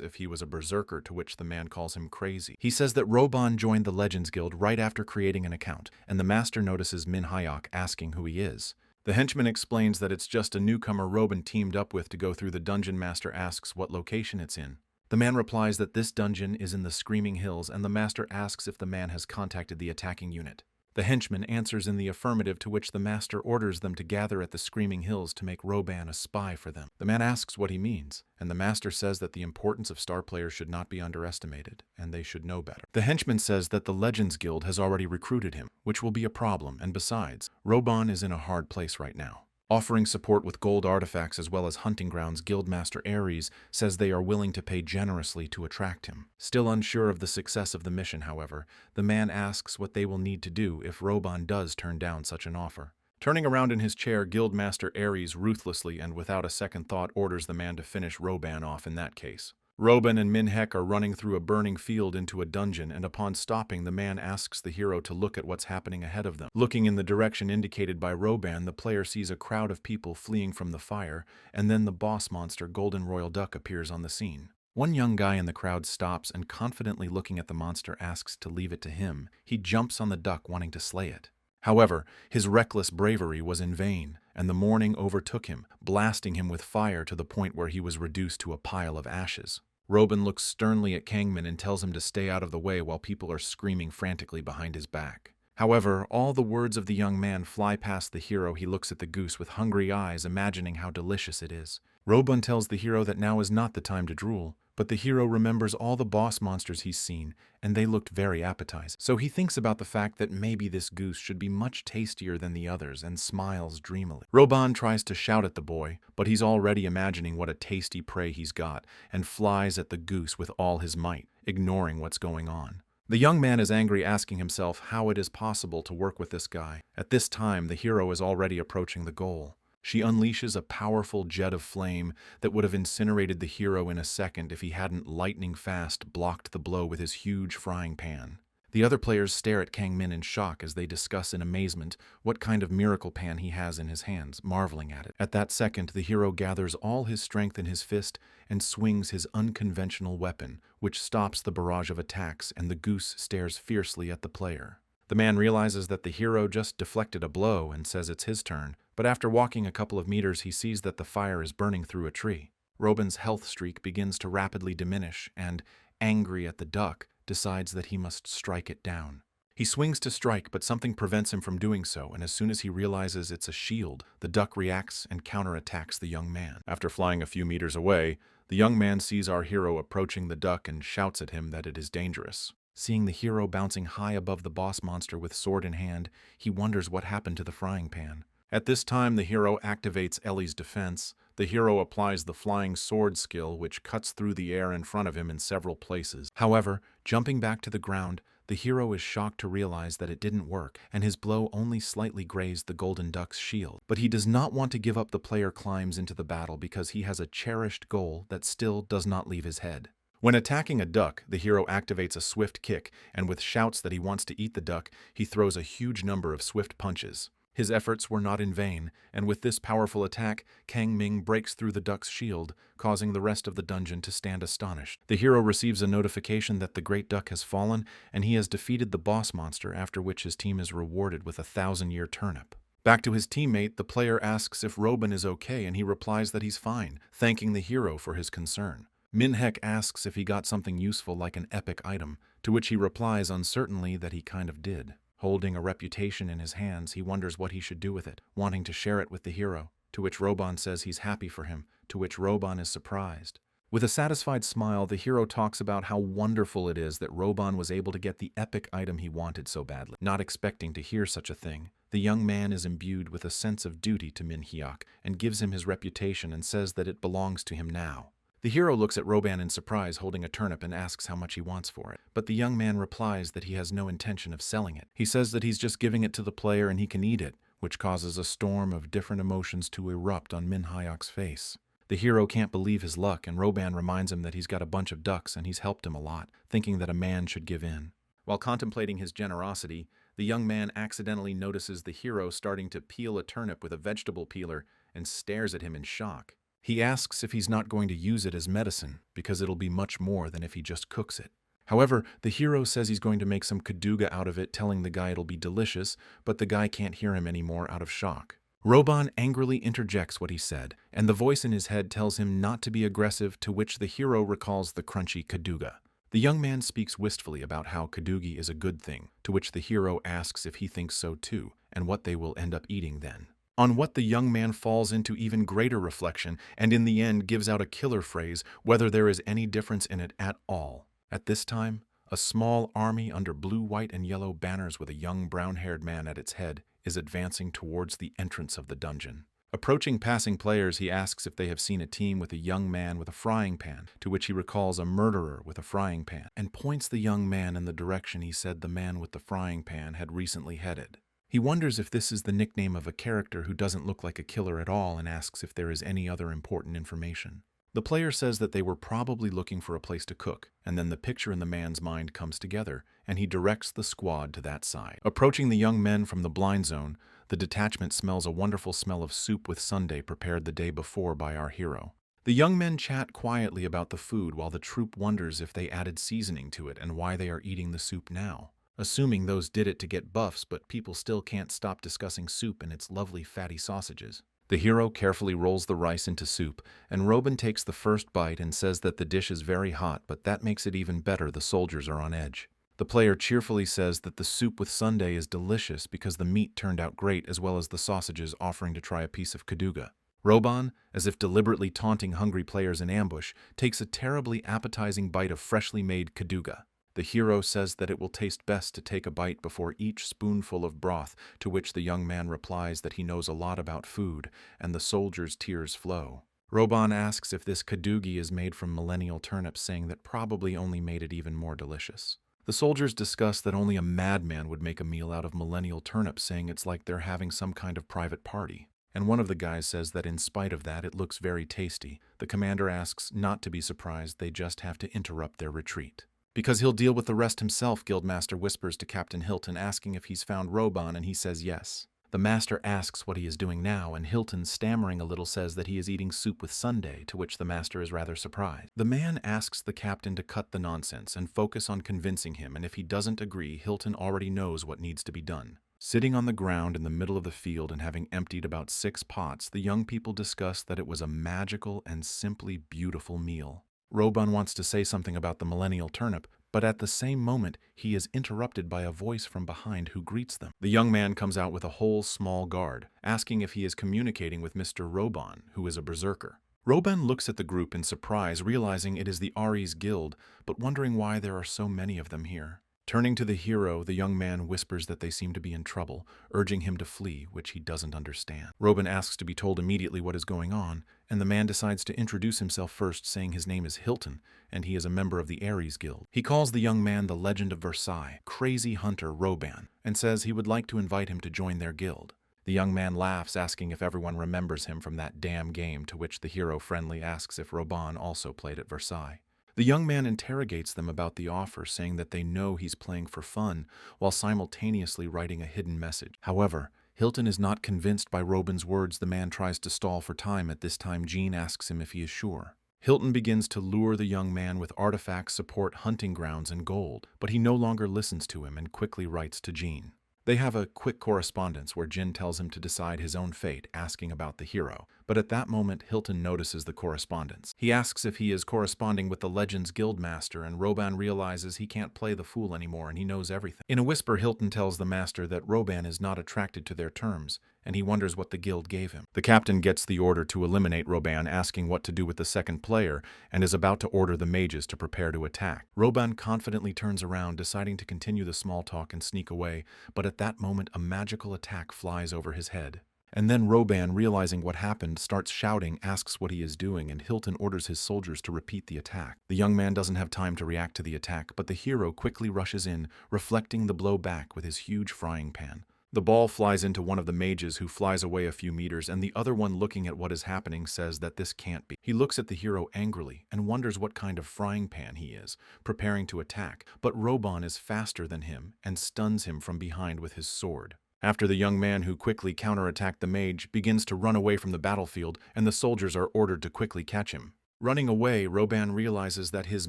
if he was a berserker, to which the man calls him crazy. He says that Roban joined the Legends Guild right after creating an account, and the master notices Min Hyuk, asking who he is. The henchman explains that it's just a newcomer Robin teamed up with to go through the dungeon. Master asks what location it's in. The man replies that this dungeon is in the Screaming Hills, and the master asks if the man has contacted the attacking unit. The henchman answers in the affirmative, to which the master orders them to gather at the Screaming Hills to make Roban a spy for them. The man asks what he means, and the master says that the importance of star players should not be underestimated, and they should know better. The henchman says that the Legends Guild has already recruited him, which will be a problem, and besides, Roban is in a hard place right now. Offering support with gold artifacts as well as hunting grounds, Guildmaster Ares says they are willing to pay generously to attract him. Still unsure of the success of the mission, however, the man asks what they will need to do if Roban does turn down such an offer. Turning around in his chair, Guildmaster Ares ruthlessly and without a second thought orders the man to finish Roban off in that case. Roban and Min Hyuk are running through a burning field into a dungeon, and upon stopping, the man asks the hero to look at what's happening ahead of them. Looking in the direction indicated by Roban, the player sees a crowd of people fleeing from the fire, and then the boss monster, Golden Royal Duck, appears on the scene. One young guy in the crowd stops and, confidently looking at the monster, asks to leave it to him. He jumps on the duck, wanting to slay it. However, his reckless bravery was in vain, and the morning overtook him, blasting him with fire to the point where he was reduced to a pile of ashes. Roban looks sternly at Kangman and tells him to stay out of the way while people are screaming frantically behind his back. However, all the words of the young man fly past the hero. He looks at the goose with hungry eyes, imagining how delicious it is. Robon tells the hero that now is not the time to drool, but the hero remembers all the boss monsters he's seen, and they looked very appetizing. So he thinks about the fact that maybe this goose should be much tastier than the others and smiles dreamily. Robon tries to shout at the boy, but he's already imagining what a tasty prey he's got and flies at the goose with all his might, ignoring what's going on. The young man is angry, asking himself how it is possible to work with this guy. At this time, the hero is already approaching the goal. She unleashes a powerful jet of flame that would have incinerated the hero in a second if he hadn't lightning-fast blocked the blow with his huge frying pan. The other players stare at Kang Min in shock as they discuss in amazement what kind of miracle pan he has in his hands, marveling at it. At that second, the hero gathers all his strength in his fist and swings his unconventional weapon, which stops the barrage of attacks, and the goose stares fiercely at the player. The man realizes that the hero just deflected a blow and says it's his turn, but after walking a couple of meters, he sees that the fire is burning through a tree. Robin's health streak begins to rapidly diminish, and, angry at the duck, decides that he must strike it down. He swings to strike, but something prevents him from doing so, and as soon as he realizes it's a shield, the duck reacts and counterattacks the young man. After flying a few meters away, the young man sees our hero approaching the duck and shouts at him that it is dangerous. Seeing the hero bouncing high above the boss monster with sword in hand, he wonders what happened to the frying pan. At this time, the hero activates Ellie's defense. The hero applies the flying sword skill, which cuts through the air in front of him in several places. However, jumping back to the ground, the hero is shocked to realize that it didn't work, and his blow only slightly grazed the golden duck's shield. But he does not want to give up. The player climbs into the battle because he has a cherished goal that still does not leave his head. When attacking a duck, the hero activates a swift kick, and with shouts that he wants to eat the duck, he throws a huge number of swift punches. His efforts were not in vain, and with this powerful attack, Kang Ming breaks through the duck's shield, causing the rest of the dungeon to stand astonished. The hero receives a notification that the great duck has fallen, and he has defeated the boss monster, after which his team is rewarded with a 1,000-year turnip. Back to his teammate, the player asks if Robin is okay, and he replies that he's fine, thanking the hero for his concern. Minhek asks if he got something useful like an epic item, to which he replies uncertainly that he kind of did. Holding a reputation in his hands, he wonders what he should do with it, wanting to share it with the hero, to which Robon says he's happy for him, to which Robon is surprised. With a satisfied smile, the hero talks about how wonderful it is that Robon was able to get the epic item he wanted so badly. Not expecting to hear such a thing, the young man is imbued with a sense of duty to Min Hyuk and gives him his reputation and says that it belongs to him now. The hero looks at Robon in surprise, holding a turnip, and asks how much he wants for it. But the young man replies that he has no intention of selling it. He says that he's just giving it to the player and he can eat it, which causes a storm of different emotions to erupt on Min Hyuk's face. The hero can't believe his luck, and Robon reminds him that he's got a bunch of ducks and he's helped him a lot, thinking that a man should give in. While contemplating his generosity, the young man accidentally notices the hero starting to peel a turnip with a vegetable peeler and stares at him in shock. He asks if he's not going to use it as medicine, because it'll be much more than if he just cooks it. However, the hero says he's going to make some kaduga out of it, telling the guy it'll be delicious, but the guy can't hear him anymore out of shock. Robon angrily interjects what he said, and the voice in his head tells him not to be aggressive, to which the hero recalls the crunchy kaduga. The young man speaks wistfully about how kadugi is a good thing, to which the hero asks if he thinks so too, and what they will end up eating then. On what the young man falls into even greater reflection, and in the end gives out a killer phrase, whether there is any difference in it at all. At this time, a small army under blue, white, and yellow banners with a young brown-haired man at its head is advancing towards the entrance of the dungeon. Approaching passing players, he asks if they have seen a team with a young man with a frying pan, to which he recalls a murderer with a frying pan, and points the young man in the direction he said the man with the frying pan had recently headed. He wonders if this is the nickname of a character who doesn't look like a killer at all, and asks if there is any other important information. The player says that they were probably looking for a place to cook, and then the picture in the man's mind comes together, and he directs the squad to that side. Approaching the young men from the blind zone, the detachment smells a wonderful smell of soup with sundae prepared the day before by our hero. The young men chat quietly about the food while the troop wonders if they added seasoning to it and why they are eating the soup now. Assuming those did it to get buffs, but people still can't stop discussing soup and its lovely fatty sausages. The hero carefully rolls the rice into soup, and Robin takes the first bite and says that the dish is very hot, but that makes it even better. The soldiers are on edge. The player cheerfully says that the soup with sundae is delicious because the meat turned out great as well as the sausages offering to try a piece of kaduga. Roban, as if deliberately taunting hungry players in ambush, takes a terribly appetizing bite of freshly made kaduga. The hero says that it will taste best to take a bite before each spoonful of broth, to which the young man replies that he knows a lot about food, and the soldier's tears flow. Roban asks if this kadugi is made from millennial turnips, saying that probably only made it even more delicious. The soldiers discuss that only a madman would make a meal out of millennial turnips, saying it's like they're having some kind of private party. And one of the guys says that in spite of that, it looks very tasty. The commander asks not to be surprised, they just have to interrupt their retreat. Because he'll deal with the rest himself, Guildmaster whispers to Captain Hilton, asking if he's found Roban, and he says yes. The master asks what he is doing now, and Hilton, stammering a little, says that he is eating soup with sundae, to which the master is rather surprised. The man asks the captain to cut the nonsense and focus on convincing him, and if he doesn't agree, Hilton already knows what needs to be done. Sitting on the ground in the middle of the field and having emptied about 6 pots, the young people discuss that it was a magical and simply beautiful meal. Roban wants to say something about the millennial turnip, but at the same moment, he is interrupted by a voice from behind who greets them. The young man comes out with a whole small guard, asking if he is communicating with Mr. Roban, who is a berserker. Roban looks at the group in surprise, realizing it is the Aries Guild, but wondering why there are so many of them here. Turning to the hero, the young man whispers that they seem to be in trouble, urging him to flee, which he doesn't understand. Roban asks to be told immediately what is going on, and the man decides to introduce himself first, saying his name is Hilton, and he is a member of the Aries Guild. He calls the young man the Legend of Versailles, crazy hunter Roban, and says he would like to invite him to join their guild. The young man laughs, asking if everyone remembers him from that damn game, to which the hero friendly asks if Roban also played at Versailles. The young man interrogates them about the offer, saying that they know he's playing for fun, while simultaneously writing a hidden message. However, Hilton is not convinced by Roban's words. The man tries to stall for time. At this time, Jean asks him if he is sure. Hilton begins to lure the young man with artifacts, support, hunting grounds, and gold, but he no longer listens to him and quickly writes to Jean. They have a quick correspondence where Jin tells him to decide his own fate, asking about the hero. But at that moment, Hilton notices the correspondence. He asks if he is corresponding with the Legends Guildmaster, and Roban realizes he can't play the fool anymore and he knows everything. In a whisper, Hilton tells the master that Roban is not attracted to their terms, and he wonders what the guild gave him. The captain gets the order to eliminate Roban, asking what to do with the second player, and is about to order the mages to prepare to attack. Roban confidently turns around, deciding to continue the small talk and sneak away, but at that moment a magical attack flies over his head. And then Roban, realizing what happened, starts shouting, asks what he is doing, and Hilton orders his soldiers to repeat the attack. The young man doesn't have time to react to the attack, but the hero quickly rushes in, reflecting the blow back with his huge frying pan. The ball flies into one of the mages, who flies away a few meters, and the other one, looking at what is happening, says that this can't be. He looks at the hero angrily and wonders what kind of frying pan he is, preparing to attack, but Roban is faster than him and stuns him from behind with his sword. After the young man, who quickly counterattacked the mage, begins to run away from the battlefield, and the soldiers are ordered to quickly catch him. Running away, Roban realizes that his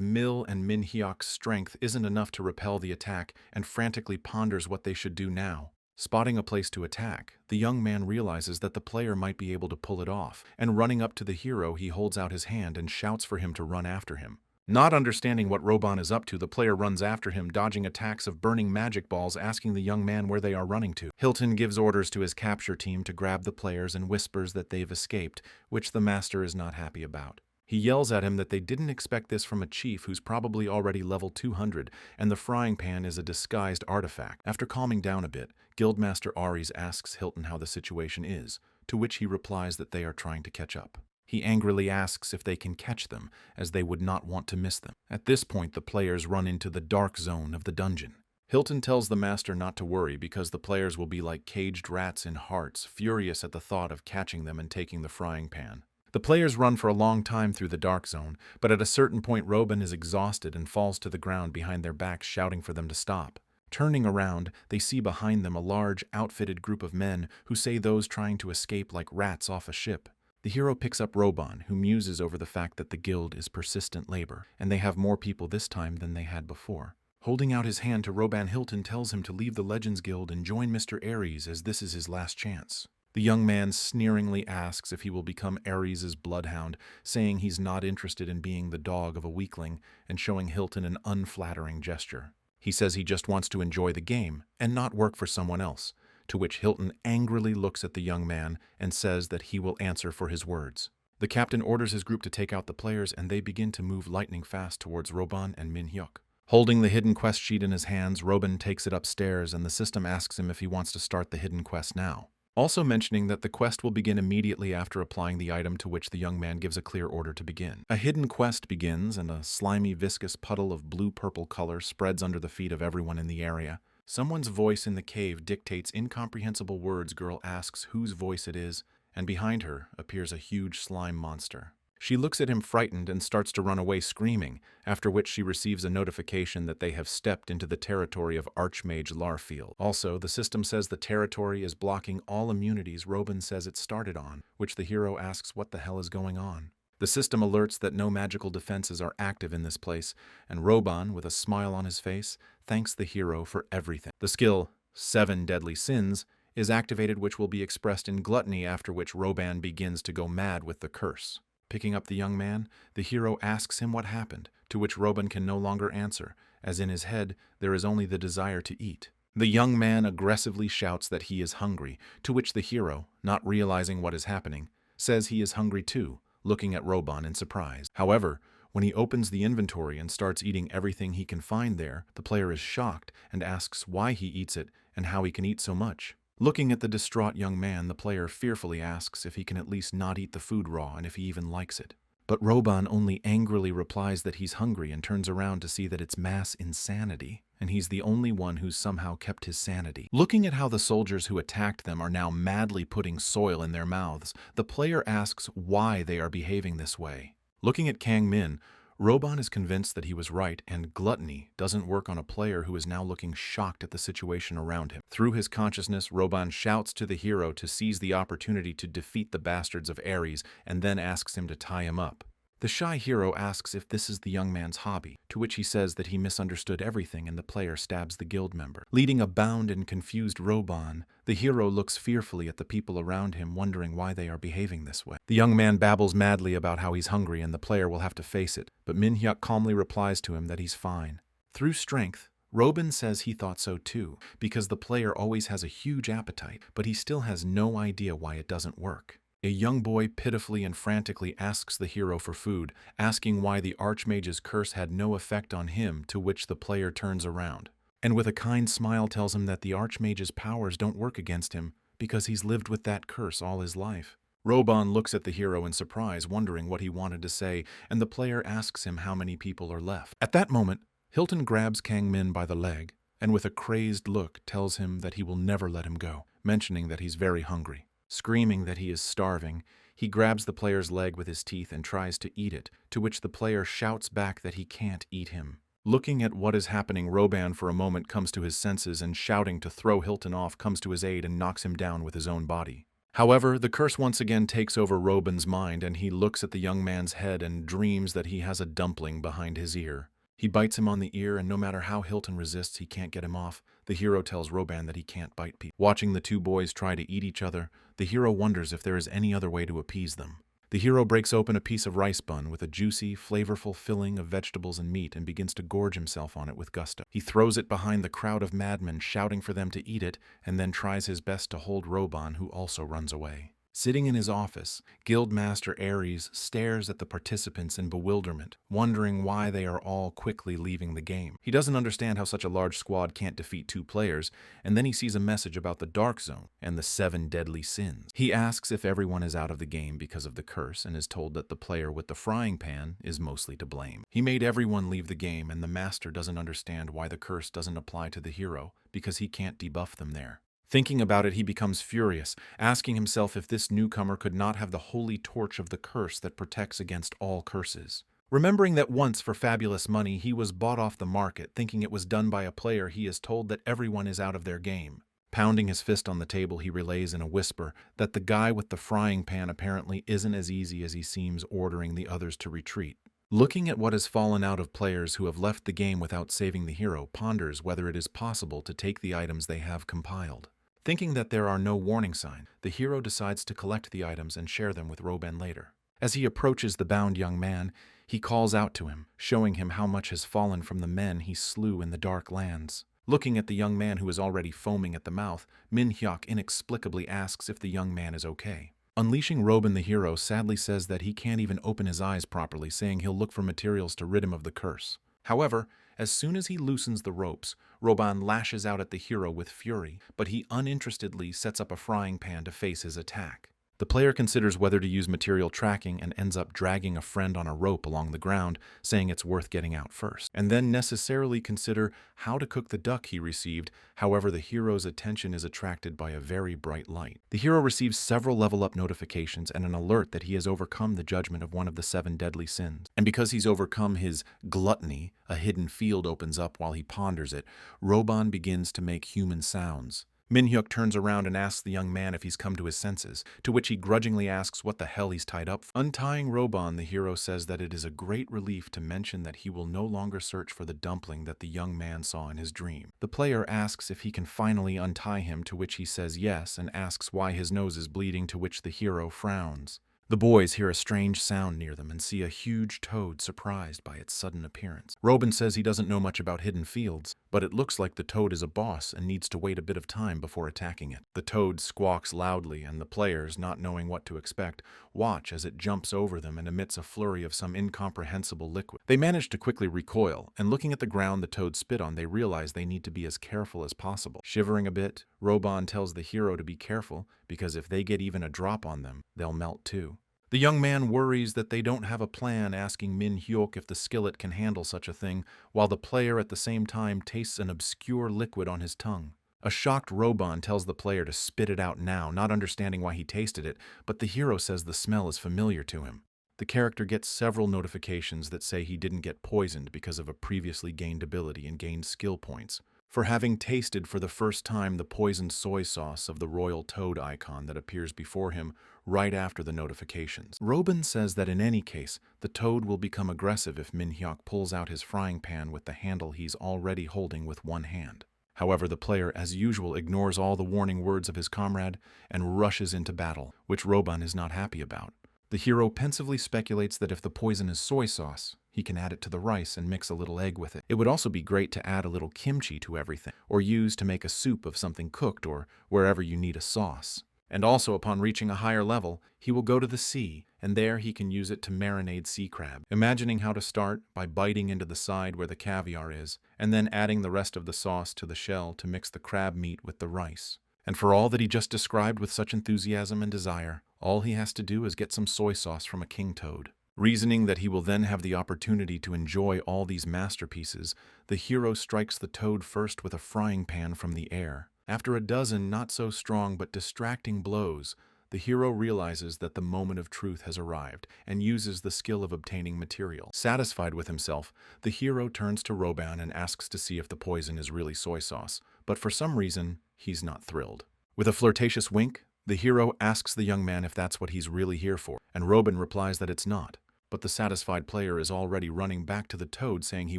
Mil and Minhyuk's strength isn't enough to repel the attack, and frantically ponders what they should do now. Spotting a place to attack, the young man realizes that the player might be able to pull it off, and running up to the hero, he holds out his hand and shouts for him to run after him. Not understanding what Roban is up to, the player runs after him, dodging attacks of burning magic balls, asking the young man where they are running to. Hilton gives orders to his capture team to grab the players and whispers that they've escaped, which the master is not happy about. He yells at him that they didn't expect this from a chief who's probably already level 200, and the frying pan is a disguised artifact. After calming down a bit, Guildmaster Aries asks Hilton how the situation is, to which he replies that they are trying to catch up. He angrily asks if they can catch them, as they would not want to miss them. At this point, the players run into the dark zone of the dungeon. Hilton tells the master not to worry because the players will be like caged rats in hearts, furious at the thought of catching them and taking the frying pan. The players run for a long time through the dark zone, but at a certain point Roban is exhausted and falls to the ground behind their backs, shouting for them to stop. Turning around, they see behind them a large, outfitted group of men who say those trying to escape like rats off a ship. The hero picks up Roban, who muses over the fact that the guild is persistent labor, and they have more people this time than they had before. Holding out his hand to Roban, Hilton tells him to leave the Legends Guild and join Mr. Aries, as this is his last chance. The young man sneeringly asks if he will become Aries' bloodhound, saying he's not interested in being the dog of a weakling, and showing Hilton an unflattering gesture. He says he just wants to enjoy the game and not work for someone else, to which Hilton angrily looks at the young man and says that he will answer for his words. The captain orders his group to take out the players, and they begin to move lightning fast towards Roban and Min-hyuk. Holding the hidden quest sheet in his hands, Roban takes it upstairs, and the system asks him if he wants to start the hidden quest now, also mentioning that the quest will begin immediately after applying the item, to which the young man gives a clear order to begin. A hidden quest begins, and a slimy, viscous puddle of blue-purple color spreads under the feet of everyone in the area. Someone's voice in the cave dictates incomprehensible words. Girl asks whose voice it is, and behind her appears a huge slime monster. She looks at him frightened and starts to run away screaming, after which she receives a notification that they have stepped into the territory of Archmage Larfield. Also, the system says the territory is blocking all immunities Roban says it started on, which the hero asks what the hell is going on. The system alerts that no magical defenses are active in this place, and Roban, with a smile on his face, thanks the hero for everything. The skill, 7 Deadly Sins, is activated, which will be expressed in gluttony, after which Roban begins to go mad with the curse. Picking up the young man, the hero asks him what happened, to which Roban can no longer answer, as in his head there is only the desire to eat. The young man aggressively shouts that he is hungry, to which the hero, not realizing what is happening, says he is hungry too, looking at Roban in surprise. However, when he opens the inventory and starts eating everything he can find there, the player is shocked and asks why he eats it and how he can eat so much. Looking at the distraught young man, the player fearfully asks if he can at least not eat the food raw and if he even likes it. But Roban only angrily replies that he's hungry and turns around to see that it's mass insanity, and he's the only one who's somehow kept his sanity. Looking at how the soldiers who attacked them are now madly putting soil in their mouths, the player asks why they are behaving this way. Looking at Kang Min, Roban is convinced that he was right, and gluttony doesn't work on a player who is now looking shocked at the situation around him. Through his consciousness, Roban shouts to the hero to seize the opportunity to defeat the bastards of Ares, and then asks him to tie him up. The shy hero asks if this is the young man's hobby, to which he says that he misunderstood everything, and the player stabs the guild member. Leading a bound and confused Roban, the hero looks fearfully at the people around him, wondering why they are behaving this way. The young man babbles madly about how he's hungry and the player will have to face it, but Min-hyuk calmly replies to him that he's fine. Through strength, Roban says he thought so too, because the player always has a huge appetite, but he still has no idea why it doesn't work. A young boy pitifully and frantically asks the hero for food, asking why the Archmage's curse had no effect on him, to which the player turns around, and with a kind smile tells him that the Archmage's powers don't work against him because he's lived with that curse all his life. Roban looks at the hero in surprise, wondering what he wanted to say, and the player asks him how many people are left. At that moment, Hilton grabs Kang Min by the leg, and with a crazed look tells him that he will never let him go, mentioning that he's very hungry. Screaming that he is starving, he grabs the player's leg with his teeth and tries to eat it, to which the player shouts back that he can't eat him. Looking at what is happening, Roban for a moment comes to his senses and, shouting to throw Hilton off, comes to his aid and knocks him down with his own body. However, the curse once again takes over Roban's mind, and he looks at the young man's head and dreams that he has a dumpling behind his ear. He bites him on the ear, and no matter how Hilton resists, he can't get him off. The hero tells Roban that he can't bite people. Watching the two boys try to eat each other, the hero wonders if there is any other way to appease them. The hero breaks open a piece of rice bun with a juicy, flavorful filling of vegetables and meat and begins to gorge himself on it with gusto. He throws it behind the crowd of madmen, shouting for them to eat it, and then tries his best to hold Roban, who also runs away. Sitting in his office, Guildmaster Ares stares at the participants in bewilderment, wondering why they are all quickly leaving the game. He doesn't understand how such a large squad can't defeat 2 players, and then he sees a message about the Dark Zone and the 7 Deadly Sins. He asks if everyone is out of the game because of the curse, and is told that the player with the frying pan is mostly to blame. He made everyone leave the game, and the master doesn't understand why the curse doesn't apply to the hero, because he can't debuff them there. Thinking about it, he becomes furious, asking himself if this newcomer could not have the holy torch of the curse that protects against all curses. Remembering that once, for fabulous money, he was bought off the market, thinking it was done by a player, he is told that everyone is out of their game. Pounding his fist on the table, he relays in a whisper that the guy with the frying pan apparently isn't as easy as he seems, ordering the others to retreat. Looking at what has fallen out of players who have left the game without saving the hero, ponders whether it is possible to take the items they have compiled. Thinking that there are no warning signs, the hero decides to collect the items and share them with Roban later. As he approaches the bound young man, he calls out to him, showing him how much has fallen from the men he slew in the dark lands. Looking at the young man who is already foaming at the mouth, Min-hyuk inexplicably asks if the young man is okay. Unleashing Robin, the hero sadly says that he can't even open his eyes properly, saying he'll look for materials to rid him of the curse. However, as soon as he loosens the ropes, Robin lashes out at the hero with fury, but he uninterestedly sets up a frying pan to face his attack. The player considers whether to use material tracking and ends up dragging a friend on a rope along the ground, saying it's worth getting out first, and then necessarily consider how to cook the duck he received. However, the hero's attention is attracted by a very bright light. The hero receives several level-up notifications and an alert that he has overcome the judgment of one of the 7 deadly sins. And because he's overcome his gluttony, a hidden field opens up while he ponders it. Robin begins to make human sounds. Min-hyuk turns around and asks the young man if he's come to his senses, to which he grudgingly asks what the hell he's tied up for. Untying Robin, the hero says that it is a great relief to mention that he will no longer search for the dumpling that the young man saw in his dream. The player asks if he can finally untie him, to which he says yes, and asks why his nose is bleeding, to which the hero frowns. The boys hear a strange sound near them and see a huge toad, surprised by its sudden appearance. Robin says he doesn't know much about hidden fields, but it looks like the toad is a boss and needs to wait a bit of time before attacking it. The toad squawks loudly, and the players, not knowing what to expect, watch as it jumps over them and emits a flurry of some incomprehensible liquid. They manage to quickly recoil, and looking at the ground the toad spit on, they realize they need to be as careful as possible. Shivering a bit, Robin tells the hero to be careful, because if they get even a drop on them, they'll melt too. The young man worries that they don't have a plan, asking Min-hyuk if the skillet can handle such a thing, while the player at the same time tastes an obscure liquid on his tongue. A shocked Robin tells the player to spit it out now, not understanding why he tasted it, but the hero says the smell is familiar to him. The character gets several notifications that say he didn't get poisoned because of a previously gained ability and gained skill points, for having tasted for the first time the poisoned soy sauce of the royal toad icon that appears before him right after the notifications. Robin says that in any case, the toad will become aggressive if Min-hyuk pulls out his frying pan with the handle he's already holding with one hand. However, the player, as usual, ignores all the warning words of his comrade and rushes into battle, which Robin is not happy about. The hero pensively speculates that if the poison is soy sauce, he can add it to the rice and mix a little egg with it. It would also be great to add a little kimchi to everything, or use to make a soup of something cooked or wherever you need a sauce. And also, upon reaching a higher level, he will go to the sea, and there he can use it to marinate sea crab. Imagining how to start by biting into the side where the caviar is, and then adding the rest of the sauce to the shell to mix the crab meat with the rice. And for all that he just described with such enthusiasm and desire, all he has to do is get some soy sauce from a king toad. Reasoning that he will then have the opportunity to enjoy all these masterpieces, the hero strikes the toad first with a frying pan from the air. After a dozen not-so-strong but distracting blows, the hero realizes that the moment of truth has arrived and uses the skill of obtaining material. Satisfied with himself, the hero turns to Robin and asks to see if the poison is really soy sauce, but for some reason, he's not thrilled. With a flirtatious wink, the hero asks the young man if that's what he's really here for, and Robin replies that it's not. But the satisfied player is already running back to the toad, saying he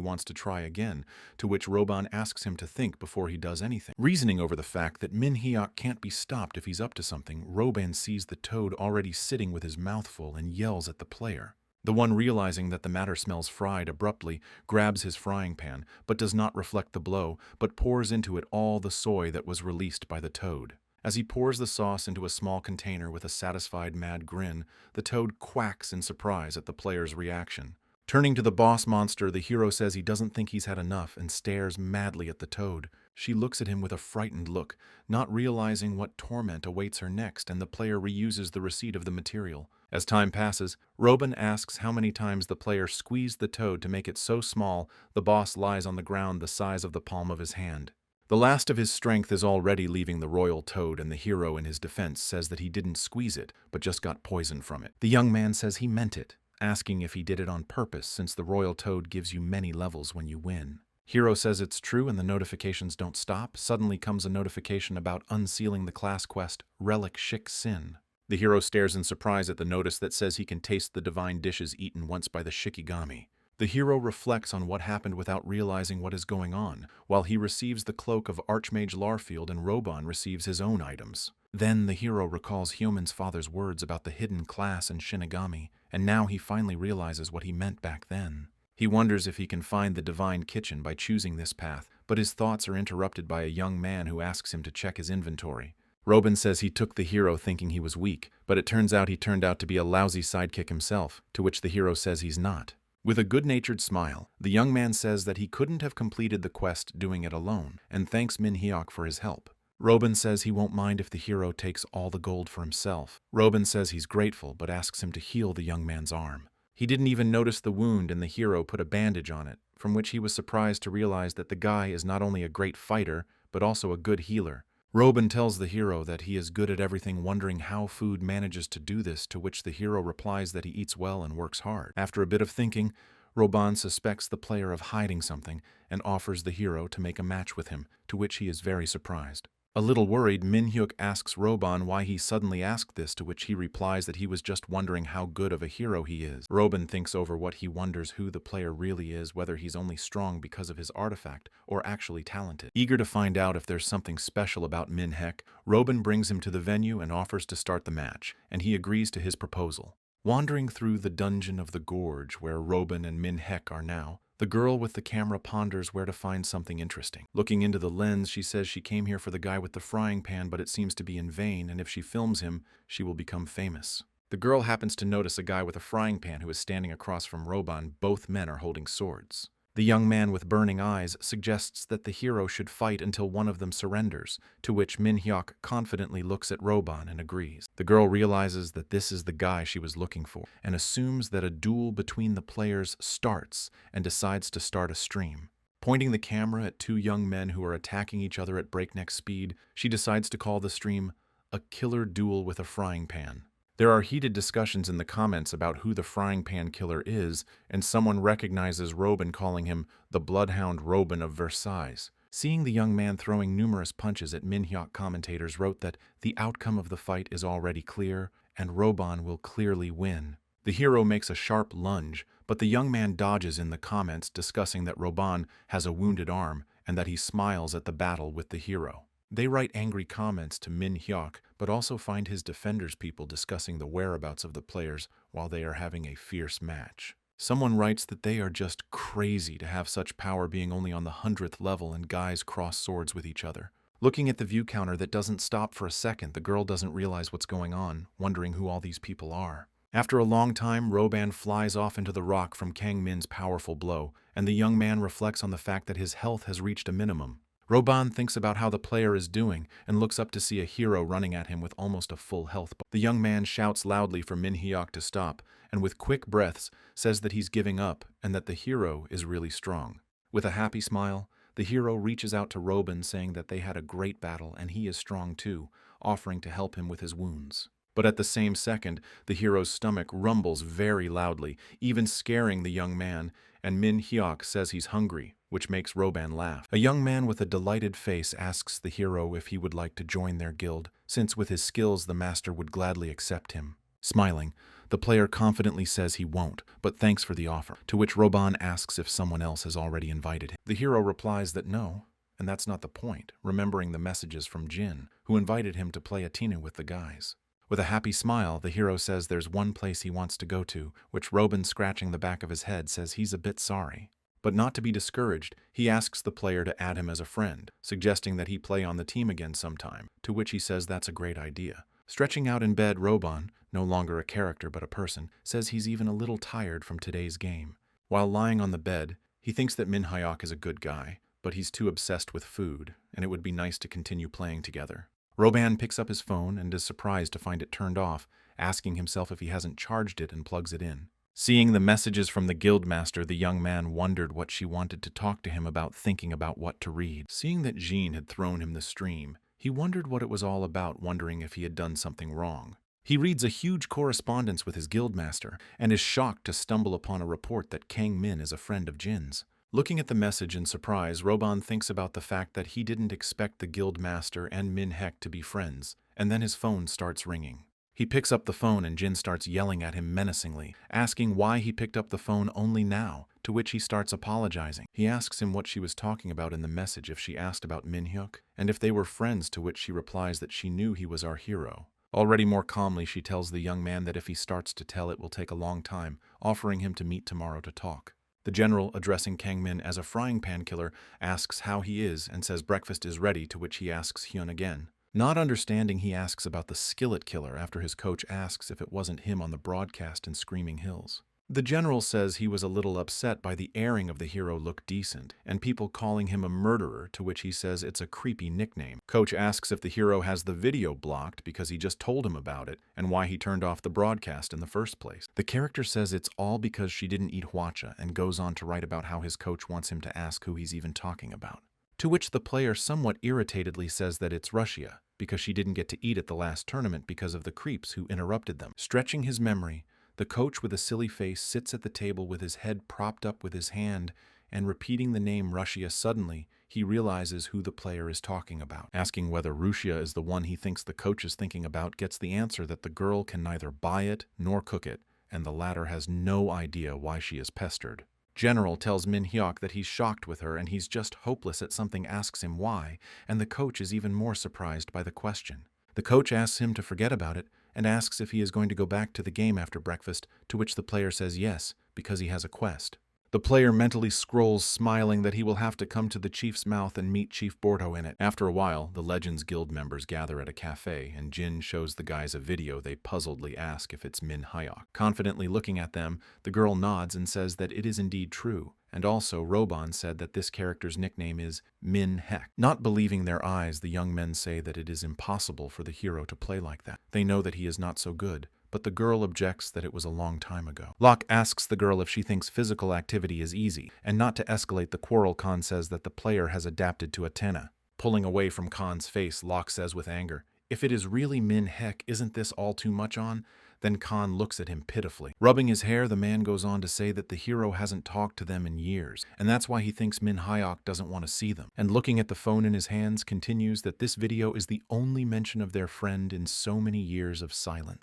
wants to try again, to which Robin asks him to think before he does anything. Reasoning over the fact that Min-hyuk can't be stopped if he's up to something, Robin sees the toad already sitting with his mouth full and yells at the player. The one, realizing that the matter smells fried, abruptly grabs his frying pan, but does not reflect the blow, but pours into it all the soy that was released by the toad. As he pours the sauce into a small container with a satisfied mad grin, the toad quacks in surprise at the player's reaction. Turning to the boss monster, the hero says he doesn't think he's had enough and stares madly at the toad. She looks at him with a frightened look, not realizing what torment awaits her next, and the player reuses the receipt of the material. As time passes, Robin asks how many times the player squeezed the toad to make it so small the boss lies on the ground the size of the palm of his hand. The last of his strength is already leaving the royal toad, and the hero in his defense says that he didn't squeeze it, but just got poison from it. The young man says he meant it, asking if he did it on purpose, since the royal toad gives you many levels when you win. Hero says it's true, and the notifications don't stop. Suddenly comes a notification about unsealing the class quest, Relic Shik Sin. The hero stares in surprise at the notice that says he can taste the divine dishes eaten once by the Shikigami. The hero reflects on what happened without realizing what is going on, while he receives the cloak of Archmage Larfield and Robin receives his own items. Then the hero recalls Hyomin's father's words about the hidden class in Shinigami, and now he finally realizes what he meant back then. He wonders if he can find the divine kitchen by choosing this path, but his thoughts are interrupted by a young man who asks him to check his inventory. Robin says he took the hero thinking he was weak, but it turns out he turned out to be a lousy sidekick himself, to which the hero says he's not. With a good-natured smile, the young man says that he couldn't have completed the quest doing it alone, and thanks Min Hyuk for his help. Robin says he won't mind if the hero takes all the gold for himself. Robin says he's grateful, but asks him to heal the young man's arm. He didn't even notice the wound, and the hero put a bandage on it, from which he was surprised to realize that the guy is not only a great fighter, but also a good healer. Robin tells the hero that he is good at everything, wondering how food manages to do this, to which the hero replies that he eats well and works hard. After a bit of thinking, Robin suspects the player of hiding something and offers the hero to make a match with him, to which he is very surprised. A little worried, Min Hyuk asks Robin why he suddenly asked this, to which he replies that he was just wondering how good of a hero he is. Robin thinks over what he wonders who the player really is, whether he's only strong because of his artifact or actually talented. Eager to find out if there's something special about Min Hyuk, Robin brings him to the venue and offers to start the match, and he agrees to his proposal. Wandering through the dungeon of the gorge where Robin and Min Hyuk are now, the girl with the camera ponders where to find something interesting. Looking into the lens, she says she came here for the guy with the frying pan, but it seems to be in vain, and if she films him, she will become famous. The girl happens to notice a guy with a frying pan who is standing across from Robin. Both men are holding swords. The young man with burning eyes suggests that the hero should fight until one of them surrenders, to which Min Hyuk confidently looks at Robin and agrees. The girl realizes that this is the guy she was looking for, and assumes that a duel between the players starts, and decides to start a stream. Pointing the camera at two young men who are attacking each other at breakneck speed, she decides to call the stream "A Killer Duel with a Frying Pan." There are heated discussions in the comments about who the frying pan killer is, and someone recognizes Robin, calling him the Bloodhound Robin of Versailles. Seeing the young man throwing numerous punches at Min Hyuk, commentators wrote that the outcome of the fight is already clear, and Robin will clearly win. The hero makes a sharp lunge, but the young man dodges in the comments, discussing that Robin has a wounded arm and that he smiles at the battle with the hero. They write angry comments to Min Hyuk, but also find his defenders people discussing the whereabouts of the players while they are having a fierce match. Someone writes that they are just crazy to have such power, being only on the 100th level and guys cross swords with each other. Looking at the view counter that doesn't stop for a second, the girl doesn't realize what's going on, wondering who all these people are. After a long time, Robin flies off into the rock from Kang Min's powerful blow, and the young man reflects on the fact that his health has reached a minimum. Robin thinks about how the player is doing and looks up to see a hero running at him with almost a full health bar. The young man shouts loudly for Min Hyuk to stop, and with quick breaths says that he's giving up and that the hero is really strong. With a happy smile, the hero reaches out to Robin, saying that they had a great battle and he is strong too, offering to help him with his wounds. But at the same second, the hero's stomach rumbles very loudly, even scaring the young man, and Min Hyuk says he's hungry, which makes Robin laugh. A young man with a delighted face asks the hero if he would like to join their guild, since with his skills the master would gladly accept him. Smiling, the player confidently says he won't, but thanks for the offer, to which Robin asks if someone else has already invited him. The hero replies that no, and that's not the point, remembering the messages from Jin, who invited him to play Atina with the guys. With a happy smile, the hero says there's one place he wants to go to, which Robin, scratching the back of his head, says he's a bit sorry. But not to be discouraged, he asks the player to add him as a friend, suggesting that he play on the team again sometime, to which he says that's a great idea. Stretching out in bed, Robin, no longer a character but a person, says he's even a little tired from today's game. While lying on the bed, he thinks that Min Hyuk is a good guy, but he's too obsessed with food, and it would be nice to continue playing together. Robin picks up his phone and is surprised to find it turned off, asking himself if he hasn't charged it, and plugs it in. Seeing the messages from the guildmaster, the young man wondered what she wanted to talk to him about, thinking about what to read. Seeing that Jean had thrown him the stream, he wondered what it was all about, wondering if he had done something wrong. He reads a huge correspondence with his guildmaster, and is shocked to stumble upon a report that Kang Min is a friend of Jin's. Looking at the message in surprise, Robin thinks about the fact that he didn't expect the guildmaster and Min Hyuk to be friends, and then his phone starts ringing. He picks up the phone and Jin starts yelling at him menacingly, asking why he picked up the phone only now, to which he starts apologizing. He asks him what she was talking about in the message if she asked about Min-hyuk, and if they were friends, to which she replies that she knew he was our hero. Already more calmly, she tells the young man that if he starts to tell, it will take a long time, offering him to meet tomorrow to talk. The general, addressing Kang-min as a frying pan killer, asks how he is and says breakfast is ready, to which he asks Hyun again. Not understanding, he asks about the skillet killer after his coach asks if it wasn't him on the broadcast in Screaming Hills. The general says he was a little upset by the airing of the hero Look Decent, and people calling him a murderer, to which he says it's a creepy nickname. Coach asks if the hero has the video blocked because he just told him about it, and why he turned off the broadcast in the first place. The character says it's all because she didn't eat hwacha, and goes on to write about how his coach wants him to ask who he's even talking about. To which the player somewhat irritatedly says that it's Russia, because she didn't get to eat at the last tournament because of the creeps who interrupted them. Stretching his memory, the coach with a silly face sits at the table with his head propped up with his hand, and repeating the name Russia. Suddenly, he realizes who the player is talking about. Asking whether Russia is the one he thinks the coach is thinking about, gets the answer that the girl can neither buy it nor cook it, and the latter has no idea why she is pestered. General tells Min-hyuk that he's shocked with her and he's just hopeless at something, asks him why, and the coach is even more surprised by the question. The coach asks him to forget about it and asks if he is going to go back to the game after breakfast, to which the player says yes, because he has a quest. The player mentally scrolls, smiling that he will have to come to the chief's mouth and meet Chief Borto in it. After a while, the Legends Guild members gather at a cafe, and Jin shows the guys a video. They puzzledly ask if it's Min-hyuk. Confidently looking at them, the girl nods and says that it is indeed true. And also, Roban said that this character's nickname is Min-hyuk. Not believing their eyes, the young men say that it is impossible for the hero to play like that. They know that he is not so good, but the girl objects that it was a long time ago. Locke asks the girl if she thinks physical activity is easy, and not to escalate the quarrel, Khan says that the player has adapted to Athena. Pulling away from Khan's face, Locke says with anger, "If it is really Min-hyuk, isn't this all too much on?" Then Khan looks at him pitifully. Rubbing his hair, the man goes on to say that the hero hasn't talked to them in years, and that's why he thinks Min-hyuk doesn't want to see them. And looking at the phone in his hands, continues that this video is the only mention of their friend in so many years of silence.